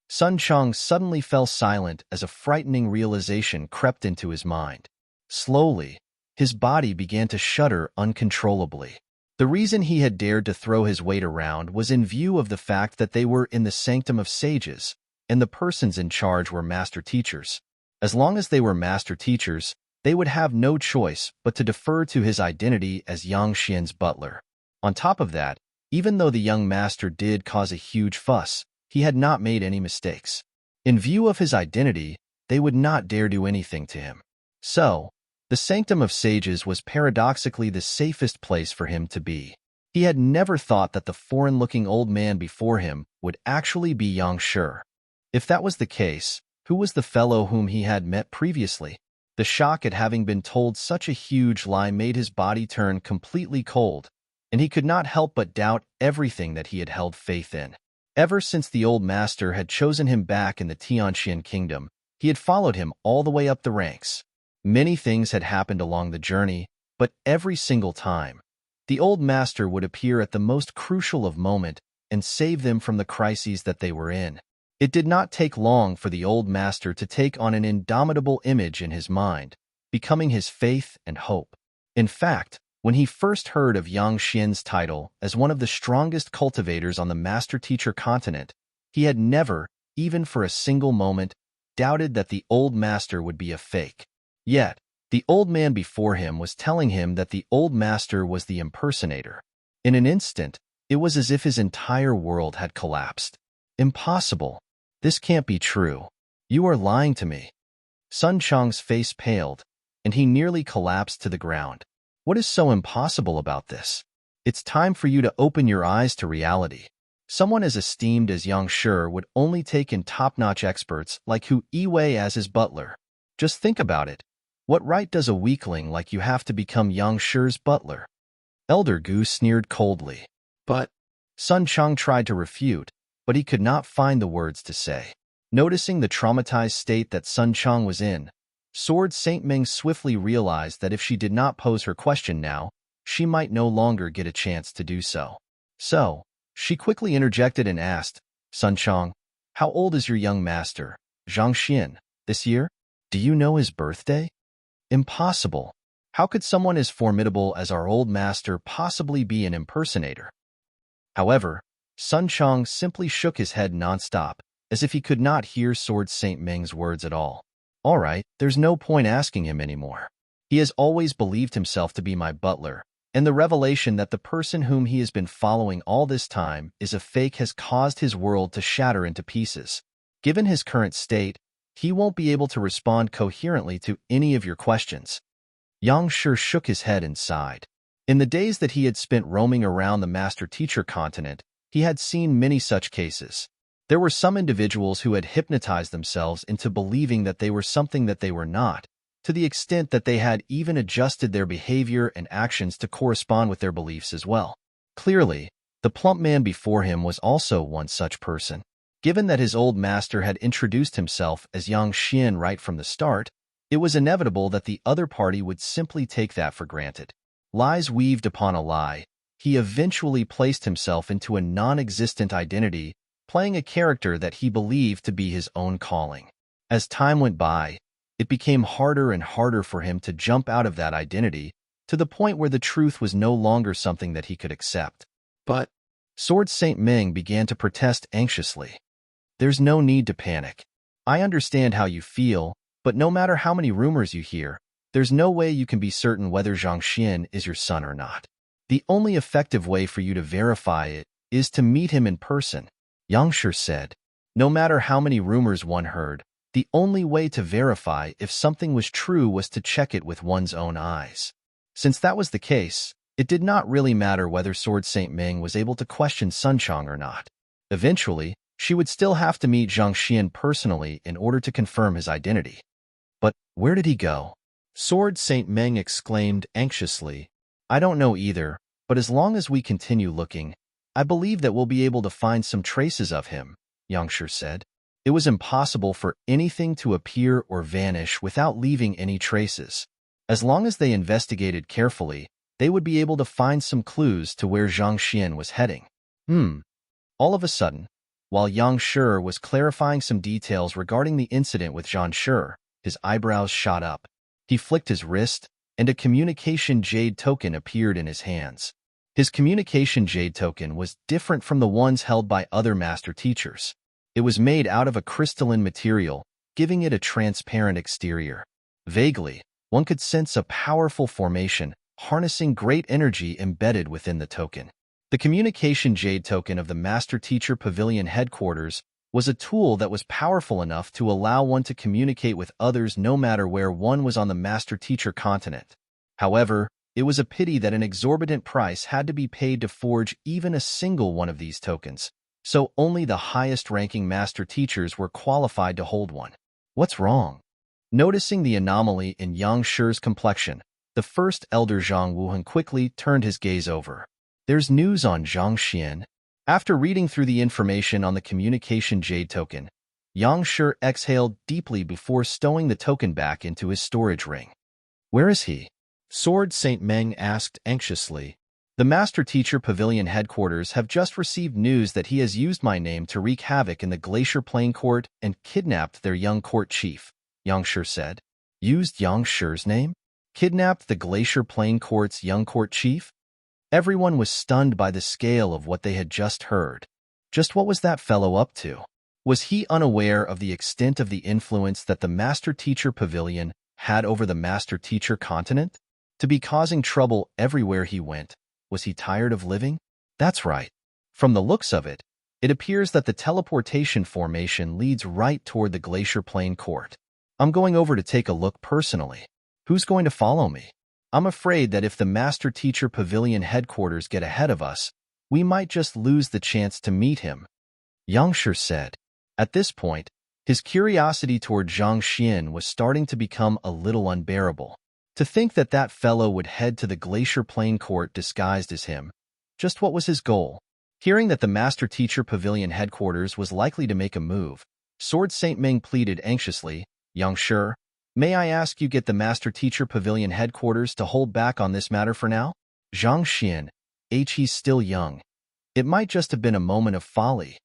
Sun Chang suddenly fell silent as a frightening realization crept into his mind. Slowly, his body began to shudder uncontrollably. The reason he had dared to throw his weight around was in view of the fact that they were in the sanctum of sages, and the persons in charge were master teachers. As long as they were master teachers, they would have no choice but to defer to his identity as Yang Xian's butler. On top of that, even though the young master did cause a huge fuss, he had not made any mistakes. In view of his identity, they would not dare do anything to him. So, the Sanctum of Sages was paradoxically the safest place for him to be. He had never thought that the foreign-looking old man before him would actually be Yang Shi. If that was the case, who was the fellow whom he had met previously? The shock at having been told such a huge lie made his body turn completely cold, and he could not help but doubt everything that he had held faith in. Ever since the old master had chosen him back in the Tianxian kingdom, he had followed him all the way up the ranks. Many things had happened along the journey, but every single time, the old master would appear at the most crucial of moments and save them from the crises that they were in. It did not take long for the old master to take on an indomitable image in his mind, becoming his faith and hope. In fact, when he first heard of Yang Xian's title as one of the strongest cultivators on the master-teacher continent, he had never, even for a single moment, doubted that the old master would be a fake. Yet, the old man before him was telling him that the old master was the impersonator. In an instant, it was as if his entire world had collapsed. Impossible. This can't be true. You are lying to me. Sun Chang's face paled, and he nearly collapsed to the ground. What is so impossible about this? It's time for you to open your eyes to reality. Someone as esteemed as Yang Shi would only take in top-notch experts like Hu Yiwei as his butler. Just think about it. What right does a weakling like you have to become Yang Shi's butler? Elder Gu sneered coldly. But Sun Chang tried to refute, but he could not find the words to say. Noticing the traumatized state that Sun Chang was in, Sword Saint Ming swiftly realized that if she did not pose her question now, she might no longer get a chance to do so. So, she quickly interjected and asked, Sun Chang, how old is your young master, Zhang Xian, this year? Do you know his birthday? Impossible. How could someone as formidable as our old master possibly be an impersonator? However, Sun Chang simply shook his head nonstop, as if he could not hear Sword Saint Ming's words at all. All right, there's no point asking him anymore. He has always believed himself to be my butler, and the revelation that the person whom he has been following all this time is a fake has caused his world to shatter into pieces. Given his current state, he won't be able to respond coherently to any of your questions. Yang Shi shook his head and sighed. In the days that he had spent roaming around the master-teacher continent, he had seen many such cases. There were some individuals who had hypnotized themselves into believing that they were something that they were not, to the extent that they had even adjusted their behavior and actions to correspond with their beliefs as well. Clearly, the plump man before him was also one such person. Given that his old master had introduced himself as Yang Xian right from the start, it was inevitable that the other party would simply take that for granted. Lies weaved upon a lie, he eventually placed himself into a non-existent identity, playing a character that he believed to be his own calling. As time went by, it became harder and harder for him to jump out of that identity, to the point where the truth was no longer something that he could accept. But Sword Saint Ming began to protest anxiously. There's no need to panic. I understand how you feel, but no matter how many rumors you hear, there's no way you can be certain whether Zhang Xian is your son or not. The only effective way for you to verify it is to meet him in person, Yang Shi said. No matter how many rumors one heard, the only way to verify if something was true was to check it with one's own eyes. Since that was the case, it did not really matter whether Sword Saint Ming was able to question Sun Chang or not. Eventually, she would still have to meet Zhang Xian personally in order to confirm his identity. But where did he go? Sword Saint Ming exclaimed anxiously. I don't know either, but as long as we continue looking, I believe that we'll be able to find some traces of him, Yang Shi said. It was impossible for anything to appear or vanish without leaving any traces. As long as they investigated carefully, they would be able to find some clues to where Zhang Xian was heading. All of a sudden, while Yang Shi was clarifying some details regarding the incident with Zhang Shi, his eyebrows shot up. He flicked his wrist, and a communication jade token appeared in his hands. His communication jade token was different from the ones held by other master teachers. It was made out of a crystalline material, giving it a transparent exterior. Vaguely, one could sense a powerful formation, harnessing great energy embedded within the token. The communication jade token of the Master Teacher Pavilion headquarters was a tool that was powerful enough to allow one to communicate with others no matter where one was on the Master Teacher continent. However, it was a pity that an exorbitant price had to be paid to forge even a single one of these tokens, so only the highest-ranking Master Teachers were qualified to hold one. What's wrong? Noticing the anomaly in Yang Shi's complexion, the first elder Zhang Wuhan quickly turned his gaze over. There's news on Zhang Xian. After reading through the information on the communication jade token, Yang Shi exhaled deeply before stowing the token back into his storage ring. Where is he? Sword Saint Meng asked anxiously. The Master Teacher Pavilion headquarters have just received news that he has used my name to wreak havoc in the Glacier Plain Court and kidnapped their young court chief, Yang Shi said. Used Yang Shi's name? Kidnapped the Glacier Plain Court's young court chief? Everyone was stunned by the scale of what they had just heard. Just what was that fellow up to? Was he unaware of the extent of the influence that the Master Teacher Pavilion had over the Master Teacher continent? To be causing trouble everywhere he went, was he tired of living? That's right. From the looks of it, it appears that the teleportation formation leads right toward the Glacier Plain Court. I'm going over to take a look personally. Who's going to follow me? I'm afraid that if the Master Teacher Pavilion headquarters get ahead of us, we might just lose the chance to meet him, Yang Shi said. At this point, his curiosity toward Zhang Xian was starting to become a little unbearable. To think that that fellow would head to the Glacier Plain Court disguised as him. Just what was his goal? Hearing that the Master Teacher Pavilion headquarters was likely to make a move, Sword Saint Ming pleaded anxiously, Yang Shi, may I ask you get the Master Teacher Pavilion headquarters to hold back on this matter for now? Zhang Xian, he's still young. It might just have been a moment of folly.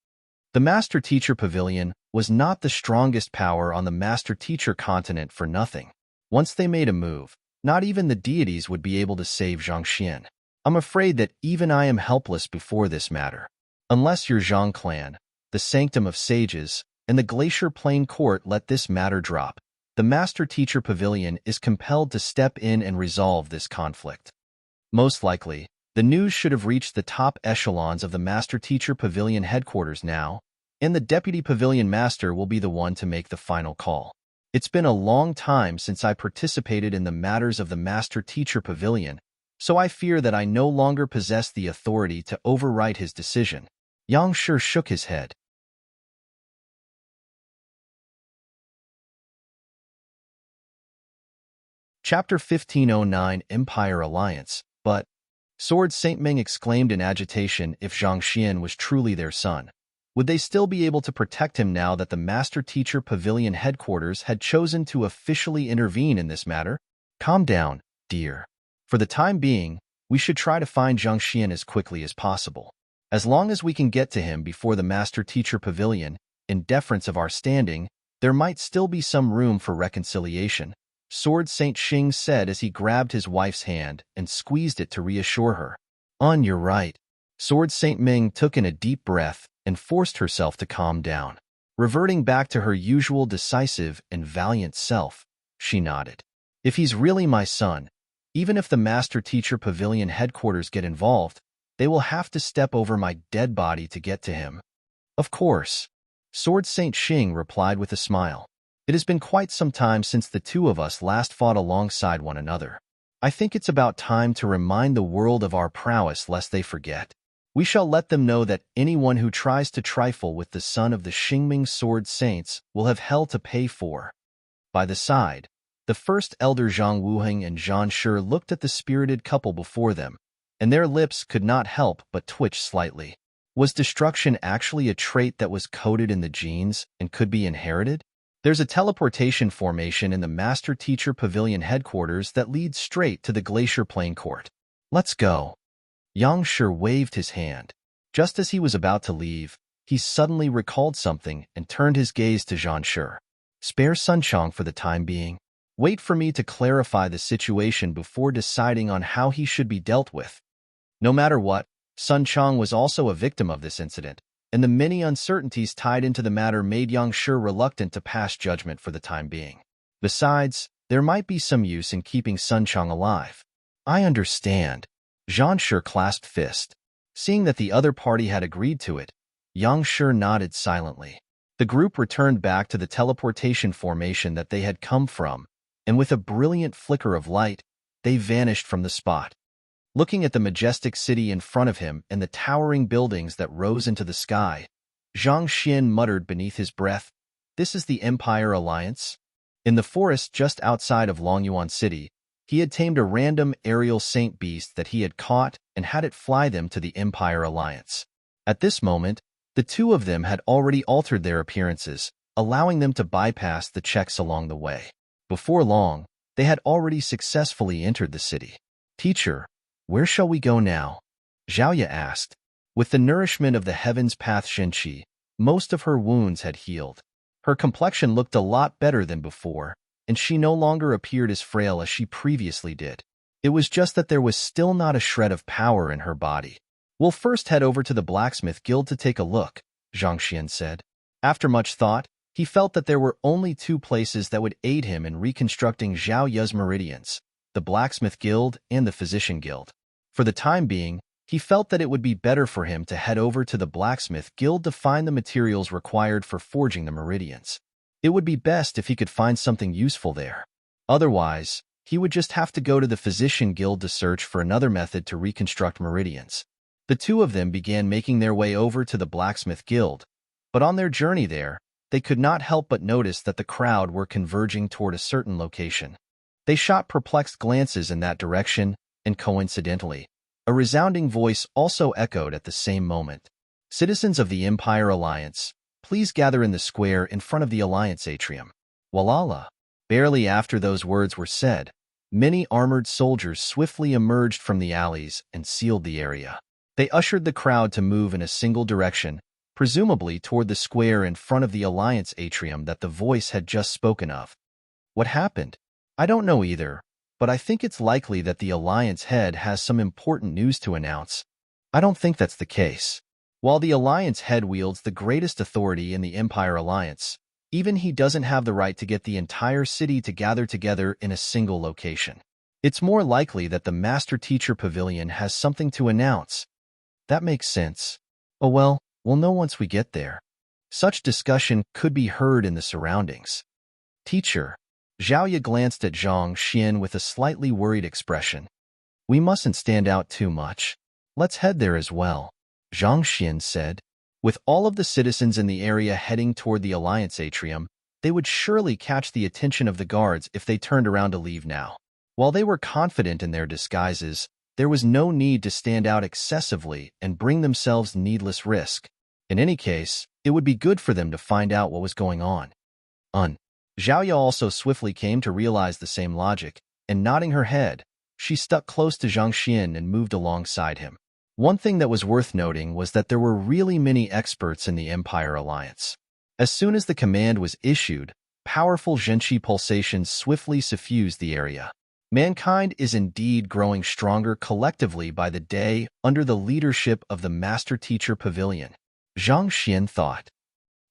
The Master Teacher Pavilion was not the strongest power on the Master Teacher continent for nothing. Once they made a move, not even the deities would be able to save Zhang Xian. I'm afraid that even I am helpless before this matter. Unless your Zhang clan, the Sanctum of Sages, and the Glacier Plain Court let this matter drop, the Master Teacher Pavilion is compelled to step in and resolve this conflict. Most likely, the news should have reached the top echelons of the Master Teacher Pavilion headquarters now, and the Deputy Pavilion Master will be the one to make the final call. It's been a long time since I participated in the matters of the Master Teacher Pavilion, so I fear that I no longer possess the authority to override his decision. Yang Shi shook his head. Chapter 1509 Empire Alliance, but Sword Saint Ming exclaimed in agitation if Zhang Xian was truly their son. Would they still be able to protect him now that the Master Teacher Pavilion headquarters had chosen to officially intervene in this matter? Calm down, dear. For the time being, we should try to find Zhang Xian as quickly as possible. As long as we can get to him before the Master Teacher Pavilion, in deference of our standing, there might still be some room for reconciliation, Sword Saint Xing said as he grabbed his wife's hand and squeezed it to reassure her. You're right. Sword Saint Ming took in a deep breath and forced herself to calm down. Reverting back to her usual decisive and valiant self, she nodded. If he's really my son, even if the Master Teacher Pavilion headquarters get involved, they will have to step over my dead body to get to him. Of course. Sword Saint Xing replied with a smile. It has been quite some time since the two of us last fought alongside one another. I think it's about time to remind the world of our prowess lest they forget. We shall let them know that anyone who tries to trifle with the son of the Xingming Sword Saints will have hell to pay for. By the side, the first elder Zhang Wuheng and Zhan Shi looked at the spirited couple before them, and their lips could not help but twitch slightly. Was destruction actually a trait that was coded in the genes and could be inherited? There's a teleportation formation in the Master Teacher Pavilion headquarters that leads straight to the Glacier Plain Court. Let's go. Yang Shi waved his hand. Just as he was about to leave, he suddenly recalled something and turned his gaze to Zhan Shi. Spare Sun Chong for the time being. Wait for me to clarify the situation before deciding on how he should be dealt with. No matter what, Sun Chong was also a victim of this incident, and the many uncertainties tied into the matter made Yang Shi reluctant to pass judgment for the time being. Besides, there might be some use in keeping Sun Chong alive. I understand. Zhan Shi clasped fist. Seeing that the other party had agreed to it, Yang Shi nodded silently. The group returned back to the teleportation formation that they had come from, and with a brilliant flicker of light, they vanished from the spot. Looking at the majestic city in front of him and the towering buildings that rose into the sky, Zhang Xian muttered beneath his breath, "This is the Empire Alliance?" In the forest just outside of Longyuan City, he had tamed a random aerial saint beast that he had caught and had it fly them to the Empire Alliance. At this moment, the two of them had already altered their appearances, allowing them to bypass the checks along the way. Before long, they had already successfully entered the city. "Teacher, where shall we go now?" Zhaoye asked. With the nourishment of the heavens path Shenqi, most of her wounds had healed. Her complexion looked a lot better than before, and she no longer appeared as frail as she previously did. It was just that there was still not a shred of power in her body. "We'll first head over to the blacksmith guild to take a look," Zhang Xian said. After much thought, he felt that there were only two places that would aid him in reconstructing Zhao Ye's meridians, the blacksmith guild and the physician guild. For the time being, he felt that it would be better for him to head over to the blacksmith guild to find the materials required for forging the meridians. It would be best if he could find something useful there. Otherwise, he would just have to go to the physician guild to search for another method to reconstruct meridians. The two of them began making their way over to the blacksmith guild, but on their journey there, they could not help but notice that the crowd were converging toward a certain location. They shot perplexed glances in that direction, and coincidentally, a resounding voice also echoed at the same moment. "Citizens of the Empire Alliance, please gather in the square in front of the Alliance atrium." Walala! Barely after those words were said, many armored soldiers swiftly emerged from the alleys and sealed the area. They ushered the crowd to move in a single direction, presumably toward the square in front of the Alliance atrium that the voice had just spoken of. What happened? I don't know either, but I think it's likely that the Alliance head has some important news to announce. I don't think that's the case. While the Alliance head wields the greatest authority in the Empire Alliance, even he doesn't have the right to get the entire city to gather together in a single location. It's more likely that the Master Teacher Pavilion has something to announce. That makes sense. Oh well, we'll know once we get there. Such discussion could be heard in the surroundings. "Teacher," Zhaoye glanced at Zhang Xian with a slightly worried expression. "We mustn't stand out too much. Let's head there as well," Zhang Xian said. With all of the citizens in the area heading toward the Alliance atrium, they would surely catch the attention of the guards if they turned around to leave now. While they were confident in their disguises, there was no need to stand out excessively and bring themselves needless risk. In any case, it would be good for them to find out what was going on. Zhaoye also swiftly came to realize the same logic, and nodding her head, she stuck close to Zhang Xian and moved alongside him. One thing that was worth noting was that there were really many experts in the Empire Alliance. As soon as the command was issued, powerful Zhenqi pulsations swiftly suffused the area. Mankind is indeed growing stronger collectively by the day under the leadership of the Master Teacher Pavilion, Zhang Xian thought.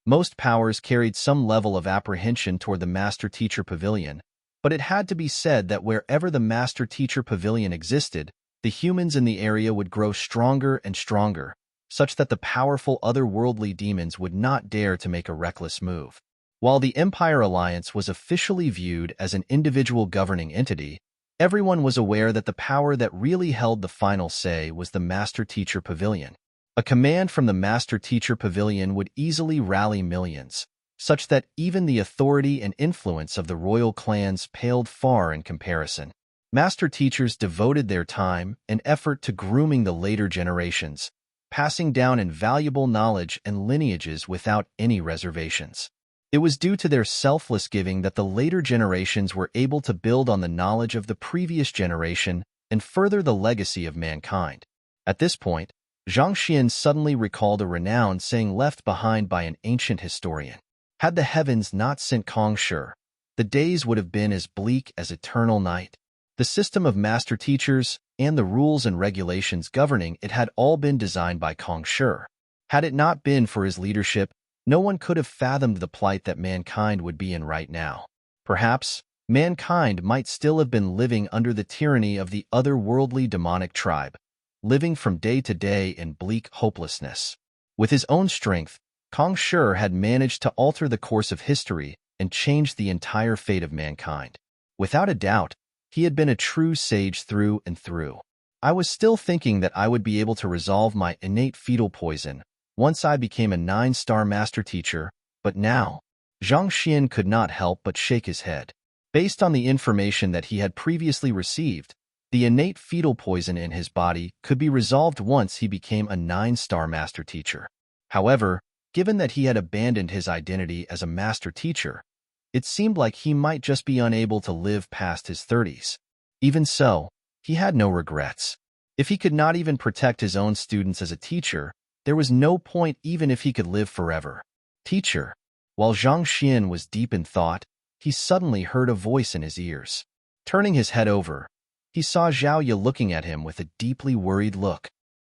Most powers carried some level of apprehension toward the Master Teacher Pavilion, but it had to be said that wherever the Master Teacher Pavilion existed, the humans in the area would grow stronger and stronger, such that the powerful otherworldly demons would not dare to make a reckless move. While the Empire Alliance was officially viewed as an individual governing entity, everyone was aware that the power that really held the final say was the Master Teacher Pavilion. A command from the Master Teacher Pavilion would easily rally millions, such that even the authority and influence of the royal clans paled far in comparison. Master teachers devoted their time and effort to grooming the later generations, passing down invaluable knowledge and lineages without any reservations. It was due to their selfless giving that the later generations were able to build on the knowledge of the previous generation and further the legacy of mankind. At this point, Zhang Xian suddenly recalled a renowned saying left behind by an ancient historian. Had the heavens not sent Kong Shi, the days would have been as bleak as eternal night. The system of master teachers and the rules and regulations governing it had all been designed by Kong Shi. Had it not been for his leadership, no one could have fathomed the plight that mankind would be in right now. Perhaps, mankind might still have been living under the tyranny of the otherworldly demonic tribe, living from day to day in bleak hopelessness. With his own strength, Kang Shi had managed to alter the course of history and change the entire fate of mankind. Without a doubt, he had been a true sage through and through. I was still thinking that I would be able to resolve my innate fetal poison once I became a 9-star master teacher, but now, Zhang Xian could not help but shake his head. Based on the information that he had previously received, the innate fetal poison in his body could be resolved once he became a 9-star master teacher. However, given that he had abandoned his identity as a master teacher, it seemed like he might just be unable to live past his 30s. Even so, he had no regrets. If he could not even protect his own students as a teacher, there was no point even if he could live forever. Teacher. While Zhang Xian was deep in thought, he suddenly heard a voice in his ears. Turning his head over, he saw Zhao Ye looking at him with a deeply worried look.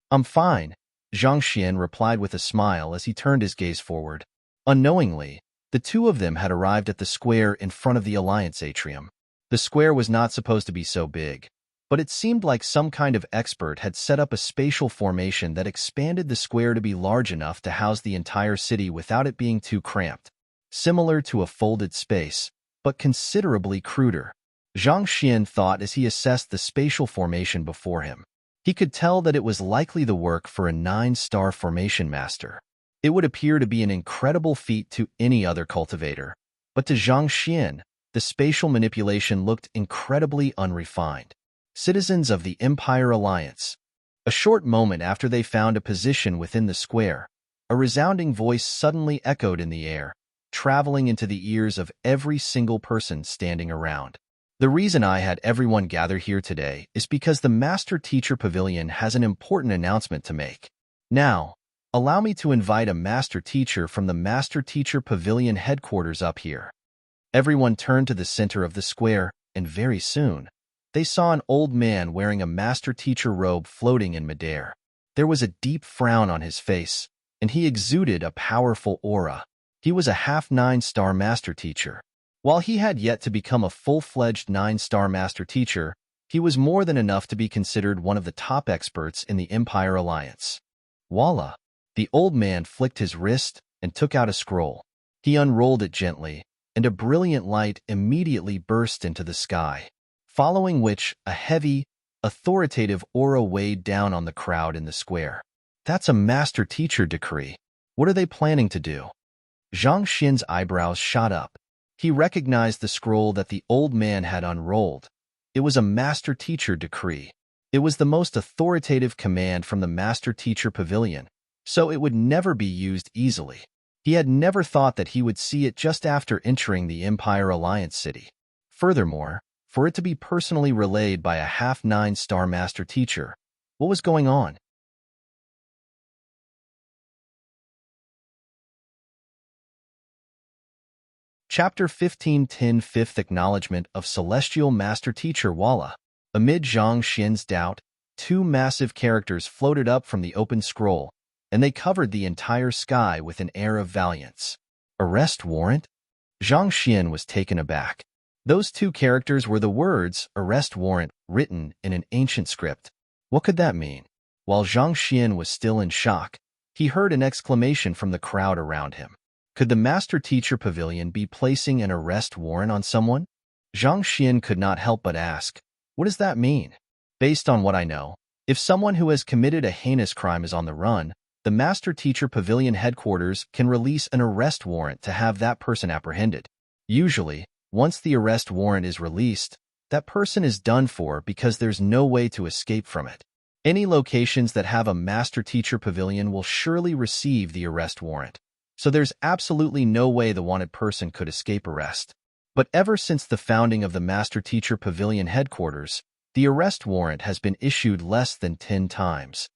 "I'm fine," Zhang Xian replied with a smile as he turned his gaze forward. Unknowingly, the two of them had arrived at the square in front of the Alliance atrium. The square was not supposed to be so big, but it seemed like some kind of expert had set up a spatial formation that expanded the square to be large enough to house the entire city without it being too cramped. Similar to a folded space, but considerably cruder. Zhang Xian thought as he assessed the spatial formation before him. He could tell that it was likely the work for a 9-star formation master. It would appear to be an incredible feat to any other cultivator, but to Zhang Xian, the spatial manipulation looked incredibly unrefined. Citizens of the Empire Alliance. A short moment after they found a position within the square, a resounding voice suddenly echoed in the air, traveling into the ears of every single person standing around. The reason I had everyone gather here today is because the Master Teacher Pavilion has an important announcement to make. Now, allow me to invite a Master Teacher from the Master Teacher Pavilion headquarters up here. Everyone turned to the center of the square, and very soon, they saw an old man wearing a Master Teacher robe floating in midair. There was a deep frown on his face, and he exuded a powerful aura. He was a half 9-star Master Teacher. While he had yet to become a full-fledged 9-star Master Teacher, he was more than enough to be considered one of the top experts in the Empire Alliance. Voila! The old man flicked his wrist and took out a scroll. He unrolled it gently, and a brilliant light immediately burst into the sky, following which a heavy, authoritative aura weighed down on the crowd in the square. That's a Master Teacher decree. What are they planning to do? Zhang Xian's eyebrows shot up. He recognized the scroll that the old man had unrolled. It was a Master Teacher decree. It was the most authoritative command from the Master Teacher Pavilion, so it would never be used easily. He had never thought that he would see it just after entering the Empire Alliance city. Furthermore, for it to be personally relayed by a half 9-star Master Teacher, what was going on? Chapter 15:10 Fifth Acknowledgement of Celestial Master Teacher Walla. Amid Zhang Xian's doubt, two massive characters floated up from the open scroll, and they covered the entire sky with an air of valiance. Arrest warrant? Zhang Xian was taken aback. Those two characters were the words, arrest warrant, written in an ancient script. What could that mean? While Zhang Xian was still in shock, he heard an exclamation from the crowd around him. Could the Master Teacher Pavilion be placing an arrest warrant on someone? Zhang Xian could not help but ask, what does that mean? Based on what I know, if someone who has committed a heinous crime is on the run, the Master Teacher Pavilion headquarters can release an arrest warrant to have that person apprehended. Usually, once the arrest warrant is released, that person is done for because there's no way to escape from it. Any locations that have a Master Teacher Pavilion will surely receive the arrest warrant, so there's absolutely no way the wanted person could escape arrest. But ever since the founding of the Master Teacher Pavilion headquarters, the arrest warrant has been issued less than 10 times.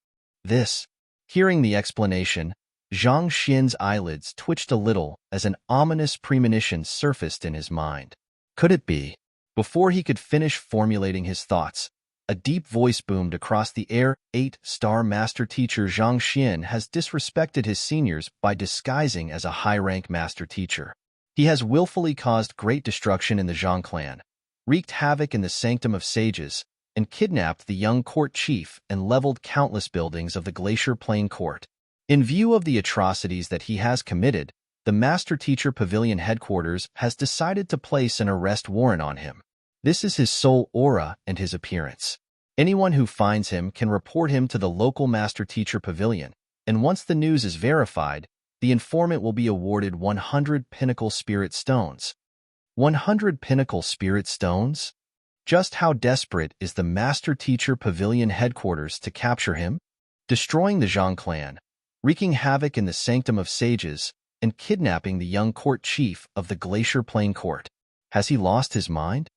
Hearing the explanation, Zhang Xian's eyelids twitched a little as an ominous premonition surfaced in his mind. Could it be? Before he could finish formulating his thoughts, a deep voice boomed across the air. 8-star Master Teacher Zhang Xian has disrespected his seniors by disguising as a high-rank Master Teacher. He has willfully caused great destruction in the Zhang clan, wreaked havoc in the Sanctum of Sages, and kidnapped the young court chief and leveled countless buildings of the Glacier Plain Court. In view of the atrocities that he has committed, the Master Teacher Pavilion headquarters has decided to place an arrest warrant on him. This is his sole aura and his appearance. Anyone who finds him can report him to the local Master Teacher Pavilion, and once the news is verified, the informant will be awarded 100 Pinnacle Spirit Stones. 100 Pinnacle Spirit Stones? Just how desperate is the Master Teacher Pavilion headquarters to capture him? Destroying the Zhang clan, wreaking havoc in the Sanctum of Sages, and kidnapping the young court chief of the Glacier Plain Court. Has he lost his mind?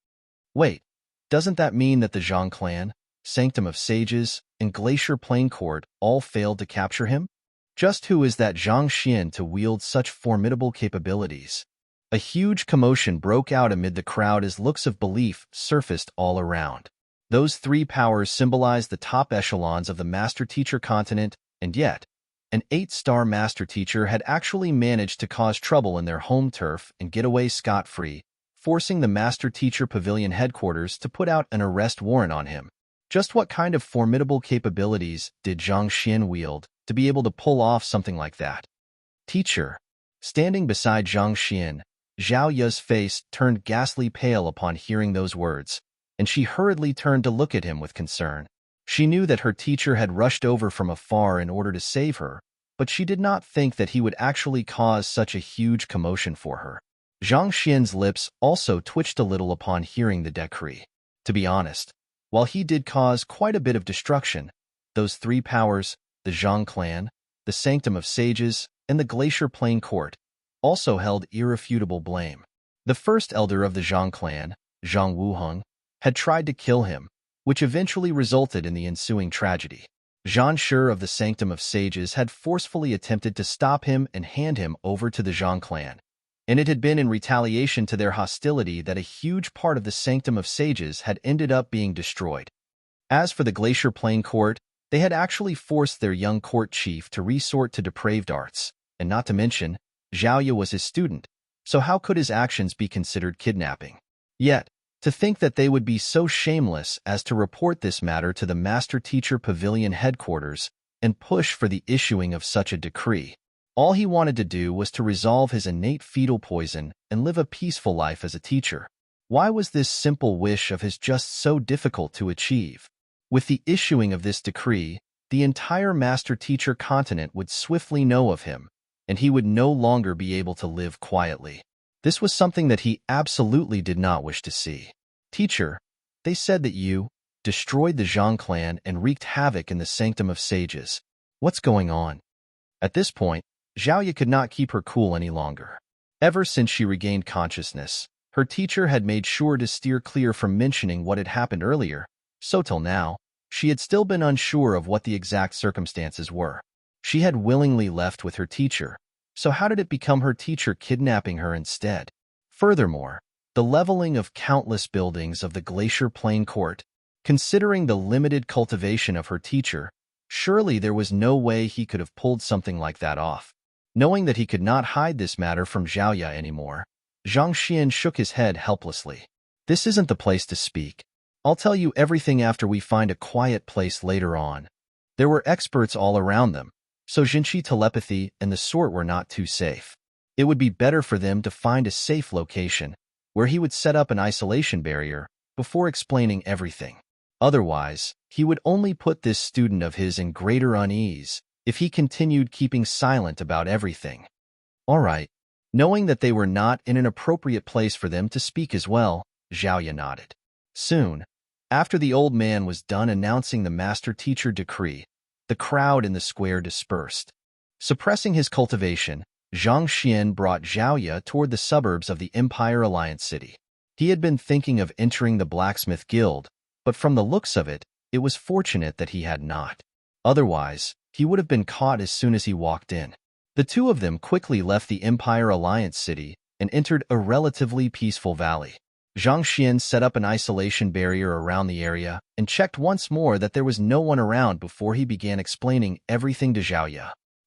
Wait, doesn't that mean that the Zhang clan, Sanctum of Sages, and Glacier Plain Court all failed to capture him? Just who is that Zhang Xian to wield such formidable capabilities? A huge commotion broke out amid the crowd as looks of belief surfaced all around. Those three powers symbolize the top echelons of the Master Teacher continent, and yet, an 8-star Master Teacher had actually managed to cause trouble in their home turf and get away scot-free, forcing the Master Teacher Pavilion headquarters to put out an arrest warrant on him. Just what kind of formidable capabilities did Zhang Xian wield to be able to pull off something like that? Teacher. Standing beside Zhang Xian, Zhao Ya's face turned ghastly pale upon hearing those words, and she hurriedly turned to look at him with concern. She knew that her teacher had rushed over from afar in order to save her, but she did not think that he would actually cause such a huge commotion for her. Zhang Xian's lips also twitched a little upon hearing the decree. To be honest, while he did cause quite a bit of destruction, those three powers, the Zhang clan, the Sanctum of Sages, and the Glacier Plain Court, also held irrefutable blame. The first elder of the Zhang clan, Zhang Wuheng, had tried to kill him, which eventually resulted in the ensuing tragedy. Zhan Shi of the Sanctum of Sages had forcefully attempted to stop him and hand him over to the Zhang clan, and it had been in retaliation to their hostility that a huge part of the Sanctum of Sages had ended up being destroyed. As for the Glacier Plain Court, they had actually forced their young court chief to resort to depraved arts, and not to mention, Zhao Ye was his student, so how could his actions be considered kidnapping? Yet, to think that they would be so shameless as to report this matter to the Master Teacher Pavilion headquarters and push for the issuing of such a decree. All he wanted to do was to resolve his innate fetal poison and live a peaceful life as a teacher. Why was this simple wish of his just so difficult to achieve? With the issuing of this decree, the entire Master Teacher continent would swiftly know of him, and he would no longer be able to live quietly. This was something that he absolutely did not wish to see. Teacher, they said that you destroyed the Zhang clan and wreaked havoc in the Sanctum of Sages. What's going on? At this point, Zhao Ye could not keep her cool any longer. Ever since she regained consciousness, her teacher had made sure to steer clear from mentioning what had happened earlier, so till now, she had still been unsure of what the exact circumstances were. She had willingly left with her teacher, so how did it become her teacher kidnapping her instead? Furthermore, the leveling of countless buildings of the Glacier Plain Court, considering the limited cultivation of her teacher, surely there was no way he could have pulled something like that off. Knowing that he could not hide this matter from Zhao Ye anymore, Zhang Xian shook his head helplessly. This isn't the place to speak. I'll tell you everything after we find a quiet place later on. There were experts all around them, so Jinshi telepathy and the sort were not too safe. It would be better for them to find a safe location, where he would set up an isolation barrier before explaining everything. Otherwise, he would only put this student of his in greater unease if he continued keeping silent about everything. All right. Knowing that they were not in an appropriate place for them to speak as well, Zhao Ye nodded. Soon, after the old man was done announcing the Master Teacher decree, the crowd in the square dispersed. Suppressing his cultivation, Zhang Xian brought Zhao Ye toward the suburbs of the Empire Alliance city. He had been thinking of entering the Blacksmith Guild, but from the looks of it, it was fortunate that he had not. Otherwise, he would have been caught as soon as he walked in. The two of them quickly left the Empire Alliance city and entered a relatively peaceful valley. Zhang Xian set up an isolation barrier around the area and checked once more that there was no one around before he began explaining everything to Zhao Ye.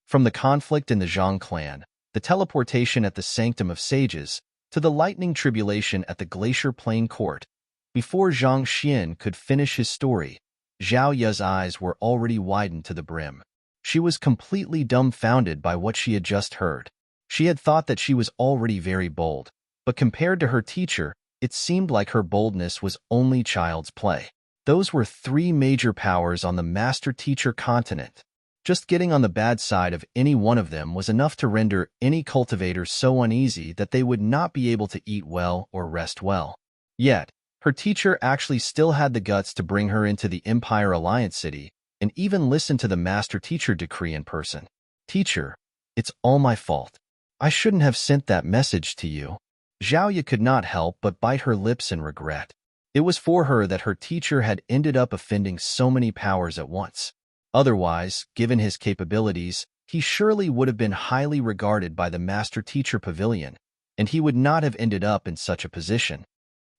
From the conflict in the Zhang clan, the teleportation at the Sanctum of Sages, to the lightning tribulation at the Glacier Plain Court, Before Zhang Xian could finish his story, Zhao Ye's eyes were already widened to the brim. She was completely dumbfounded by what she had just heard. She had thought that she was already very bold, but compared to her teacher, it seemed like her boldness was only child's play. Those were three major powers on the master-teacher continent. Just getting on the bad side of any one of them was enough to render any cultivator so uneasy that they would not be able to eat well or rest well. Yet, her teacher actually still had the guts to bring her into the Empire Alliance City and even listen to the master-teacher decree in person. Teacher, it's all my fault. I shouldn't have sent that message to you. Zhao Ye could not help but bite her lips in regret. It was for her that her teacher had ended up offending so many powers at once. Otherwise, given his capabilities, he surely would have been highly regarded by the Master-Teacher Pavilion, and he would not have ended up in such a position.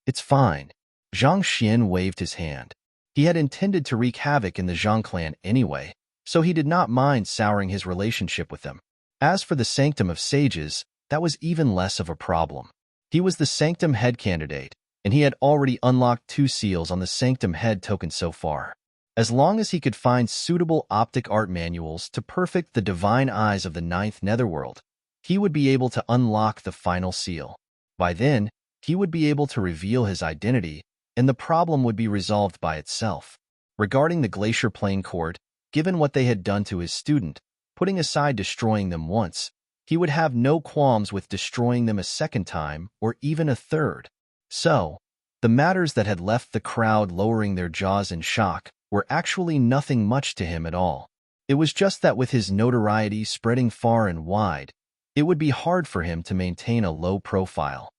It's fine. Zhang Xian waved his hand. He had intended to wreak havoc in the Zhang clan anyway, so he did not mind souring his relationship with them. As for the Sanctum of Sages, that was even less of a problem. He was the Sanctum Head candidate, and he had already unlocked 2 seals on the Sanctum Head token so far. As long as he could find suitable optic art manuals to perfect the divine eyes of the 9th Netherworld, he would be able to unlock the final seal. By then, he would be able to reveal his identity, and the problem would be resolved by itself. Regarding the Glacier Plain Court, given what they had done to his student, putting aside destroying them once, he would have no qualms with destroying them a second time or even a third. So, the matters that had left the crowd lowering their jaws in shock were actually nothing much to him at all. It was just that with his notoriety spreading far and wide, it would be hard for him to maintain a low profile.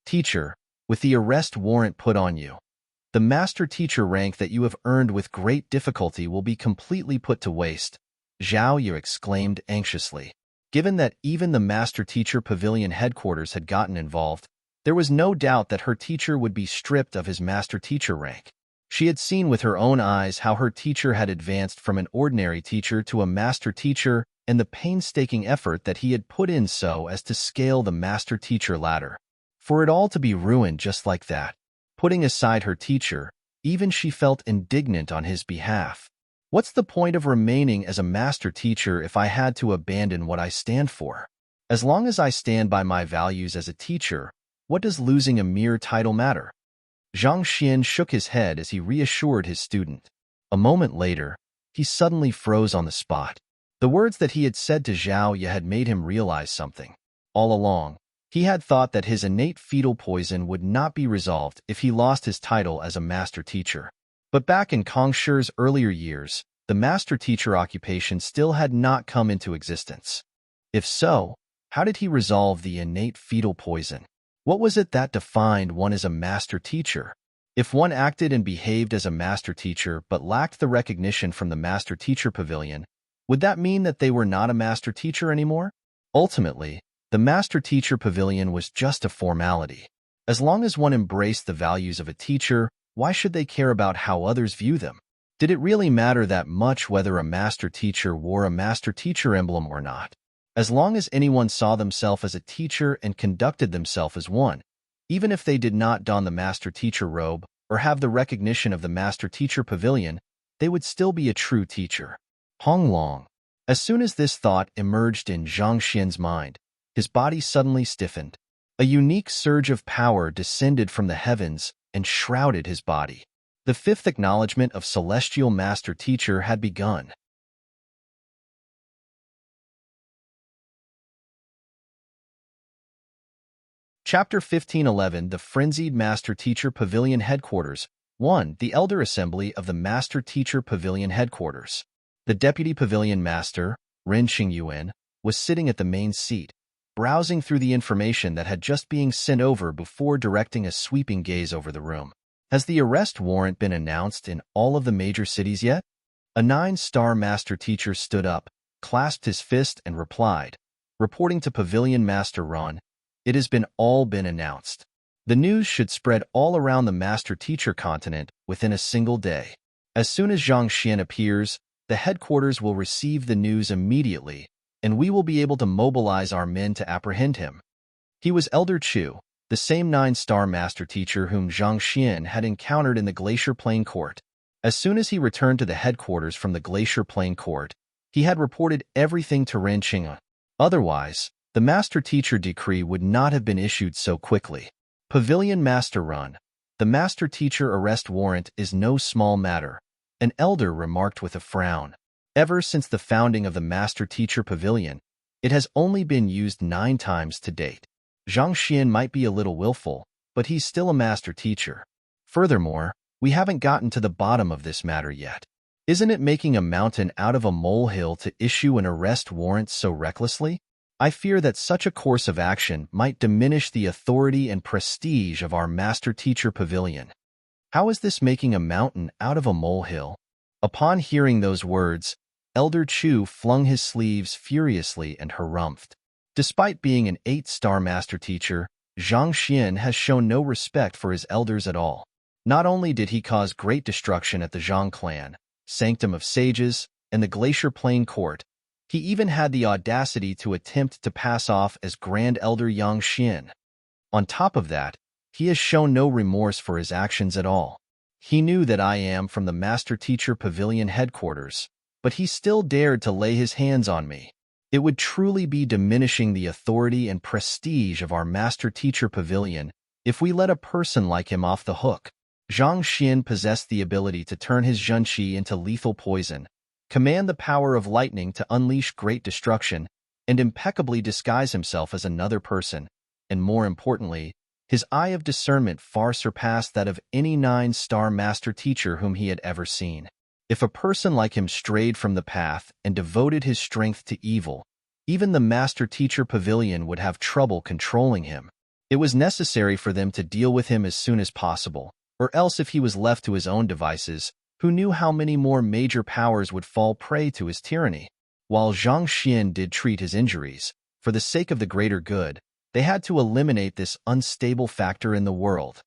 Teacher, with the arrest warrant put on you, the master teacher rank that you have earned with great difficulty will be completely put to waste, Zhao Ye exclaimed anxiously. Given that even the master teacher pavilion headquarters had gotten involved, there was no doubt that her teacher would be stripped of his master teacher rank. She had seen with her own eyes how her teacher had advanced from an ordinary teacher to a master teacher and the painstaking effort that he had put in so as to scale the master teacher ladder. For it all to be ruined just like that, putting aside her teacher, even she felt indignant on his behalf. What's the point of remaining as a master teacher if I had to abandon what I stand for? As long as I stand by my values as a teacher, what does losing a mere title matter? Zhang Xian shook his head as he reassured his student. A moment later, he suddenly froze on the spot. The words that he had said to Zhao Ye had made him realize something. All along, he had thought that his innate fetal poison would not be resolved if he lost his title as a master teacher. But back in Kong Shi's earlier years, the master teacher occupation still had not come into existence. If so, how did he resolve the innate fetal poison? What was it that defined one as a master teacher? If one acted and behaved as a master teacher but lacked the recognition from the master teacher pavilion, would that mean that they were not a master teacher anymore? Ultimately, the master teacher pavilion was just a formality. As long as one embraced the values of a teacher, why should they care about how others view them? Did it really matter that much whether a master teacher wore a master teacher emblem or not? As long as anyone saw themselves as a teacher and conducted themselves as one, even if they did not don the master teacher robe or have the recognition of the master teacher pavilion, they would still be a true teacher. Hong Long. As soon as this thought emerged in Zhang Xian's mind, his body suddenly stiffened. A unique surge of power descended from the heavens and shrouded his body. The 5th acknowledgement of Celestial Master Teacher had begun. Chapter 1511 The Frenzied Master Teacher Pavilion Headquarters 1. The Elder Assembly of the Master Teacher Pavilion Headquarters. The Deputy Pavilion Master, Ren Xingyuan, was sitting at the main seat, browsing through the information that had just been sent over before directing a sweeping gaze over the room. Has the arrest warrant been announced in all of the major cities yet? A 9-star master teacher stood up, clasped his fist and replied, reporting to Pavilion Master Ron, it has all been announced. The news should spread all around the master teacher continent within a single day. As soon as Zhang Xian appears, the headquarters will receive the news immediately, and we will be able to mobilize our men to apprehend him. He was Elder Chu, the same 9-star master teacher whom Zhang Xian had encountered in the Glacier Plain Court. As soon as he returned to the headquarters from the Glacier Plain Court, he had reported everything to Ren Qing'e. Otherwise, the master teacher decree would not have been issued so quickly. Pavilion Master Run. The master teacher arrest warrant is no small matter, an elder remarked with a frown. Ever since the founding of the master teacher pavilion, it has only been used 9 times to date. Zhang Xian might be a little willful, but he's still a master teacher. Furthermore, we haven't gotten to the bottom of this matter yet. Isn't it making a mountain out of a molehill to issue an arrest warrant so recklessly? I fear that such a course of action might diminish the authority and prestige of our master teacher pavilion. How is this making a mountain out of a molehill? Upon hearing those words, Elder Chu flung his sleeves furiously and harumphed. Despite being an 8-star master teacher, Zhang Xian has shown no respect for his elders at all. Not only did he cause great destruction at the Zhang clan, Sanctum of Sages, and the Glacier Plain Court, he even had the audacity to attempt to pass off as Grand Elder Yang Xian. On top of that, he has shown no remorse for his actions at all. He knew that I am from the Master Teacher Pavilion headquarters, but he still dared to lay his hands on me. It would truly be diminishing the authority and prestige of our Master Teacher Pavilion if we let a person like him off the hook. Zhang Xian possessed the ability to turn his zhenqi into lethal poison, command the power of lightning to unleash great destruction, and impeccably disguise himself as another person, and more importantly, his eye of discernment far surpassed that of any 9-star master teacher whom he had ever seen. If a person like him strayed from the path and devoted his strength to evil, even the master teacher pavilion would have trouble controlling him. It was necessary for them to deal with him as soon as possible, or else if he was left to his own devices, who knew how many more major powers would fall prey to his tyranny? While Zhang Xian did treat his injuries, for the sake of the greater good, they had to eliminate this unstable factor in the world.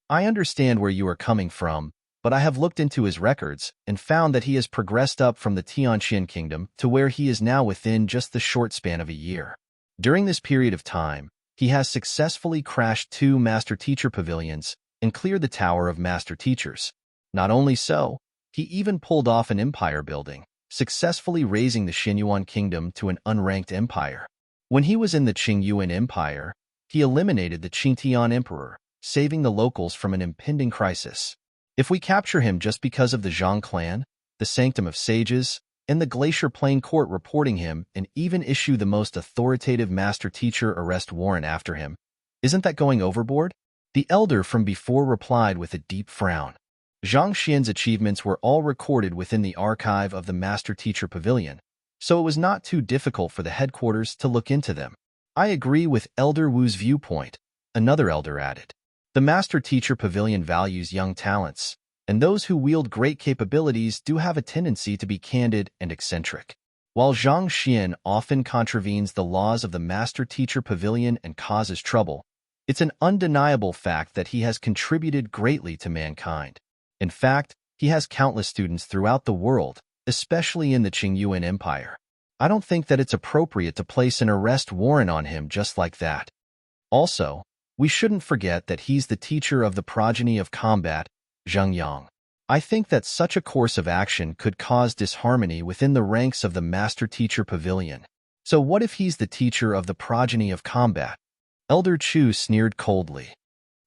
I understand where you are coming from, but I have looked into his records and found that he has progressed up from the Tianqian kingdom to where he is now within just the short span of a year. During this period of time, he has successfully crashed 2 master teacher pavilions and cleared the Tower of Master Teachers. Not only so, he even pulled off an empire building, successfully raising the Xinyuan kingdom to an unranked empire. When he was in the Qingyuan Empire, he eliminated the Qingtian emperor, saving the locals from an impending crisis. If we capture him just because of the Zhang clan, the Sanctum of Sages, and the Glacier Plain Court reporting him and even issue the most authoritative master teacher arrest warrant after him, isn't that going overboard? The elder from before replied with a deep frown. Zhang Xian's achievements were all recorded within the archive of the Master Teacher Pavilion, so it was not too difficult for the headquarters to look into them. I agree with Elder Wu's viewpoint, another elder added. The Master Teacher Pavilion values young talents, and those who wield great capabilities do have a tendency to be candid and eccentric. While Zhang Xian often contravenes the laws of the Master Teacher Pavilion and causes trouble, it's an undeniable fact that he has contributed greatly to mankind. In fact, he has countless students throughout the world, especially in the Qingyuan Empire. I don't think that it's appropriate to place an arrest warrant on him just like that. Also, we shouldn't forget that he's the teacher of the progeny of combat, Zheng Yang. I think that such a course of action could cause disharmony within the ranks of the Master Teacher Pavilion. So what if he's the teacher of the progeny of combat? Elder Chu sneered coldly.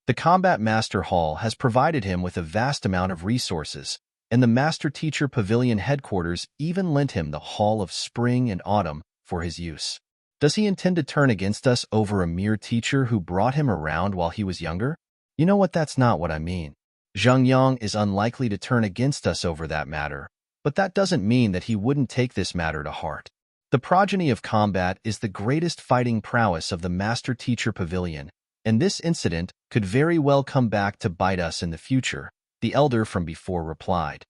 The Combat Master Hall has provided him with a vast amount of resources, and the Master Teacher Pavilion headquarters even lent him the Hall of Spring and Autumn for his use. Does he intend to turn against us over a mere teacher who brought him around while he was younger? You know what, that's not what I mean. Zheng Yang is unlikely to turn against us over that matter, but that doesn't mean that he wouldn't take this matter to heart. The progeny of combat is the greatest fighting prowess of the Master Teacher Pavilion, and this incident could very well come back to bite us in the future, the elder from before replied.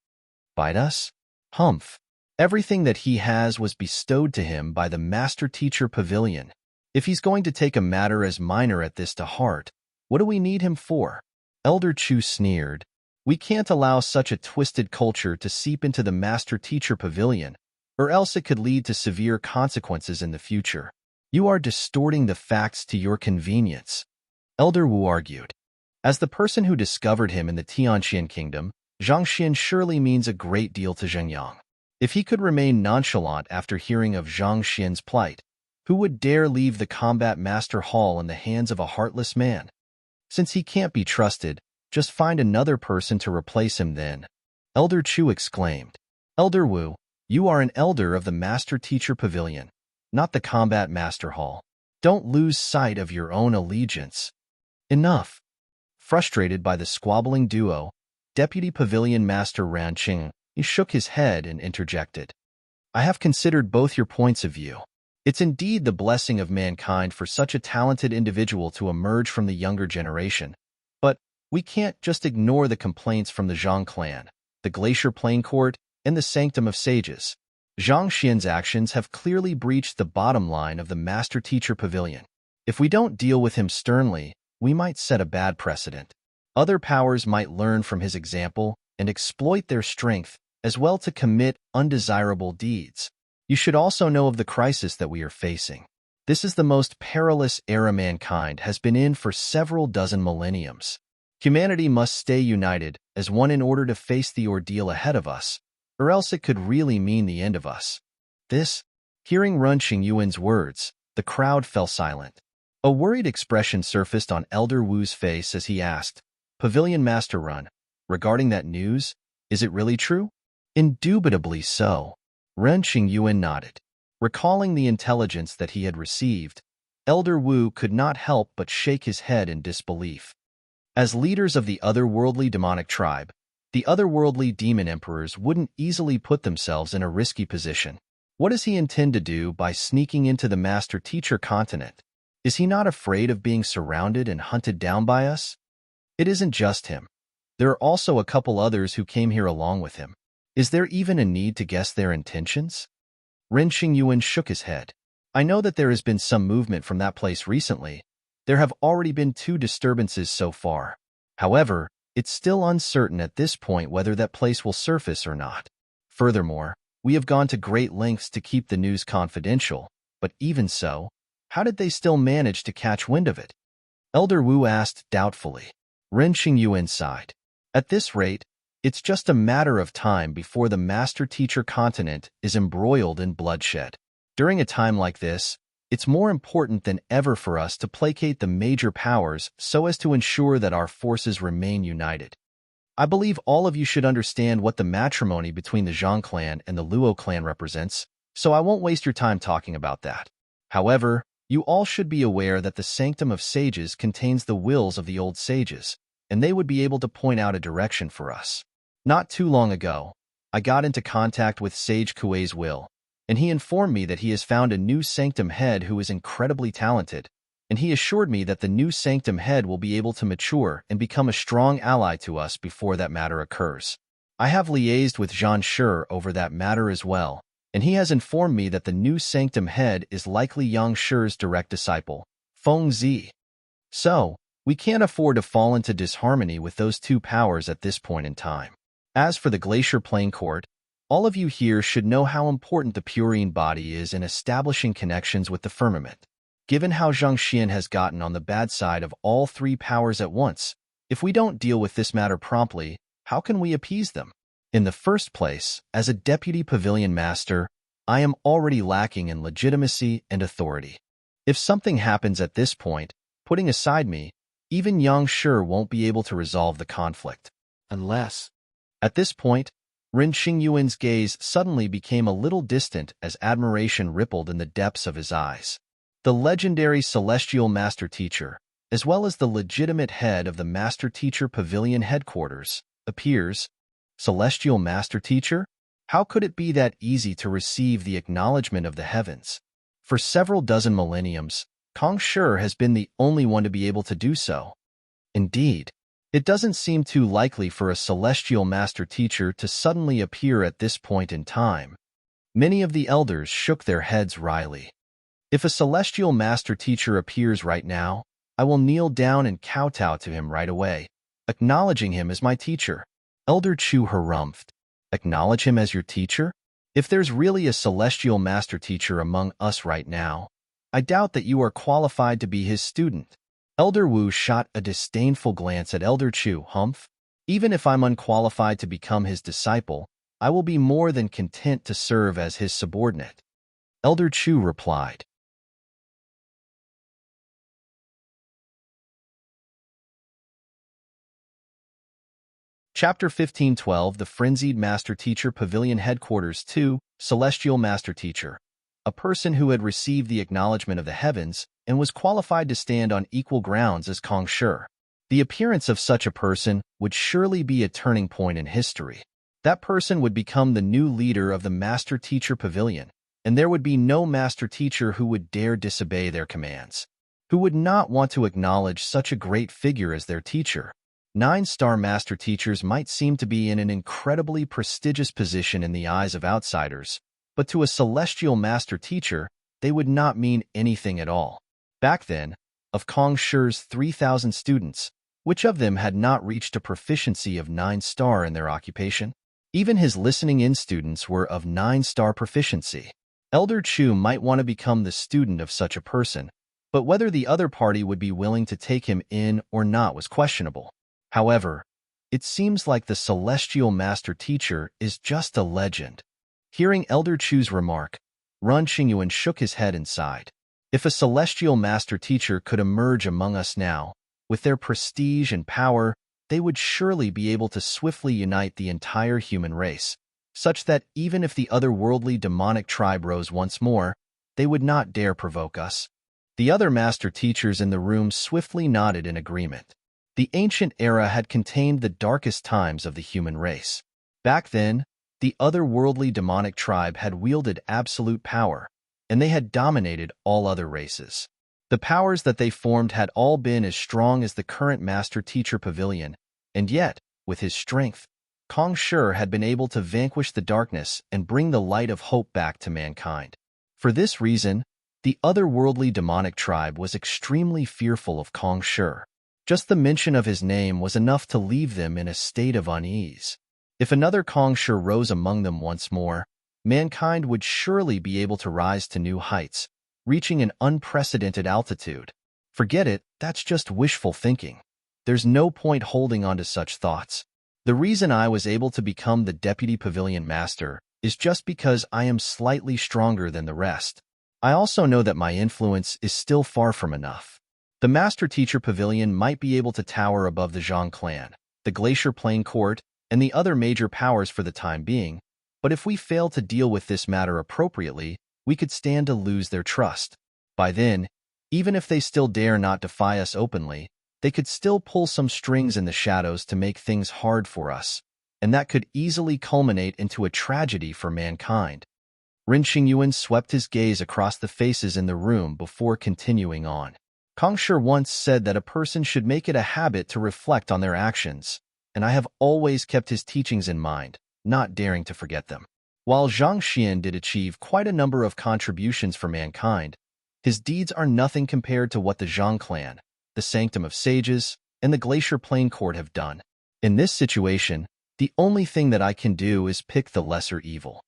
Bite us? Humph. Everything that he has was bestowed to him by the Master Teacher Pavilion. If he's going to take a matter as minor as this to heart, what do we need him for? Elder Chu sneered. We can't allow such a twisted culture to seep into the Master Teacher Pavilion, or else it could lead to severe consequences in the future. You are distorting the facts to your convenience. Elder Wu argued. As the person who discovered him in the Tianqian kingdom, Zhang Xian surely means a great deal to Zhengyang. If he could remain nonchalant after hearing of Zhang Xian's plight, who would dare leave the combat master hall in the hands of a heartless man? Since he can't be trusted, just find another person to replace him then. Elder Chu exclaimed. Elder Wu, you are an elder of the Master-Teacher Pavilion, not the Combat Master Hall. Don't lose sight of your own allegiance. Enough. Frustrated by the squabbling duo, Deputy Pavilion Master Ran Qing shook his head and interjected. I have considered both your points of view. It's indeed the blessing of mankind for such a talented individual to emerge from the younger generation. But we can't just ignore the complaints from the Zhang clan, the Glacier Plain Court, and the Sanctum of Sages. Zhang Xian's actions have clearly breached the bottom line of the Master-Teacher Pavilion. If we don't deal with him sternly, we might set a bad precedent. Other powers might learn from his example and exploit their strength as well to commit undesirable deeds. You should also know of the crisis that we are facing. This is the most perilous era mankind has been in for several dozen millenniums. Humanity must stay united as one in order to face the ordeal ahead of us, or else it could really mean the end of us. Hearing Run Qingyuan's words, the crowd fell silent. A worried expression surfaced on Elder Wu's face as he asked, Pavilion Master Run, regarding that news, is it really true? Indubitably so. Ren Qingyuan nodded. Recalling the intelligence that he had received, Elder Wu could not help but shake his head in disbelief. As leaders of the otherworldly demonic tribe, the otherworldly demon emperors wouldn't easily put themselves in a risky position. What does he intend to do by sneaking into the Master-Teacher continent? Is he not afraid of being surrounded and hunted down by us? It isn't just him. There are also a couple others who came here along with him. Is there even a need to guess their intentions? Ren Qingyuan shook his head. I know that there has been some movement from that place recently. There have already been 2 disturbances so far. However, it's still uncertain at this point whether that place will surface or not. Furthermore, we have gone to great lengths to keep the news confidential, but even so, how did they still manage to catch wind of it? Elder Wu asked doubtfully. Ren Qingyuan sighed. At this rate, it's just a matter of time before the Master-Teacher continent is embroiled in bloodshed. During a time like this, it's more important than ever for us to placate the major powers so as to ensure that our forces remain united. I believe all of you should understand what the matrimony between the Zhang clan and the Luo clan represents, so I won't waste your time talking about that. However, you all should be aware that the Sanctum of Sages contains the wills of the old sages, and they would be able to point out a direction for us. Not too long ago, I got into contact with Sage Kuei's will, and he informed me that he has found a new Sanctum head who is incredibly talented, and he assured me that the new Sanctum head will be able to mature and become a strong ally to us before that matter occurs. I have liaised with Zhan Shi over that matter as well, and he has informed me that the new Sanctum head is likely Yang Shi's direct disciple, Feng Zi. So, we can't afford to fall into disharmony with those 2 powers at this point in time. As for the Glacier Plain Court, all of you here should know how important the Purine body is in establishing connections with the firmament. Given how Zhang Xian has gotten on the bad side of all 3 powers at once, if we don't deal with this matter promptly, how can we appease them? In the first place, as a Deputy Pavilion Master, I am already lacking in legitimacy and authority. If something happens at this point, putting aside me, even Yang Shi won't be able to resolve the conflict. Unless... At this point, Ren Qingyuan's gaze suddenly became a little distant as admiration rippled in the depths of his eyes. The legendary Celestial Master Teacher, as well as the legitimate head of the Master Teacher Pavilion headquarters, appears. Celestial Master Teacher? How could it be that easy to receive the acknowledgement of the heavens? For several dozen millenniums, Kong Shi has been the only one to be able to do so. Indeed, it doesn't seem too likely for a Celestial Master Teacher to suddenly appear at this point in time. Many of the elders shook their heads wryly. If a Celestial Master Teacher appears right now, I will kneel down and kowtow to him right away, acknowledging him as my teacher. Elder Chu harumphed. Acknowledge him as your teacher? If there's really a Celestial Master Teacher among us right now, I doubt that you are qualified to be his student. Elder Wu shot a disdainful glance at Elder Chu. Humph. Even if I'm unqualified to become his disciple, I will be more than content to serve as his subordinate. Elder Chu replied. Chapter 15:12 The Frenzied Master Teacher Pavilion Headquarters 2 Celestial Master Teacher. A person who had received the acknowledgement of the heavens and was qualified to stand on equal grounds as Kong Shi. The appearance of such a person would surely be a turning point in history. That person would become the new leader of the Master Teacher Pavilion, and there would be no Master Teacher who would dare disobey their commands, who would not want to acknowledge such a great figure as their teacher. 9-star Master Teachers might seem to be in an incredibly prestigious position in the eyes of outsiders, but to a Celestial Master Teacher, they would not mean anything at all. Back then, of Kong Shi's 3,000 students, which of them had not reached a proficiency of 9-star in their occupation? Even his listening-in students were of 9-star proficiency. Elder Chu might want to become the student of such a person, but whether the other party would be willing to take him in or not was questionable. However, it seems like the Celestial Master Teacher is just a legend. Hearing Elder Chu's remark, Ren Qingyuan shook his head and sighed. If a Celestial Master Teacher could emerge among us now, with their prestige and power, they would surely be able to swiftly unite the entire human race, such that even if the otherworldly demonic tribe rose once more, they would not dare provoke us. The other Master Teachers in the room swiftly nodded in agreement. The ancient era had contained the darkest times of the human race. Back then, the otherworldly demonic tribe had wielded absolute power, and they had dominated all other races. The powers that they formed had all been as strong as the current Master Teacher Pavilion, and yet, with his strength, Kong Shi had been able to vanquish the darkness and bring the light of hope back to mankind. For this reason, the otherworldly demonic tribe was extremely fearful of Kong Shi. Just the mention of his name was enough to leave them in a state of unease. If another Kong Shi rose among them once more, mankind would surely be able to rise to new heights, reaching an unprecedented altitude. Forget it, that's just wishful thinking. There's no point holding on to such thoughts. The reason I was able to become the Deputy Pavilion Master is just because I am slightly stronger than the rest. I also know that my influence is still far from enough. The Master Teacher Pavilion might be able to tower above the Zhang clan, the Glacier Plain Court, and the other major powers for the time being, but if we fail to deal with this matter appropriately, we could stand to lose their trust. By then, even if they still dare not defy us openly, they could still pull some strings in the shadows to make things hard for us, and that could easily culminate into a tragedy for mankind. Ren Qingyuan swept his gaze across the faces in the room before continuing on. Kong Shi once said that a person should make it a habit to reflect on their actions, and I have always kept his teachings in mind, not daring to forget them. While Zhang Xian did achieve quite a number of contributions for mankind, his deeds are nothing compared to what the Zhang clan, the Sanctum of Sages, and the Glacier Plain Court have done. In this situation, the only thing that I can do is pick the lesser evil.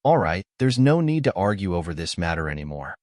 All right, there's no need to argue over this matter anymore.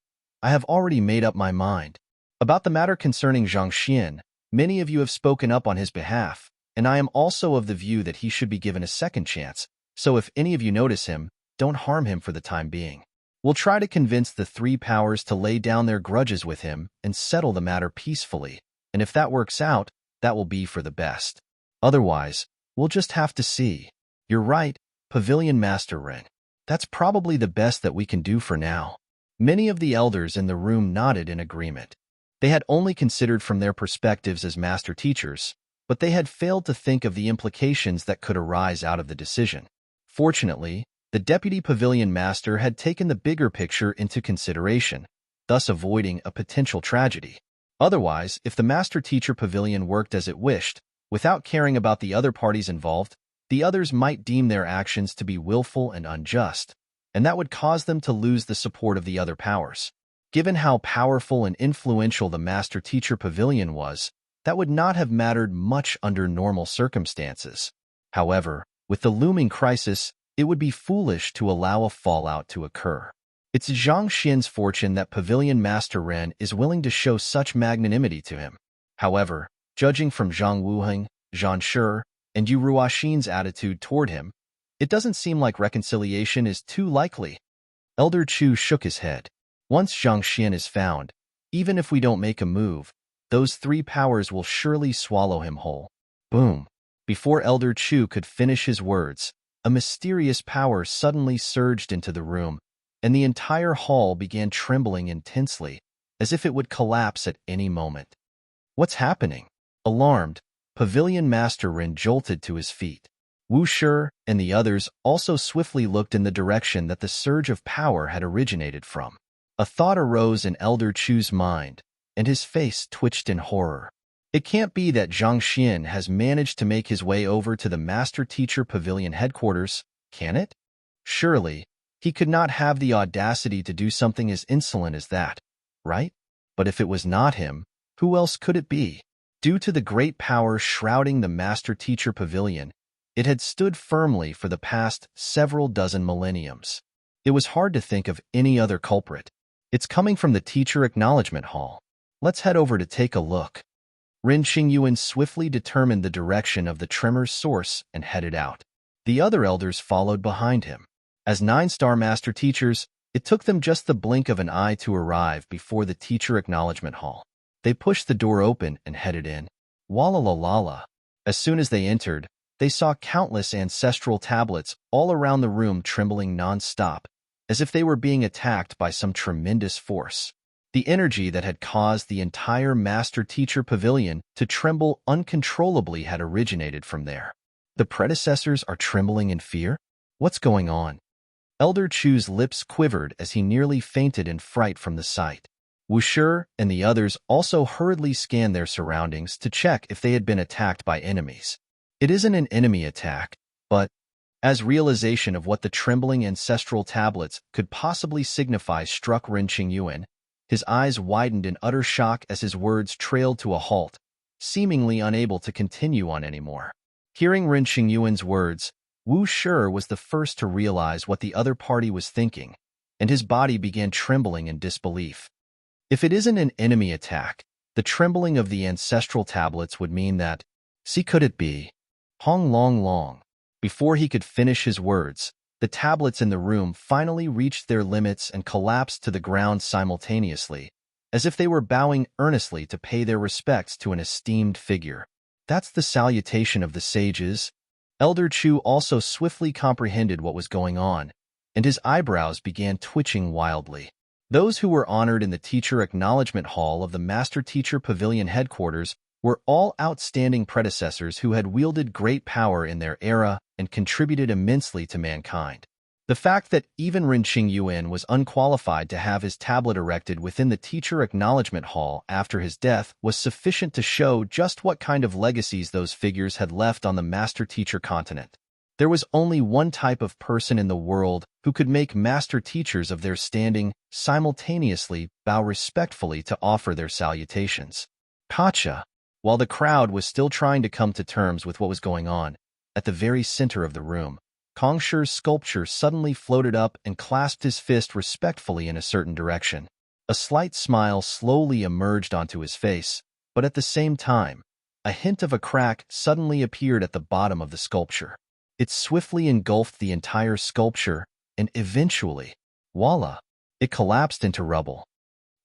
I have already made up my mind. About the matter concerning Zhang Xian, many of you have spoken up on his behalf, and I am also of the view that he should be given a second chance, so if any of you notice him, don't harm him for the time being. We'll try to convince the 3 powers to lay down their grudges with him and settle the matter peacefully, and if that works out, that will be for the best. Otherwise, we'll just have to see. You're right, Pavilion Master Ren. That's probably the best that we can do for now. Many of the elders in the room nodded in agreement. They had only considered from their perspectives as master teachers, but they had failed to think of the implications that could arise out of the decision. Fortunately, the Deputy Pavilion Master had taken the bigger picture into consideration, thus avoiding a potential tragedy. Otherwise, if the Master Teacher Pavilion worked as it wished, without caring about the other parties involved, the others might deem their actions to be willful and unjust, and that would cause them to lose the support of the other powers. Given how powerful and influential the Master Teacher Pavilion was, that would not have mattered much under normal circumstances. However, with the looming crisis, it would be foolish to allow a fallout to occur. It's Zhang Xian's fortune that Pavilion Master Ren is willing to show such magnanimity to him. However, judging from Zhang Wuheng, Zhang Shi, and Yu Ruoxin's attitude toward him, it doesn't seem like reconciliation is too likely. Elder Chu shook his head. Once Zhang Xian is found, even if we don't make a move, those three powers will surely swallow him whole. Boom. Before Elder Chu could finish his words, a mysterious power suddenly surged into the room, and the entire hall began trembling intensely, as if it would collapse at any moment. What's happening? Alarmed, Pavilion Master Rin jolted to his feet. Wu Shi and the others also swiftly looked in the direction that the surge of power had originated from. A thought arose in Elder Chu's mind, and his face twitched in horror. It can't be that Zhang Xian has managed to make his way over to the Master Teacher Pavilion headquarters, can it? Surely, he could not have the audacity to do something as insolent as that, right? But if it was not him, who else could it be? Due to the great power shrouding the Master Teacher Pavilion, it had stood firmly for the past several dozen millenniums. It was hard to think of any other culprit. It's coming from the Teacher Acknowledgement Hall. Let's head over to take a look. Rin Qingyuan swiftly determined the direction of the tremor's source and headed out. The other elders followed behind him. As 9-star master teachers, it took them just the blink of an eye to arrive before the Teacher Acknowledgement Hall. They pushed the door open and headed in. Walla-la-la-la. As soon as they entered, they saw countless ancestral tablets all around the room trembling non-stop, as if they were being attacked by some tremendous force. The energy that had caused the entire Master Teacher Pavilion to tremble uncontrollably had originated from there. The predecessors are trembling in fear? What's going on? Elder Chu's lips quivered as he nearly fainted in fright from the sight. Wu Shi and the others also hurriedly scanned their surroundings to check if they had been attacked by enemies. It isn't an enemy attack, but as realization of what the trembling ancestral tablets could possibly signify struck Rin Qingyuan, his eyes widened in utter shock as his words trailed to a halt, seemingly unable to continue on anymore. Hearing Rin Qingyuan's words, Wu Shi was the first to realize what the other party was thinking, and his body began trembling in disbelief. If it isn't an enemy attack, the trembling of the ancestral tablets would mean that, could it be? Hong Long Long. Before he could finish his words, the tablets in the room finally reached their limits and collapsed to the ground simultaneously, as if they were bowing earnestly to pay their respects to an esteemed figure. That's the salutation of the sages. Elder Chu also swiftly comprehended what was going on, and his eyebrows began twitching wildly. Those who were honored in the Teacher Acknowledgement Hall of the Master Teacher Pavilion headquarters were all outstanding predecessors who had wielded great power in their era and contributed immensely to mankind. The fact that even Rin Qingyuan was unqualified to have his tablet erected within the Teacher Acknowledgement Hall after his death was sufficient to show just what kind of legacies those figures had left on the Master Teacher continent. There was only one type of person in the world who could make master teachers of their standing simultaneously bow respectfully to offer their salutations. Kacha. While the crowd was still trying to come to terms with what was going on, at the very center of the room, Kong Shi's sculpture suddenly floated up and clasped his fist respectfully in a certain direction. A slight smile slowly emerged onto his face, but at the same time, a hint of a crack suddenly appeared at the bottom of the sculpture. It swiftly engulfed the entire sculpture, and eventually, voila, it collapsed into rubble.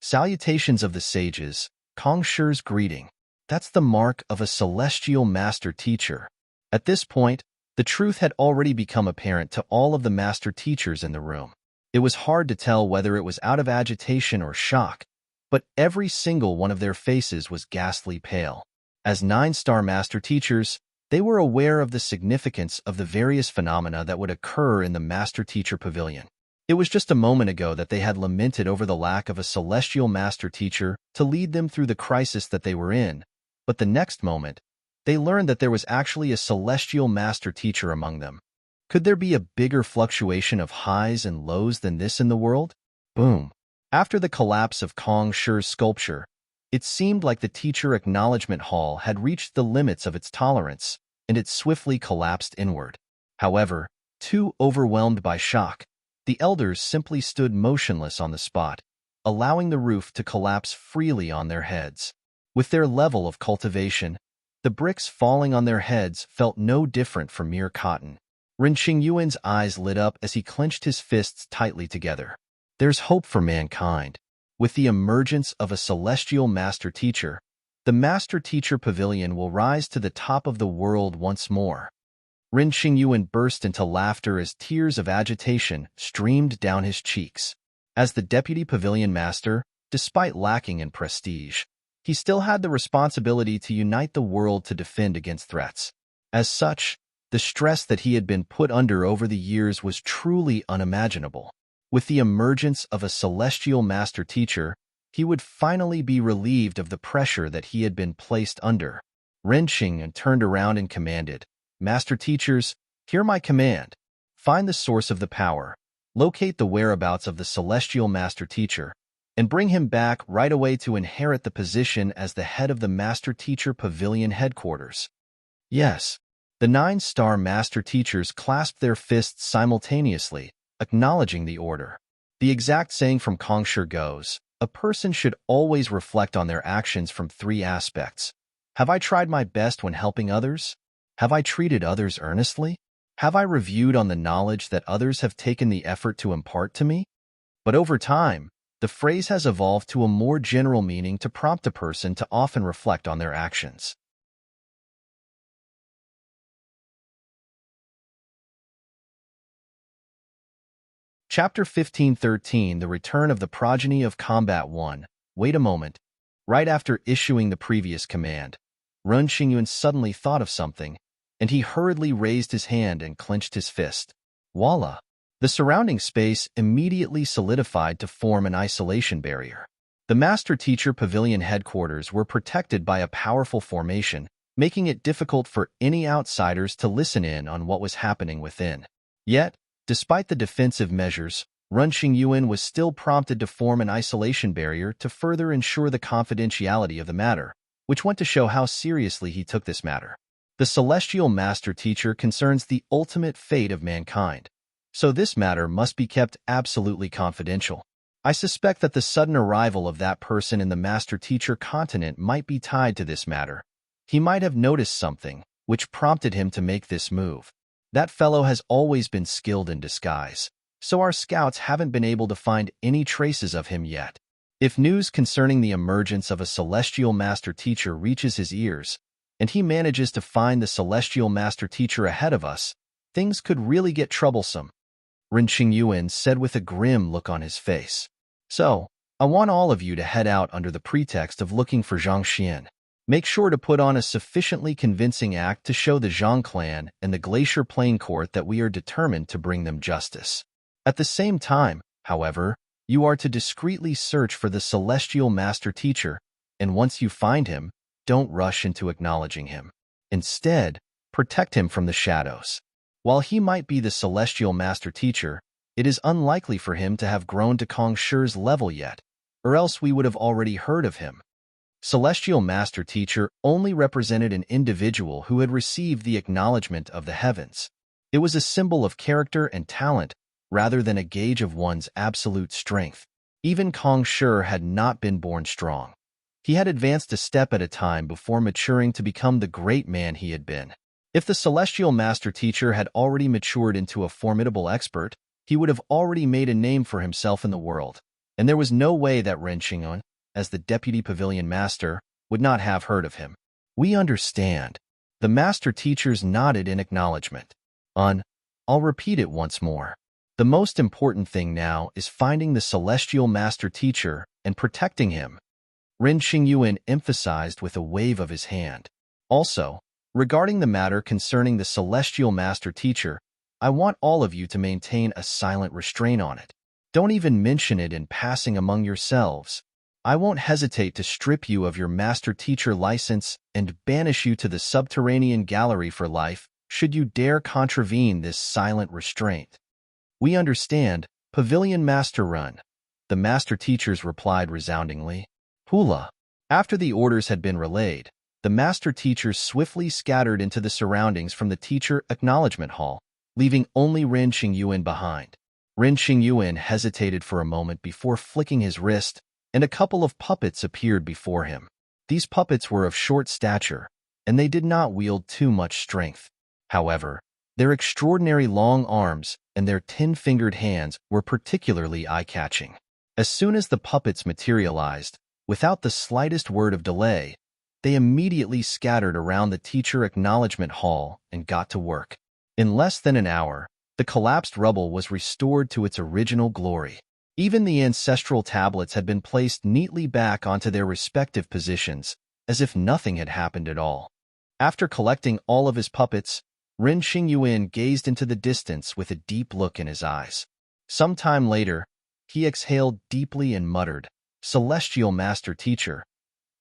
Salutations of the sages, Kong Shi's greeting. That's the mark of a celestial master teacher. At this point, the truth had already become apparent to all of the master teachers in the room. It was hard to tell whether it was out of agitation or shock, but every single one of their faces was ghastly pale. As 9-star master teachers, they were aware of the significance of the various phenomena that would occur in the Master Teacher Pavilion. It was just a moment ago that they had lamented over the lack of a celestial master teacher to lead them through the crisis that they were in, but the next moment, they learned that there was actually a celestial master teacher among them. Could there be a bigger fluctuation of highs and lows than this in the world? Boom. After the collapse of Kong Shi's sculpture, it seemed like the Teacher Acknowledgement Hall had reached the limits of its tolerance, and it swiftly collapsed inward. However, too overwhelmed by shock, the elders simply stood motionless on the spot, allowing the roof to collapse freely on their heads. With their level of cultivation, the bricks falling on their heads felt no different from mere cotton. Ren Qingyuan's eyes lit up as he clenched his fists tightly together. There's hope for mankind. With the emergence of a celestial master teacher, the Master Teacher Pavilion will rise to the top of the world once more. Ren Qingyuan burst into laughter as tears of agitation streamed down his cheeks. As the Deputy Pavilion Master, despite lacking in prestige, he still had the responsibility to unite the world to defend against threats. As such, the stress that he had been put under over the years was truly unimaginable. With the emergence of a celestial master teacher, he would finally be relieved of the pressure that he had been placed under. Ren Qingyuan turned around and commanded, "Master teachers, hear my command. Find the source of the power, locate the whereabouts of the celestial master teacher, and bring him back right away to inherit the position as the head of the Master Teacher Pavilion headquarters." Yes, the 9-star master teachers clasped their fists simultaneously, acknowledging the order. The exact saying from Kongshi goes, "A person should always reflect on their actions from 3 aspects. Have I tried my best when helping others? Have I treated others earnestly? Have I reviewed on the knowledge that others have taken the effort to impart to me?" But over time, the phrase has evolved to a more general meaning to prompt a person to often reflect on their actions. Chapter 1513, The Return of the Progeny of Combat 1. Wait a moment. Right after issuing the previous command, Ren Qingyuan suddenly thought of something, and he hurriedly raised his hand and clenched his fist. Voila! The surrounding space immediately solidified to form an isolation barrier. The Master Teacher Pavilion headquarters were protected by a powerful formation, making it difficult for any outsiders to listen in on what was happening within. Yet, despite the defensive measures, Ren Qingyuan was still prompted to form an isolation barrier to further ensure the confidentiality of the matter, which went to show how seriously he took this matter. The Celestial Master Teacher concerns the ultimate fate of mankind, so this matter must be kept absolutely confidential. I suspect that the sudden arrival of that person in the Master Teacher continent might be tied to this matter. He might have noticed something, which prompted him to make this move. That fellow has always been skilled in disguise, so our scouts haven't been able to find any traces of him yet. If news concerning the emergence of a Celestial Master Teacher reaches his ears, and he manages to find the Celestial Master Teacher ahead of us, things could really get troublesome. Ren Qingyuan said with a grim look on his face. So, I want all of you to head out under the pretext of looking for Zhang Xian. Make sure to put on a sufficiently convincing act to show the Zhang clan and the Glacier Plain Court that we are determined to bring them justice. At the same time, however, you are to discreetly search for the Celestial Master Teacher, and once you find him, don't rush into acknowledging him. Instead, protect him from the shadows. While he might be the Celestial Master Teacher, it is unlikely for him to have grown to Kongshi's level yet, or else we would have already heard of him. Celestial Master Teacher only represented an individual who had received the acknowledgement of the heavens. It was a symbol of character and talent rather than a gauge of one's absolute strength. Even Kongshi had not been born strong. He had advanced a step at a time before maturing to become the great man he had been. If the Celestial Master Teacher had already matured into a formidable expert, he would have already made a name for himself in the world, and there was no way that Ren Qingyuan, as the Deputy Pavilion Master, would not have heard of him. We understand. The Master Teachers nodded in acknowledgement. I'll repeat it once more. The most important thing now is finding the Celestial Master Teacher and protecting him. Ren Qingyuan emphasized with a wave of his hand. Also, regarding the matter concerning the Celestial Master Teacher, I want all of you to maintain a silent restraint on it. Don't even mention it in passing among yourselves. I won't hesitate to strip you of your Master Teacher license and banish you to the subterranean gallery for life should you dare contravene this silent restraint. We understand, Pavilion Master Run. The Master Teachers replied resoundingly. Hula. After the orders had been relayed, the Master Teachers swiftly scattered into the surroundings from the Teacher Acknowledgement Hall, leaving only Ren Qingyuan behind. Ren Qingyuan hesitated for a moment before flicking his wrist, and a couple of puppets appeared before him. These puppets were of short stature, and they did not wield too much strength. However, their extraordinary long arms and their 10-fingered hands were particularly eye-catching. As soon as the puppets materialized, without the slightest word of delay, they immediately scattered around the teacher acknowledgement hall and got to work. In less than an hour, the collapsed rubble was restored to its original glory. Even the ancestral tablets had been placed neatly back onto their respective positions, as if nothing had happened at all. After collecting all of his puppets, Ren Xingyuan gazed into the distance with a deep look in his eyes. Some time later, he exhaled deeply and muttered, "Celestial Master Teacher,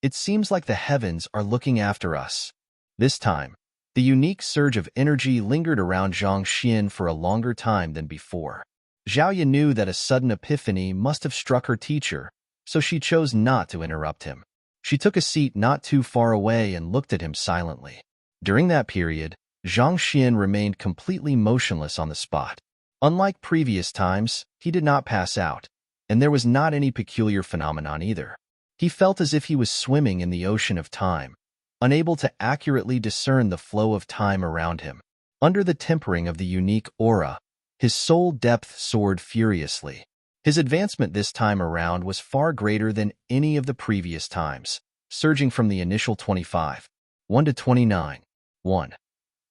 it seems like the heavens are looking after us." This time, the unique surge of energy lingered around Zhang Xian for a longer time than before. Zhaoye knew that a sudden epiphany must have struck her teacher, so she chose not to interrupt him. She took a seat not too far away and looked at him silently. During that period, Zhang Xian remained completely motionless on the spot. Unlike previous times, he did not pass out, and there was not any peculiar phenomenon either. He felt as if he was swimming in the ocean of time, unable to accurately discern the flow of time around him. Under the tempering of the unique aura, his soul depth soared furiously. His advancement this time around was far greater than any of the previous times, surging from the initial 25.1 to 29.1.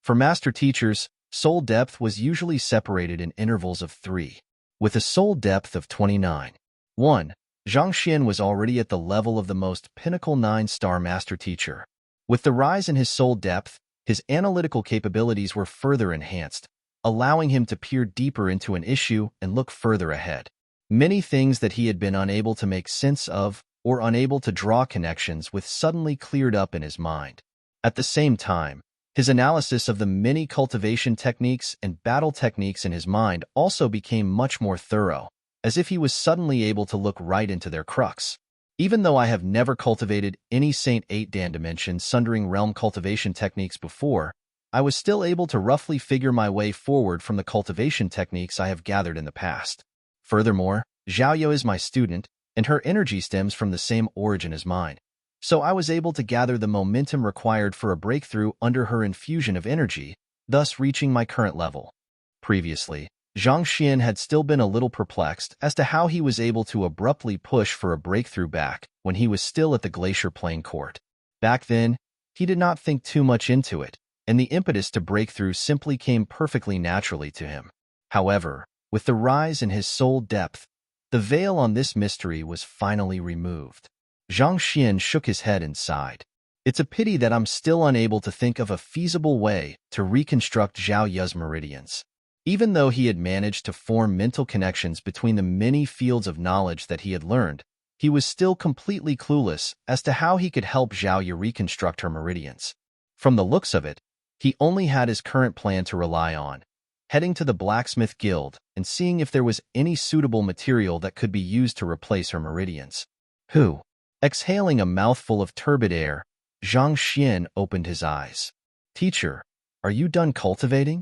For master teachers, soul depth was usually separated in intervals of 3. With a soul depth of 29.1, Zhang Xian was already at the level of the most pinnacle 9-star master teacher. With the rise in his soul depth, his analytical capabilities were further enhanced, allowing him to peer deeper into an issue and look further ahead. Many things that he had been unable to make sense of or unable to draw connections with suddenly cleared up in his mind. At the same time, his analysis of the many cultivation techniques and battle techniques in his mind also became much more thorough, as if he was suddenly able to look right into their crux. Even though I have never cultivated any Saint 8 Dan Dimension Sundering Realm cultivation techniques before, I was still able to roughly figure my way forward from the cultivation techniques I have gathered in the past. Furthermore, Zhaoye is my student, and her energy stems from the same origin as mine. So I was able to gather the momentum required for a breakthrough under her infusion of energy, thus reaching my current level. Previously, Zhang Xian had still been a little perplexed as to how he was able to abruptly push for a breakthrough back when he was still at the Glacier Plain Court. Back then, he did not think too much into it, and the impetus to break through simply came perfectly naturally to him. However, with the rise in his soul depth, the veil on this mystery was finally removed. Zhang Xian shook his head and sighed. It's a pity that I'm still unable to think of a feasible way to reconstruct Zhaoye's meridians. Even though he had managed to form mental connections between the many fields of knowledge that he had learned, he was still completely clueless as to how he could help Zhaoye reconstruct her meridians. From the looks of it, he only had his current plan to rely on, heading to the Blacksmith Guild and seeing if there was any suitable material that could be used to replace her meridians. Who? Exhaling a mouthful of turbid air, Zhang Xian opened his eyes. "Teacher, are you done cultivating?"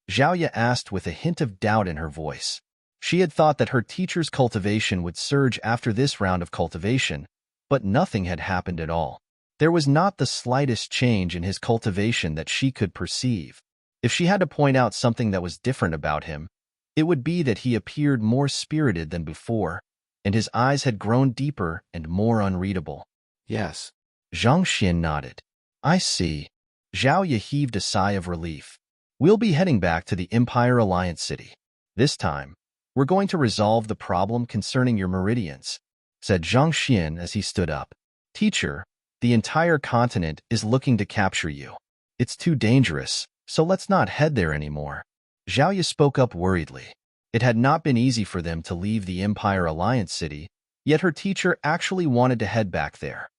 Zhaoye asked with a hint of doubt in her voice. She had thought that her teacher's cultivation would surge after this round of cultivation, but nothing had happened at all. There was not the slightest change in his cultivation that she could perceive. If she had to point out something that was different about him, it would be that he appeared more spirited than before, and his eyes had grown deeper and more unreadable. Yes. Zhang Xian nodded. "I see." Zhaoye heaved a sigh of relief. "We'll be heading back to the Empire Alliance City. This time, we're going to resolve the problem concerning your meridians," said Zhang Xian as he stood up. "Teacher, the entire continent is looking to capture you. It's too dangerous, so let's not head there anymore." Zhaoye spoke up worriedly. It had not been easy for them to leave the Empire Alliance City, yet her teacher actually wanted to head back there.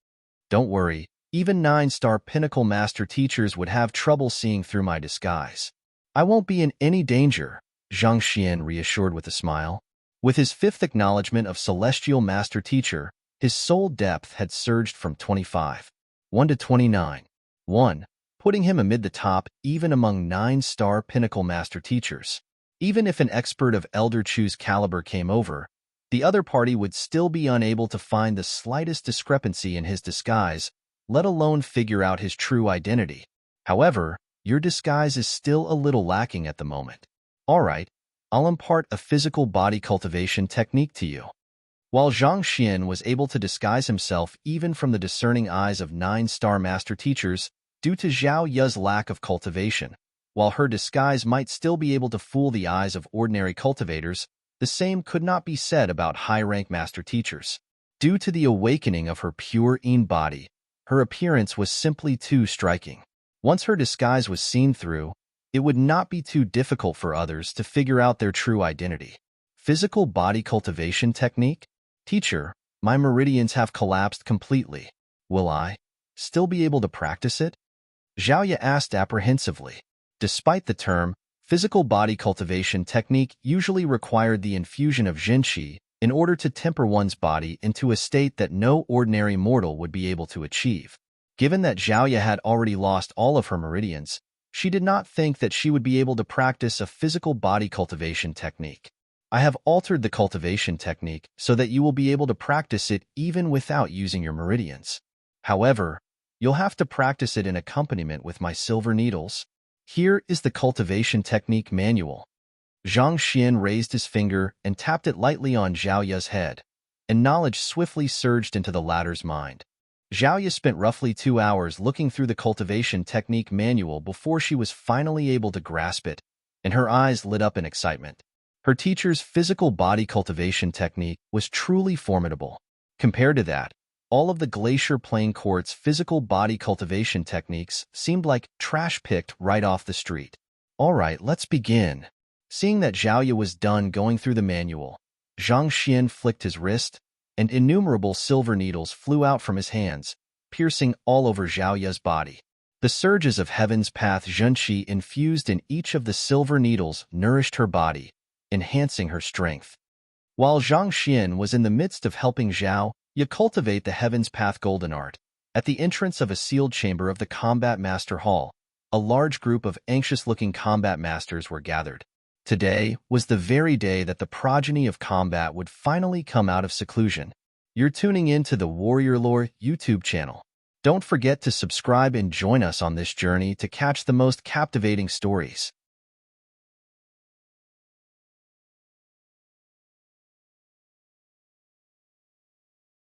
"Don't worry, even 9-star Pinnacle Master teachers would have trouble seeing through my disguise. I won't be in any danger," Zhang Xian reassured with a smile. With his 5th acknowledgement of Celestial Master Teacher, his soul depth had surged from 25.1 to 29.1, putting him amid the top even among 9-star Pinnacle Master Teachers. Even if an expert of Elder Chu's caliber came over, the other party would still be unable to find the slightest discrepancy in his disguise let alone figure out his true identity. However, your disguise is still a little lacking at the moment. Alright, I'll impart a physical body cultivation technique to you. While Zhang Xian was able to disguise himself even from the discerning eyes of 9-star master teachers due to Zhao Yu's lack of cultivation, while her disguise might still be able to fool the eyes of ordinary cultivators, the same could not be said about high-rank master teachers. Due to the awakening of her pure Yin body, her appearance was simply too striking. Once her disguise was seen through, it would not be too difficult for others to figure out their true identity. Physical body cultivation technique? Teacher, my meridians have collapsed completely. Will I still be able to practice it? Zhao asked apprehensively. Despite the term, physical body cultivation technique usually required the infusion of Jinqi in order to temper one's body into a state that no ordinary mortal would be able to achieve. Given that Zhao had already lost all of her meridians, she did not think that she would be able to practice a physical body cultivation technique. I have altered the cultivation technique so that you will be able to practice it even without using your meridians. However, you'll have to practice it in accompaniment with my silver needles. Here is the cultivation technique manual. Zhang Xian raised his finger and tapped it lightly on Zhao Yu's head, and knowledge swiftly surged into the latter's mind. Zhao Yu spent roughly 2 hours looking through the cultivation technique manual before she was finally able to grasp it, and her eyes lit up in excitement. Her teacher's physical body cultivation technique was truly formidable. Compared to that, all of the Glacier Plain Court's physical body cultivation techniques seemed like trash picked right off the street. Alright, let's begin. Seeing that Zhao Yu was done going through the manual, Zhang Xian flicked his wrist, and innumerable silver needles flew out from his hands, piercing all over Zhao Yu's body. The surges of Heaven's Path Zhenqi infused in each of the silver needles nourished her body, enhancing her strength. While Zhang Xian was in the midst of helping Zhao Yu cultivate the Heaven's Path Golden Art, at the entrance of a sealed chamber of the Combat Master Hall, a large group of anxious-looking combat masters were gathered. Today was the very day that the progeny of combat would finally come out of seclusion. You're tuning in to the Warrior Lore YouTube channel. Don't forget to subscribe and join us on this journey to catch the most captivating stories.